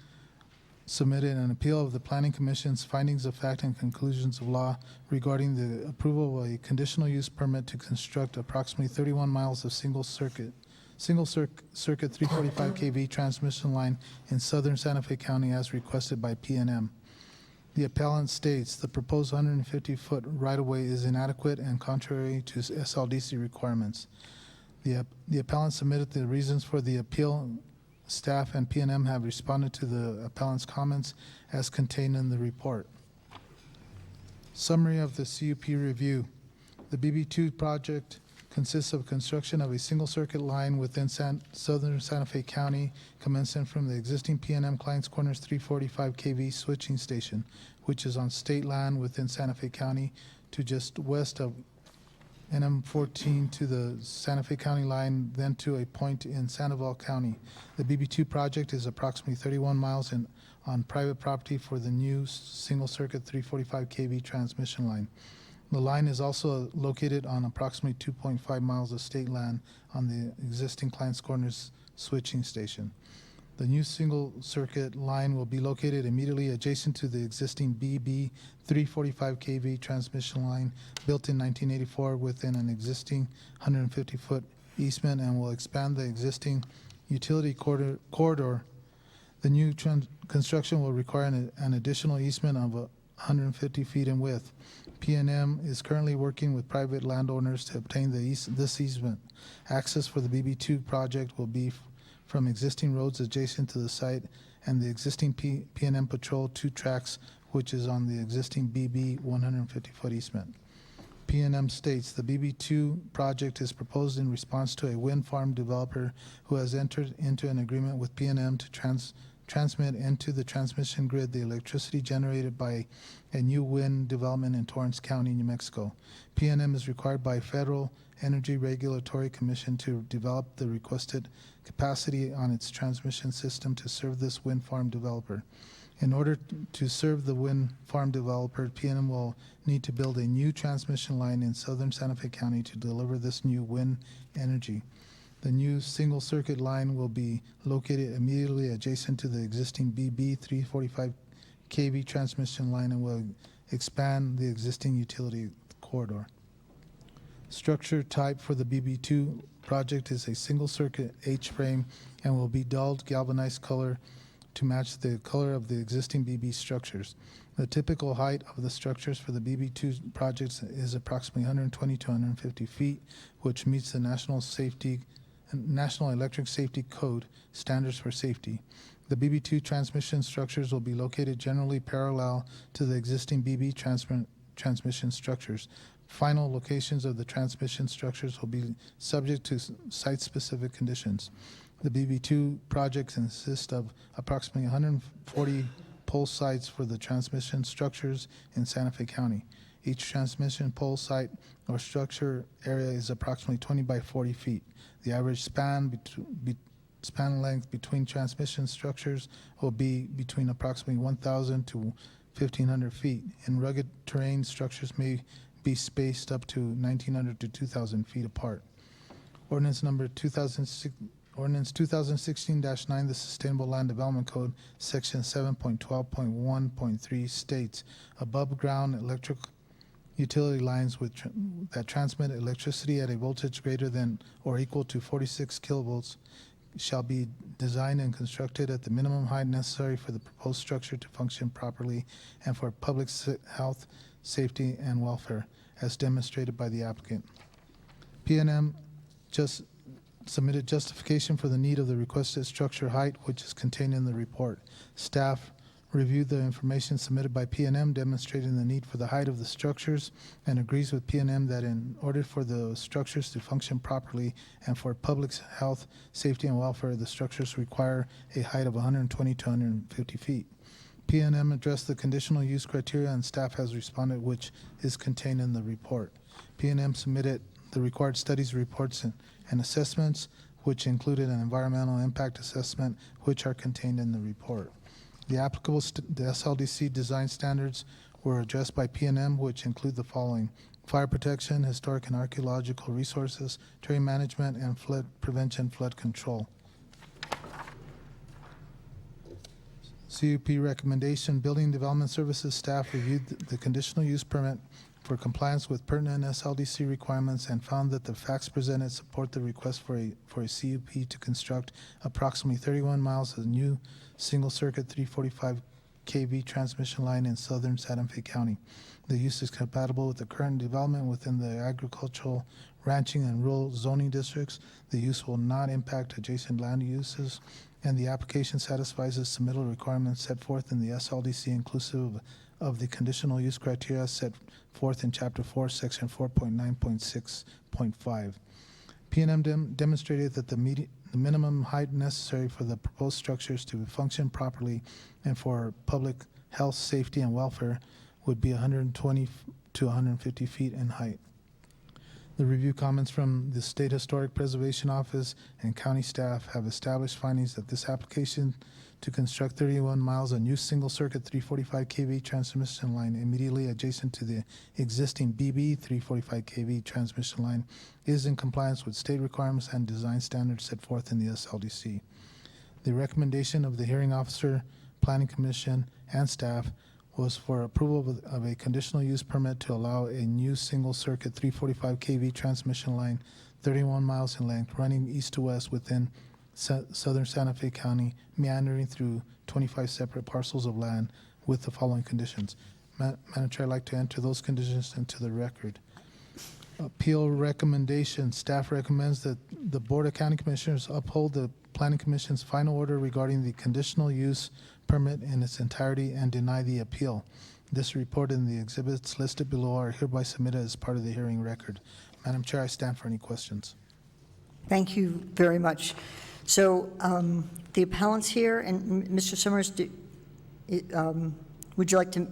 submitted an appeal of the Planning Commission's findings of fact and conclusions of law regarding the approval of a conditional use permit to construct approximately 31 miles of single-circuit 345 kV transmission line in southern Santa Fe County as requested by PNM. The appellant states the proposed 150-foot right-of-way is inadequate and contrary to SLDC requirements. The appellant submitted the reasons for the appeal. Staff and PNM have responded to the appellant's comments as contained in the report. Summary of the CUP review. The BB2 project consists of construction of a single-circuit line within southern Santa Fe County, commencing from the existing PNM Clines Corners 345 kV switching station, which is on state land within Santa Fe County, to just west of NM14 to the Santa Fe County line, then to a point in Sandoval County. The BB2 project is approximately 31 miles on private property for the new single-circuit 345 kV transmission line. The line is also located on approximately 2.5 miles of state land on the existing Clients Corners switching station. The new single-circuit line will be located immediately adjacent to the existing BB 345 kV transmission line built in 1984 within an existing 150-foot easement and will expand the existing utility corridor. The new construction will require an additional easement of 150 feet in width. PNM is currently working with private landowners to obtain this easement. Access for the BB2 project will be from existing roads adjacent to the site and the existing PNM Patrol 2 tracks, which is on the existing BB 150-foot easement. PNM states the BB2 project is proposed in response to a wind farm developer who has entered into an agreement with PNM to transmit into the transmission grid the electricity generated by a new wind development in Torrance County, New Mexico. PNM is required by Federal Energy Regulatory Commission to develop the requested capacity on its transmission system to serve this wind farm developer. In order to serve the wind farm developer, PNM will need to build a new transmission line in southern Santa Fe County to deliver this new wind energy. The new single-circuit line will be located immediately adjacent to the existing BB 345 kV transmission line and will expand the existing utility corridor. Structure type for the BB2 project is a single-circuit H-frame and will be dulled galvanized color to match the color of the existing BB structures. The typical height of the structures for the BB2 projects is approximately 120 to 150 feet, which meets the National Electric Safety Code standards for safety. The BB2 transmission structures will be located generally parallel to the existing BB transmission structures. Final locations of the transmission structures will be subject to site-specific conditions. The BB2 project consists of approximately 140 pole sites for the transmission structures in Santa Fe County. Each transmission pole site or structure area is approximately 20 by 40 feet. The average span length between transmission structures will be between approximately 1,000 to 1,500 feet. In rugged terrain, structures may be spaced up to 1,900 to 2,000 feet apart. Ordinance 2016-9, the Sustainable Land Development Code, Section 7.12.1.3 states, above-ground electric utility lines that transmit electricity at a voltage greater than or equal to 46 kilovolts shall be designed and constructed at the minimum height necessary for the proposed structure to function properly and for public health, safety, and welfare, as demonstrated by the applicant. PNM just submitted justification for the need of the requested structure height, which is contained in the report. Staff reviewed the information submitted by PNM demonstrating the need for the height of the structures and agrees with PNM that in order for the structures to function properly and for public health, safety, and welfare, the structures require a height of 120 to 150 feet. PNM addressed the conditional use criteria and staff has responded, which is contained in the report. PNM submitted the required studies, reports, and assessments, which included an environmental impact assessment, which are contained in the report. The applicable the SLDC design standards were addressed by PNM, which include the following: fire protection, historic and archaeological resources, terrain management, and flood prevention, flood control. CUP recommendation: Building Development Services staff reviewed the conditional use permit for compliance with pertinent SLDC requirements and found that the facts presented support the request for a CUP to construct approximately 31 miles of new single-circuit 345 kV transmission line in southern Santa Fe County. The use is compatible with the current development within the agricultural, ranching, and rural zoning districts. The use will not impact adjacent land uses, and the application satisfies the submittal requirements set forth in the SLDC, inclusive of the conditional use criteria set forth in Chapter 4, Section 4.9.6.5. PNM demonstrated that the minimum height necessary for the proposed structures to function properly and for public health, safety, and welfare would be 120 to 150 feet in height. The review comments from the State Historic Preservation Office and county staff have established findings that this application to construct 31 miles of new single-circuit 345 kV transmission line immediately adjacent to the existing BB 345 kV transmission line is in compliance with state requirements and design standards set forth in the SLDC. The recommendation of the hearing officer, Planning Commission, and staff was for approval of a conditional use permit to allow a new single-circuit 345 kV transmission line 31 miles in length running east to west within southern Santa Fe County, meandering through 25 separate parcels of land with the following conditions. Madam Chair, I'd like to enter those conditions into the record. Appeal recommendation. Staff recommends that the Board of County Commissioners uphold the Planning Commission's final order regarding the conditional use permit in its entirety and deny the appeal. This report and the exhibits listed below are hereby submitted as part of the hearing record. Madam Chair, I stand for any questions. Thank you very much. So the appellant's here, and Mr. Summers, would you like to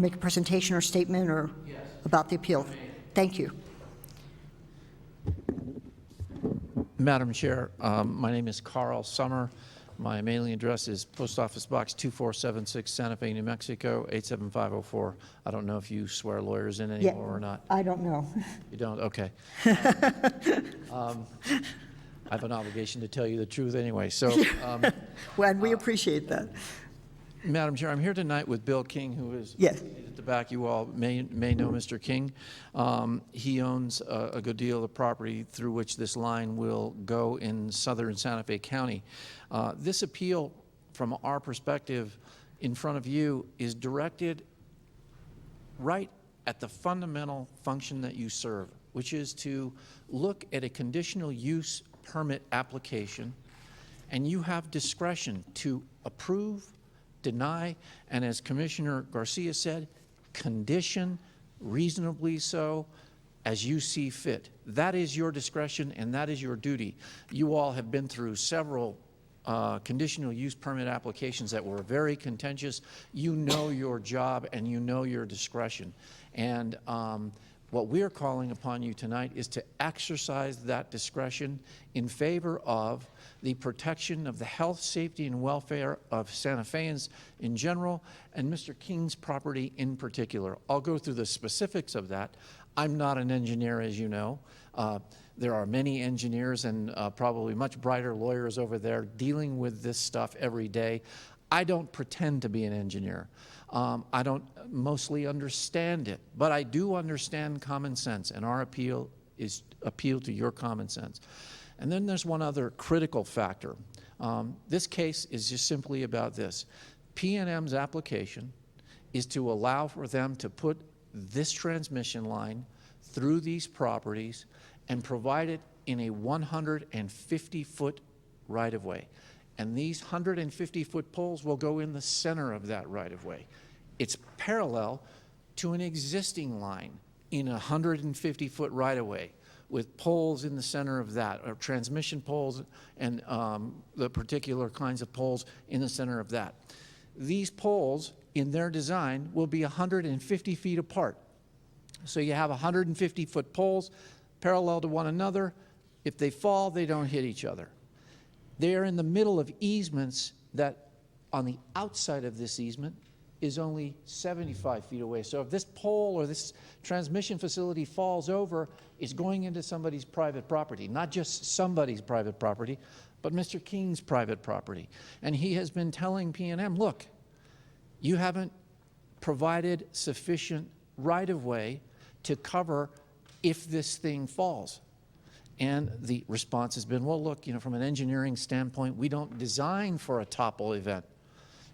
make a presentation or statement or about the appeal? Thank you. Madam Chair, my name is Carl Summer. My mailing address is Post Office Box 2476, Santa Fe, New Mexico, 87504. I don't know if you swear lawyers in anymore or not. I don't know. You don't? Okay. I have an obligation to tell you the truth anyway. So, well, and we appreciate that. Madam Chair, I'm here tonight with Bill King, who is at the back. You all may know Mr. King. He owns a good deal of the property through which this line will go in southern Santa Fe County. This appeal, from our perspective, in front of you, is directed right at the fundamental function that you serve, which is to look at a conditional use permit application, and you have discretion to approve, deny, and as Commissioner Garcia said, condition reasonably so as you see fit. That is your discretion and that is your duty. You all have been through several conditional use permit applications that were very contentious. You know your job and you know your discretion. And what we're calling upon you tonight is to exercise that discretion in favor of the protection of the health, safety, and welfare of Santa Feans in general, and Mr. King's property in particular. I'll go through the specifics of that. I'm not an engineer, as you know. There are many engineers and probably much brighter lawyers over there dealing with this stuff every day. I don't pretend to be an engineer. I don't mostly understand it, but I do understand common sense, and our appeal is appeal to your common sense. And then there's one other critical factor. This case is just simply about this. PNM's application is to allow for them to put this transmission line through these properties and provide it in a 150-foot right-of-way. And these 150-foot poles will go in the center of that right-of-way. It's parallel to an existing line in a 150-foot right-of-way with poles in the center of that, or transmission poles and the particular kinds of poles in the center of that. These poles, in their design, will be 150 feet apart. So you have 150-foot poles parallel to one another. If they fall, they don't hit each other. They are in the middle of easements that on the outside of this easement is only 75 feet away. So if this pole or this transmission facility falls over, it's going into somebody's private property, not just somebody's private property, but Mr. King's private property. And he has been telling PNM, look, you haven't provided sufficient right-of-way to cover if this thing falls. And the response has been, well, look, from an engineering standpoint, we don't design for a topple event.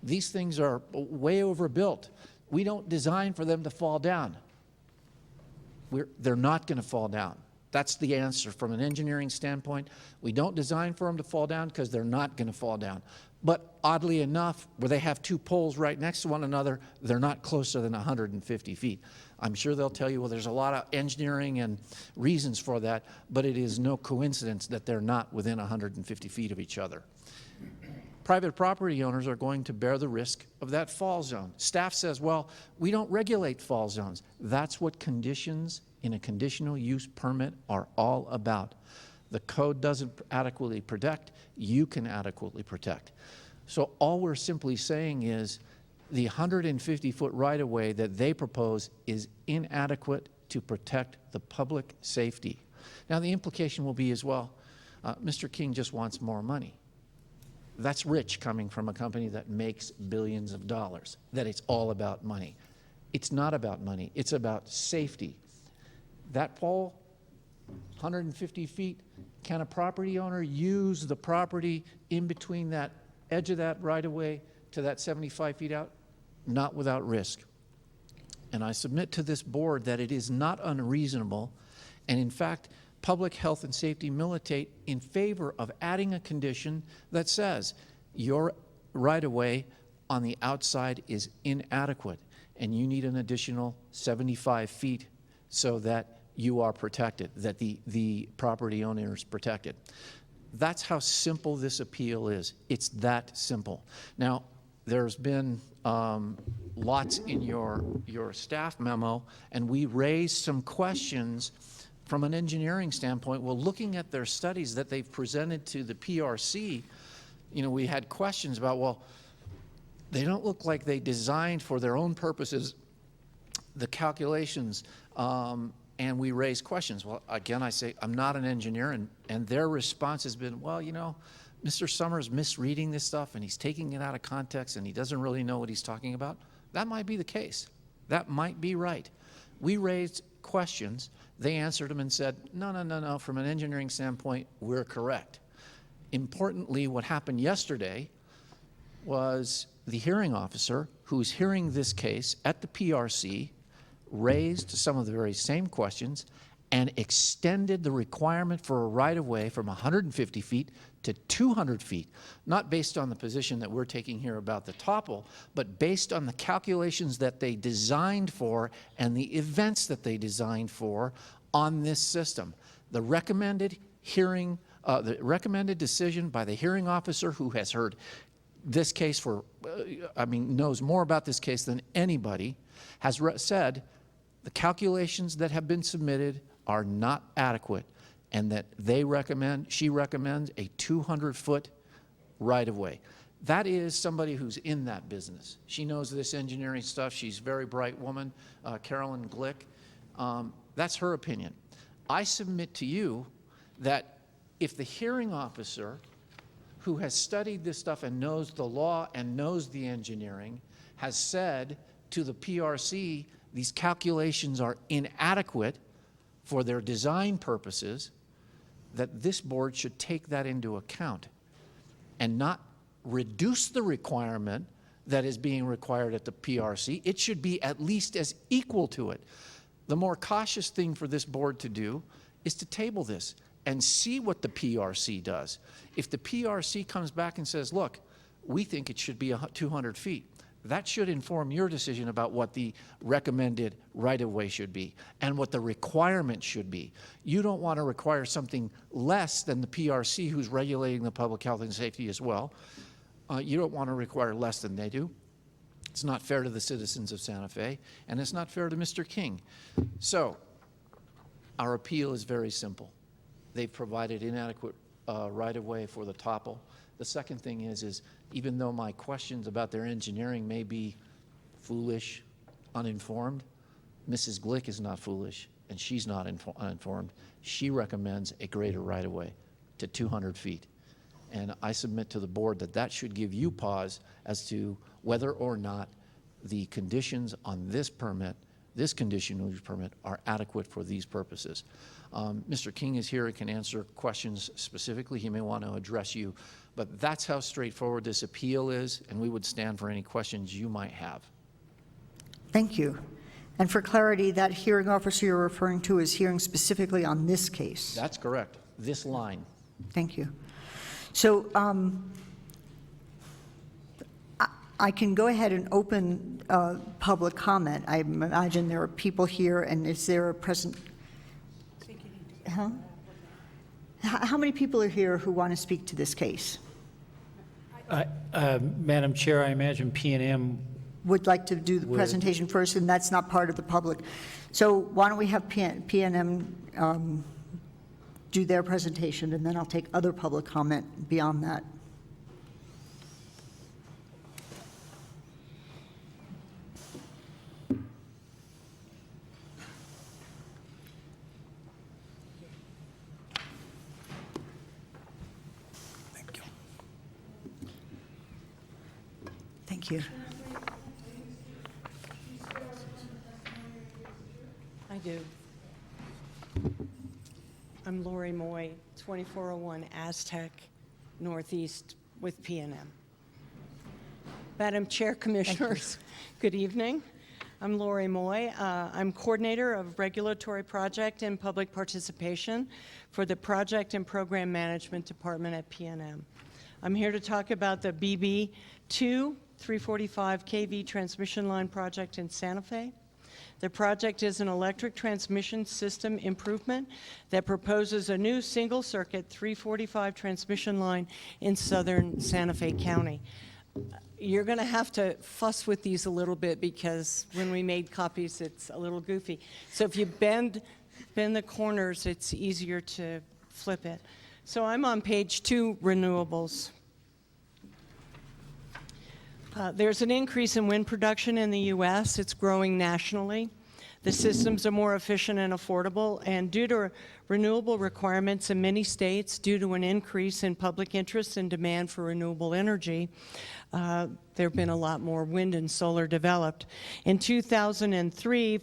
These things are way overbuilt. We don't design for them to fall down. They're not going to fall down. That's the answer from an engineering standpoint. We don't design for them to fall down because they're not going to fall down. But oddly enough, where they have two poles right next to one another, they're not closer than 150 feet. I'm sure they'll tell you, well, there's a lot of engineering and reasons for that, but it is no coincidence that they're not within 150 feet of each other. Private property owners are going to bear the risk of that fall zone. Staff says, well, we don't regulate fall zones. That's what conditions in a conditional use permit are all about. The code doesn't adequately protect, you can adequately protect. So all we're simply saying is the 150-foot right-of-way that they propose is inadequate to protect the public safety. Now, the implication will be as well, Mr. King just wants more money. That's rich coming from a company that makes billions of dollars, that it's all about money. It's not about money, it's about safety. That pole, 150 feet, can a property owner use the property in between that edge of that right-of-way to that 75 feet out? Not without risk. And I submit to this board that it is not unreasonable, and in fact, public health and safety militate in favor of adding a condition that says your right-of-way on the outside is inadequate and you need an additional 75 feet so that you are protected, that the property owner is protected. That's how simple this appeal is. It's that simple. Now, there's been lots in your staff memo, and we raised some questions from an engineering standpoint. Well, looking at their studies that they've presented to the PRC, you know, we had questions about, well, they don't look like they designed for their own purposes the calculations, and we raised questions. Well, again, I say, I'm not an engineer, and their response has been, well, you know, Mr. Summers misreading this stuff, and he's taking it out of context, and he doesn't really know what he's talking about. That might be the case. That might be right. We raised questions. They answered them and said, no, from an engineering standpoint, we're correct. Importantly, what happened yesterday was the hearing officer who's hearing this case at the PRC raised some of the very same questions and extended the requirement for a right-of-way from 150 feet to 200 feet, not based on the position that we're taking here about the topple, but based on the calculations that they designed for and the events that they designed for on this system. The recommended hearing, the recommended decision by the hearing officer who has heard this case for, knows more about this case than anybody, has said the calculations that have been submitted are not adequate, and that she recommends a 200-foot right-of-way. That is somebody who's in that business. She knows this engineering stuff. She's a very bright woman, Carolyn Glick. That's her opinion. I submit to you that if the hearing officer who has studied this stuff and knows the law and knows the engineering has said to the PRC these calculations are inadequate for their design purposes, that this board should take that into account and not reduce the requirement that is being required at the PRC. It should be at least as equal to it. The more cautious thing for this board to do is to table this and see what the PRC does. If the PRC comes back and says, look, we think it should be 200 feet, that should inform your decision about what the recommended right-of-way should be and what the requirement should be. You don't want to require something less than the PRC, who's regulating the public health and safety as well. You don't want to require less than they do. It's not fair to the citizens of Santa Fe, and it's not fair to Mr. King. So our appeal is very simple. They've provided inadequate right-of-way for the topple. The second thing is even though my questions about their engineering may be foolish, uninformed, Mrs. Glick is not foolish, and she's not uninformed. She recommends a greater right-of-way to 200 feet. And I submit to the board that that should give you pause as to whether or not the conditions on this permit, this conditional use permit, are adequate for these purposes. Mr. King is here and can answer questions specifically. He may want to address you, but that's how straightforward this appeal is, and we would stand for any questions you might have. Thank you. And for clarity, that hearing officer you're referring to is hearing specifically on this case? That's correct. This line. Thank you. So I can go ahead and open public comment. I imagine there are people here, and is there a present? Huh? How many people are here who want to speak to this case? Madam Chair, I imagine P&M would like to do the presentation first, and that's not part of the public. So why don't we have PNM do their presentation, and then I'll take other public comment beyond that. Thank you. I do. I'm Lori Moy, 2401 Aztec Northeast with PNM. Madam Chair, Commissioners, good evening. I'm Lori Moy. I'm Coordinator of Regulatory Project and Public Participation for the Project and Program Management Department at PNM. I'm here to talk about the BB2 345 kV transmission line project in Santa Fe. The project is an electric transmission system improvement that proposes a new single-circuit 345 transmission line in southern Santa Fe County. You're going to have to fuss with these a little bit because when we made copies, it's a little goofy. So if you bend the corners, it's easier to flip it. So I'm on page 2, renewables. There's an increase in wind production in the U.S. It's growing nationally. The systems are more efficient and affordable, and due to renewable requirements in many states, due to an increase in public interest and demand for renewable energy, there have been a lot more wind and solar developed. In 2003,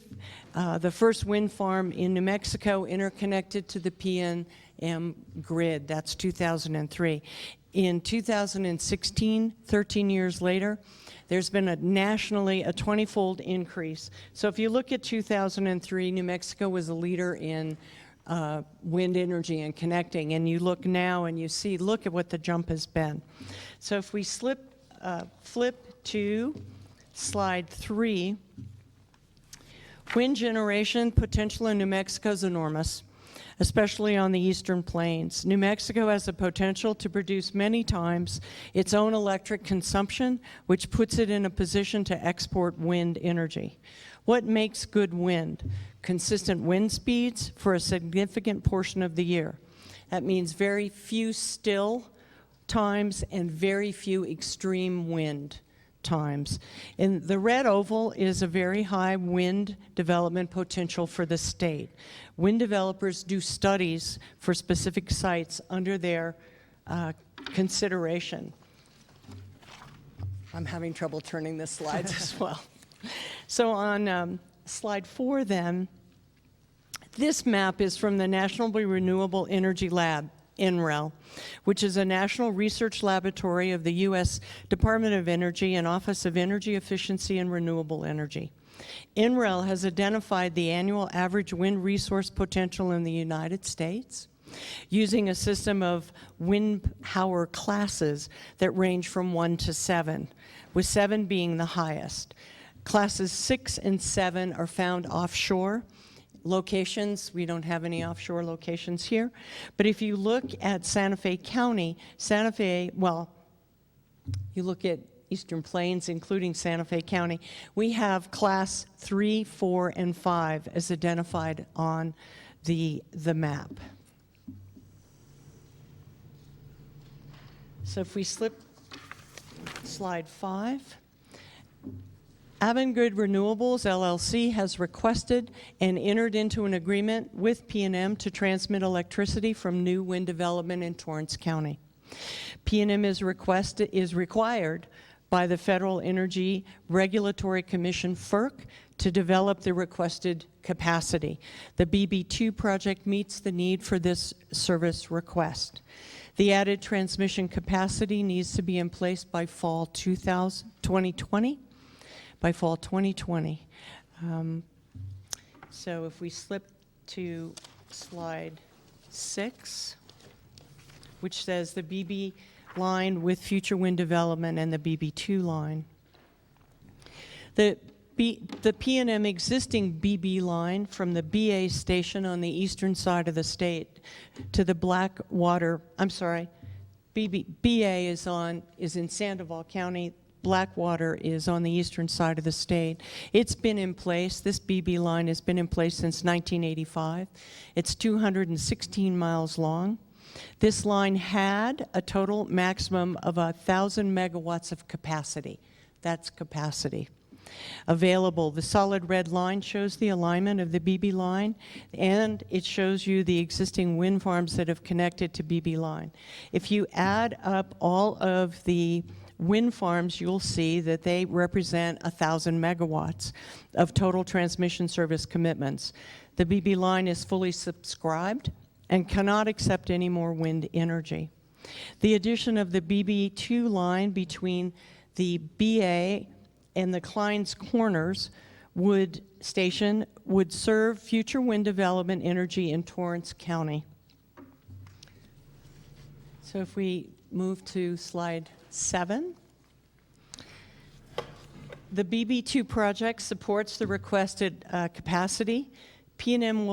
the first wind farm in New Mexico interconnected to the PNM grid. That's 2003. In 2016, 13 years later, there's been nationally a 20-fold increase. So if you look at 2003, New Mexico was a leader in wind energy and connecting, and you look now and you see, look at what the jump has been. So if we flip to slide 3, wind generation potential in New Mexico is enormous, especially on the eastern plains. New Mexico has the potential to produce many times its own electric consumption, which puts it in a position to export wind energy. What makes good wind? Consistent wind speeds for a significant portion of the year. That means very few still times and very few extreme wind times. And the red oval is a very high wind development potential for the state. Wind developers do studies for specific sites under their consideration. I'm having trouble turning the slides as well. So on slide 4 then, this map is from the National Renewable Energy Lab, NREL, which is a national research laboratory of the U.S. Department of Energy and Office of Energy Efficiency and Renewable Energy. NREL has identified the annual average wind resource potential in the United States using a system of wind power classes that range from 1 to 7, with 7 being the highest. Classes 6 and 7 are found offshore locations. We don't have any offshore locations here. But if you look at Santa Fe County, Santa Fe, well, you look at Eastern Plains, including Santa Fe County, we have class 3, 4, and 5 as identified on the map. So if we slip slide 5, Avangrid Renewables, LLC, has requested and entered into an agreement with PNM to transmit electricity from new wind development in Torrance County. PNM is required by the Federal Energy Regulatory Commission, FERC, to develop the requested capacity. The BB2 project meets the need for this service request. The added transmission capacity needs to be in place by fall 2020. By fall 2020. So if we slip to slide 6, which says the BB line with future wind development and the BB2 line. The PNM existing BB line from the BA station on the eastern side of the state to the Blackwater, I'm sorry, BA is in Sandoval County. Blackwater is on the eastern side of the state. It's been in place, this BB line has been in place since 1985. It's 216 miles long. This line had a total maximum of 1,000 megawatts of capacity. That's capacity. Available. The solid red line shows the alignment of the BB line, and it shows you the existing wind farms that have connected to BB line. If you add up all of the wind farms, you'll see that they represent 1,000 megawatts of total transmission service commitments. The BB line is fully subscribed and cannot accept any more wind energy. The addition of the BB2 line between the BA and the Klein's Corners station would serve future wind development energy in Torrance County. So if we move to slide 7. The BB2 project supports the requested capacity. PNM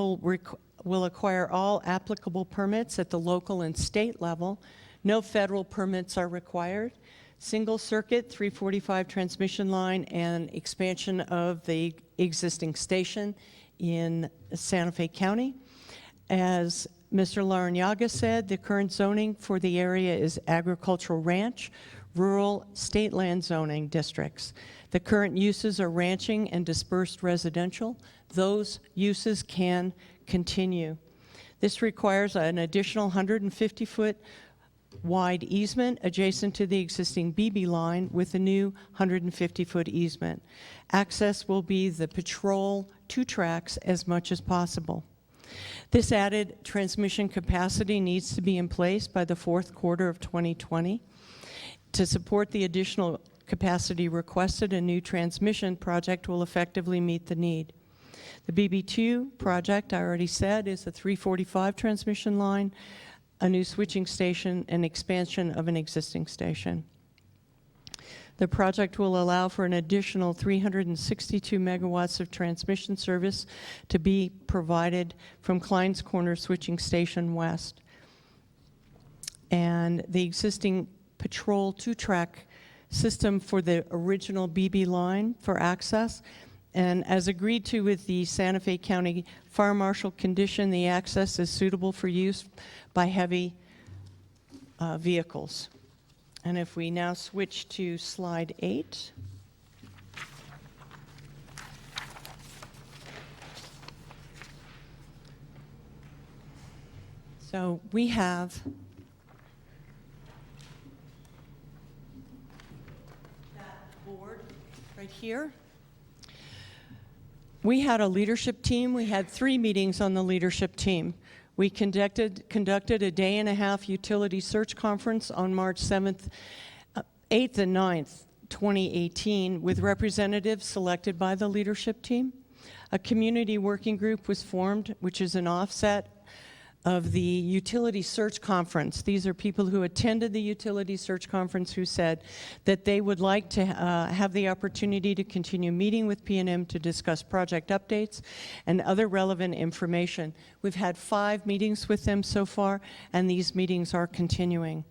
will acquire all applicable permits at the local and state level. No federal permits are required. Single circuit 345 transmission line and expansion of the existing station in Santa Fe County. As Mr. Larrañaga said, the current zoning for the area is agricultural ranch, rural state land zoning districts. The current uses are ranching and dispersed residential. Those uses can continue. This requires an additional 150-foot wide easement adjacent to the existing BB line with a new 150-foot easement. Access will be the patrol 2 tracks as much as possible. This added transmission capacity needs to be in place by the 4th quarter of 2020. To support the additional capacity requested, a new transmission project will effectively meet the need. The BB2 project, I already said, is a 345 transmission line, a new switching station, and expansion of an existing station. The project will allow for an additional 362 megawatts of transmission service to be provided from Klein's Corner Switching Station West. And the existing patrol 2-track system for the original BB line for access. And as agreed to with the Santa Fe County Fire Marshal condition, the access is suitable for use by heavy vehicles. And if we now switch to slide 8. So we have that board right here. We had a leadership team. We had 3 meetings on the leadership team. We conducted a day-and-a-half utility search conference on March 7th, 8th and 9th, 2018, with representatives selected by the leadership team. A community working group was formed, which is an offset of the utility search conference. These are people who attended the utility search conference who said that they would like to have the opportunity to continue meeting with PNM to discuss project updates and other relevant information. We've had 5 meetings with them so far, and these meetings are continuing.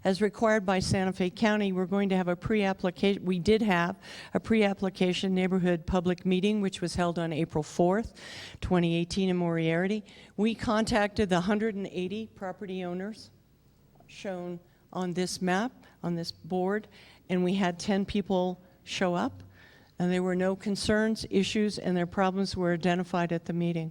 As required by Santa Fe County, we're going to have a pre-application, we did have a pre-application neighborhood public meeting, which was held on April 4th, 2018 in Moriarty. We contacted the 180 property owners shown on this map, on this board, and we had 10 people show up, and there were no concerns, issues, and their problems were identified at the meeting.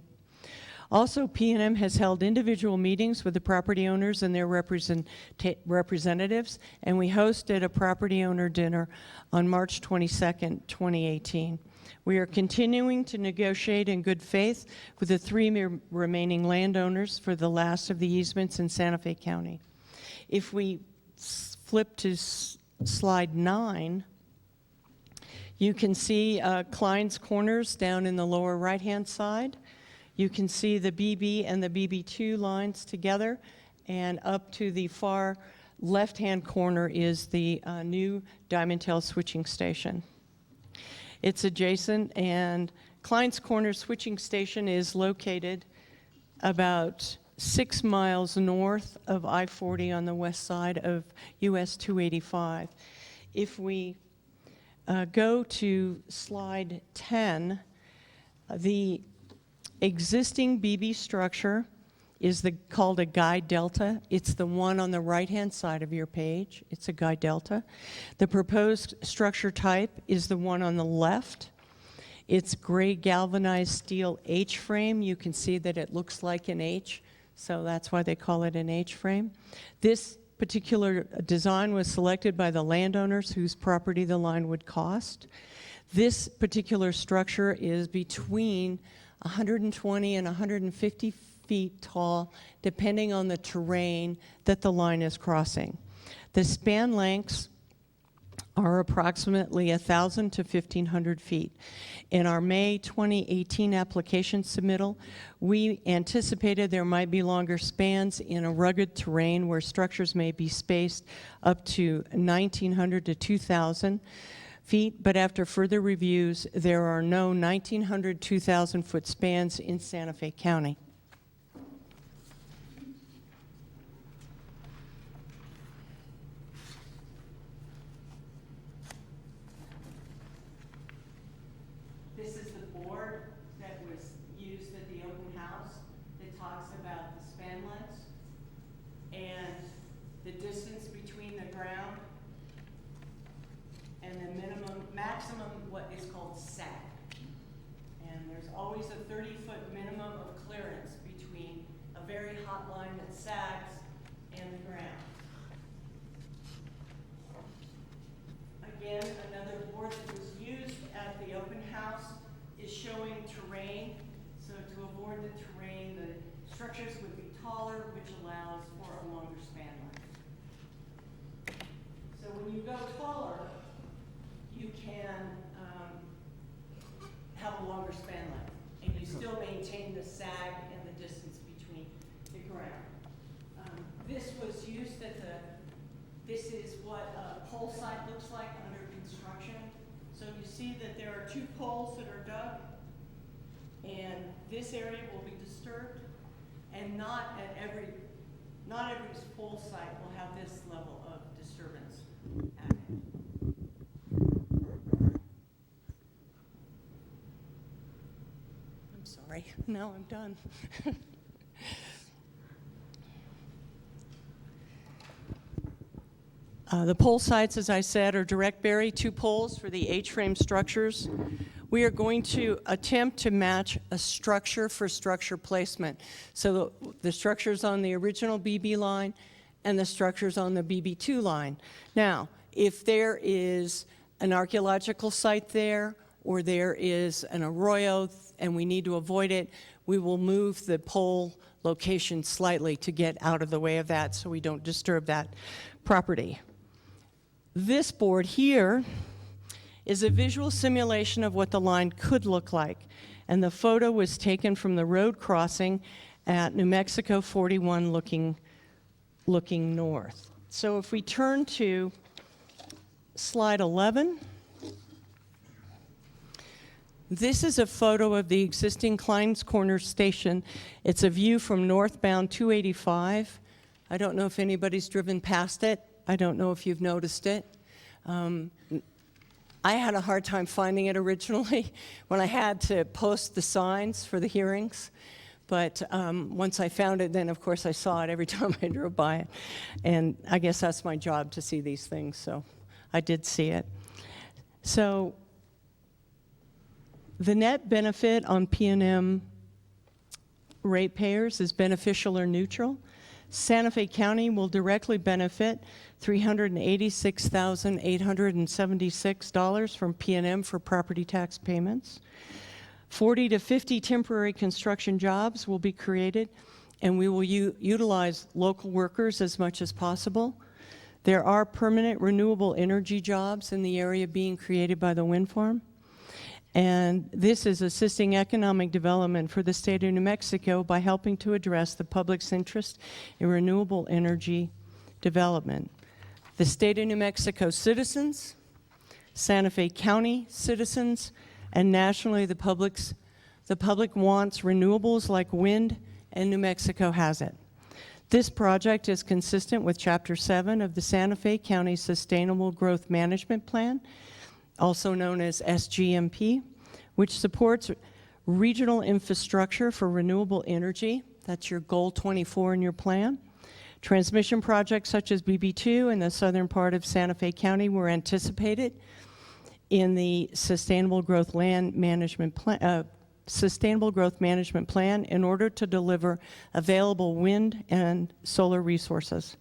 Also, PNM has held individual meetings with the property owners and their representatives, and we hosted a property owner dinner on March 22nd, 2018. We are continuing to negotiate in good faith with the 3 remaining landowners for the last of the easements in Santa Fe County. If we flip to slide 9, you can see Klein's Corners down in the lower right-hand side. You can see the BB and the BB2 lines together, and up to the far left-hand corner is the new Diamondtail switching station. It's adjacent, and Klein's Corner switching station is located about 6 miles north of I-40 on the west side of US 285. If we go to slide 10, the existing BB structure is called a guy delta. It's the one on the right-hand side of your page. It's a guy delta. The proposed structure type is the one on the left. It's gray galvanized steel H-frame. You can see that it looks like an H, so that's why they call it an H-frame. This particular design was selected by the landowners whose property the line would cost. This particular structure is between 120 and 150 feet tall, depending on the terrain that the line is crossing. The span lengths are approximately 1,000 to 1,500 feet. In our May 2018 application submittal, we anticipated there might be longer spans in a rugged terrain where structures may be spaced up to 1,900 to 2,000 feet, but after further reviews, there are no 1,900, 2,000 foot spans in Santa Fe County. This is the board that was used at the open house that talks about the span lengths and the distance between the ground and the maximum what is called sag. And there's always a 30-foot minimum of clearance between a very hot line that sags and the ground. Again, another board that was used at the open house is showing terrain. So to avoid the terrain, the structures would be taller, which allows for a longer span length. So when you go taller, you can have a longer span length, and you still maintain the sag and the distance between the ground. This was used at this is what a pole site looks like under construction. So you see that there are 2 poles that are dug, and this area will be disturbed, and not every pole site will have this level of disturbance at it. I'm sorry, now I'm done. The pole sites, as I said, are direct bury 2 poles for the H-frame structures. We are going to attempt to match a structure for structure placement. So the structures on the original BB line and the structures on the BB2 line. Now, if there is an archaeological site there, or there is an arroyo and we need to avoid it, we will move the pole location slightly to get out of the way of that so we don't disturb that property. This board here is a visual simulation of what the line could look like. And the photo was taken from the road crossing at New Mexico 41 looking north. So if we turn to slide 11, this is a photo of the existing Klein's Corner station. It's a view from northbound 285. I don't know if anybody's driven past it. I don't know if you've noticed it. I had a hard time finding it originally when I had to post the signs for the hearings. But once I found it, then of course I saw it every time I drove by it. And I guess that's my job to see these things, so I did see it. So the net benefit on P&M ratepayers is beneficial or neutral. Santa Fe County will directly benefit $386,876 from P&M for property tax payments. 40 to 50 temporary construction jobs will be created, and we will utilize local workers as much as possible. There are permanent renewable energy jobs in the area being created by the wind farm. And this is assisting economic development for the state of New Mexico by helping to address the public's interest in renewable energy development. The state of New Mexico citizens, Santa Fe County citizens, and nationally the public wants renewables like wind, and New Mexico has it. This project is consistent with Chapter 7 of the Santa Fe County Sustainable Growth Management Plan. also known as SGMP, which supports regional infrastructure for renewable energy. That's your goal 24 in your plan. Transmission projects such as BB2 in the southern part of Santa Fe County were anticipated in the Sustainable Growth Management Plan in order to deliver available wind and solar resources.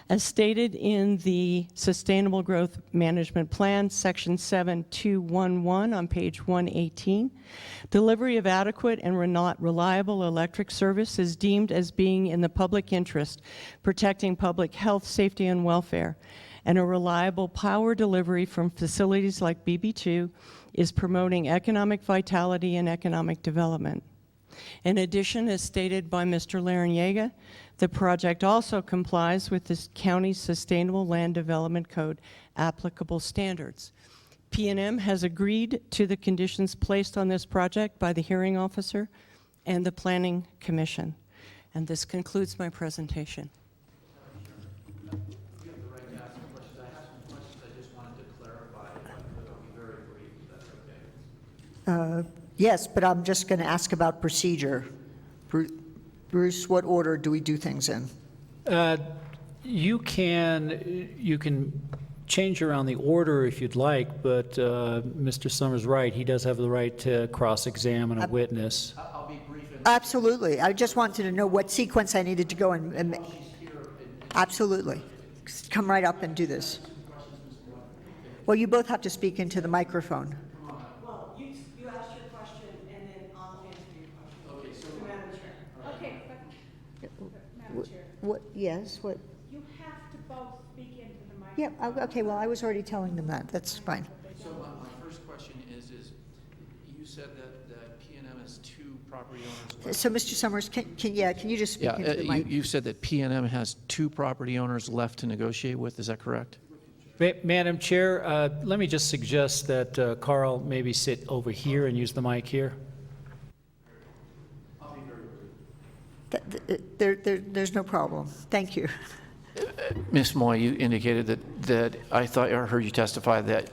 As stated in the Sustainable Growth Management Plan, Section 7211 on page 118, delivery of adequate and reliable electric service is deemed as being in the public interest, protecting public health, safety, and welfare. And a reliable power delivery from facilities like BB2 is promoting economic vitality and economic development. In addition, as stated by Mr. Larrañaga, the project also complies with the county's Sustainable Land Development Code applicable standards. PNM has agreed to the conditions placed on this project by the hearing officer and the Planning Commission. And this concludes my presentation. Yes, but I'm just going to ask about procedure. Bruce, what order do we do things in? You can change around the order if you'd like, but Mr. Summers' right. He does have the right to cross-examine a witness. I'll be brief. Absolutely. I just wanted to know what sequence I needed to go in. Absolutely. Come right up and do this. Well, you both have to speak into the microphone. Well, you asked your question, and then I'll answer your question. Okay, so Madam Chair. Okay, but, Madam Chair, What? Yes. What? you have to both speak into the microphone. Yeah. Okay. Well, I was already telling them that. That's fine. So my first question is you said that PNM has two property owners. So, Mr. Summers, can you just speak into the mic? You said that PNM has two property owners left to negotiate with. Is that correct? Madam Chair, let me just suggest that Carl maybe sit over here and use the mic here. There's no problem. Thank you. Ms. Moy, you indicated that I thought I heard you testify that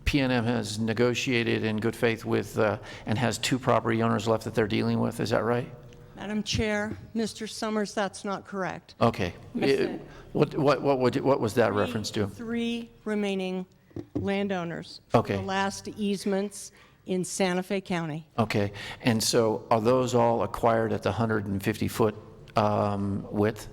PNM has negotiated in good faith with and has two property owners left that they're dealing with. Is that right? Madam Chair, Mr. Summers, that's not correct. Okay. What was that reference to? Three remaining landowners. Okay. For the last easements in Santa Fe County. Okay. And so are those all acquired at the 150-foot width?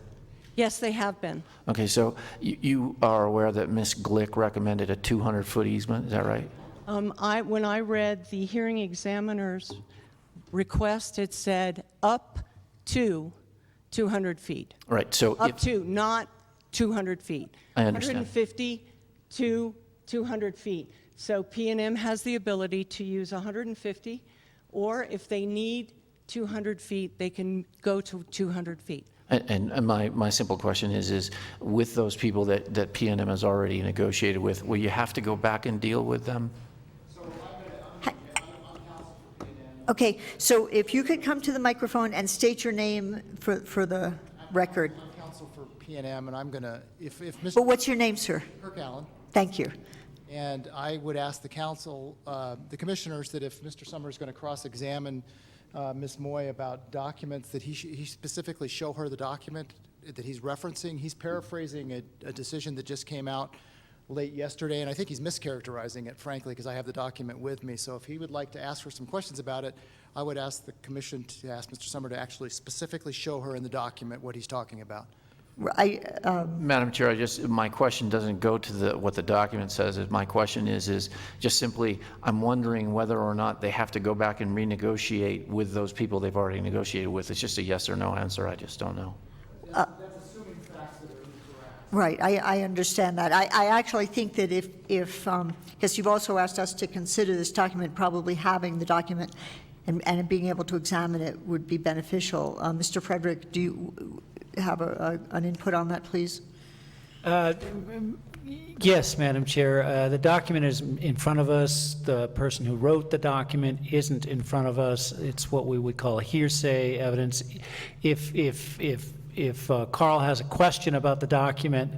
Yes, they have been. Okay. So you are aware that Ms. Glick recommended a 200-foot easement. Is that right? When I read the hearing examiner's request, it said up to 200 feet. Right. So Up to, not 200 feet. I understand. 150 to 200 feet. So PNM has the ability to use 150, or if they need 200 feet, they can go to 200 feet. And my simple question is with those people that PNM has already negotiated with, will you have to go back and deal with them? Okay, so if you could come to the microphone and state your name for the record. I'm counsel for PNM, and I'm going to, if Mr. Well, what's your name, sir? Kirk Allen. Thank you. And I would ask the council, the commissioners, that if Mr. Summers is going to cross-examine Ms. Moy about documents, that he specifically show her the document that he's referencing. He's paraphrasing a decision that just came out late yesterday, and I think he's mischaracterizing it, frankly, because I have the document with me. So if he would like to ask her some questions about it, I would ask the commission to ask Mr. Summer to actually specifically show her in the document what he's talking about. Madam Chair, my question doesn't go to what the document says. My question is just simply, I'm wondering whether or not they have to go back and renegotiate with those people they've already negotiated with. It's just a yes or no answer. I just don't know. That's assuming facts that are incorrect. Right, I understand that. I actually think that if because you've also asked us to consider this document, probably having the document and being able to examine it would be beneficial. Mr. Frederick, do you have an input on that, please? Yes, Madam Chair. The document is in front of us. The person who wrote the document isn't in front of us. It's what we would call hearsay evidence. If Carl has a question about the document,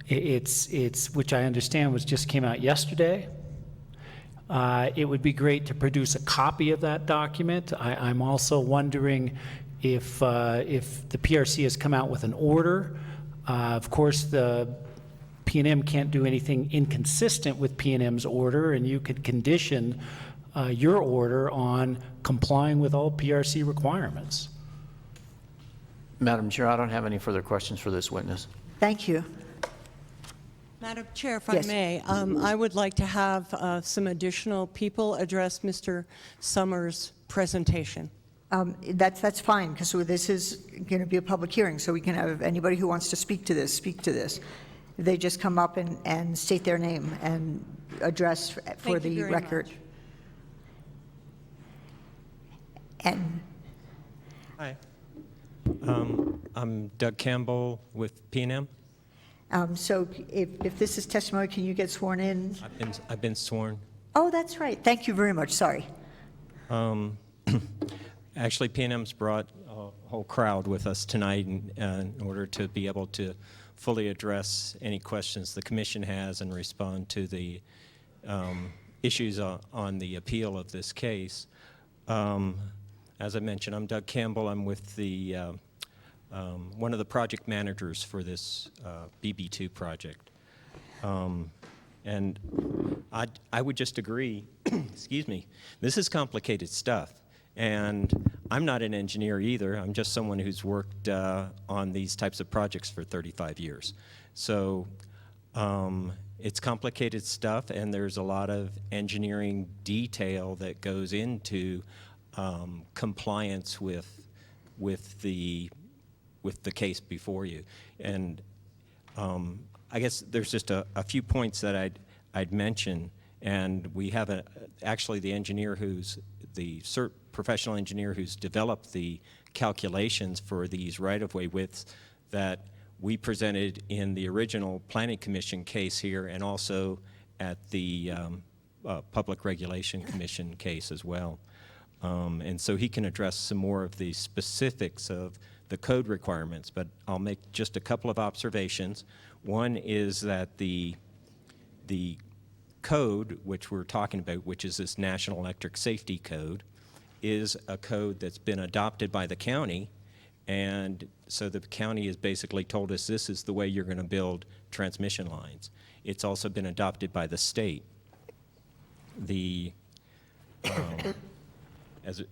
It's which I understand was just came out yesterday. It would be great to produce a copy of that document. I'm also wondering if the PRC has come out with an order. Of course, the P&M can't do anything inconsistent with P&M's order, and you could condition your order on complying with all PRC requirements. Madam Chair, I don't have any further questions for this witness. Thank you. Madam Chair, if I Yes. may, I would like to have some additional people address Mr. Summers' presentation. That's fine, because this is going to be a public hearing, so we can have anybody who wants to speak to this, speak to this. They just come up and state their name and address for Thank you the very record. much. And Hi. I'm Doug Campbell with P&M. so if this is testimony, can you get sworn in? I've been sworn. Oh, that's right. Thank you very much. Sorry. Actually, P&M's brought a whole crowd with us tonight in order to be able to fully address any questions the commission has and respond to the issues on the appeal of this case. As I mentioned, I'm Doug Campbell. I'm with the one of the project managers for this BB2 project. And I would just agree, excuse me, this is complicated stuff. And I'm not an engineer either. I'm just someone who's worked on these types of projects for 35 years. So it's complicated stuff, and there's a lot of engineering detail that goes into compliance with the case before you. And I guess there's just a few points that I'd mention. And we have actually the engineer who's the professional engineer who's developed the calculations for these right-of-way widths that we presented in the original Planning Commission case here, and also at the Public Regulation Commission case as well. And so he can address some more of the specifics of the code requirements, but I'll make just a couple of observations. One is that the code, which we're talking about, which is this National Electric Safety Code, is a code that's been adopted by the county, and so the county has basically told us this is the way you're going to build transmission lines. It's also been adopted by the state.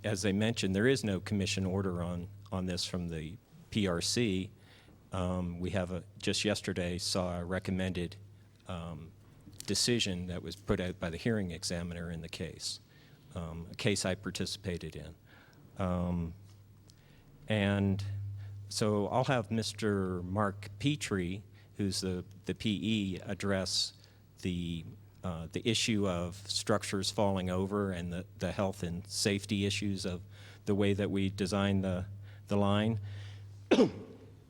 As I mentioned, there is no commission order on this from the PRC. We have just yesterday saw a recommended decision that was put out by the hearing examiner in the case, a case I participated in. And so I'll have Mr. Mark Petrie, who's the PE, address the issue of structures falling over and the health and safety issues of the way that we design the line.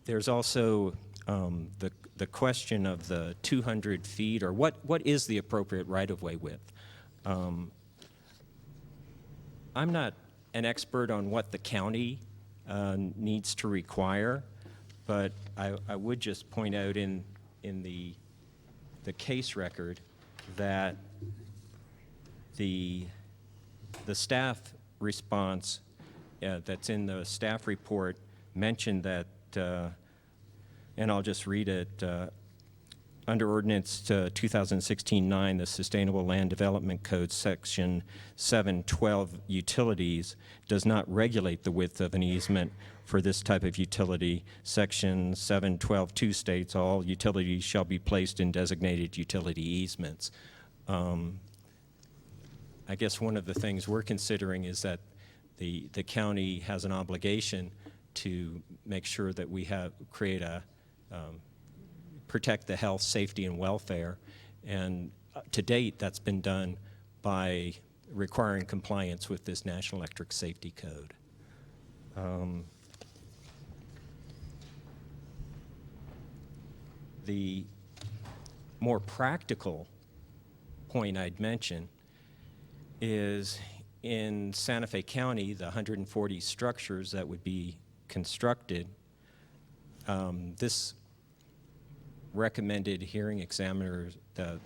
There's also the question of the 200 feet, or what is the appropriate right-of-way width. I'm not an expert on what the county needs to require, but I would just point out in the case record that the staff response that's in the staff report mentioned that, and I'll just read it, under Ordinance 2016-9, the Sustainable Land Development Code, Section 712, Utilities, does not regulate the width of an easement for this type of utility. Section 712-2 states all utilities shall be placed in designated utility easements. I guess one of the things we're considering is that the county has an obligation to make sure that we create a protect the health, safety, and welfare. And to date, that's been done by requiring compliance with this National Electric Safety Code. The more practical point I'd mention is in Santa Fe County, the 140 structures that would be constructed, this recommended hearing examiner, the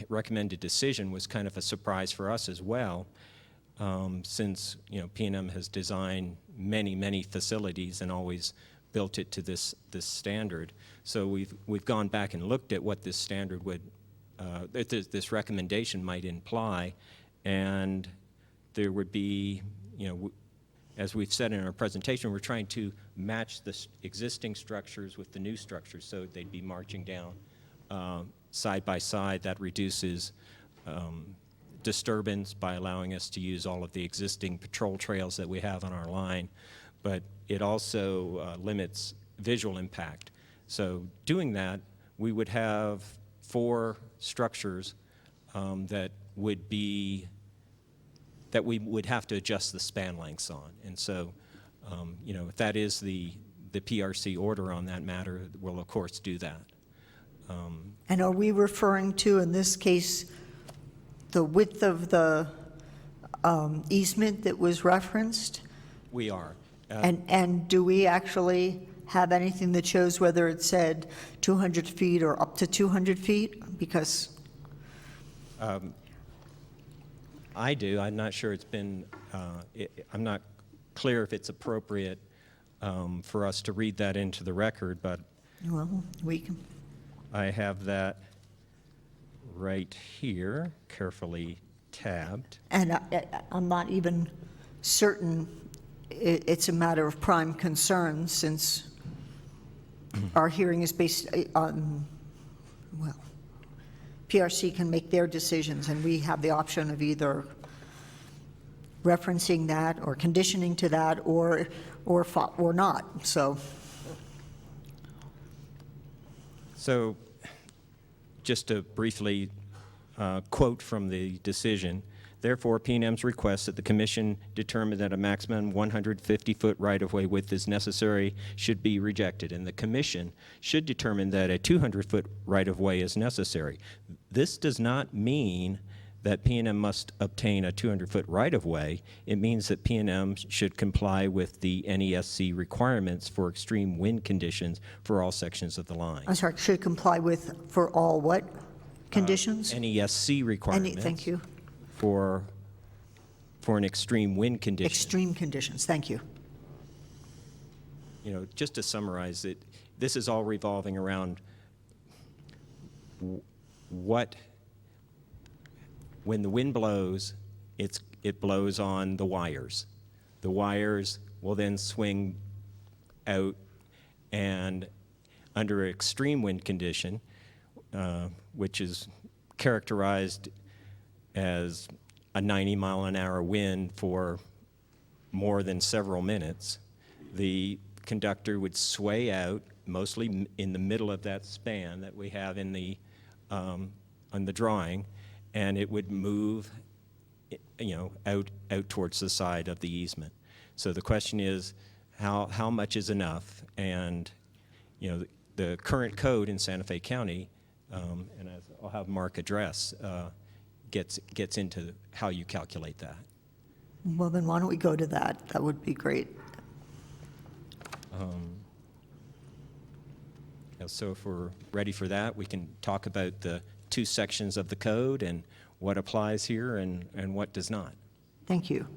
recommended decision was kind of a surprise for us as well, since, you know, P&M has designed many facilities and always built it to this standard. So we've gone back and looked at what this standard would, this recommendation might imply, and there would be, you know, as we've said in our presentation, we're trying to match the existing structures with the new structures, so they'd be marching down side by side. That reduces disturbance by allowing us to use all of the existing patrol trails that we have on our line, but it also limits visual impact. So doing that, we would have 4 structures that would be, that we would have to adjust the span lengths on. And so, you know, if that is the PRC order on that matter, we'll of course do that. And are we referring to, in this case, the width of the easement that was referenced? We are. And do we actually have anything that shows whether it said 200 feet or up to 200 feet? Because I do. I'm not sure it's been, I'm not clear if it's appropriate for us to read that into the record, but well, we can. I have that right here, carefully tabbed. And I'm not even certain it's a matter of prime concern, since our hearing is based on, well, PRC can make their decisions, and we have the option of either referencing that or conditioning to that or not. So just to briefly quote from the decision, therefore, P&M's request that the Commission determine that a maximum 150-foot right-of-way width is necessary should be rejected, and the Commission should determine that a 200-foot right-of-way is necessary. This does not mean that P&M must obtain a 200-foot right-of-way. It means that P&M should comply with the NESC requirements for extreme wind conditions for all sections of the line. I'm sorry, should comply with for all what conditions? NESC requirements. Thank you. For an extreme wind condition. Extreme conditions, thank you. You know, just to summarize it, this is all revolving around what, when the wind blows, it blows on the wires. The wires will then swing out, and under an extreme wind condition, which is characterized as a 90-mile-an-hour wind for more than several minutes, the conductor would sway out, mostly in the middle of that span that we have in the on the drawing, and it would move, you know, out towards the side of the easement. So the question is, how much is enough? And you know, the current code in Santa Fe County, and as I'll have Mark address, gets into how you calculate that. Well, then why don't we go to that? That would be great. So if we're ready for that, we can talk about the 2 sections of the code and what applies here and what does not. Thank you.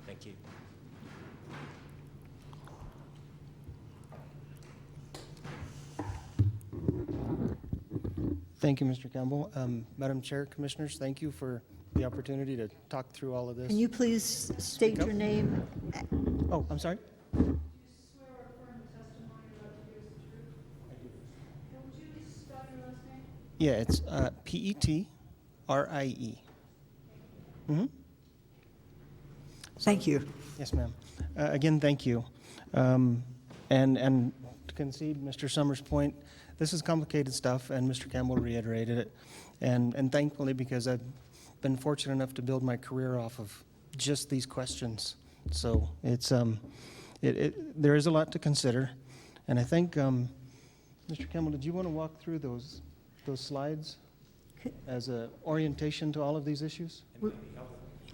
Thank you. Thank you, Mr. Campbell. Madam Chair, Commissioners, thank you for the opportunity to talk through all of this. Can you please state your name? Oh, I'm sorry? Yeah, it's P-E-T-R-I-E. Thank you. Yes, ma'am. Again, thank you. And to concede Mr. Summers' point, this is complicated stuff, and Mr. Campbell reiterated it. And thankfully, because I've been fortunate enough to build my career off of just these questions. So it's there is a lot to consider. And I think, Mr. Campbell, did you want to walk through those slides as an orientation to all of these issues?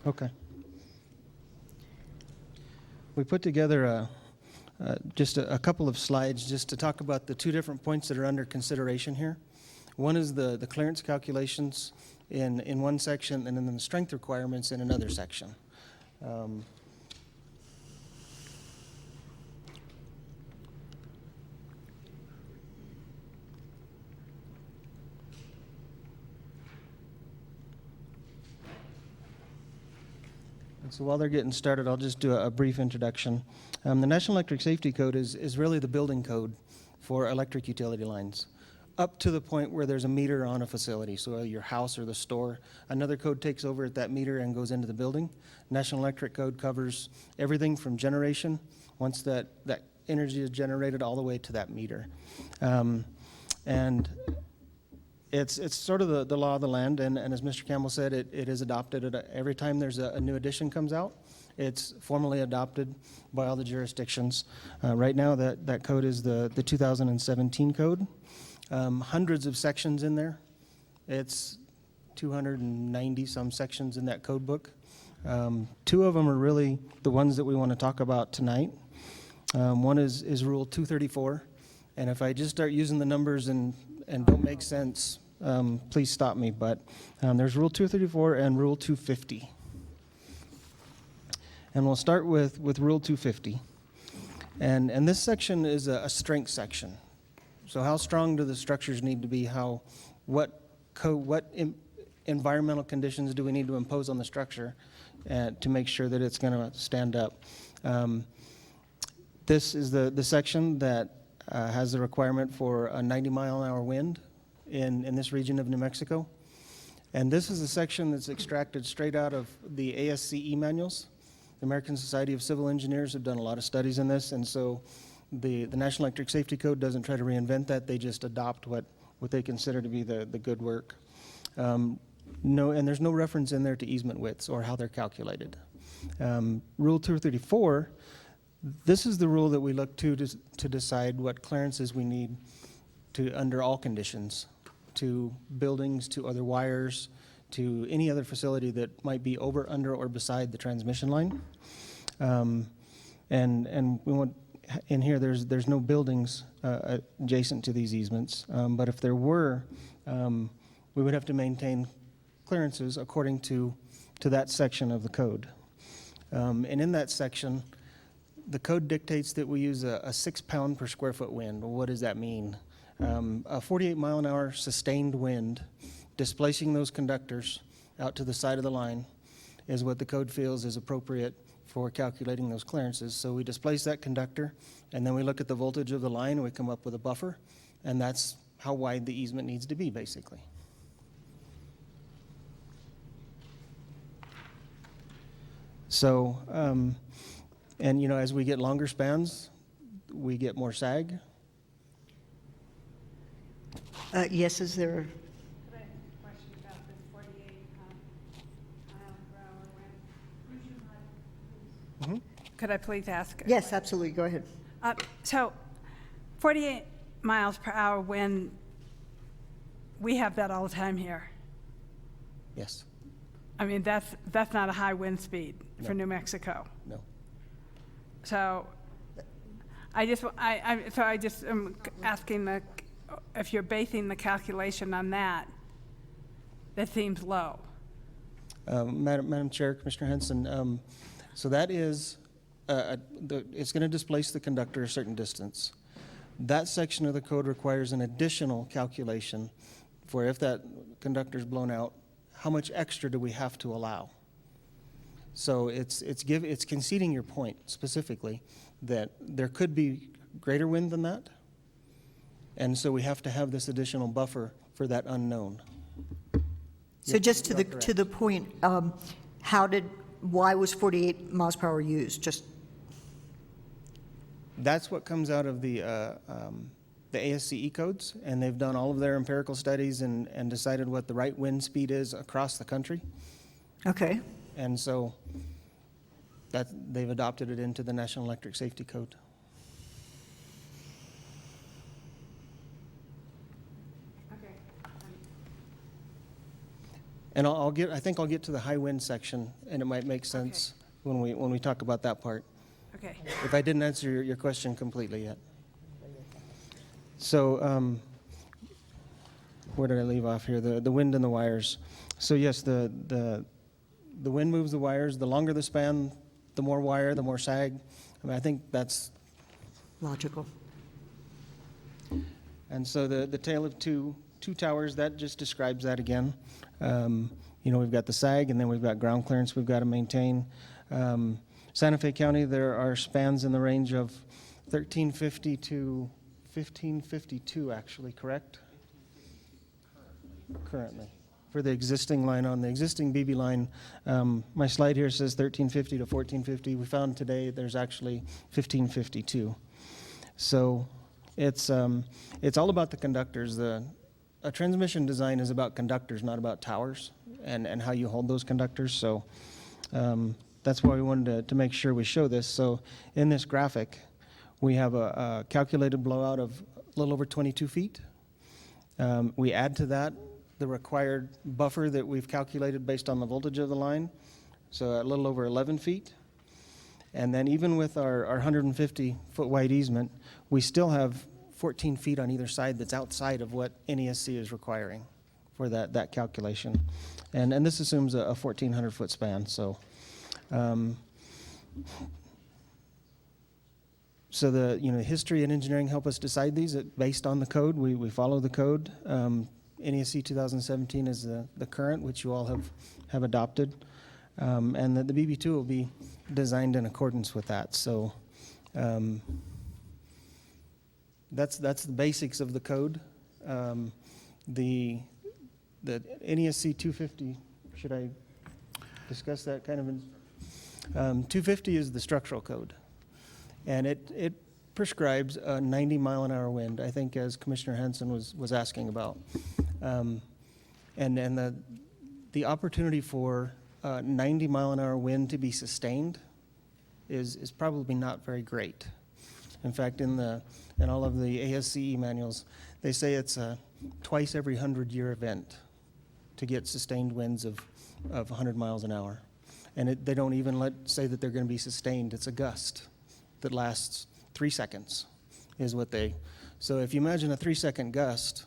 Okay. We put together just a couple of slides just to talk about the two different points that are under consideration here. One is the clearance calculations in one section, and then the strength requirements in another section. So while they're getting started, I'll just do a brief introduction. The National Electric Safety Code is really the building code for electric utility lines, up to the point where there's a meter on a facility, so your house or the store. Another code takes over at that meter and goes into the building. National Electric Code covers everything from generation, once that energy is generated, all the way to that meter. And it's sort of the law of the land, and as Mr. Campbell said, it is adopted every time there's a new edition comes out. It's formally adopted by all the jurisdictions. Right now, that code is the 2017 code. Hundreds of sections in there. It's 290 some sections in that code book. Two of them are really the ones that we want to talk about tonight. One is Rule 234, and if I just start using the numbers and don't make sense, please stop me. But there's Rule 234 and Rule 250. And we'll start with Rule 250. And this section is a strength section. So how strong do the structures need to be? What environmental conditions do we need to impose on the structure to make sure that it's going to stand up? This is the section that has the requirement for a 90-mile-an-hour wind in this region of New Mexico. And this is a section that's extracted straight out of the ASCE manuals. The American Society of Civil Engineers have done a lot of studies in this, and so the National Electric Safety Code doesn't try to reinvent that. They just adopt what they consider to be the good work. And there's no reference in there to easement widths or how they're calculated. Rule 234, this is the rule that we look to decide what clearances we need under all conditions, to buildings, to other wires, to any other facility that might be over, under, or beside the transmission line. And we want, in here, there's no buildings adjacent to these easements, but if there were, we would have to maintain clearances according to that section of the code. And in that section, the code dictates that we use a 6 pound per square foot wind. Well, what does that mean? A 48-mile-an-hour sustained wind displacing those conductors out to the side of the line is what the code feels is appropriate for calculating those clearances. So we displace that conductor, and then we look at the voltage of the line, and we come up with a buffer, and that's how wide the easement needs to be, basically. So, and as we get longer spans, we get more sag. Yes, is there? Could I ask a question about the 48 mile per hour wind? Could I please ask? Yes, absolutely. Go ahead. So 48 miles per hour wind, we have that all the time here. Yes. I mean, that's not a high wind speed for New Mexico. No. So I just am asking if you're basing the calculation on that seems low. Madam Chair, Commissioner Henson, so that is, it's going to displace the conductor a certain distance. That section of the code requires an additional calculation for if that conductor is blown out, how much extra do we have to allow? So it's conceding your point specifically that there could be greater wind than that, and so we have to have this additional buffer for that unknown. So just to the point, why was 48 miles per hour used? Just that's what comes out of the ASCE codes, and they've done all of their empirical studies and decided what the right wind speed is across the country. Okay. And so they've adopted it into the National Electric Safety Code. Okay. And I think I'll get to the high wind section, and it might make sense when we talk about that part. Okay. if I didn't answer your question completely yet. So, where did I leave off here? The wind and the wires. So yes, the wind moves the wires. The longer the span, the more wire, the more sag. I mean, I think that's logical. And so the tale of two towers, that just describes that again. We've got the sag, and then we've got ground clearance we've got to maintain. Santa Fe County, there are spans in the range of 1350 to 1552, actually, correct? Currently. For the existing line, on the existing BB line, my slide here says 1350 to 1450. We found today there's actually 1552. So it's all about the conductors. A transmission design is about conductors, not about towers, and how you hold those conductors. So that's why we wanted to make sure we show this. So in this graphic, we have a calculated blowout of a little over 22 feet. We add to that the required buffer that we've calculated based on the voltage of the line, so a little over 11 feet. And then even with our 150-foot wide easement, we still have 14 feet on either side that's outside of what NESC is requiring for that calculation. And this assumes a 1,400-foot span. So the history and engineering help us decide these based on the code. We follow the code. NESC 2017 is the current, which you all have adopted. And the BB2 will be designed in accordance with that. So that's the basics of the code. The NESC 250, should I discuss that kind of? 250 is the structural code. And it prescribes a 90-mile-an-hour wind, I think, as Commissioner Hanson was asking about. And the opportunity for 90-mile-an-hour wind to be sustained is probably not very great. In fact, in all of the ASCE manuals, they say it's a twice every 100-year event to get sustained winds of 100 miles an hour. And they don't even say that they're going to be sustained. It's a gust that lasts 3 seconds is what so if you imagine a 3-second gust,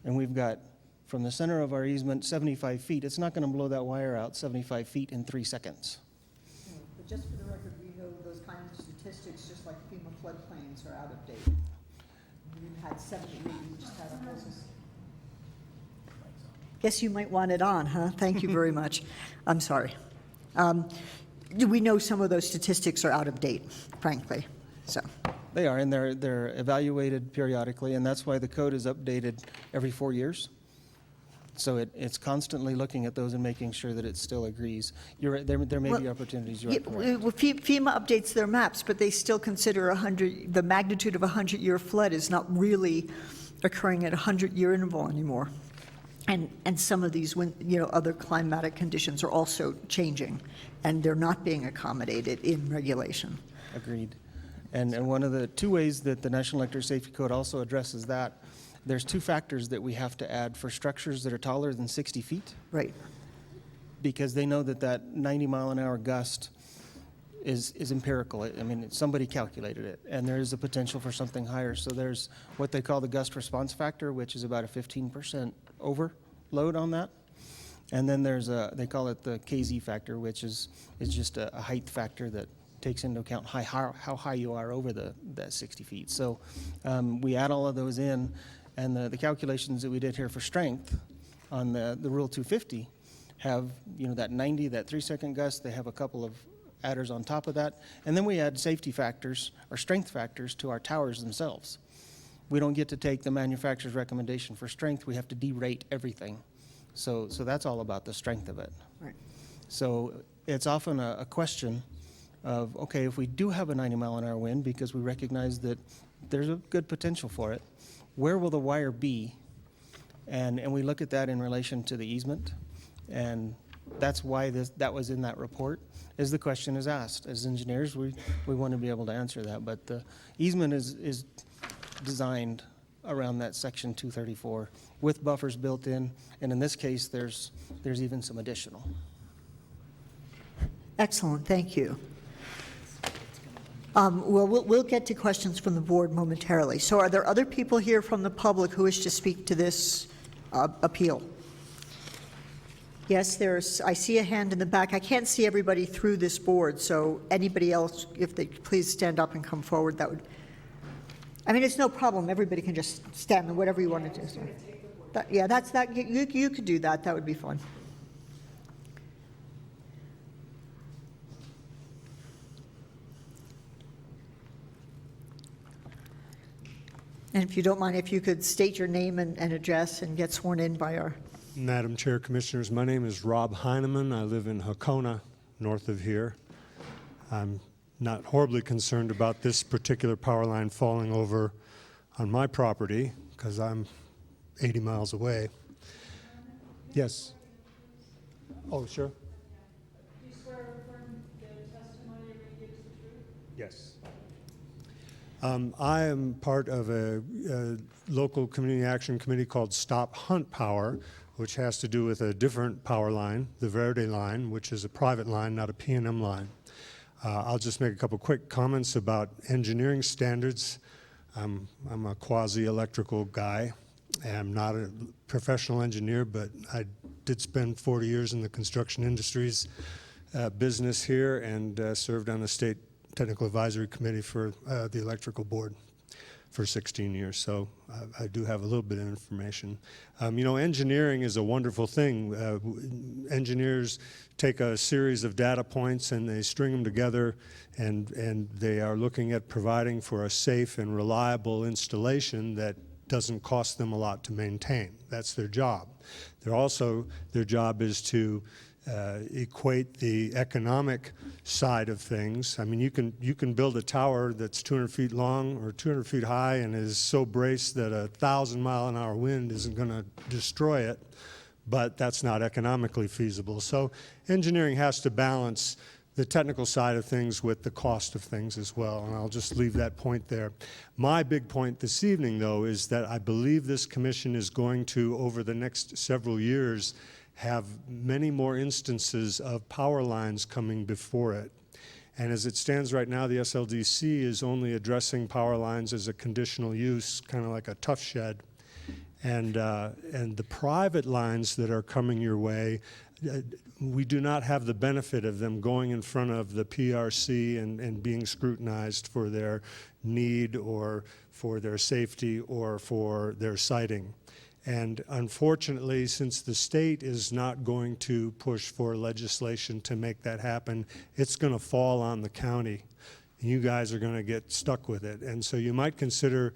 and we've got from the center of our easement 75 feet, it's not going to blow that wire out 75 feet in 3 seconds. But just for the record, we know those kinds of statistics, just like FEMA floodplains, are out of date. We've had 70, we just had a process. Guess you might want it on, huh? Thank you very much. I'm sorry. We know some of those statistics are out of date, frankly. So they are, and they're evaluated periodically, and that's why the code is updated every 4 years. So it's constantly looking at those and making sure that it still agrees. You're right, there may be opportunities. You're right. Well, FEMA updates their maps, but they still consider the magnitude of a 100-year flood is not really occurring at a 100-year interval anymore. And some of these, other climatic conditions are also changing, and they're not being accommodated in regulation. Agreed. And one of the 2 ways that the National Electric Safety Code also addresses that, there's 2 factors that we have to add for structures that are taller than 60 feet. Right. Because they know that 90-mile-an-hour gust is empirical. I mean, somebody calculated it, and there is a potential for something higher. So there's what they call the gust response factor, which is about a 15% overload on that. And then there's they call it the KZ factor, which is just a height factor that takes into account how high you are over that 60 feet. So we add all of those in, and the calculations that we did here for strength on the Rule 250 have that 90, that 3-second gust. They have a couple of adders on top of that, and then we add safety factors or strength factors to our towers themselves. We don't get to take the manufacturer's recommendation for strength. We have to derate everything. So that's all about the strength of it. Right. So it's often a question of, okay, if we do have a 90-mile-an-hour wind, because we recognize that there's a good potential for it, where will the wire be? And we look at that in relation to the easement, and that's why that was in that report, as the question is asked. As engineers, we want to be able to answer that, but the easement is designed around that section 234 with buffers built in, and in this case, there's even some additional. Excellent, thank you. Well, we'll get to questions from the board momentarily. So are there other people here from the public who wish to speak to this appeal? Yes, I see a hand in the back. I can't see everybody through this board, so anybody else, if they please stand up and come forward, that would, I mean, it's no problem. Everybody can just stand and whatever you want to do. Yeah, you could do that. That would be fun. And if you don't mind, if you could state your name and address and get sworn in by our... Madam Chair, Commissioners, my name is Rob Heineman. I live in Hakona, north of here. I'm not horribly concerned about this particular power line falling over on my property because I'm 80 miles away. Yes. Oh, sure. Do you swear or affirm the testimony you're going to give is the truth? Yes. I am part of a local community action committee called Stop Hunt Power, which has to do with a different power line, the Verde line, which is a private line, not a PNM line. I'll just make a couple quick comments about engineering standards. I'm a quasi-electrical guy. I'm not a professional engineer, but I did spend 40 years in the construction industries business here and served on the state technical advisory committee for the electrical board for 16 years, so I do have a little bit of information. You know, engineering is a wonderful thing. Engineers take a series of data points and they string them together, and they are looking at providing for a safe and reliable installation that doesn't cost them a lot to maintain. That's their job. Their job is to equate the economic side of things. I mean, you can build a tower that's 200 feet long or 200 feet high and is so braced that a 1,000-mile-an-hour wind isn't going to destroy it, but that's not economically feasible. So engineering has to balance the technical side of things with the cost of things as well, and I'll just leave that point there. My big point this evening, though, is that I believe this commission is going to, over the next several years, have many more instances of power lines coming before it. And as it stands right now, the SLDC is only addressing power lines as a conditional use, kind of like a tough shed. And the private lines that are coming your way, we do not have the benefit of them going in front of the PRC and being scrutinized for their need or for their safety or for their siting. And unfortunately, since the state is not going to push for legislation to make that happen, it's going to fall on the county. You guys are going to get stuck with it. And so you might consider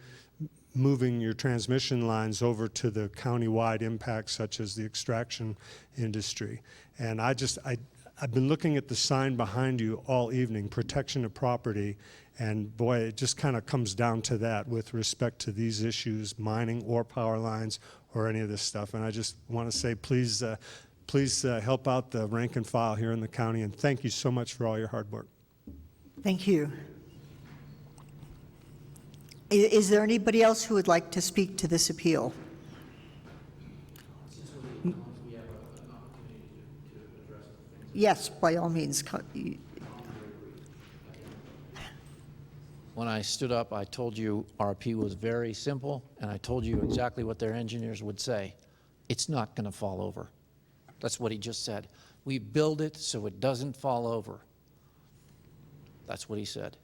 moving your transmission lines over to the county-wide impacts, such as the extraction industry. And I've been looking at the sign behind you all evening, protection of property, and boy, it just kind of comes down to that with respect to these issues, mining or power lines or any of this stuff. And I just want to say, please help out the rank and file here in the county, and thank you so much for all your hard work. Thank you. Is there anybody else who would like to speak to this appeal? Yes, by all means. When I stood up, I told you RP was very simple, and I told you exactly what their engineers would say. It's not going to fall over. That's what he just said. We build it so it doesn't fall over. That's what he said.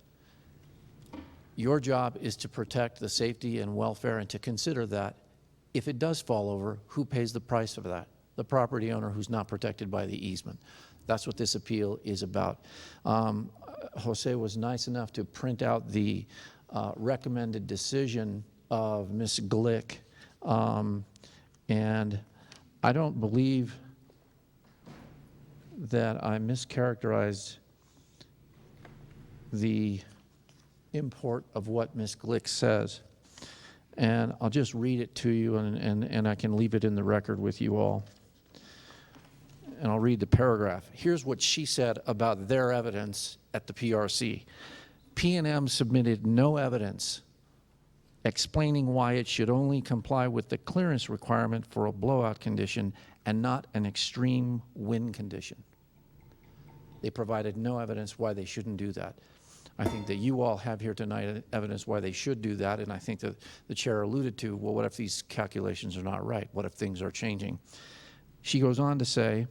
Your job is to protect the safety and welfare and to consider that if it does fall over, who pays the price of that? The property owner who's not protected by the easement. That's what this appeal is about. Jose was nice enough to print out the recommended decision of Ms. Glick, and I don't believe that I mischaracterized the import of what Ms. Glick says. And I'll just read it to you, and I can leave it in the record with you all. And I'll read the paragraph. Here's what she said about their evidence at the PRC. PNM submitted no evidence explaining why it should only comply with the clearance requirement for a blowout condition and not an extreme wind condition. They provided no evidence why they shouldn't do that. I think that you all have here tonight evidence why they should do that, and I think that the chair alluded to, well, what if these calculations are not right? What if things are changing? She goes on to say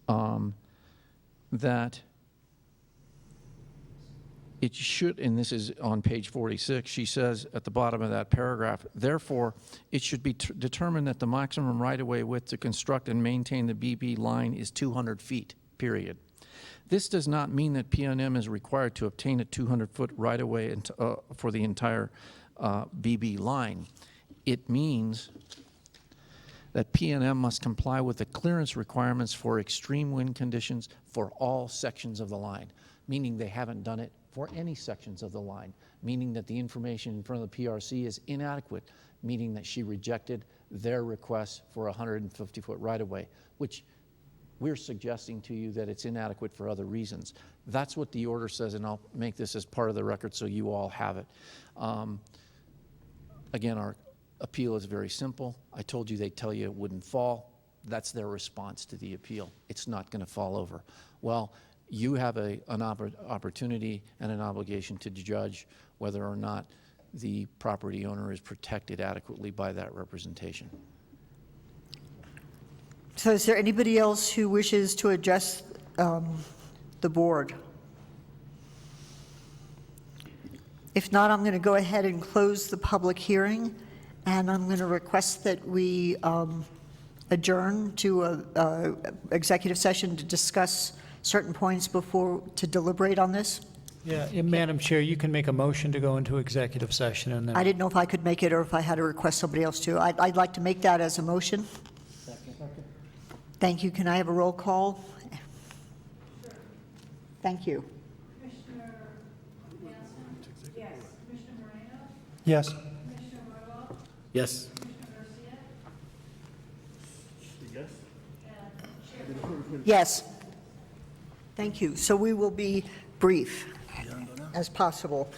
that it should, and this is on page 46, she says at the bottom of that paragraph, therefore, it should be determined that the maximum right-of-way width to construct and maintain the BB line is 200 feet, period. This does not mean that PNM is required to obtain a 200-foot right-of-way for the entire BB line. It means that PNM must comply with the clearance requirements for extreme wind conditions for all sections of the line, meaning they haven't done it for any sections of the line, meaning that the information in front of the PRC is inadequate, meaning that she rejected their request for a 150-foot right-of-way, which we're suggesting to you that it's inadequate for other reasons. That's what the order says, and I'll make this as part of the record so you all have it. Again, our appeal is very simple. I told you they'd tell you it wouldn't fall. That's their response to the appeal. It's not going to fall over. Well, you have an opportunity and an obligation to judge whether or not the property owner is protected adequately by that representation. So is there anybody else who wishes to address the board? If not, I'm going to go ahead and close the public hearing, and I'm going to request that we adjourn to a executive session to discuss certain points before, to deliberate on this. Yeah, Madam Chair, you can make a motion to go into executive session and then. I didn't know if I could make it or if I had to request somebody else to. I'd like to make that as a motion. Thank you. Can I have a roll call? Thank you. Commissioner Hanson? Yes. Commissioner Moreno? Yes. Commissioner Royal? Yes. Commissioner Garcia? Yes. Thank you. So we will be brief as possible.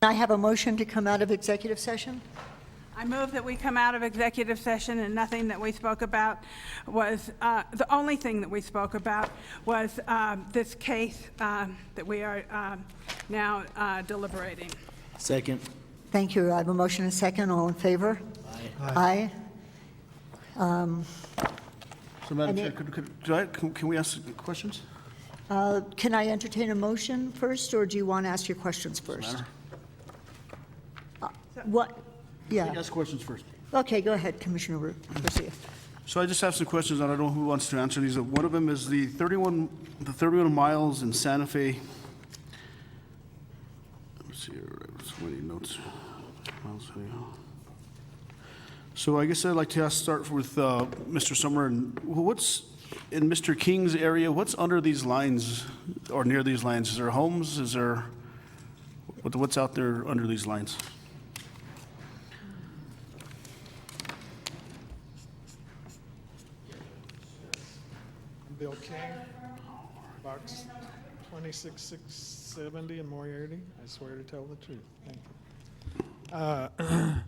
I have a motion to come out of executive session. I move that we come out of executive session, and nothing that we spoke about was, the only thing that we spoke about was this case that we are now deliberating. Second. Thank you. I have a motion and a second. All in favor? Aye. So, Madam Chair, can we ask questions? Can I entertain a motion first, or do you want to ask your questions first? What? Yeah. Ask questions first. Okay, go ahead, Commissioner Garcia. So I just have some questions. I don't know who wants to answer these. One of them is the 31 miles in Santa Fe. Let's see, so many notes. So I guess I'd like to start with Mr. Summer. And what's in Mr. King's area? What's under these lines or near these lines? Is there homes? Is there what's out there under these lines? Bill King, box 26670 in Moriarty. I swear to tell the truth. Thank you.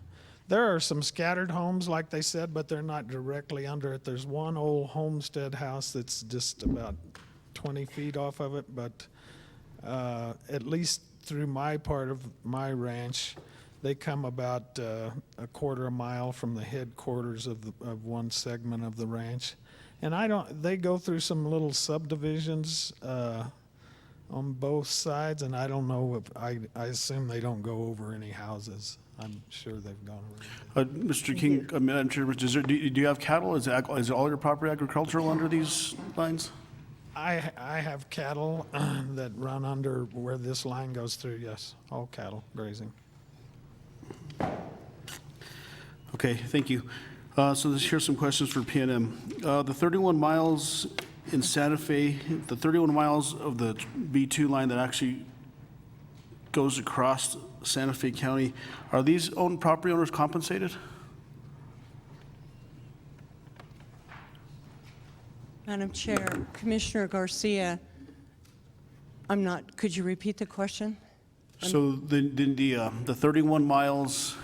There are some scattered homes, like they said, but they're not directly under it. There's one old homestead house that's just about 20 feet off of it, but at least through my part of my ranch, they come about a quarter of a mile from the headquarters of one segment of the ranch. And they go through some little subdivisions on both sides, and I don't know if, I assume they don't go over any houses. I'm sure they've gone over. Mr. King, Madam Chair, do you have cattle? Is all your property agricultural under these lines? I have cattle that run under where this line goes through, yes, all cattle grazing. Okay, thank you. So here's some questions for PNM. The 31 miles in Santa Fe, the 31 miles of the B2 line that actually goes across Santa Fe County, are these property owners compensated? Madam Chair, Commissioner Garcia, could you repeat the question? So the 31 miles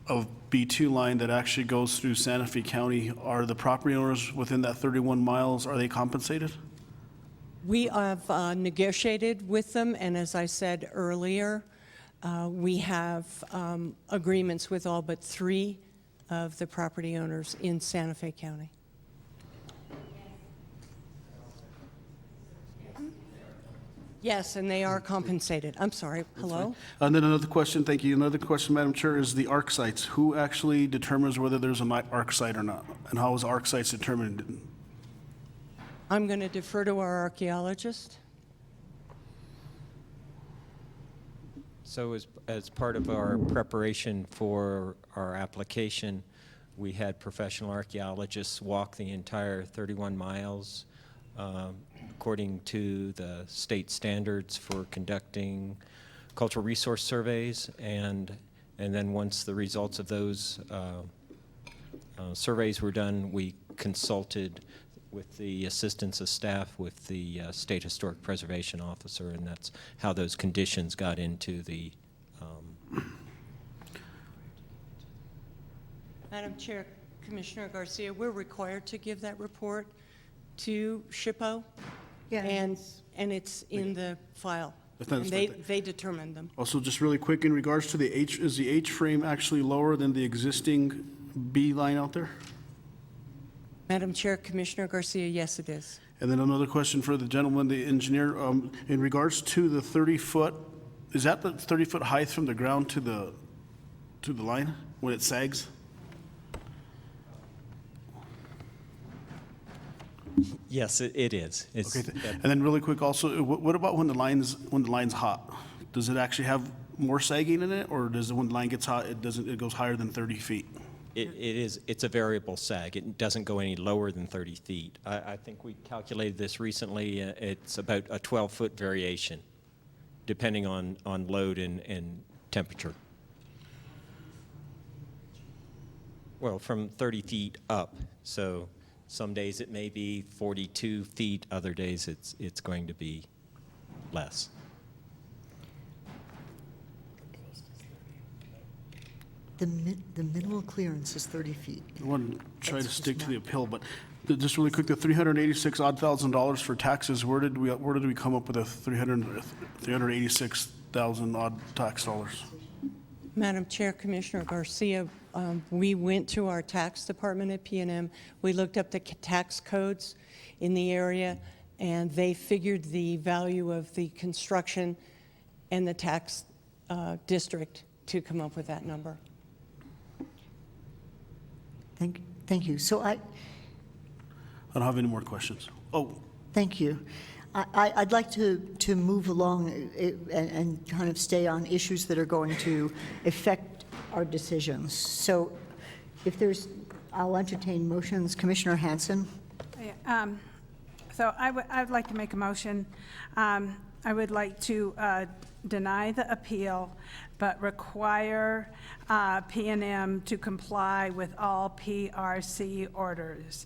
of B2 line that actually goes through Santa Fe County, are the property owners within that 31 miles, are they compensated? We have negotiated with them, and as I said earlier, we have agreements with all but 3 of the property owners in Santa Fe County. Yes, and they are compensated. I'm sorry. Hello? And then another question, thank you. Another question, Madam Chair, is the ARC sites. Who actually determines whether there's an ARC site or not? And how is ARC sites determined? I'm going to defer to our archaeologist. So as part of our preparation for our application, we had professional archaeologists walk the entire 31 miles according to the state standards for conducting cultural resource surveys, and then once the results of those surveys were done, we consulted with the assistance of staff with the State Historic Preservation Officer, and that's how those conditions got into the Madam Chair, Commissioner Garcia, we're required to give that report to SHPO, and it's in the file. And they determined them. Also, just really quick, in regards to the H, is the H frame actually lower than the existing B line out there? Madam Chair, Commissioner Garcia, yes, it is. And then another question for the gentleman, the engineer, in regards to the 30-foot, is that the 30-foot height from the ground to the line when it sags? Yes, it is. Okay, and then really quick also, what about when the line's hot? Does it actually have more sagging in it, or does it, when the line gets hot, it goes higher than 30 feet? It's a variable sag. It doesn't go any lower than 30 feet. I think we calculated this recently. It's about a 12-foot variation, depending on load and temperature. Well, from 30 feet up. So some days it may be 42 feet. Other days it's going to be less. The minimal clearance is 30 feet. I want to try to stick to the appeal, but just really quick, the $386,000 for taxes, where did we come up with a $386,000 odd tax dollars? Madam Chair, Commissioner Garcia, we went to our tax department at PNM. We looked up the tax codes in the area, and they figured the value of the construction and the tax district to come up with that number. Thank you. So I don't have any more questions. Oh, thank you. I'd like to move along and kind of stay on issues that are going to affect our decisions. So if there's, I'll entertain motions. Commissioner Hanson? So I'd like to make a motion. I would like to deny the appeal, but require PNM to comply with all PRC orders.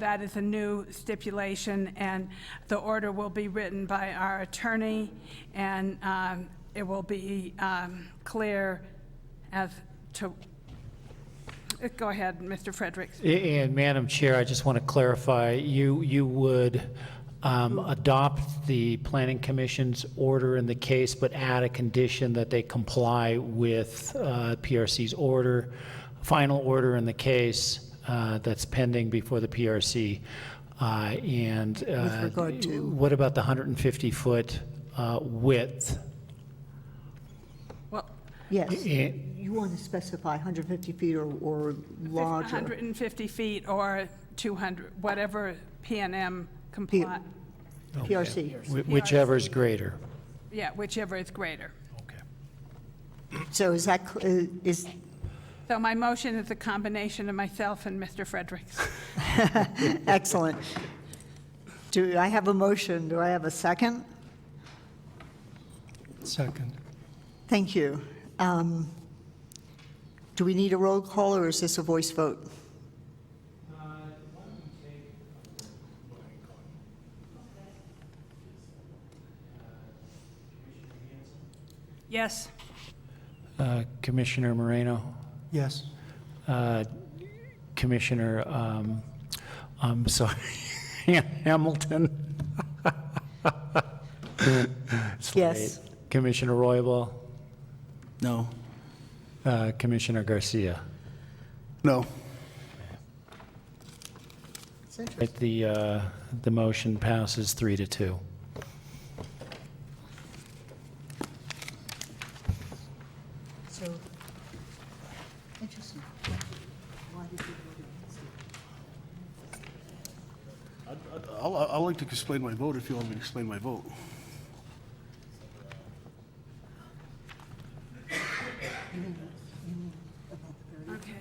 That is a new stipulation, and the order will be written by our attorney, and it will be clear as to. Go ahead, Mr. Fredericks. And Madam Chair, I just want to clarify, you would adopt the Planning Commission's order in the case, but add a condition that they comply with PRC's order, final order in the case that's pending before the PRC. And With regard to? What about the 150-foot width? Well, yes. You want to specify 150 feet or larger? 150 feet or 200, whatever PNM comply. PRC. Whichever is greater. Yeah, whichever is greater. So is that, So my motion is a combination of myself and Mr. Fredericks. excellent. Do I have a motion? Do I have a second? Second. Thank you. Do we need a roll call, or is this a voice vote? Yes. Commissioner Moreno? Yes. Commissioner, I'm sorry, Hamilton? Yes. Commissioner Roybal? No. Commissioner Garcia? no. Right, the motion passes 3-2. So, interesting. Why did you vote against it? I'd like to explain my vote if you want me to explain my vote. Okay.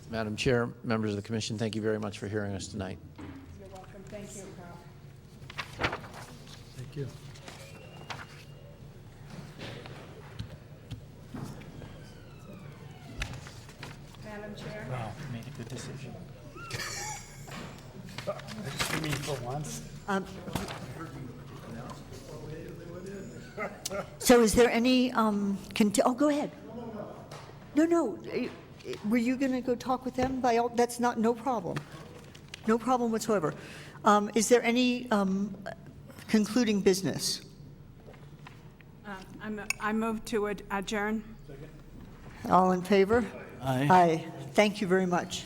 Madam Chair, members of the commission, thank you very much for hearing us tonight. You're welcome. Thank you, Carl. Thank you. Madam Chair. Wow, you made a good decision. Just for me for once. So is there any, oh, go ahead. No, were you going to go talk with them? That's not, no problem. No problem whatsoever. Is there any concluding business? I move to adjourn. All in favor? Aye. Aye. Thank you very much.